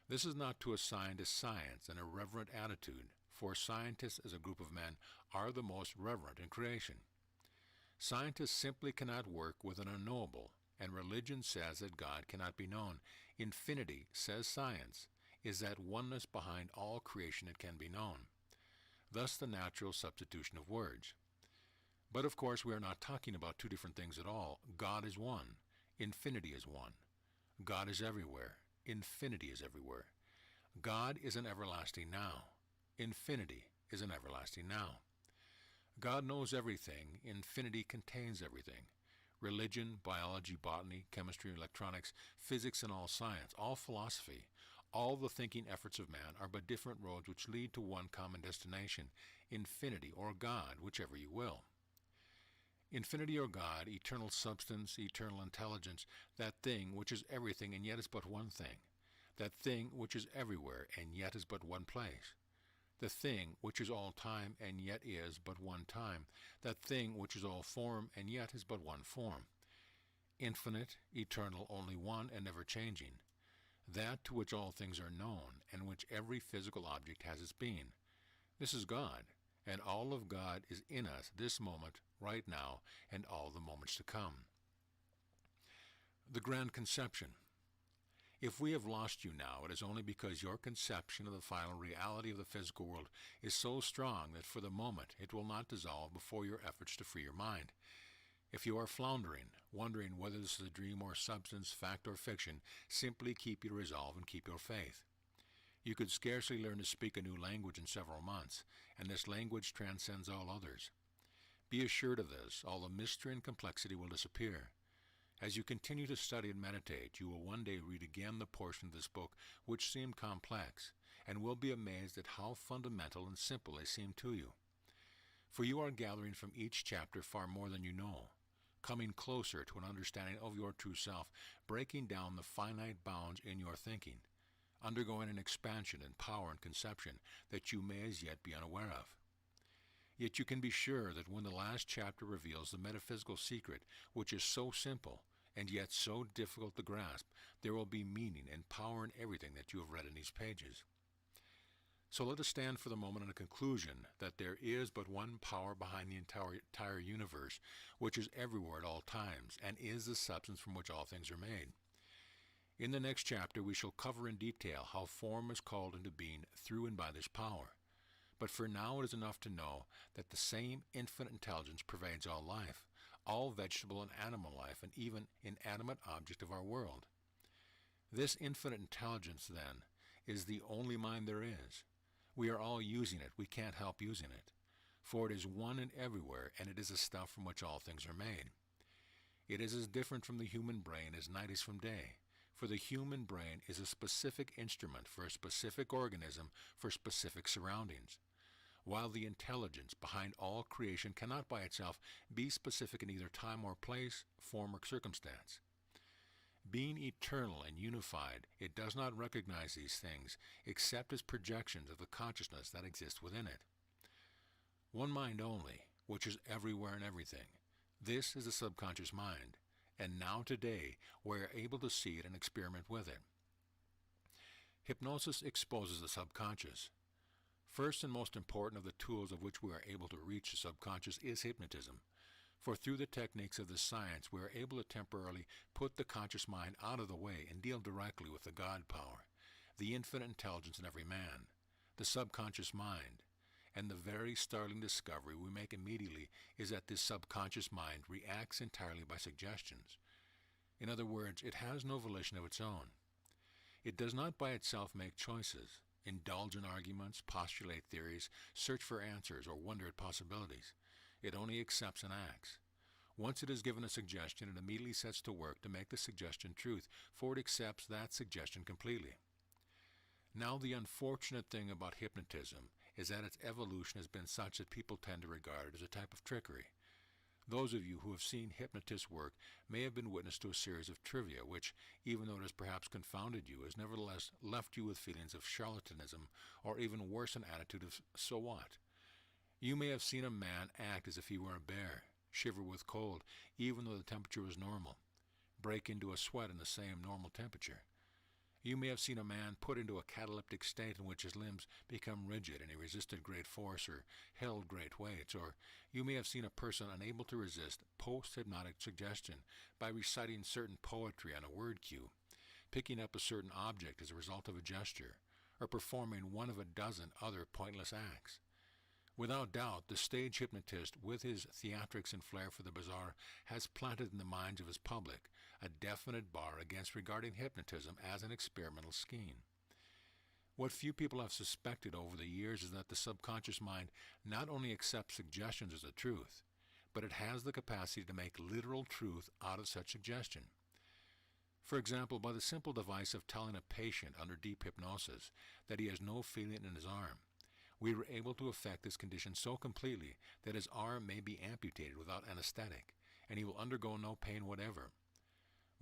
This is not to assign to science an irreverent attitude, for scientists as a group of men are the most reverent in creation. Scientists simply cannot work with an unknowable, and religion says that God cannot be known. Infinity, says science, is that oneness behind all creation that can be known. Thus the natural substitution of words. But of course we are not talking about two different things at all. God is one. Infinity is one. God is everywhere. Infinity is everywhere. God is an everlasting now. Infinity is an everlasting now. God knows everything. Infinity contains everything. Religion, biology, botany, chemistry, electronics, physics, and all science, all philosophy, all the thinking efforts of man are but different roads which lead to one common destination, infinity or God, whichever you will. Infinity or God, eternal substance, eternal intelligence, that thing which is everything and yet is but one thing, that thing which is everywhere and yet is but one place, the thing which is all time and yet is but one time, that thing which is all form and yet is but one form, infinite, eternal, only one and never changing, that to which all things are known and which every physical object has its being. This is God, and all of God is in us this moment, right now, and all the moments to come. The grand conception. If we have lost you now, it is only because your conception of the final reality of the physical world is so strong that for the moment it will not dissolve before your efforts to free your mind. If you are floundering, wondering whether this is a dream or substance, fact or fiction, simply keep your resolve and keep your faith. You could scarcely learn to speak a new language in several months, and this language transcends all others. Be assured of this, all the mystery and complexity will disappear. As you continue to study and meditate, you will one day read again the portion of this book which seemed complex, and will be amazed at how fundamental and simple they seem to you. For you are gathering from each chapter far more than you know, coming closer to an understanding of your true self, breaking down the finite bounds in your thinking, undergoing an expansion in power and conception that you may as yet be unaware of. Yet you can be sure that when the last chapter reveals the metaphysical secret, which is so simple and yet so difficult to grasp, there will be meaning and power in everything that you have read in these pages. So let us stand for the moment on a conclusion that there is but one power behind the entire universe, which is everywhere at all times, and is the substance from which all things are made. In the next chapter, we shall cover in detail how form is called into being through and by this power. But for now, it is enough to know that the same infinite intelligence pervades all life, all vegetable and animal life, and even inanimate object of our world. This infinite intelligence, then, is the only mind there is. We are all using it. We can't help using it. For it is one and everywhere, and it is the stuff from which all things are made. It is as different from the human brain as night is from day. For the human brain is a specific instrument for a specific organism for specific surroundings, while the intelligence behind all creation cannot by itself be specific in either time or place, form or circumstance. Being eternal and unified, it does not recognize these things except as projections of the consciousness that exists within it. One mind only, which is everywhere and everything. This is the subconscious mind, and now today we are able to see it and experiment with it. Hypnosis exposes the subconscious. First and most important of the tools of which we are able to reach the subconscious is hypnotism. For through the techniques of this science, we are able to temporarily put the conscious mind out of the way and deal directly with the God power, the infinite intelligence in every man, the subconscious mind. And the very startling discovery we make immediately is that this subconscious mind reacts entirely by suggestions. In other words, it has no volition of its own. It does not by itself make choices, indulge in arguments, postulate theories, search for answers, or wonder at possibilities. It only accepts and acts. Once it is given a suggestion, it immediately sets to work to make the suggestion truth, for it accepts that suggestion completely. Now, the unfortunate thing about hypnotism is that its evolution has been such that people tend to regard it as a type of trickery. Those of you who have seen hypnotists work may have been witness to a series of trivia which, even though it has perhaps confounded you, has nevertheless left you with feelings of charlatanism, or even worse, an attitude of so what? You may have seen a man act as if he were a bear, shiver with cold, even though the temperature was normal, break into a sweat in the same normal temperature. You may have seen a man put into a cataleptic state in which his limbs become rigid and he resisted great force or held great weights, or you may have seen a person unable to resist post-hypnotic suggestion by reciting certain poetry on a word cue, picking up a certain object as a result of a gesture, or performing one of a dozen other pointless acts. Without doubt, the stage hypnotist, with his theatrics and flair for the bizarre, has planted in the minds of his public a definite bar against regarding hypnotism as an experimental scheme. What few people have suspected over the years is that the subconscious mind not only accepts suggestions as the truth, but it has the capacity to make literal truth out of such suggestion. For example, by the simple device of telling a patient under deep hypnosis that he has no feeling in his arm, we were able to affect this condition so completely that his arm may be amputated without anesthetic, and he will undergo no pain whatever.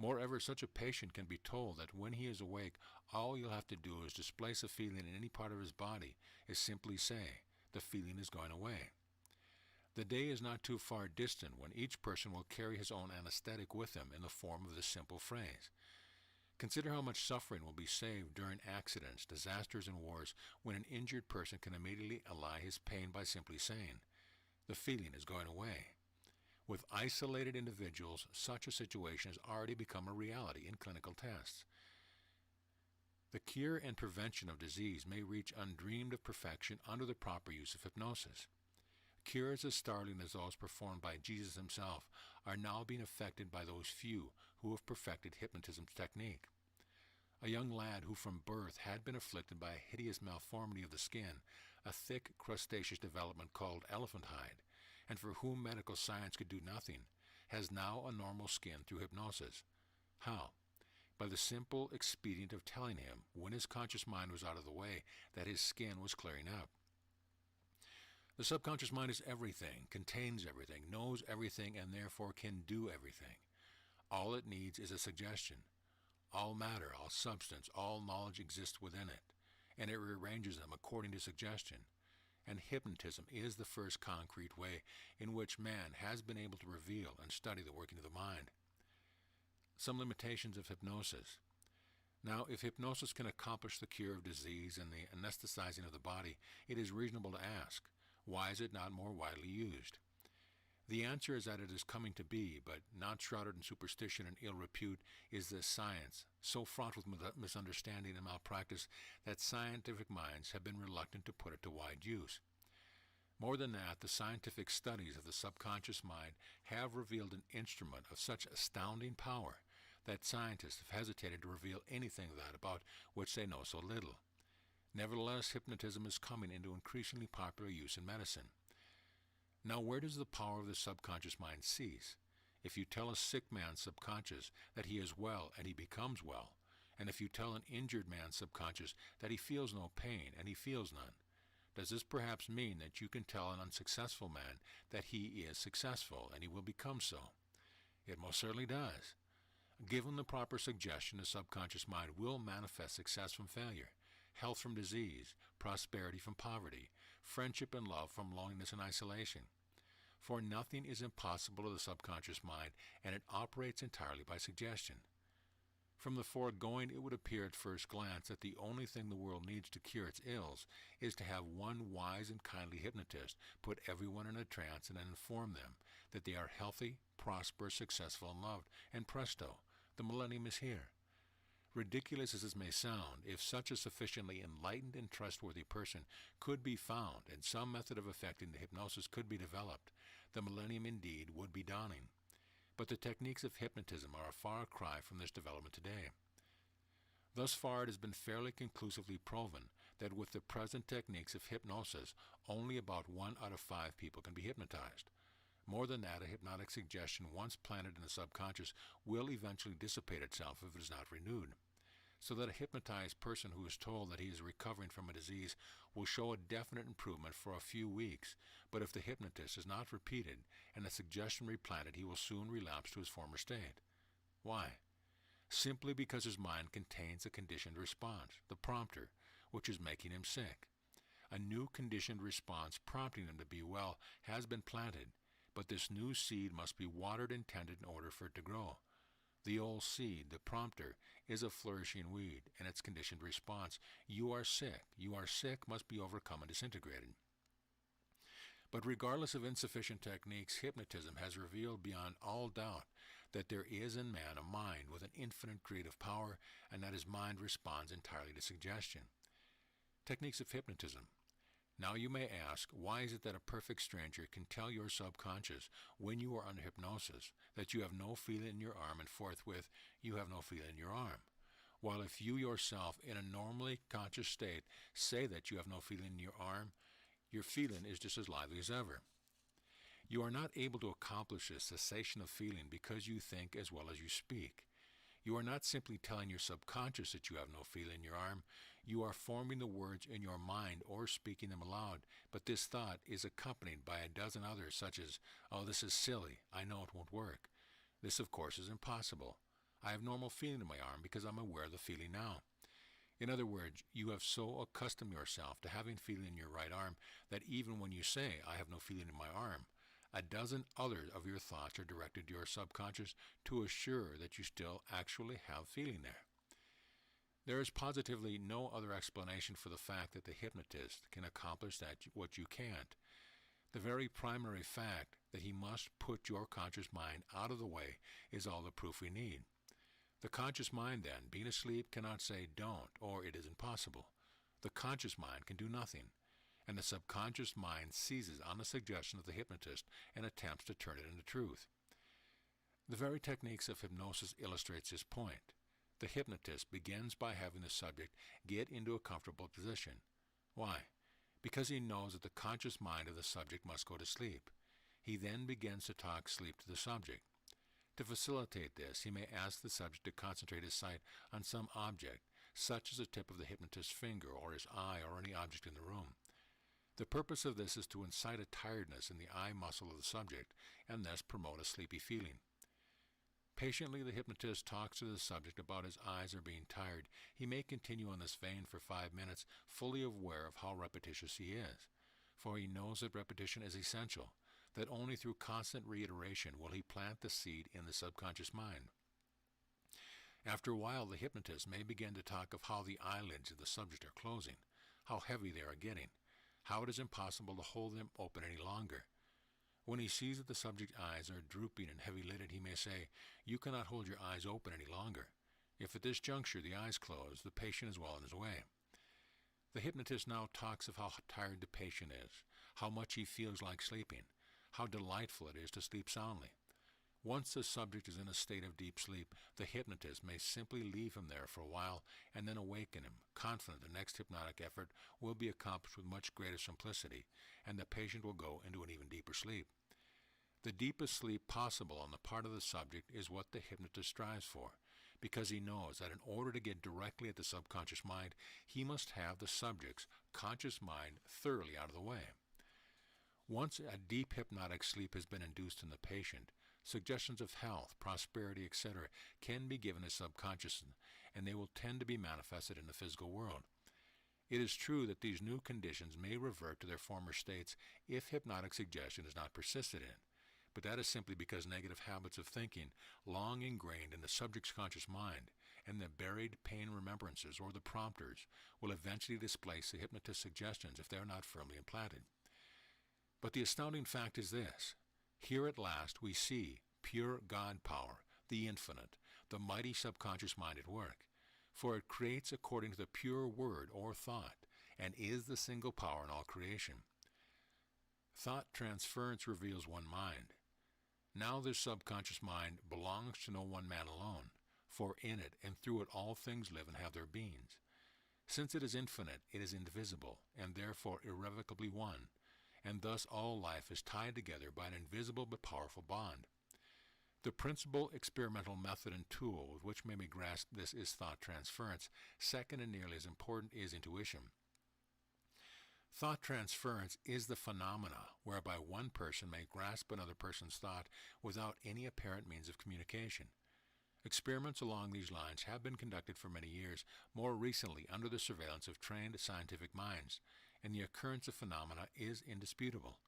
Moreover, such a patient can be told that when he is awake, all you'll have to do is displace a feeling in any part of his body, is simply say, the feeling is going away. The day is not too far distant when each person will carry his own anesthetic with him in the form of this simple phrase. Consider how much suffering will be saved during accidents, disasters, and wars when an injured person can immediately allay his pain by simply saying, the feeling is going away. With isolated individuals, such a situation has already become a reality in clinical tests. The cure and prevention of disease may reach undreamed of perfection under the proper use of hypnosis. Cures as startling as those performed by Jesus himself are now being effected by those few who have perfected hypnotism's technique. A young lad who from birth had been afflicted by a hideous malformity of the skin, a thick crustaceous development called elephant hide, and for whom medical science could do nothing, has now a normal skin through hypnosis. How? By the simple expedient of telling him, when his conscious mind was out of the way, that his skin was clearing up. The subconscious mind is everything, contains everything, knows everything, and therefore can do everything. All it needs is a suggestion. All matter, all substance, all knowledge exists within it, and it rearranges them according to suggestion. And hypnotism is the first concrete way in which man has been able to reveal and study the working of the mind. Some limitations of hypnosis. Now, if hypnosis can accomplish the cure of disease and the anesthetizing of the body, it is reasonable to ask, why is it not more widely used? The answer is that it is coming to be, but not shrouded in superstition and ill repute is this science, so fraught with misunderstanding and malpractice that scientific minds have been reluctant to put it to wide use. More than that, the scientific studies of the subconscious mind have revealed an instrument of such astounding power that scientists have hesitated to reveal anything of that about which they know so little. Nevertheless, hypnotism is coming into increasingly popular use in medicine. Now, where does the power of the subconscious mind cease? If you tell a sick man's subconscious that he is well and he becomes well, and if you tell an injured man's subconscious that he feels no pain and he feels none, does this perhaps mean that you can tell an unsuccessful man that he is successful and he will become so? It most certainly does. Given the proper suggestion, the subconscious mind will manifest success from failure, health from disease, prosperity from poverty, friendship and love from loneliness and isolation. For nothing is impossible to the subconscious mind, and it operates entirely by suggestion. From the foregoing, it would appear at first glance that the only thing the world needs to cure its ills is to have one wise and kindly hypnotist put everyone in a trance and then inform them that they are healthy, prosperous, successful, and loved, and presto, the millennium is here. Ridiculous as this may sound, if such a sufficiently enlightened and trustworthy person could be found and some method of effecting the hypnosis could be developed, the millennium indeed would be dawning. But the techniques of hypnotism are a far cry from this development today. Thus far, it has been fairly conclusively proven that with the present techniques of hypnosis, only about 1 out of 5 people can be hypnotized. More than that, a hypnotic suggestion once planted in the subconscious will eventually dissipate itself if it is not renewed, so that a hypnotized person who is told that he is recovering from a disease will show a definite improvement for a few weeks, but if the hypnotist is not repeated and the suggestion replanted, he will soon relapse to his former state. Why? Simply because his mind contains a conditioned response, the prompter, which is making him sick. A new conditioned response prompting him to be well has been planted, but this new seed must be watered and tended in order for it to grow. The old seed, the prompter, is a flourishing weed, and its conditioned response, you are sick, must be overcome and disintegrated. But regardless of insufficient techniques, hypnotism has revealed beyond all doubt that there is in man a mind with an infinite creative power, and that his mind responds entirely to suggestion. Techniques of hypnotism. Now you may ask, why is it that a perfect stranger can tell your subconscious when you are under hypnosis that you have no feeling in your arm, and forthwith you have no feeling in your arm? While if you yourself in a normally conscious state say that you have no feeling in your arm, your feeling is just as lively as ever. You are not able to accomplish a cessation of feeling because you think as well as you speak. You are not simply telling your subconscious that you have no feeling in your arm. You are forming the words in your mind or speaking them aloud, but this thought is accompanied by a dozen others such as, oh, this is silly, I know it won't work. This, of course, is impossible. I have normal feeling in my arm because I'm aware of the feeling now. In other words, you have so accustomed yourself to having feeling in your right arm that even when you say, I have no feeling in my arm, a dozen others of your thoughts are directed to your subconscious to assure that you still actually have feeling there. There is positively no other explanation for the fact that the hypnotist can accomplish that what you can't. The very primary fact that he must put your conscious mind out of the way is all the proof we need. The conscious mind, then, being asleep, cannot say don't or it is impossible. The conscious mind can do nothing, and the subconscious mind seizes on the suggestion of the hypnotist and attempts to turn it into truth. The very techniques of hypnosis illustrates this point. The hypnotist begins by having the subject get into a comfortable position. Why? Because he knows that the conscious mind of the subject must go to sleep. He then begins to talk sleep to the subject. To facilitate this, he may ask the subject to concentrate his sight on some object, such as the tip of the hypnotist's finger or his eye or any object in the room. The purpose of this is to incite a tiredness in the eye muscle of the subject and thus promote a sleepy feeling. Patiently, the hypnotist talks to the subject about his eyes are being tired. He may continue in this vein for 5 minutes, fully aware of how repetitious he is, for he knows that repetition is essential, that only through constant reiteration will he plant the seed in the subconscious mind. After a while, the hypnotist may begin to talk of how the eyelids of the subject are closing, how heavy they are getting, how it is impossible to hold them open any longer. When he sees that the subject's eyes are drooping and heavy-lidded, he may say, "You cannot hold your eyes open any longer." If at this juncture the eyes close, the patient is well on his way. The hypnotist now talks of how tired the patient is, how much he feels like sleeping, how delightful it is to sleep soundly. Once the subject is in a state of deep sleep, the hypnotist may simply leave him there for a while and then awaken him, confident the next hypnotic effort will be accomplished with much greater simplicity, and the patient will go into an even deeper sleep. The deepest sleep possible on the part of the subject is what the hypnotist strives for, because he knows that in order to get directly at the subconscious mind, he must have the subject's conscious mind thoroughly out of the way. Once a deep hypnotic sleep has been induced in the patient, suggestions of health, prosperity, etc. can be given as subconscious, and they will tend to be manifested in the physical world. It is true that these new conditions may revert to their former states if hypnotic suggestion is not persisted in, but that is simply because negative habits of thinking, long ingrained in the subject's conscious mind, and the buried pain remembrances or the prompters will eventually displace the hypnotist's suggestions if they are not firmly implanted. But the astounding fact is this: here at last we see pure God power, the infinite, the mighty subconscious mind at work, for it creates according to the pure word or thought, and is the single power in all creation. Thought transference reveals one mind. Now this subconscious mind belongs to no one man alone, for in it and through it all things live and have their beings. Since it is infinite, it is indivisible, and therefore irrevocably one, and thus all life is tied together by an invisible but powerful bond. The principal experimental method and tool with which may be grasped this is thought transference. Second and nearly as important is intuition. Thought transference is the phenomena whereby one person may grasp another person's thought without any apparent means of communication. Experiments along these lines have been conducted for many years, more recently under the surveillance of trained scientific minds, and the occurrence of phenomena is indisputable.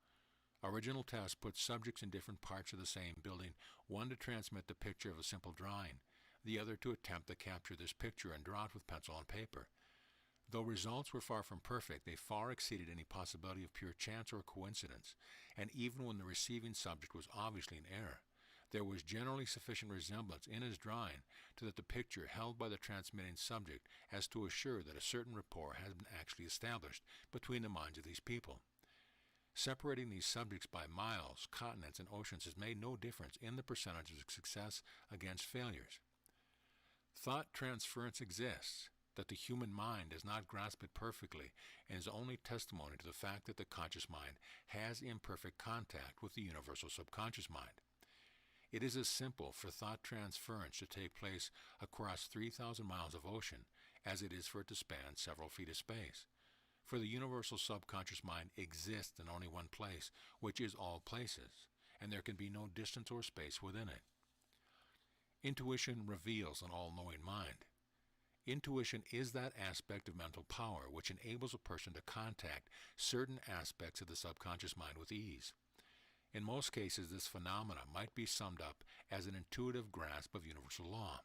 Original tests put subjects in different parts of the same building, one to transmit the picture of a simple drawing, the other to attempt to capture this picture and draw it with pencil and paper. Though results were far from perfect, they far exceeded any possibility of pure chance or coincidence, and even when the receiving subject was obviously in error, there was generally sufficient resemblance in his drawing to the picture held by the transmitting subject as to assure that a certain rapport had been actually established between the minds of these people. Separating these subjects by miles, continents, and oceans has made no difference in the percentage of success against failures. Thought transference exists. That the human mind does not grasp it perfectly and is only testimony to the fact that the conscious mind has imperfect contact with the universal subconscious mind. It is as simple for thought transference to take place across 3,000 miles of ocean as it is for it to span several feet of space. For the universal subconscious mind exists in only one place, which is all places, and there can be no distance or space within it. Intuition reveals an all-knowing mind. Intuition is that aspect of mental power which enables a person to contact certain aspects of the subconscious mind with ease. In most cases, this phenomena might be summed up as an intuitive grasp of universal law.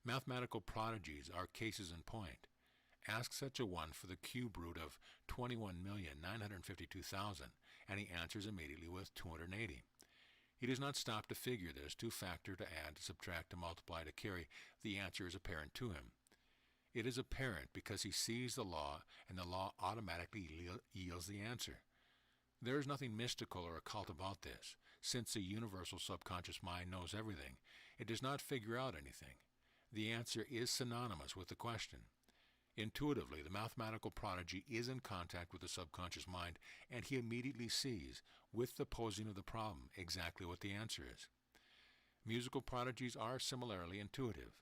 Mathematical prodigies are cases in point. Ask such a one for the cube root of 21,952,000, and he answers immediately with 280. He does not stop to figure this, to factor, to add, to subtract, to multiply, to carry. The answer is apparent to him. It is apparent because he sees the law, and the law automatically yields the answer. There is nothing mystical or occult about this. Since the universal subconscious mind knows everything, it does not figure out anything. The answer is synonymous with the question. Intuitively, the mathematical prodigy is in contact with the subconscious mind, and he immediately sees, with the posing of the problem, exactly what the answer is. Musical prodigies are similarly intuitive.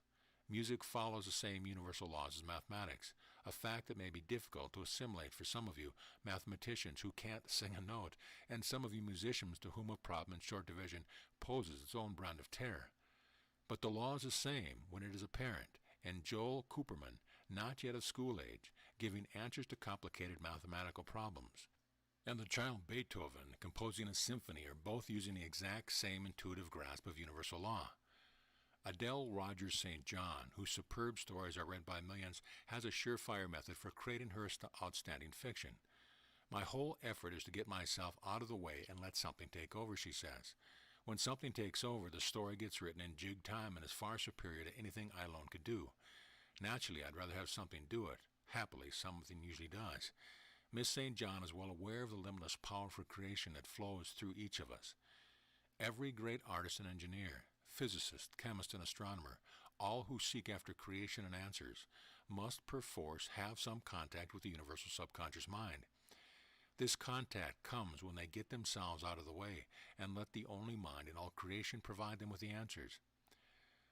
Music follows the same universal laws as mathematics, a fact that may be difficult to assimilate for some of you mathematicians who can't sing a note, and some of you musicians to whom a problem in short division poses its own brand of terror. But the law is the same when it is apparent, and Joel Cooperman, not yet of school age, giving answers to complicated mathematical problems, and the child Beethoven composing a symphony are both using the exact same intuitive grasp of universal law. Adele Rogers St. John, whose superb stories are read by millions, has a surefire method for creating her outstanding fiction. My whole effort is to get myself out of the way and let something take over, she says. When something takes over, the story gets written in jig time and is far superior to anything I alone could do. Naturally, I'd rather have something do it. Happily, something usually does. Miss St. John is well aware of the limitless power for creation that flows through each of us. Every great artist and engineer, physicist, chemist, and astronomer, all who seek after creation and answers, must perforce have some contact with the universal subconscious mind. This contact comes when they get themselves out of the way and let the only mind in all creation provide them with the answers.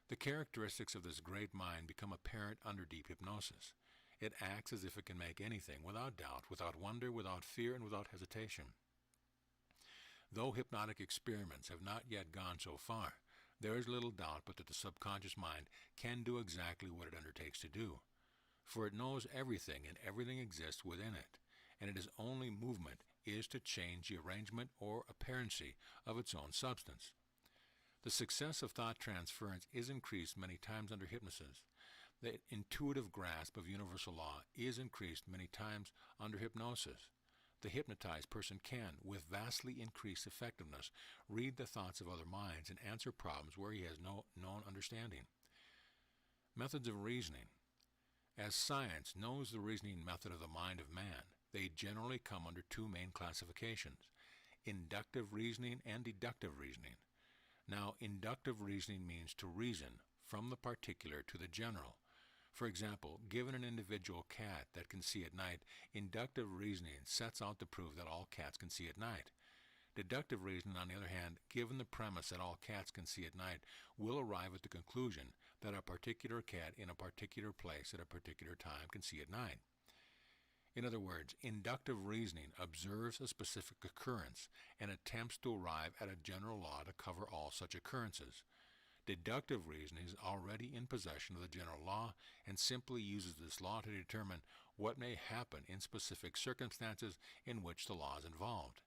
The characteristics of this great mind become apparent under deep hypnosis. It acts as if it can make anything, without doubt, without wonder, without fear, and without hesitation. Though hypnotic experiments have not yet gone so far, there is little doubt but that the subconscious mind can do exactly what it undertakes to do. For it knows everything, and everything exists within it, and its only movement is to change the arrangement or apparency of its own substance. The success of thought transference is increased many times under hypnosis. The intuitive grasp of universal law is increased many times under hypnosis. The hypnotized person can, with vastly increased effectiveness, read the thoughts of other minds and answer problems where he has no known understanding. Methods of reasoning. As science knows the reasoning method of the mind of man, they generally come under two main classifications: inductive reasoning and deductive reasoning. Now, inductive reasoning means to reason from the particular to the general. For example, given an individual cat that can see at night, inductive reasoning sets out to prove that all cats can see at night. Deductive reasoning, on the other hand, given the premise that all cats can see at night, will arrive at the conclusion that a particular cat in a particular place at a particular time can see at night. In other words, inductive reasoning observes a specific occurrence and attempts to arrive at a general law to cover all such occurrences. Deductive reasoning is already in possession of the general law and simply uses this law to determine what may happen in specific circumstances in which the law is involved.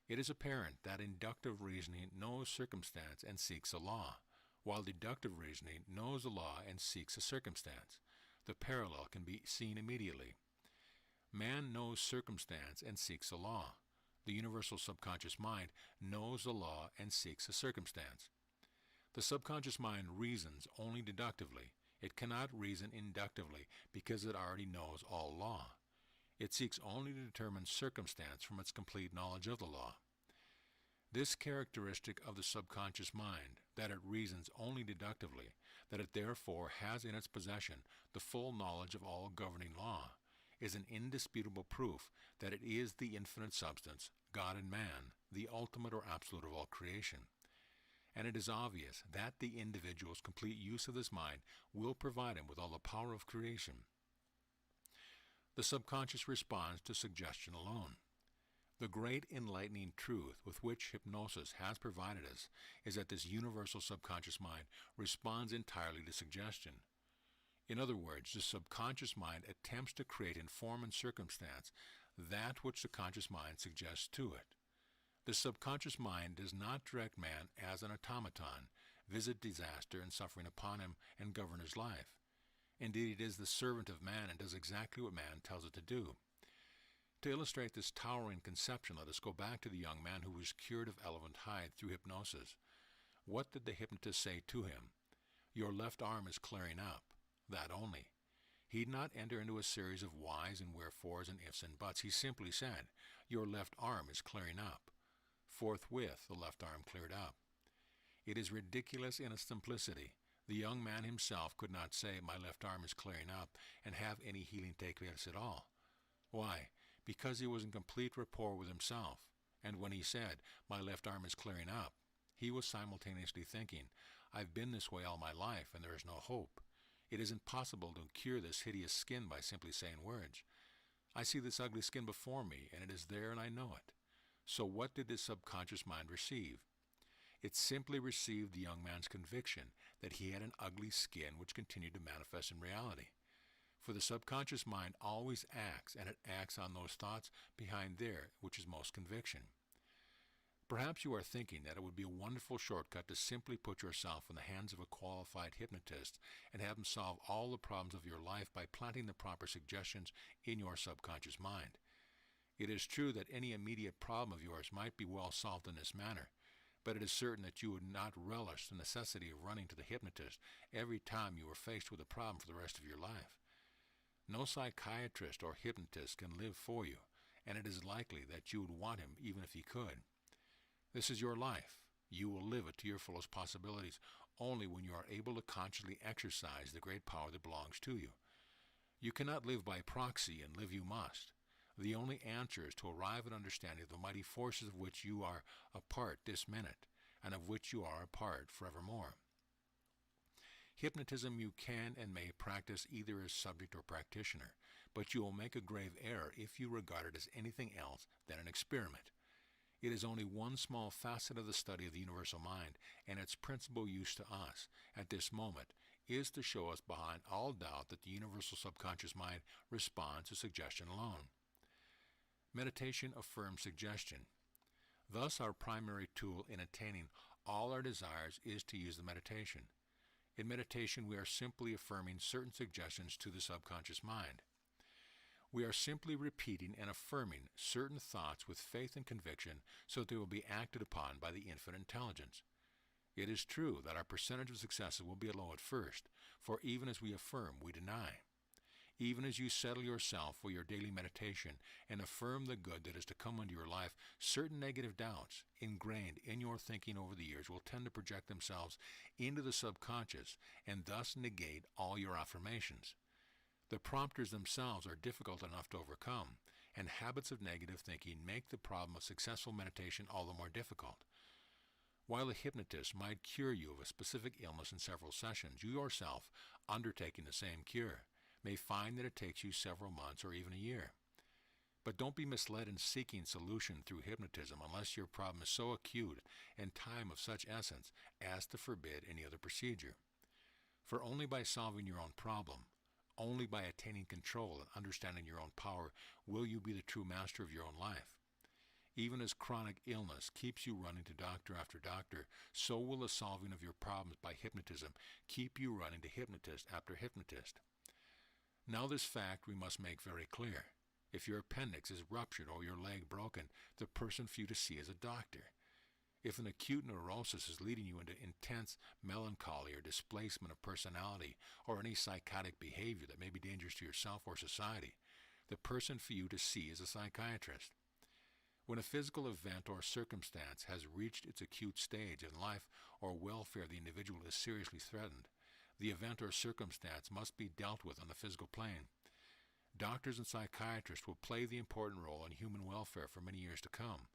It is apparent that inductive reasoning knows circumstance and seeks a law, while deductive reasoning knows the law and seeks a circumstance. The parallel can be seen immediately. Man knows circumstance and seeks a law. The universal subconscious mind knows the law and seeks a circumstance. The subconscious mind reasons only deductively. It cannot reason inductively because it already knows all law. It seeks only to determine circumstance from its complete knowledge of the law. This characteristic of the subconscious mind, that it reasons only deductively, that it therefore has in its possession the full knowledge of all governing law, is an indisputable proof that it is the infinite substance, God and man, the ultimate or absolute of all creation. And it is obvious that the individual's complete use of this mind will provide him with all the power of creation. The subconscious responds to suggestion alone. The great enlightening truth with which hypnosis has provided us is that this universal subconscious mind responds entirely to suggestion. In other words, the subconscious mind attempts to create in form and circumstance that which the conscious mind suggests to it. The subconscious mind does not direct man as an automaton, visit disaster and suffering upon him, and govern his life. Indeed, it is the servant of man and does exactly what man tells it to do. To illustrate this towering conception, let us go back to the young man who was cured of elephant hide through hypnosis. What did the hypnotist say to him? Your left arm is clearing up. That only. He did not enter into a series of whys and wherefores and ifs and buts. He simply said, your left arm is clearing up. Forthwith, the left arm cleared up. It is ridiculous in its simplicity. The young man himself could not say, my left arm is clearing up, and have any healing take place at all. Why? Because he was in complete rapport with himself. And when he said, my left arm is clearing up, he was simultaneously thinking, I've been this way all my life, and there is no hope. It is impossible to cure this hideous skin by simply saying words. I see this ugly skin before me, and it is there, and I know it. So what did this subconscious mind receive? It simply received the young man's conviction that he had an ugly skin which continued to manifest in reality. For the subconscious mind always acts, and it acts on those thoughts behind there, which is most conviction. Perhaps you are thinking that it would be a wonderful shortcut to simply put yourself in the hands of a qualified hypnotist and have him solve all the problems of your life by planting the proper suggestions in your subconscious mind. It is true that any immediate problem of yours might be well solved in this manner, but it is certain that you would not relish the necessity of running to the hypnotist every time you were faced with a problem for the rest of your life. No psychiatrist or hypnotist can live for you, and it is likely that you would want him even if he could. This is your life. You will live it to your fullest possibilities only when you are able to consciously exercise the great power that belongs to you. You cannot live by proxy, and live you must. The only answer is to arrive at understanding of the mighty forces of which you are a part this minute, and of which you are a part forevermore. Hypnotism you can and may practice either as subject or practitioner, but you will make a grave error if you regard it as anything else than an experiment. It is only one small facet of the study of the universal mind, and its principal use to us, at this moment, is to show us behind all doubt that the universal subconscious mind responds to suggestion alone. Meditation affirms suggestion. Thus, our primary tool in attaining all our desires is to use the meditation. In meditation, we are simply affirming certain suggestions to the subconscious mind. We are simply repeating and affirming certain thoughts with faith and conviction so that they will be acted upon by the infinite intelligence. It is true that our percentage of successes will be low at first, for even as we affirm, we deny. Even as you settle yourself for your daily meditation and affirm the good that is to come into your life, certain negative doubts ingrained in your thinking over the years will tend to project themselves into the subconscious and thus negate all your affirmations. The prompters themselves are difficult enough to overcome, and habits of negative thinking make the problem of successful meditation all the more difficult. While a hypnotist might cure you of a specific illness in several sessions, you yourself, undertaking the same cure, may find that it takes you several months or even a year. But don't be misled in seeking solution through hypnotism unless your problem is so acute and time of such essence as to forbid any other procedure. For only by solving your own problem, only by attaining control and understanding your own power, will you be the true master of your own life. Even as chronic illness keeps you running to doctor after doctor, so will the solving of your problems by hypnotism keep you running to hypnotist after hypnotist. Now this fact we must make very clear. If your appendix is ruptured or your leg broken, the person for you to see is a doctor. If an acute neurosis is leading you into intense melancholy or displacement of personality or any psychotic behavior that may be dangerous to yourself or society, the person for you to see is a psychiatrist. When a physical event or circumstance has reached its acute stage and life or welfare of the individual is seriously threatened, the event or circumstance must be dealt with on the physical plane. Doctors and psychiatrists will play the important role in human welfare for many years to come,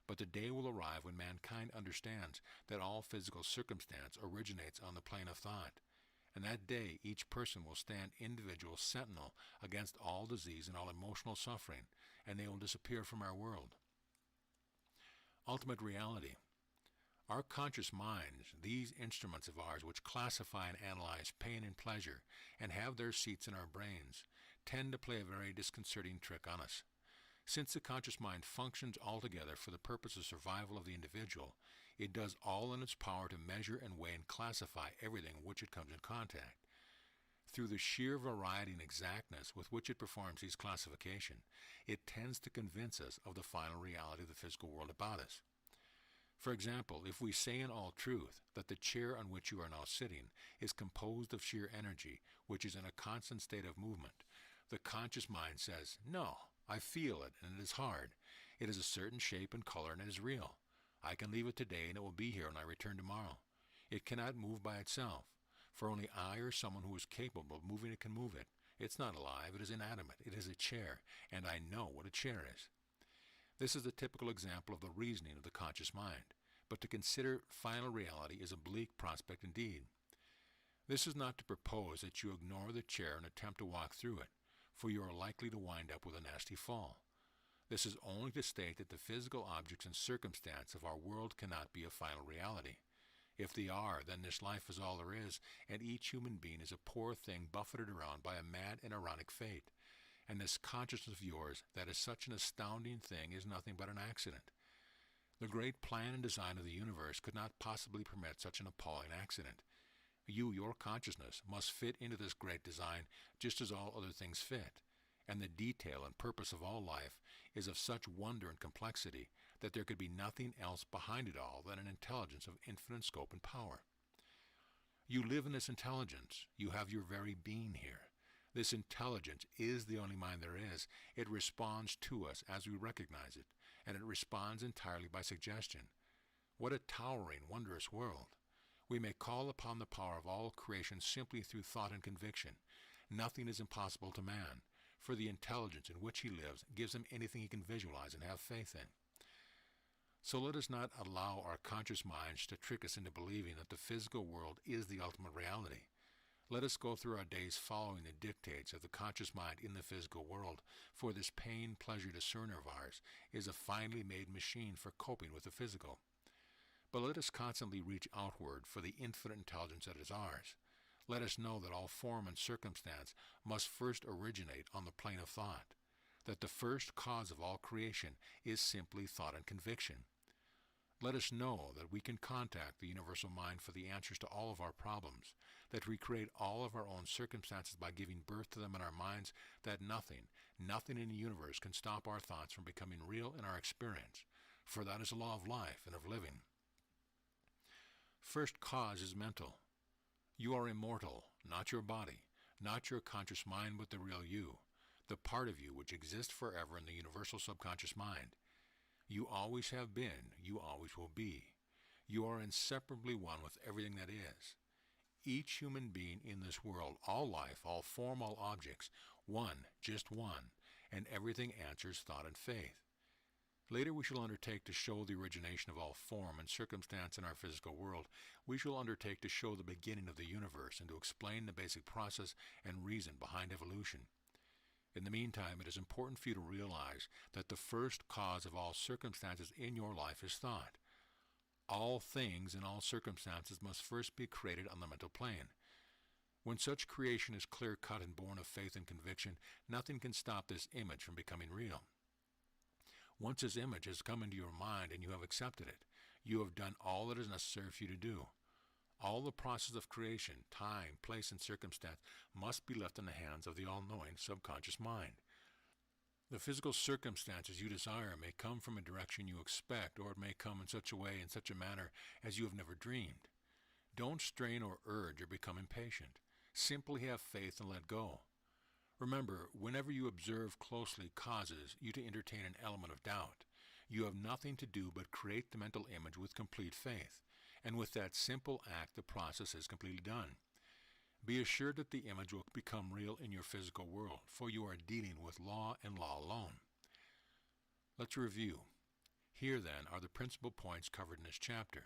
but the day will arrive when mankind understands that all physical circumstance originates on the plane of thought, and that day each person will stand individual sentinel against all disease and all emotional suffering, and they will disappear from our world. Ultimate reality. Our conscious minds, these instruments of ours which classify and analyze pain and pleasure and have their seats in our brains, tend to play a very disconcerting trick on us. Since the conscious mind functions altogether for the purpose of survival of the individual, it does all in its power to measure and weigh and classify everything with which it comes in contact. Through the sheer variety and exactness with which it performs these classifications, it tends to convince us of the final reality of the physical world about us. For example, if we say in all truth that the chair on which you are now sitting is composed of sheer energy, which is in a constant state of movement, the conscious mind says, "No, I feel it, and it is hard. It is a certain shape and color, and it is real. I can leave it today, and it will be here when I return tomorrow. It cannot move by itself, for only I or someone who is capable of moving it can move it. It's not alive, it is inanimate. It is a chair, and I know what a chair is." This is a typical example of the reasoning of the conscious mind, but to consider final reality is a bleak prospect indeed. This is not to propose that you ignore the chair and attempt to walk through it, for you are likely to wind up with a nasty fall. This is only to state that the physical objects and circumstance of our world cannot be a final reality. If they are, then this life is all there is, and each human being is a poor thing buffeted around by a mad and ironic fate. And this consciousness of yours that is such an astounding thing is nothing but an accident. The great plan and design of the universe could not possibly permit such an appalling accident. You, your consciousness, must fit into this great design just as all other things fit. and the detail and purpose of all life is of such wonder and complexity that there could be nothing else behind it all than an intelligence of infinite scope and power. You live in this intelligence. You have your very being here. This intelligence is the only mind there is. It responds to us as we recognize it, and it responds entirely by suggestion. What a towering, wondrous world. We may call upon the power of all creation simply through thought and conviction. Nothing is impossible to man, for the intelligence in which he lives gives him anything he can visualize and have faith in. So let us not allow our conscious minds to trick us into believing that the physical world is the ultimate reality. Let us go through our days following the dictates of the conscious mind in the physical world, for this pain-pleasure discerner of ours is a finely made machine for coping with the physical. But let us constantly reach outward for the infinite intelligence that is ours. Let us know that all form and circumstance must first originate on the plane of thought, that the first cause of all creation is simply thought and conviction. Let us know that we can contact the universal mind for the answers to all of our problems, that we create all of our own circumstances by giving birth to them in our minds, that nothing in the universe can stop our thoughts from becoming real in our experience, for that is the law of life and of living. First cause is mental. You are immortal, not your body, not your conscious mind, but the real you, the part of you which exists forever in the universal subconscious mind. You always have been, you always will be. You are inseparably one with everything that is. Each human being in this world, all life, all form, all objects, one, just one, and everything answers thought and faith. Later we shall undertake to show the origination of all form and circumstance in our physical world. We shall undertake to show the beginning of the universe and to explain the basic process and reason behind evolution. In the meantime, it is important for you to realize that the first cause of all circumstances in your life is thought. All things and all circumstances must first be created on the mental plane. When such creation is clear-cut and born of faith and conviction, nothing can stop this image from becoming real. Once this image has come into your mind and you have accepted it, you have done all that is necessary for you to do. All the process of creation, time, place, and circumstance must be left in the hands of the all-knowing subconscious mind. The physical circumstances you desire may come from a direction you expect, or it may come in such a way, in such a manner, as you have never dreamed. Don't strain or urge or become impatient. Simply have faith and let go. Remember, whenever you observe closely causes you to entertain an element of doubt, you have nothing to do but create the mental image with complete faith. And with that simple act, the process is completely done. Be assured that the image will become real in your physical world, for you are dealing with law and law alone. Let's review. Here, then, are the principal points covered in this chapter.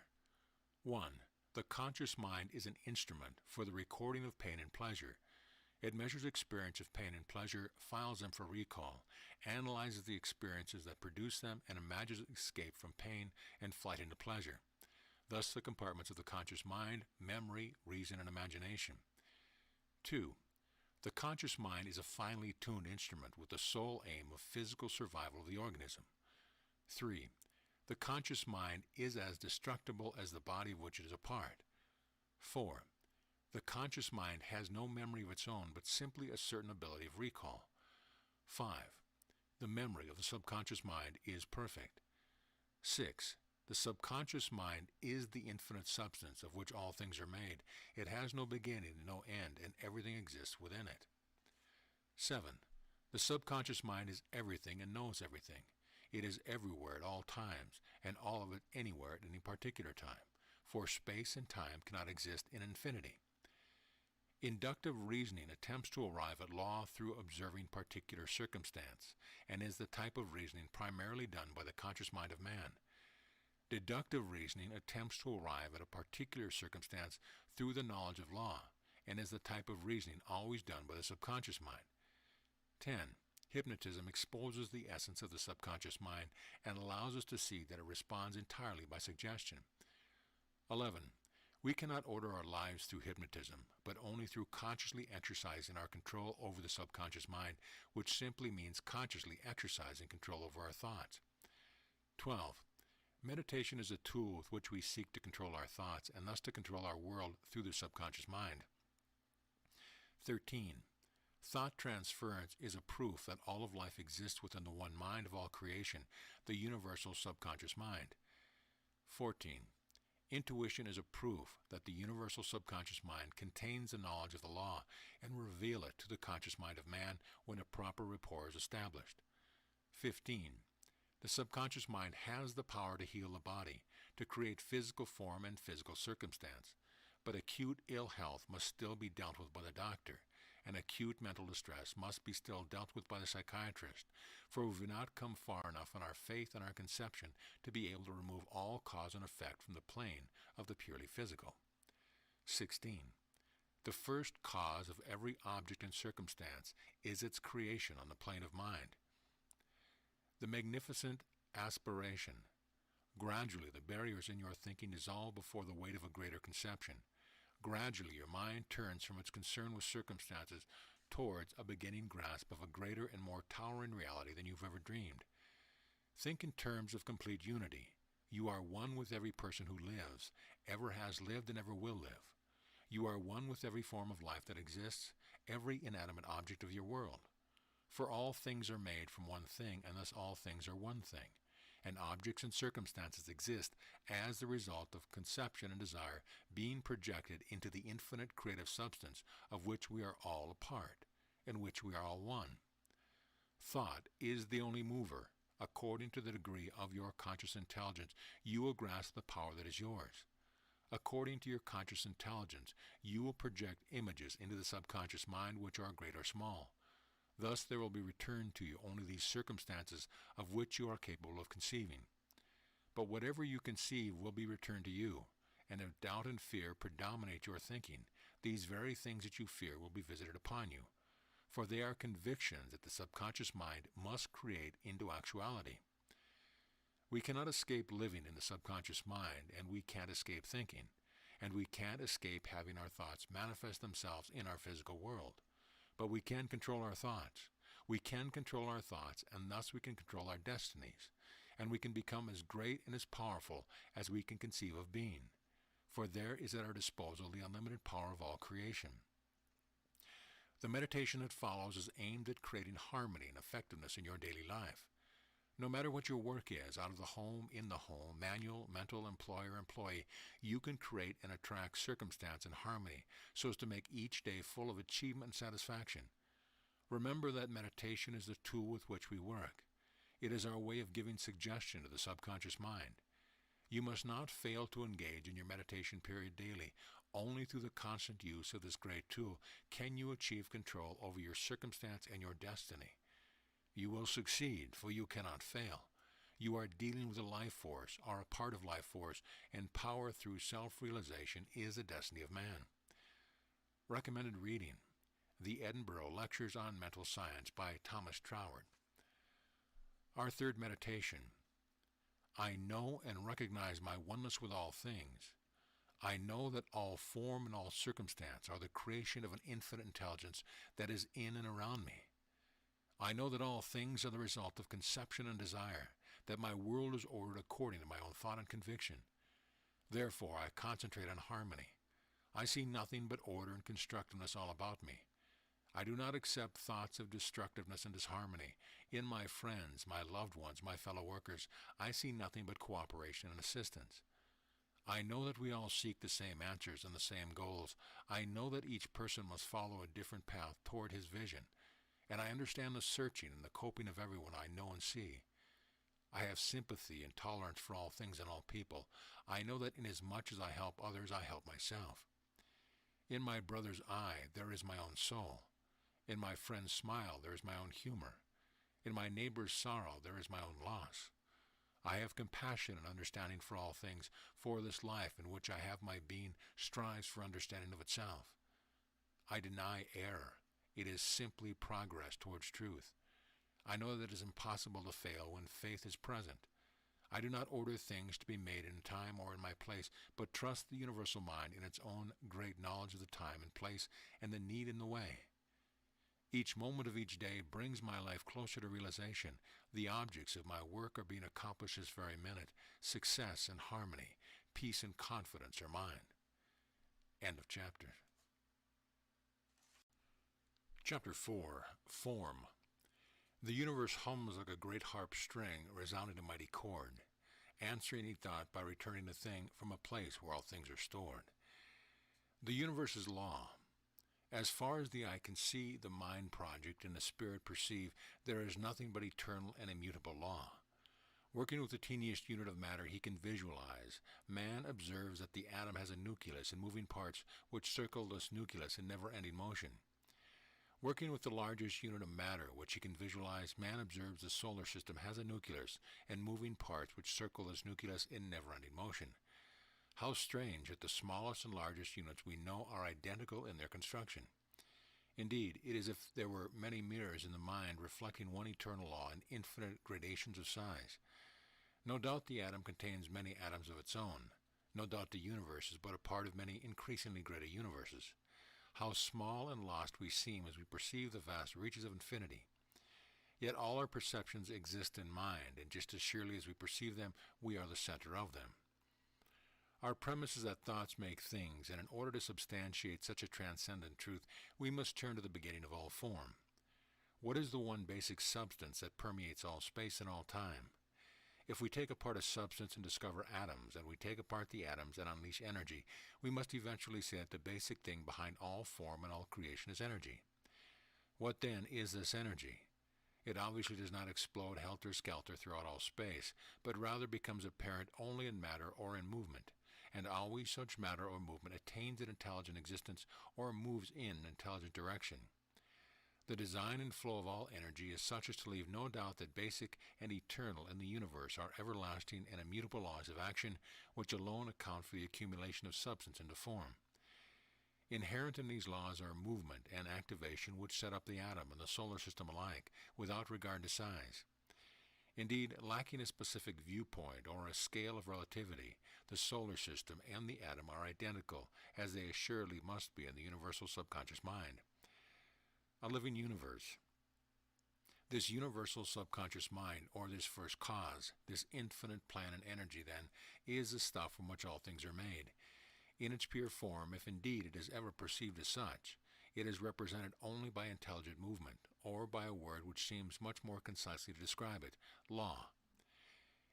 1. The conscious mind is an instrument for the recording of pain and pleasure. It measures experience of pain and pleasure, files them for recall, analyzes the experiences that produce them, and imagines escape from pain and flight into pleasure. Thus the compartments of the conscious mind, memory, reason, and imagination. 2. The conscious mind is a finely tuned instrument with the sole aim of physical survival of the organism. 3. The conscious mind is as destructible as the body of which it is a part. 4. The conscious mind has no memory of its own, but simply a certain ability of recall. 5. The memory of the subconscious mind is perfect. 6. The subconscious mind is the infinite substance of which all things are made. It has no beginning and no end, and everything exists within it. 7. The subconscious mind is everything and knows everything. It is everywhere at all times, and all of it anywhere at any particular time, for space and time cannot exist in infinity. Inductive reasoning attempts to arrive at law through observing particular circumstance, and is the type of reasoning primarily done by the conscious mind of man. Deductive reasoning attempts to arrive at a particular circumstance through the knowledge of law, and is the type of reasoning always done by the subconscious mind. 10. Hypnotism exposes the essence of the subconscious mind and allows us to see that it responds entirely by suggestion. 11. We cannot order our lives through hypnotism, but only through consciously exercising our control over the subconscious mind, which simply means consciously exercising control over our thoughts. 12. Meditation is a tool with which we seek to control our thoughts and thus to control our world through the subconscious mind. 13. Thought transference is a proof that all of life exists within the one mind of all creation, the universal subconscious mind. 14. Intuition is a proof that the universal subconscious mind contains the knowledge of the law and will reveal it to the conscious mind of man when a proper rapport is established. 15. The subconscious mind has the power to heal the body, to create physical form and physical circumstance, but acute ill health must still be dealt with by the doctor, and acute mental distress must be still dealt with by the psychiatrist, for we've not come far enough in our faith and our conception to be able to remove all cause and effect from the plane of the purely physical. 16. The first cause of every object and circumstance is its creation on the plane of mind. The magnificent aspiration. Gradually, the barriers in your thinking dissolve before the weight of a greater conception. Gradually, your mind turns from its concern with circumstances towards a beginning grasp of a greater and more towering reality than you've ever dreamed. Think in terms of complete unity. You are one with every person who lives, ever has lived, and ever will live. You are one with every form of life that exists, every inanimate object of your world. For all things are made from one thing, and thus all things are one thing. And objects and circumstances exist as the result of conception and desire being projected into the infinite creative substance of which we are all a part, in which we are all one. Thought is the only mover. According to the degree of your conscious intelligence, you will grasp the power that is yours. According to your conscious intelligence, you will project images into the subconscious mind which are great or small. Thus there will be returned to you only these circumstances of which you are capable of conceiving. But whatever you conceive will be returned to you, and if doubt and fear predominate your thinking, these very things that you fear will be visited upon you, for they are convictions that the subconscious mind must create into actuality. We cannot escape living in the subconscious mind, and we can't escape thinking, and we can't escape having our thoughts manifest themselves in our physical world. But we can control our thoughts. We can control our thoughts, and thus we can control our destinies, and we can become as great and as powerful as we can conceive of being, for there is at our disposal the unlimited power of all creation. The meditation that follows is aimed at creating harmony and effectiveness in your daily life. No matter what your work is, out of the home, in the home, manual, mental, employer, employee, you can create and attract circumstance and harmony so as to make each day full of achievement and satisfaction. Remember that meditation is the tool with which we work. It is our way of giving suggestion to the subconscious mind. You must not fail to engage in your meditation period daily. Only through the constant use of this great tool can you achieve control over your circumstance and your destiny. You will succeed, for you cannot fail. You are dealing with a life force, are a part of life force, and power through self-realization is the destiny of man. Recommended reading: The Edinburgh Lectures on Mental Science by Thomas Troward. Our third meditation: I know and recognize my oneness with all things. I know that all form and all circumstance are the creation of an infinite intelligence that is in and around me. I know that all things are the result of conception and desire, that my world is ordered according to my own thought and conviction. Therefore, I concentrate on harmony. I see nothing but order and constructiveness all about me. I do not accept thoughts of destructiveness and disharmony. In my friends, my loved ones, my fellow workers, I see nothing but cooperation and assistance. I know that we all seek the same answers and the same goals. I know that each person must follow a different path toward his vision, and I understand the searching and the coping of everyone I know and see. I have sympathy and tolerance for all things and all people. I know that inasmuch as I help others, I help myself. In my brother's eye, there is my own soul. In my friend's smile, there is my own humor. In my neighbor's sorrow, there is my own loss. I have compassion and understanding for all things, for this life in which I have my being strives for understanding of itself. I deny error. It is simply progress towards truth. I know that it is impossible to fail when faith is present. I do not order things to be made in time or in my place, but trust the universal mind in its own great knowledge of the time and place and the need and the way. Each moment of each day brings my life closer to realization. The objects of my work are being accomplished this very minute. Success and harmony, peace and confidence are mine. End of chapter. Chapter 4, Form. The universe hums like a great harp string resounding a mighty chord, answering, he thought, by returning the thing from a place where all things are stored. The universe is law. As far as the eye can see, the mind project and the spirit perceive, there is nothing but eternal and immutable law. Working with the teeniest unit of matter he can visualize, man observes that the atom has a nucleus and moving parts which circle this nucleus in never-ending motion. Working with the largest unit of matter which he can visualize, man observes the solar system has a nucleus and moving parts which circle this nucleus in never-ending motion. How strange that the smallest and largest units we know are identical in their construction. Indeed, it is as if there were many mirrors in the mind reflecting one eternal law in infinite gradations of size. No doubt the atom contains many atoms of its own. No doubt the universe is but a part of many increasingly greater universes. How small and lost we seem as we perceive the vast reaches of infinity. Yet all our perceptions exist in mind, and just as surely as we perceive them, we are the center of them. Our premise is that thoughts make things, and in order to substantiate such a transcendent truth, we must turn to the beginning of all form. What is the one basic substance that permeates all space and all time? If we take apart a substance and discover atoms, and we take apart the atoms and unleash energy, we must eventually say that the basic thing behind all form and all creation is energy. What then is this energy? It obviously does not explode helter-skelter throughout all space, but rather becomes apparent only in matter or in movement, and always such matter or movement attains an intelligent existence or moves in an intelligent direction. The design and flow of all energy is such as to leave no doubt that basic and eternal in the universe are everlasting and immutable laws of action, which alone account for the accumulation of substance into form. Inherent in these laws are movement and activation which set up the atom and the solar system alike, without regard to size. Indeed, lacking a specific viewpoint or a scale of relativity, the solar system and the atom are identical, as they assuredly must be in the universal subconscious mind. A living universe. This universal subconscious mind, or this first cause, this infinite plan and energy, then, is the stuff from which all things are made. In its pure form, if indeed it is ever perceived as such, it is represented only by intelligent movement, or by a word which seems much more concisely to describe it, law.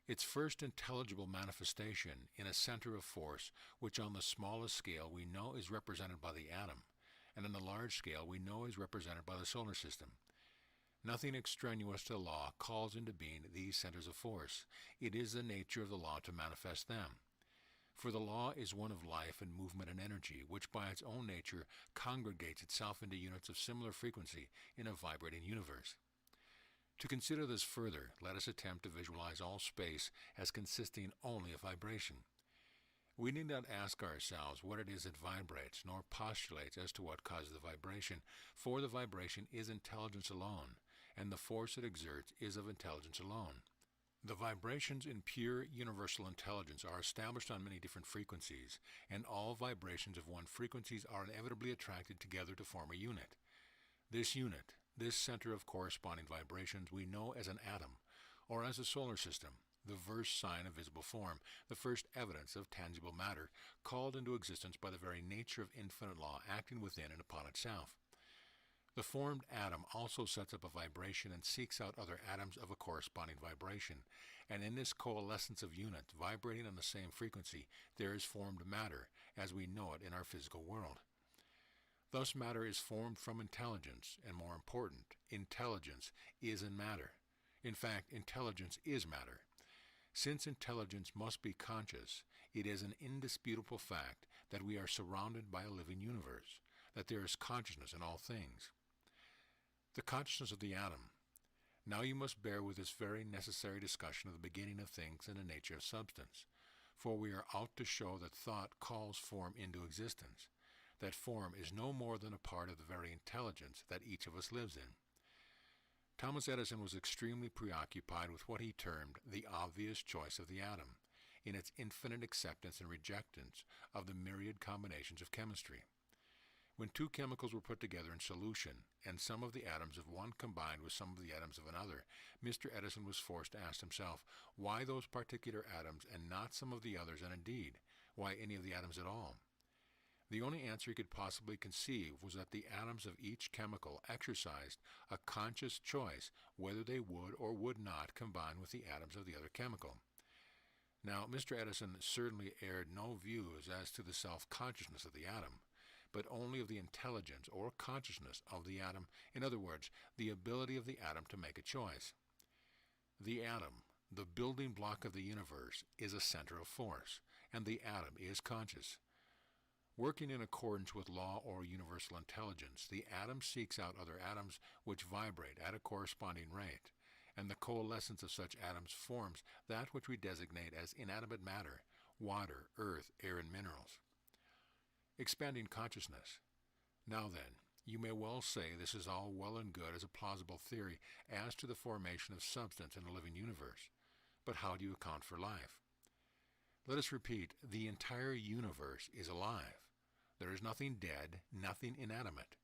Its first intelligible manifestation in a center of force, which on the smallest scale we know is represented by the atom, and on the large scale we know is represented by the solar system. Nothing extraneous to law calls into being these centers of force. It is the nature of the law to manifest them. For the law is one of life and movement and energy, which by its own nature congregates itself into units of similar frequency in a vibrating universe. To consider this further, let us attempt to visualize all space as consisting only of vibration. We need not ask ourselves what it is that vibrates, nor postulates as to what causes the vibration, for the vibration is intelligence alone, and the force it exerts is of intelligence alone. The vibrations in pure universal intelligence are established on many different frequencies, and all vibrations of one frequencies are inevitably attracted together to form a unit. This unit, this center of corresponding vibrations, we know as an atom, or as a solar system, the first sign of visible form, the first evidence of tangible matter, called into existence by the very nature of infinite law acting within and upon itself. The formed atom also sets up a vibration and seeks out other atoms of a corresponding vibration, and in this coalescence of units vibrating on the same frequency, there is formed matter, as we know it in our physical world. Thus matter is formed from intelligence, and more important, intelligence is in matter. In fact, intelligence is matter. Since intelligence must be conscious, it is an indisputable fact that we are surrounded by a living universe, that there is consciousness in all things. The consciousness of the atom. Now you must bear with this very necessary discussion of the beginning of things and the nature of substance, for we are out to show that thought calls form into existence, that form is no more than a part of the very intelligence that each of us lives in. Thomas Edison was extremely preoccupied with what he termed the obvious choice of the atom, in its infinite acceptance and rejection of the myriad combinations of chemistry. When two chemicals were put together in solution, and some of the atoms of one combined with some of the atoms of another, Mr. Edison was forced to ask himself why those particular atoms and not some of the others, and indeed, why any of the atoms at all. The only answer he could possibly conceive was that the atoms of each chemical exercised a conscious choice whether they would or would not combine with the atoms of the other chemical. Now, Mr. Edison certainly aired no views as to the self-consciousness of the atom, but only of the intelligence or consciousness of the atom, in other words, the ability of the atom to make a choice. The atom, the building block of the universe, is a center of force, and the atom is conscious. Working in accordance with law or universal intelligence, the atom seeks out other atoms which vibrate at a corresponding rate, and the coalescence of such atoms forms that which we designate as inanimate matter, water, earth, air, and minerals. Expanding consciousness. Now then, you may well say this is all well and good as a plausible theory as to the formation of substance in a living universe, but how do you account for life? Let us repeat, the entire universe is alive. There is nothing dead, nothing inanimate.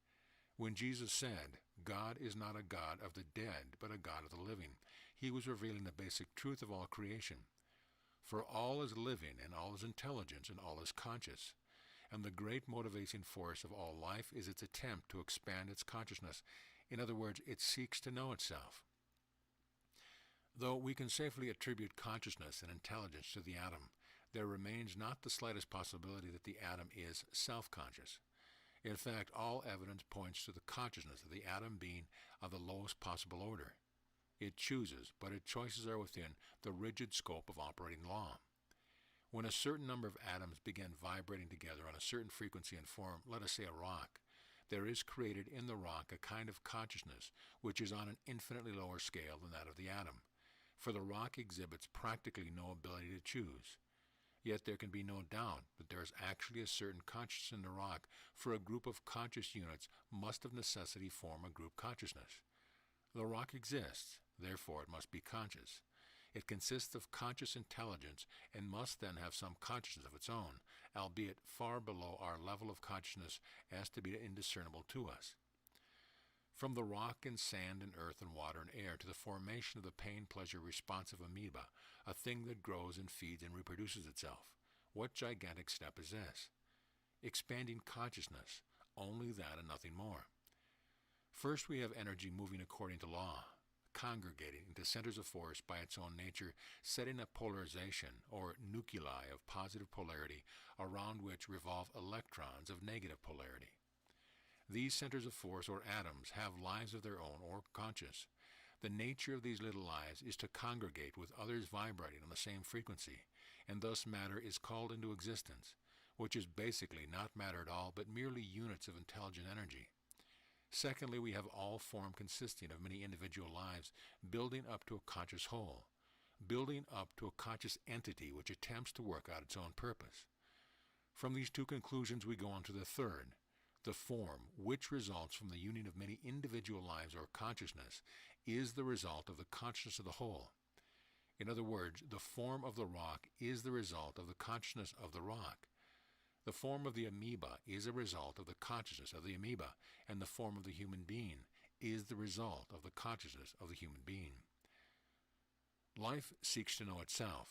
When Jesus said, God is not a God of the dead, but a God of the living, he was revealing the basic truth of all creation. For all is living, and all is intelligence, and all is conscious. And the great motivating force of all life is its attempt to expand its consciousness. In other words, it seeks to know itself. Though we can safely attribute consciousness and intelligence to the atom, there remains not the slightest possibility that the atom is self-conscious. In fact, all evidence points to the consciousness of the atom being of the lowest possible order. It chooses, but its choices are within the rigid scope of operating law. When a certain number of atoms begin vibrating together on a certain frequency and form, let us say a rock, there is created in the rock a kind of consciousness which is on an infinitely lower scale than that of the atom, for the rock exhibits practically no ability to choose. Yet there can be no doubt that there is actually a certain consciousness in the rock, for a group of conscious units must of necessity form a group consciousness. The rock exists, therefore it must be conscious. It consists of conscious intelligence and must then have some consciousness of its own, albeit far below our level of consciousness as to be indiscernible to us. From the rock and sand and earth and water and air to the formation of the pain-pleasure responsive amoeba, a thing that grows and feeds and reproduces itself, what gigantic step is this? Expanding consciousness, only that and nothing more. First we have energy moving according to law, congregating into centers of force by its own nature, setting up polarization or nuclei of positive polarity around which revolve electrons of negative polarity. These centers of force, or atoms, have lives of their own, or conscious. The nature of these little lives is to congregate with others vibrating on the same frequency, and thus matter is called into existence, which is basically not matter at all, but merely units of intelligent energy. Secondly, we have all form consisting of many individual lives, building up to a conscious whole, building up to a conscious entity which attempts to work out its own purpose. From these two conclusions we go on to the third. The form, which results from the union of many individual lives or consciousness, is the result of the consciousness of the whole. In other words, the form of the rock is the result of the consciousness of the rock. The form of the amoeba is a result of the consciousness of the amoeba, and the form of the human being is the result of the consciousness of the human being. Life seeks to know itself.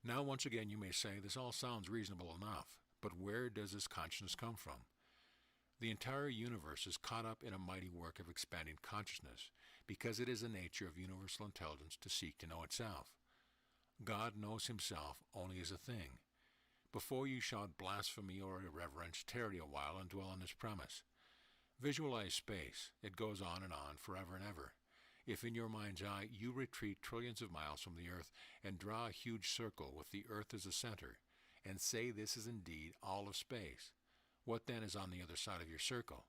Now, once again, you may say, this all sounds reasonable enough. But where does this consciousness come from? The entire universe is caught up in a mighty work of expanding consciousness, because it is the nature of universal intelligence to seek to know itself. God knows himself only as a thing. Before you shout blasphemy or irreverence, tarry a while and dwell on this premise. Visualize space. It goes on forever and ever. If in your mind's eye you retreat trillions of miles from the earth and draw a huge circle with the earth as a center, and say this is indeed all of space, what then is on the other side of your circle?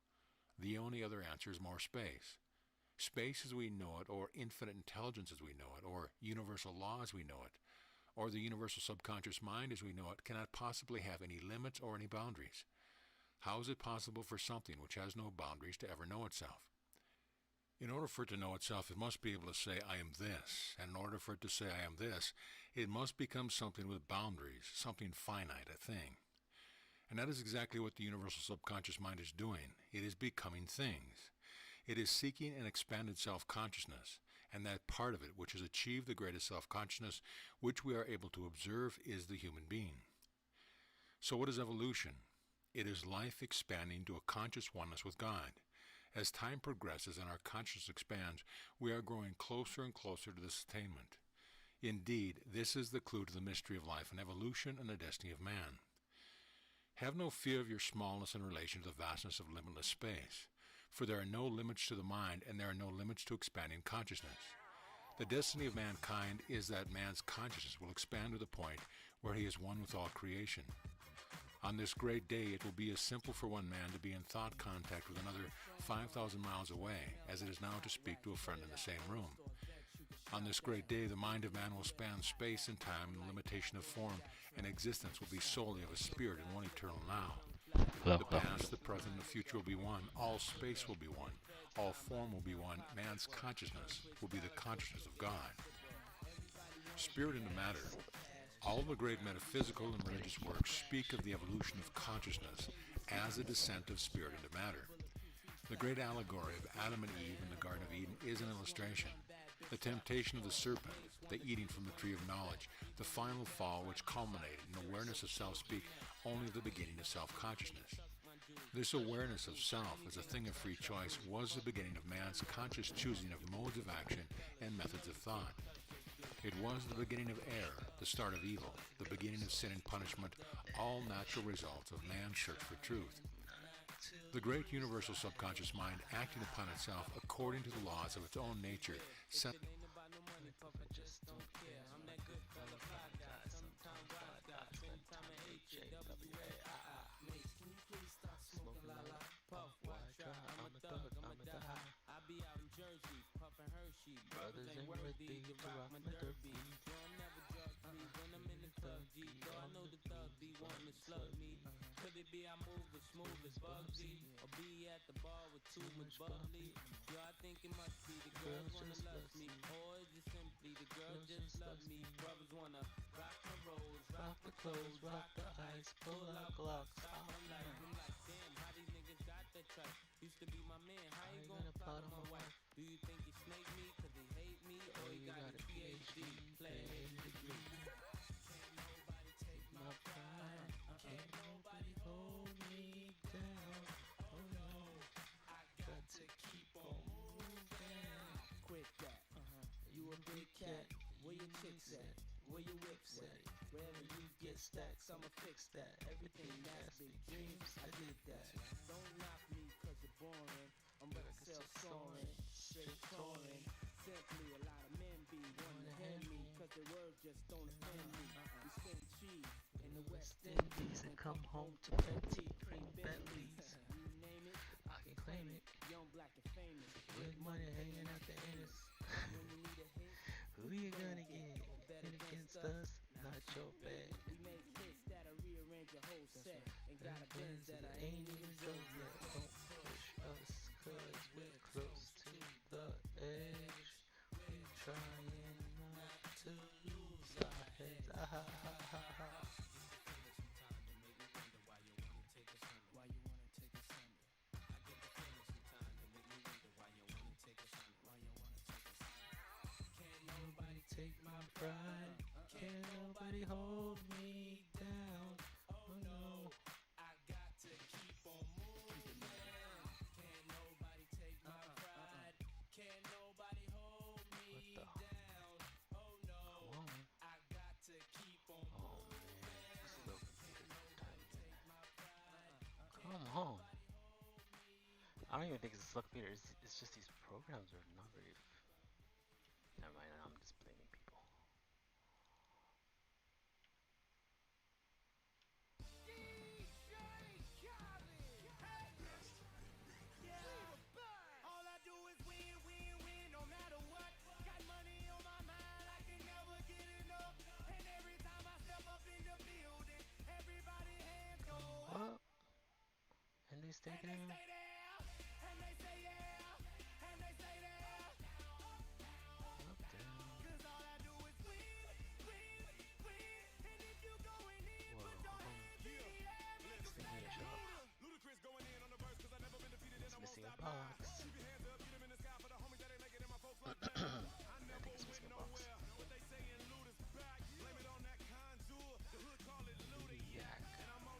The only other answer is more space. Space as we know it, or infinite intelligence as we know it, or universal law as we know it, or the universal subconscious mind as we know it, cannot possibly have any limits or any boundaries. How is it possible for something which has no boundaries to ever know itself? In order for it to know itself, it must be able to say, I am this. And in order for it to say, I am this, it must become something with boundaries, something finite, a thing. And that is exactly what the universal subconscious mind is doing. It is becoming things. It is seeking an expanded self-consciousness, and that part of it which has achieved the greatest self-consciousness which we are able to observe is the human being. So what is evolution? It is life expanding to a conscious oneness with God. As time progresses and our consciousness expands, we are growing closer and closer to this attainment. Indeed, this is the clue to the mystery of life and evolution and the destiny of man. Have no fear of your smallness in relation to the vastness of limitless space, for there are no limits to the mind and there are no limits to expanding consciousness. The destiny of mankind is that man's consciousness will expand to the point where he is one with all creation. On this great day, it will be as simple for one man to be in thought contact with another 5,000 miles away as it is now to speak to a friend in the same room. On this great day, the mind of man will span space and time, and the limitation of form and existence will be solely of a spirit in one eternal now. The past, the present, and the future will be one. All space will be one. All form will be one. Man's consciousness will be the consciousness of God. Spirit into matter. All the great metaphysical and religious works speak of the evolution of consciousness as a descent of spirit into matter. The great allegory of Adam and Eve in the Garden of Eden is an illustration. The temptation of the serpent, the eating from the tree of knowledge, the final fall which culminated in awareness of self speak only the beginning of self-consciousness. This awareness of self as a thing of free choice was the beginning of man's conscious choosing of modes of action and methods of thought. It was the beginning of error, the start of evil, the beginning of sin and punishment, all natural results of man's search for truth. The great universal subconscious mind, acting upon itself according to the laws of its own nature, set brothers ain't worthy to rock my derby. Don't never drug me when I'm in the thug G. Y'all know the thug be wanting to slug me. Could it be I move as smooth as Bugsy, or be at the bar with too much bubbly? Yo, I think it must be the girls wanna love me, or is it simply the girls just love me? Brothers wanna rock my rolls, rock the clothes, rock the ice, pull out Glocks. I'm like, damn, how these niggas got that track? Used to be my man, how you gonna plot on my wife? Do you think he snake me cause he hate me, or he got a PhD, play degree? Can't nobody take my pride, can't nobody hold me down. Oh no, I got to keep on moving. Quit that, you a big cat, where your chicks at? Where your whips at? Wherever you get stacks, I'ma fix that. Everything that's big dreams, I did that. Don't knock me cause you're boring, I'm record sales soaring, straight touring. Simply a lot of men be wanting to hand me, cause the words just don't offend me. We spend cheese in the West Indies and come home to plenty cream Bentleys. You name it, I can claim it. Young, black, and famous, with money hanging out the anus. When you need a hit, who you gonna get? Bet against us, not your bet. We make hits that'll rearrange your whole set, and got a Benz that I ain't even drove yet. Don't push us, cause we're close to the edge. We're trying not to lose our heads. Ah, ha, ha, ha, ha. Take my pride, can't nobody hold me down. Oh no, I got to keep on moving. Can't nobody take my pride, can't nobody hold me down. Oh no, I got to keep on moving. Can't nobody take my pride. Come on. I don't even think it's a suck meter. It's just these programs are not very. Never mind. I'm just blaming people. All I do is win, win, win, no matter what. Got money on my mind, I can never get enough. And every time I step up in the building, everybody hands go up. And they stay there. And they say yeah, and they say there. Cause all I do is win, win, win. And if you going in, put your hands in the air. Ludacris going in on the verse cause I never been defeated and I won't stop. Keep your hands up, get them in the sky for the homies that ain't making it, my folks like that. I never went nowhere, but they saying Luda's back. Blame it on that contour, the hood call it Ludiac. And I'm on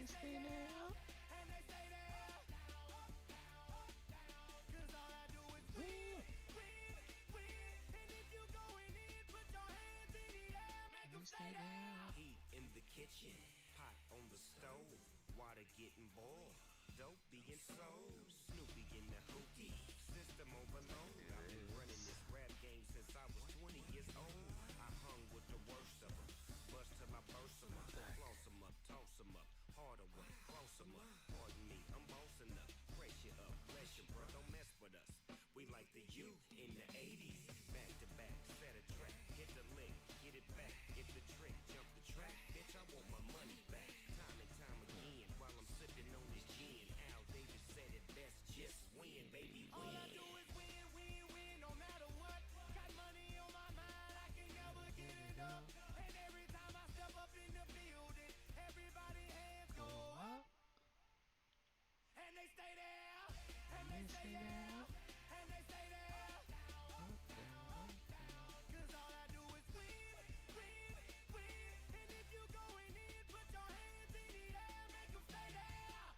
they stay there. Heat in the kitchen, pot on the stove, water getting boiled, dope being sold, Snoopy in the hootie, system overload. I've been running this rap game since I was 20 years old. I hung with the worst of them, bust till I burst them up, floss them up, toss them up, harder work, close them up. Pardon me, I'm bossing up, brace you up, bless you, bro, don't mess with us. We like the youth in the 80s, back to back, set a track, hit the lick, get it back, get the trick, jump the track, bitch, I want my money back. Time and time again, while I'm sipping on this gin, Al Davis said it best, just win, baby, win. All I do is win, win, win, no matter what. Got money on my mind, I can never get it up. And every time I step up in the building, everybody hands go up. And they stay there, and they stay there, and they stay there. Cause all I do is win, win, win. And if you going in, put your hands in the air, make them stay there.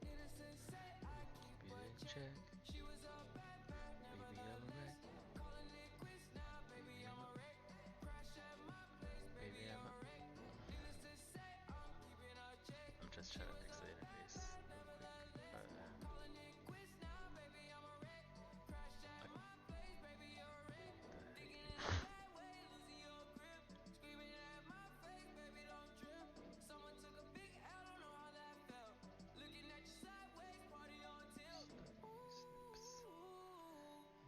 Where is this from? Check. She was a bad bird, never Baby, I'm a wreck. calling it quits now, baby, I'm a wreck. Crash at my place, baby, I'm a wreck. Needless to say, I'm keeping a check. I'm just trying to fix the interface. Calling it quits now, baby, I'm a wreck. Crash at my place, baby, you're a wreck. Thinking in a bad way, losing your grip. Screaming at my face, baby, don't trip. Someone took a big L, don't know how that felt. Looking at you sideways, party on tilt.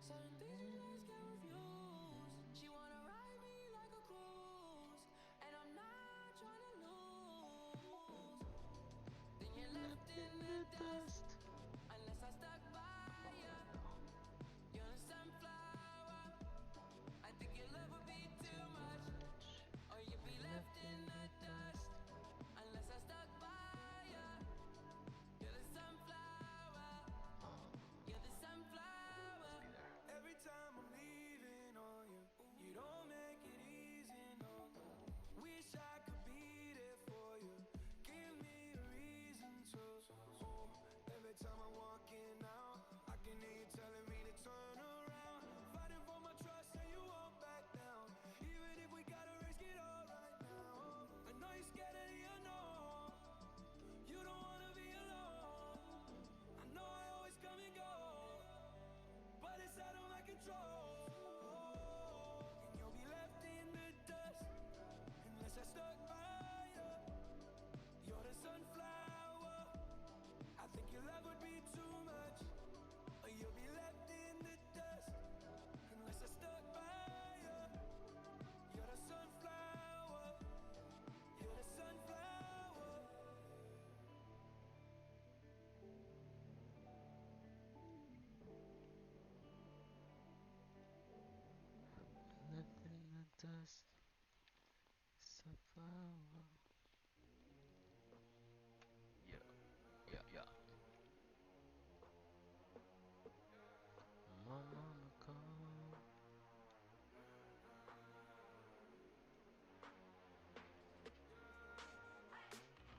Certain things you just can't refuse. She wanna ride me like a cruise, and I'm not trying to lose. Then you're left in the dust, unless I stuck by you. You're a sunflower. I think your love would be too much, or you'd be left in the dust, unless I stuck by you. You're the sunflower. You're the sunflower. Every time I'm leaving on you, you don't make it easy, no. Wish I could be there for you. Give me a reason to. Oh, every time I'm walking out, I can hear you telling me to turn around. Fighting for my trust and you won't back down. Even if we gotta risk it all right now. I know you're scared of the unknown. You don't wanna be alone. I know I always come and go, but it's out of my control. And you'll be left in the dust, unless I stuck by you. You're the sunflower. I think your love would be too much, or you'll be left in the dust, unless I stuck by you. You're the sunflower. You're the sunflower. Left in the dust. Sunflower. Yeah, yeah, yeah. My mama called.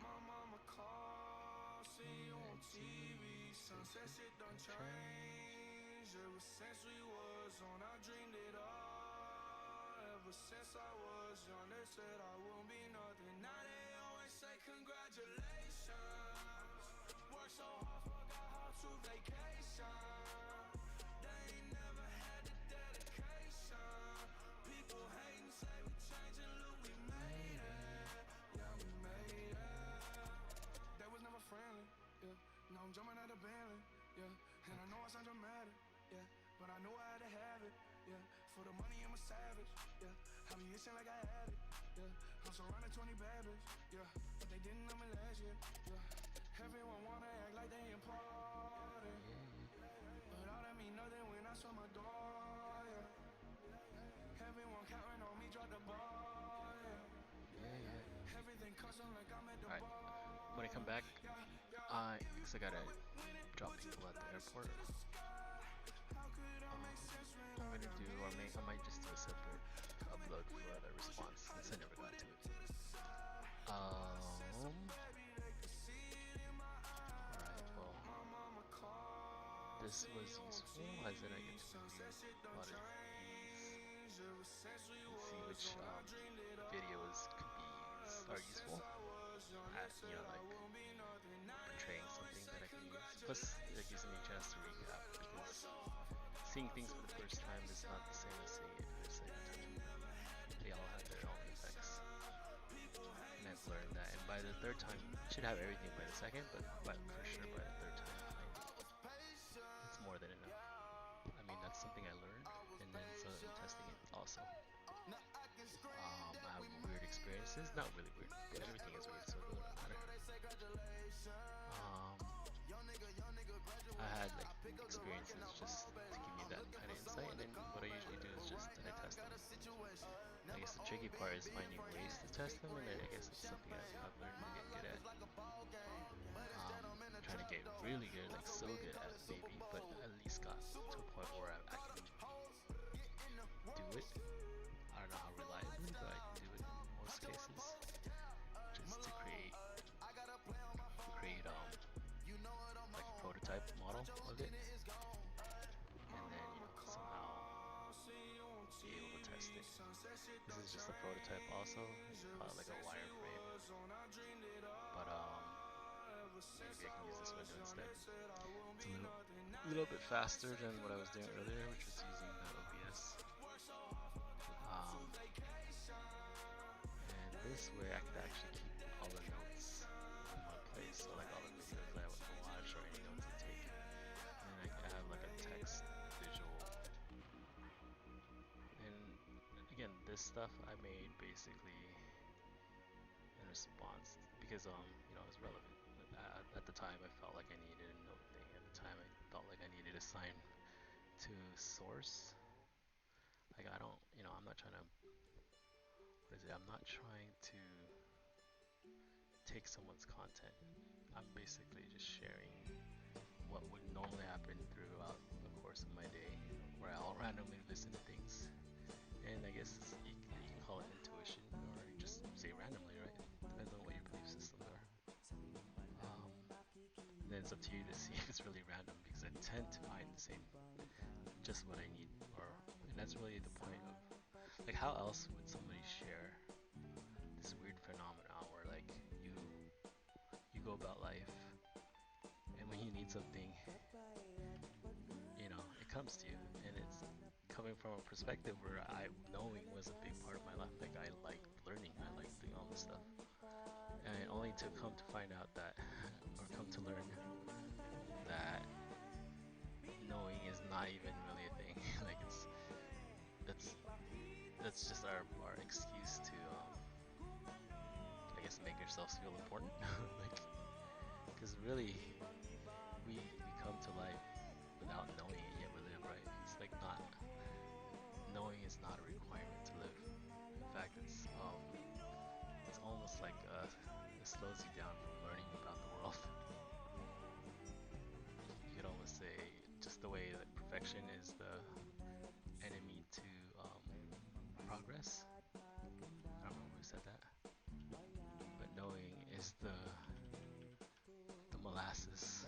My mama called, see you on TV. Sunset shit done changed. Ever since we was on, I dreamed it all. Ever since I was young, they said I won't be nothing. Now they always say congratulations. Worked so hard, forgot how to vacation. They ain't never had the dedication. People hate and say we changing, look, we made it. Yeah, we made it. They was never friendly, yeah. Now I'm jumping out of Bentley, yeah. And I know I sound dramatic, yeah. But I knew I had to have it, yeah. For the money, I'm a savage, yeah. I be itching like I had it, yeah. I'm surrounded 20 bad bitches, yeah. But they didn't know me last year, yeah. Everyone wanna act like they important, but all that mean nothing when I saw my door, yeah. Everyone counting on me, drop the ball, yeah. Everything custom like I'm at the bar. When I come back, because I gotta drop people at the airport. I'm gonna do, I might just do a separate upload for the response since I never got to it. Alright, well, this was useful as in I get to review a lot of these and see which videos are useful at, you know, like portraying something that I can use. Plus, it gives me a chance to recap because seeing things for the first time is not the same as seeing it for the second time. They all have their own effects. And I've learned that. And by the third time, you should have everything by the second, but for sure by the third time, it's more than enough. I mean, that's something I learned, and then so I'm testing it also. I have weird experiences. Not really weird, but everything is weird, so it doesn't matter. I had like experiences just to give me that kind of insight, and then what I usually do is just I test them. I guess the tricky part is finding ways to test them, and then I guess it's something I've learned to get good at. Trying to get really good, like so good at it maybe, but at least got to a point where I can do it. I don't know how reliably, but I can do it in most cases. Just to create like a prototype model of it, and then somehow be able to test it. This is just a prototype also. It's called like a wireframe, but maybe I can use this window instead. It's a little bit faster than what I was doing earlier, which was using the OBS. And this way I could actually keep all the notes in one place, so like all the videos that I would watch or any notes I take. And then I could have like a text visual. And again, this stuff I made basically in response because you know, it's relevant. At the time I felt like I needed a note thing. At the time I felt like I needed a sign to source. Like I don't, you know, I'm not trying to, I'm not trying to take someone's content. I'm basically just sharing what would normally happen throughout the course of my day, where I'll randomly listen to things. And I guess you can call it intuition, or you just say randomly, right? Depends on what your belief systems are. And then it's up to you to see if it's really random, because I tend to find the same, just what I need, and that's really the point of, like, how else would somebody share this weird phenomenon where, like, you go about life, and when you need something, you know, it comes to you, and it's coming from a perspective where knowing was a big part of my life. Like, I liked learning, I liked doing all this stuff, and only to come to find out that, or come to learn that knowing is not even really a thing. Like, that's just our excuse to I guess make ourselves feel important. Like, because really we come to life without knowing it, yet we live, right? It's like, not knowing is not a requirement to live. In fact, it's almost like it slows you down from learning about the world. You could almost say, just the way that perfection is the enemy to progress. I don't know who said that, but knowing is the molasses,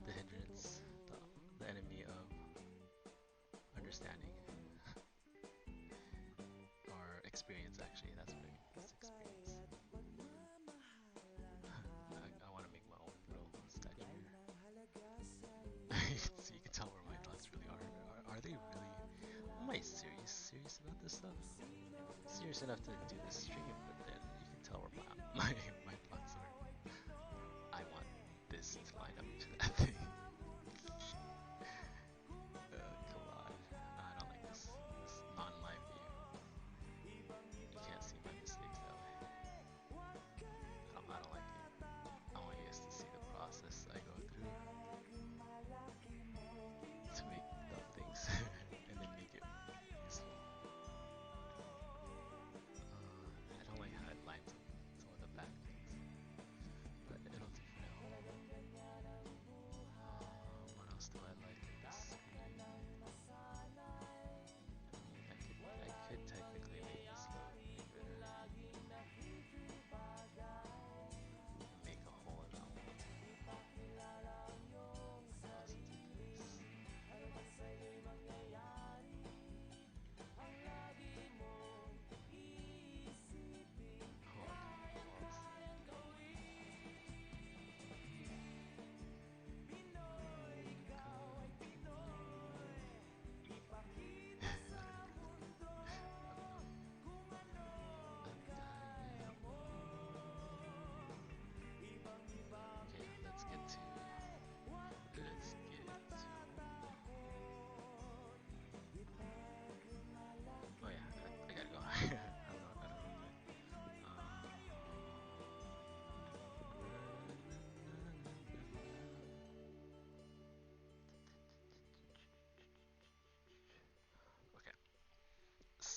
the hindrance, the enemy of understanding, or experience. Actually, that's what it means. It's experience. I want to make my own little statue here. So you can tell where my thoughts really are. Are they really? Am I serious about this stuff? Serious enough to do this stream, but then you can tell where my thoughts are. I want this to line up to that thing. Come on. I don't like this non-live view.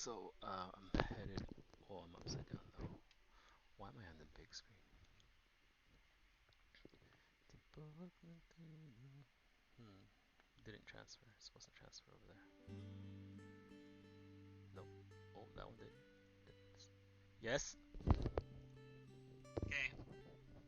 So I'm headed. Oh, I'm upside down though. Why am I on the big screen? Didn't transfer. It's supposed to transfer over there. Nope. Oh, that one did. Yes.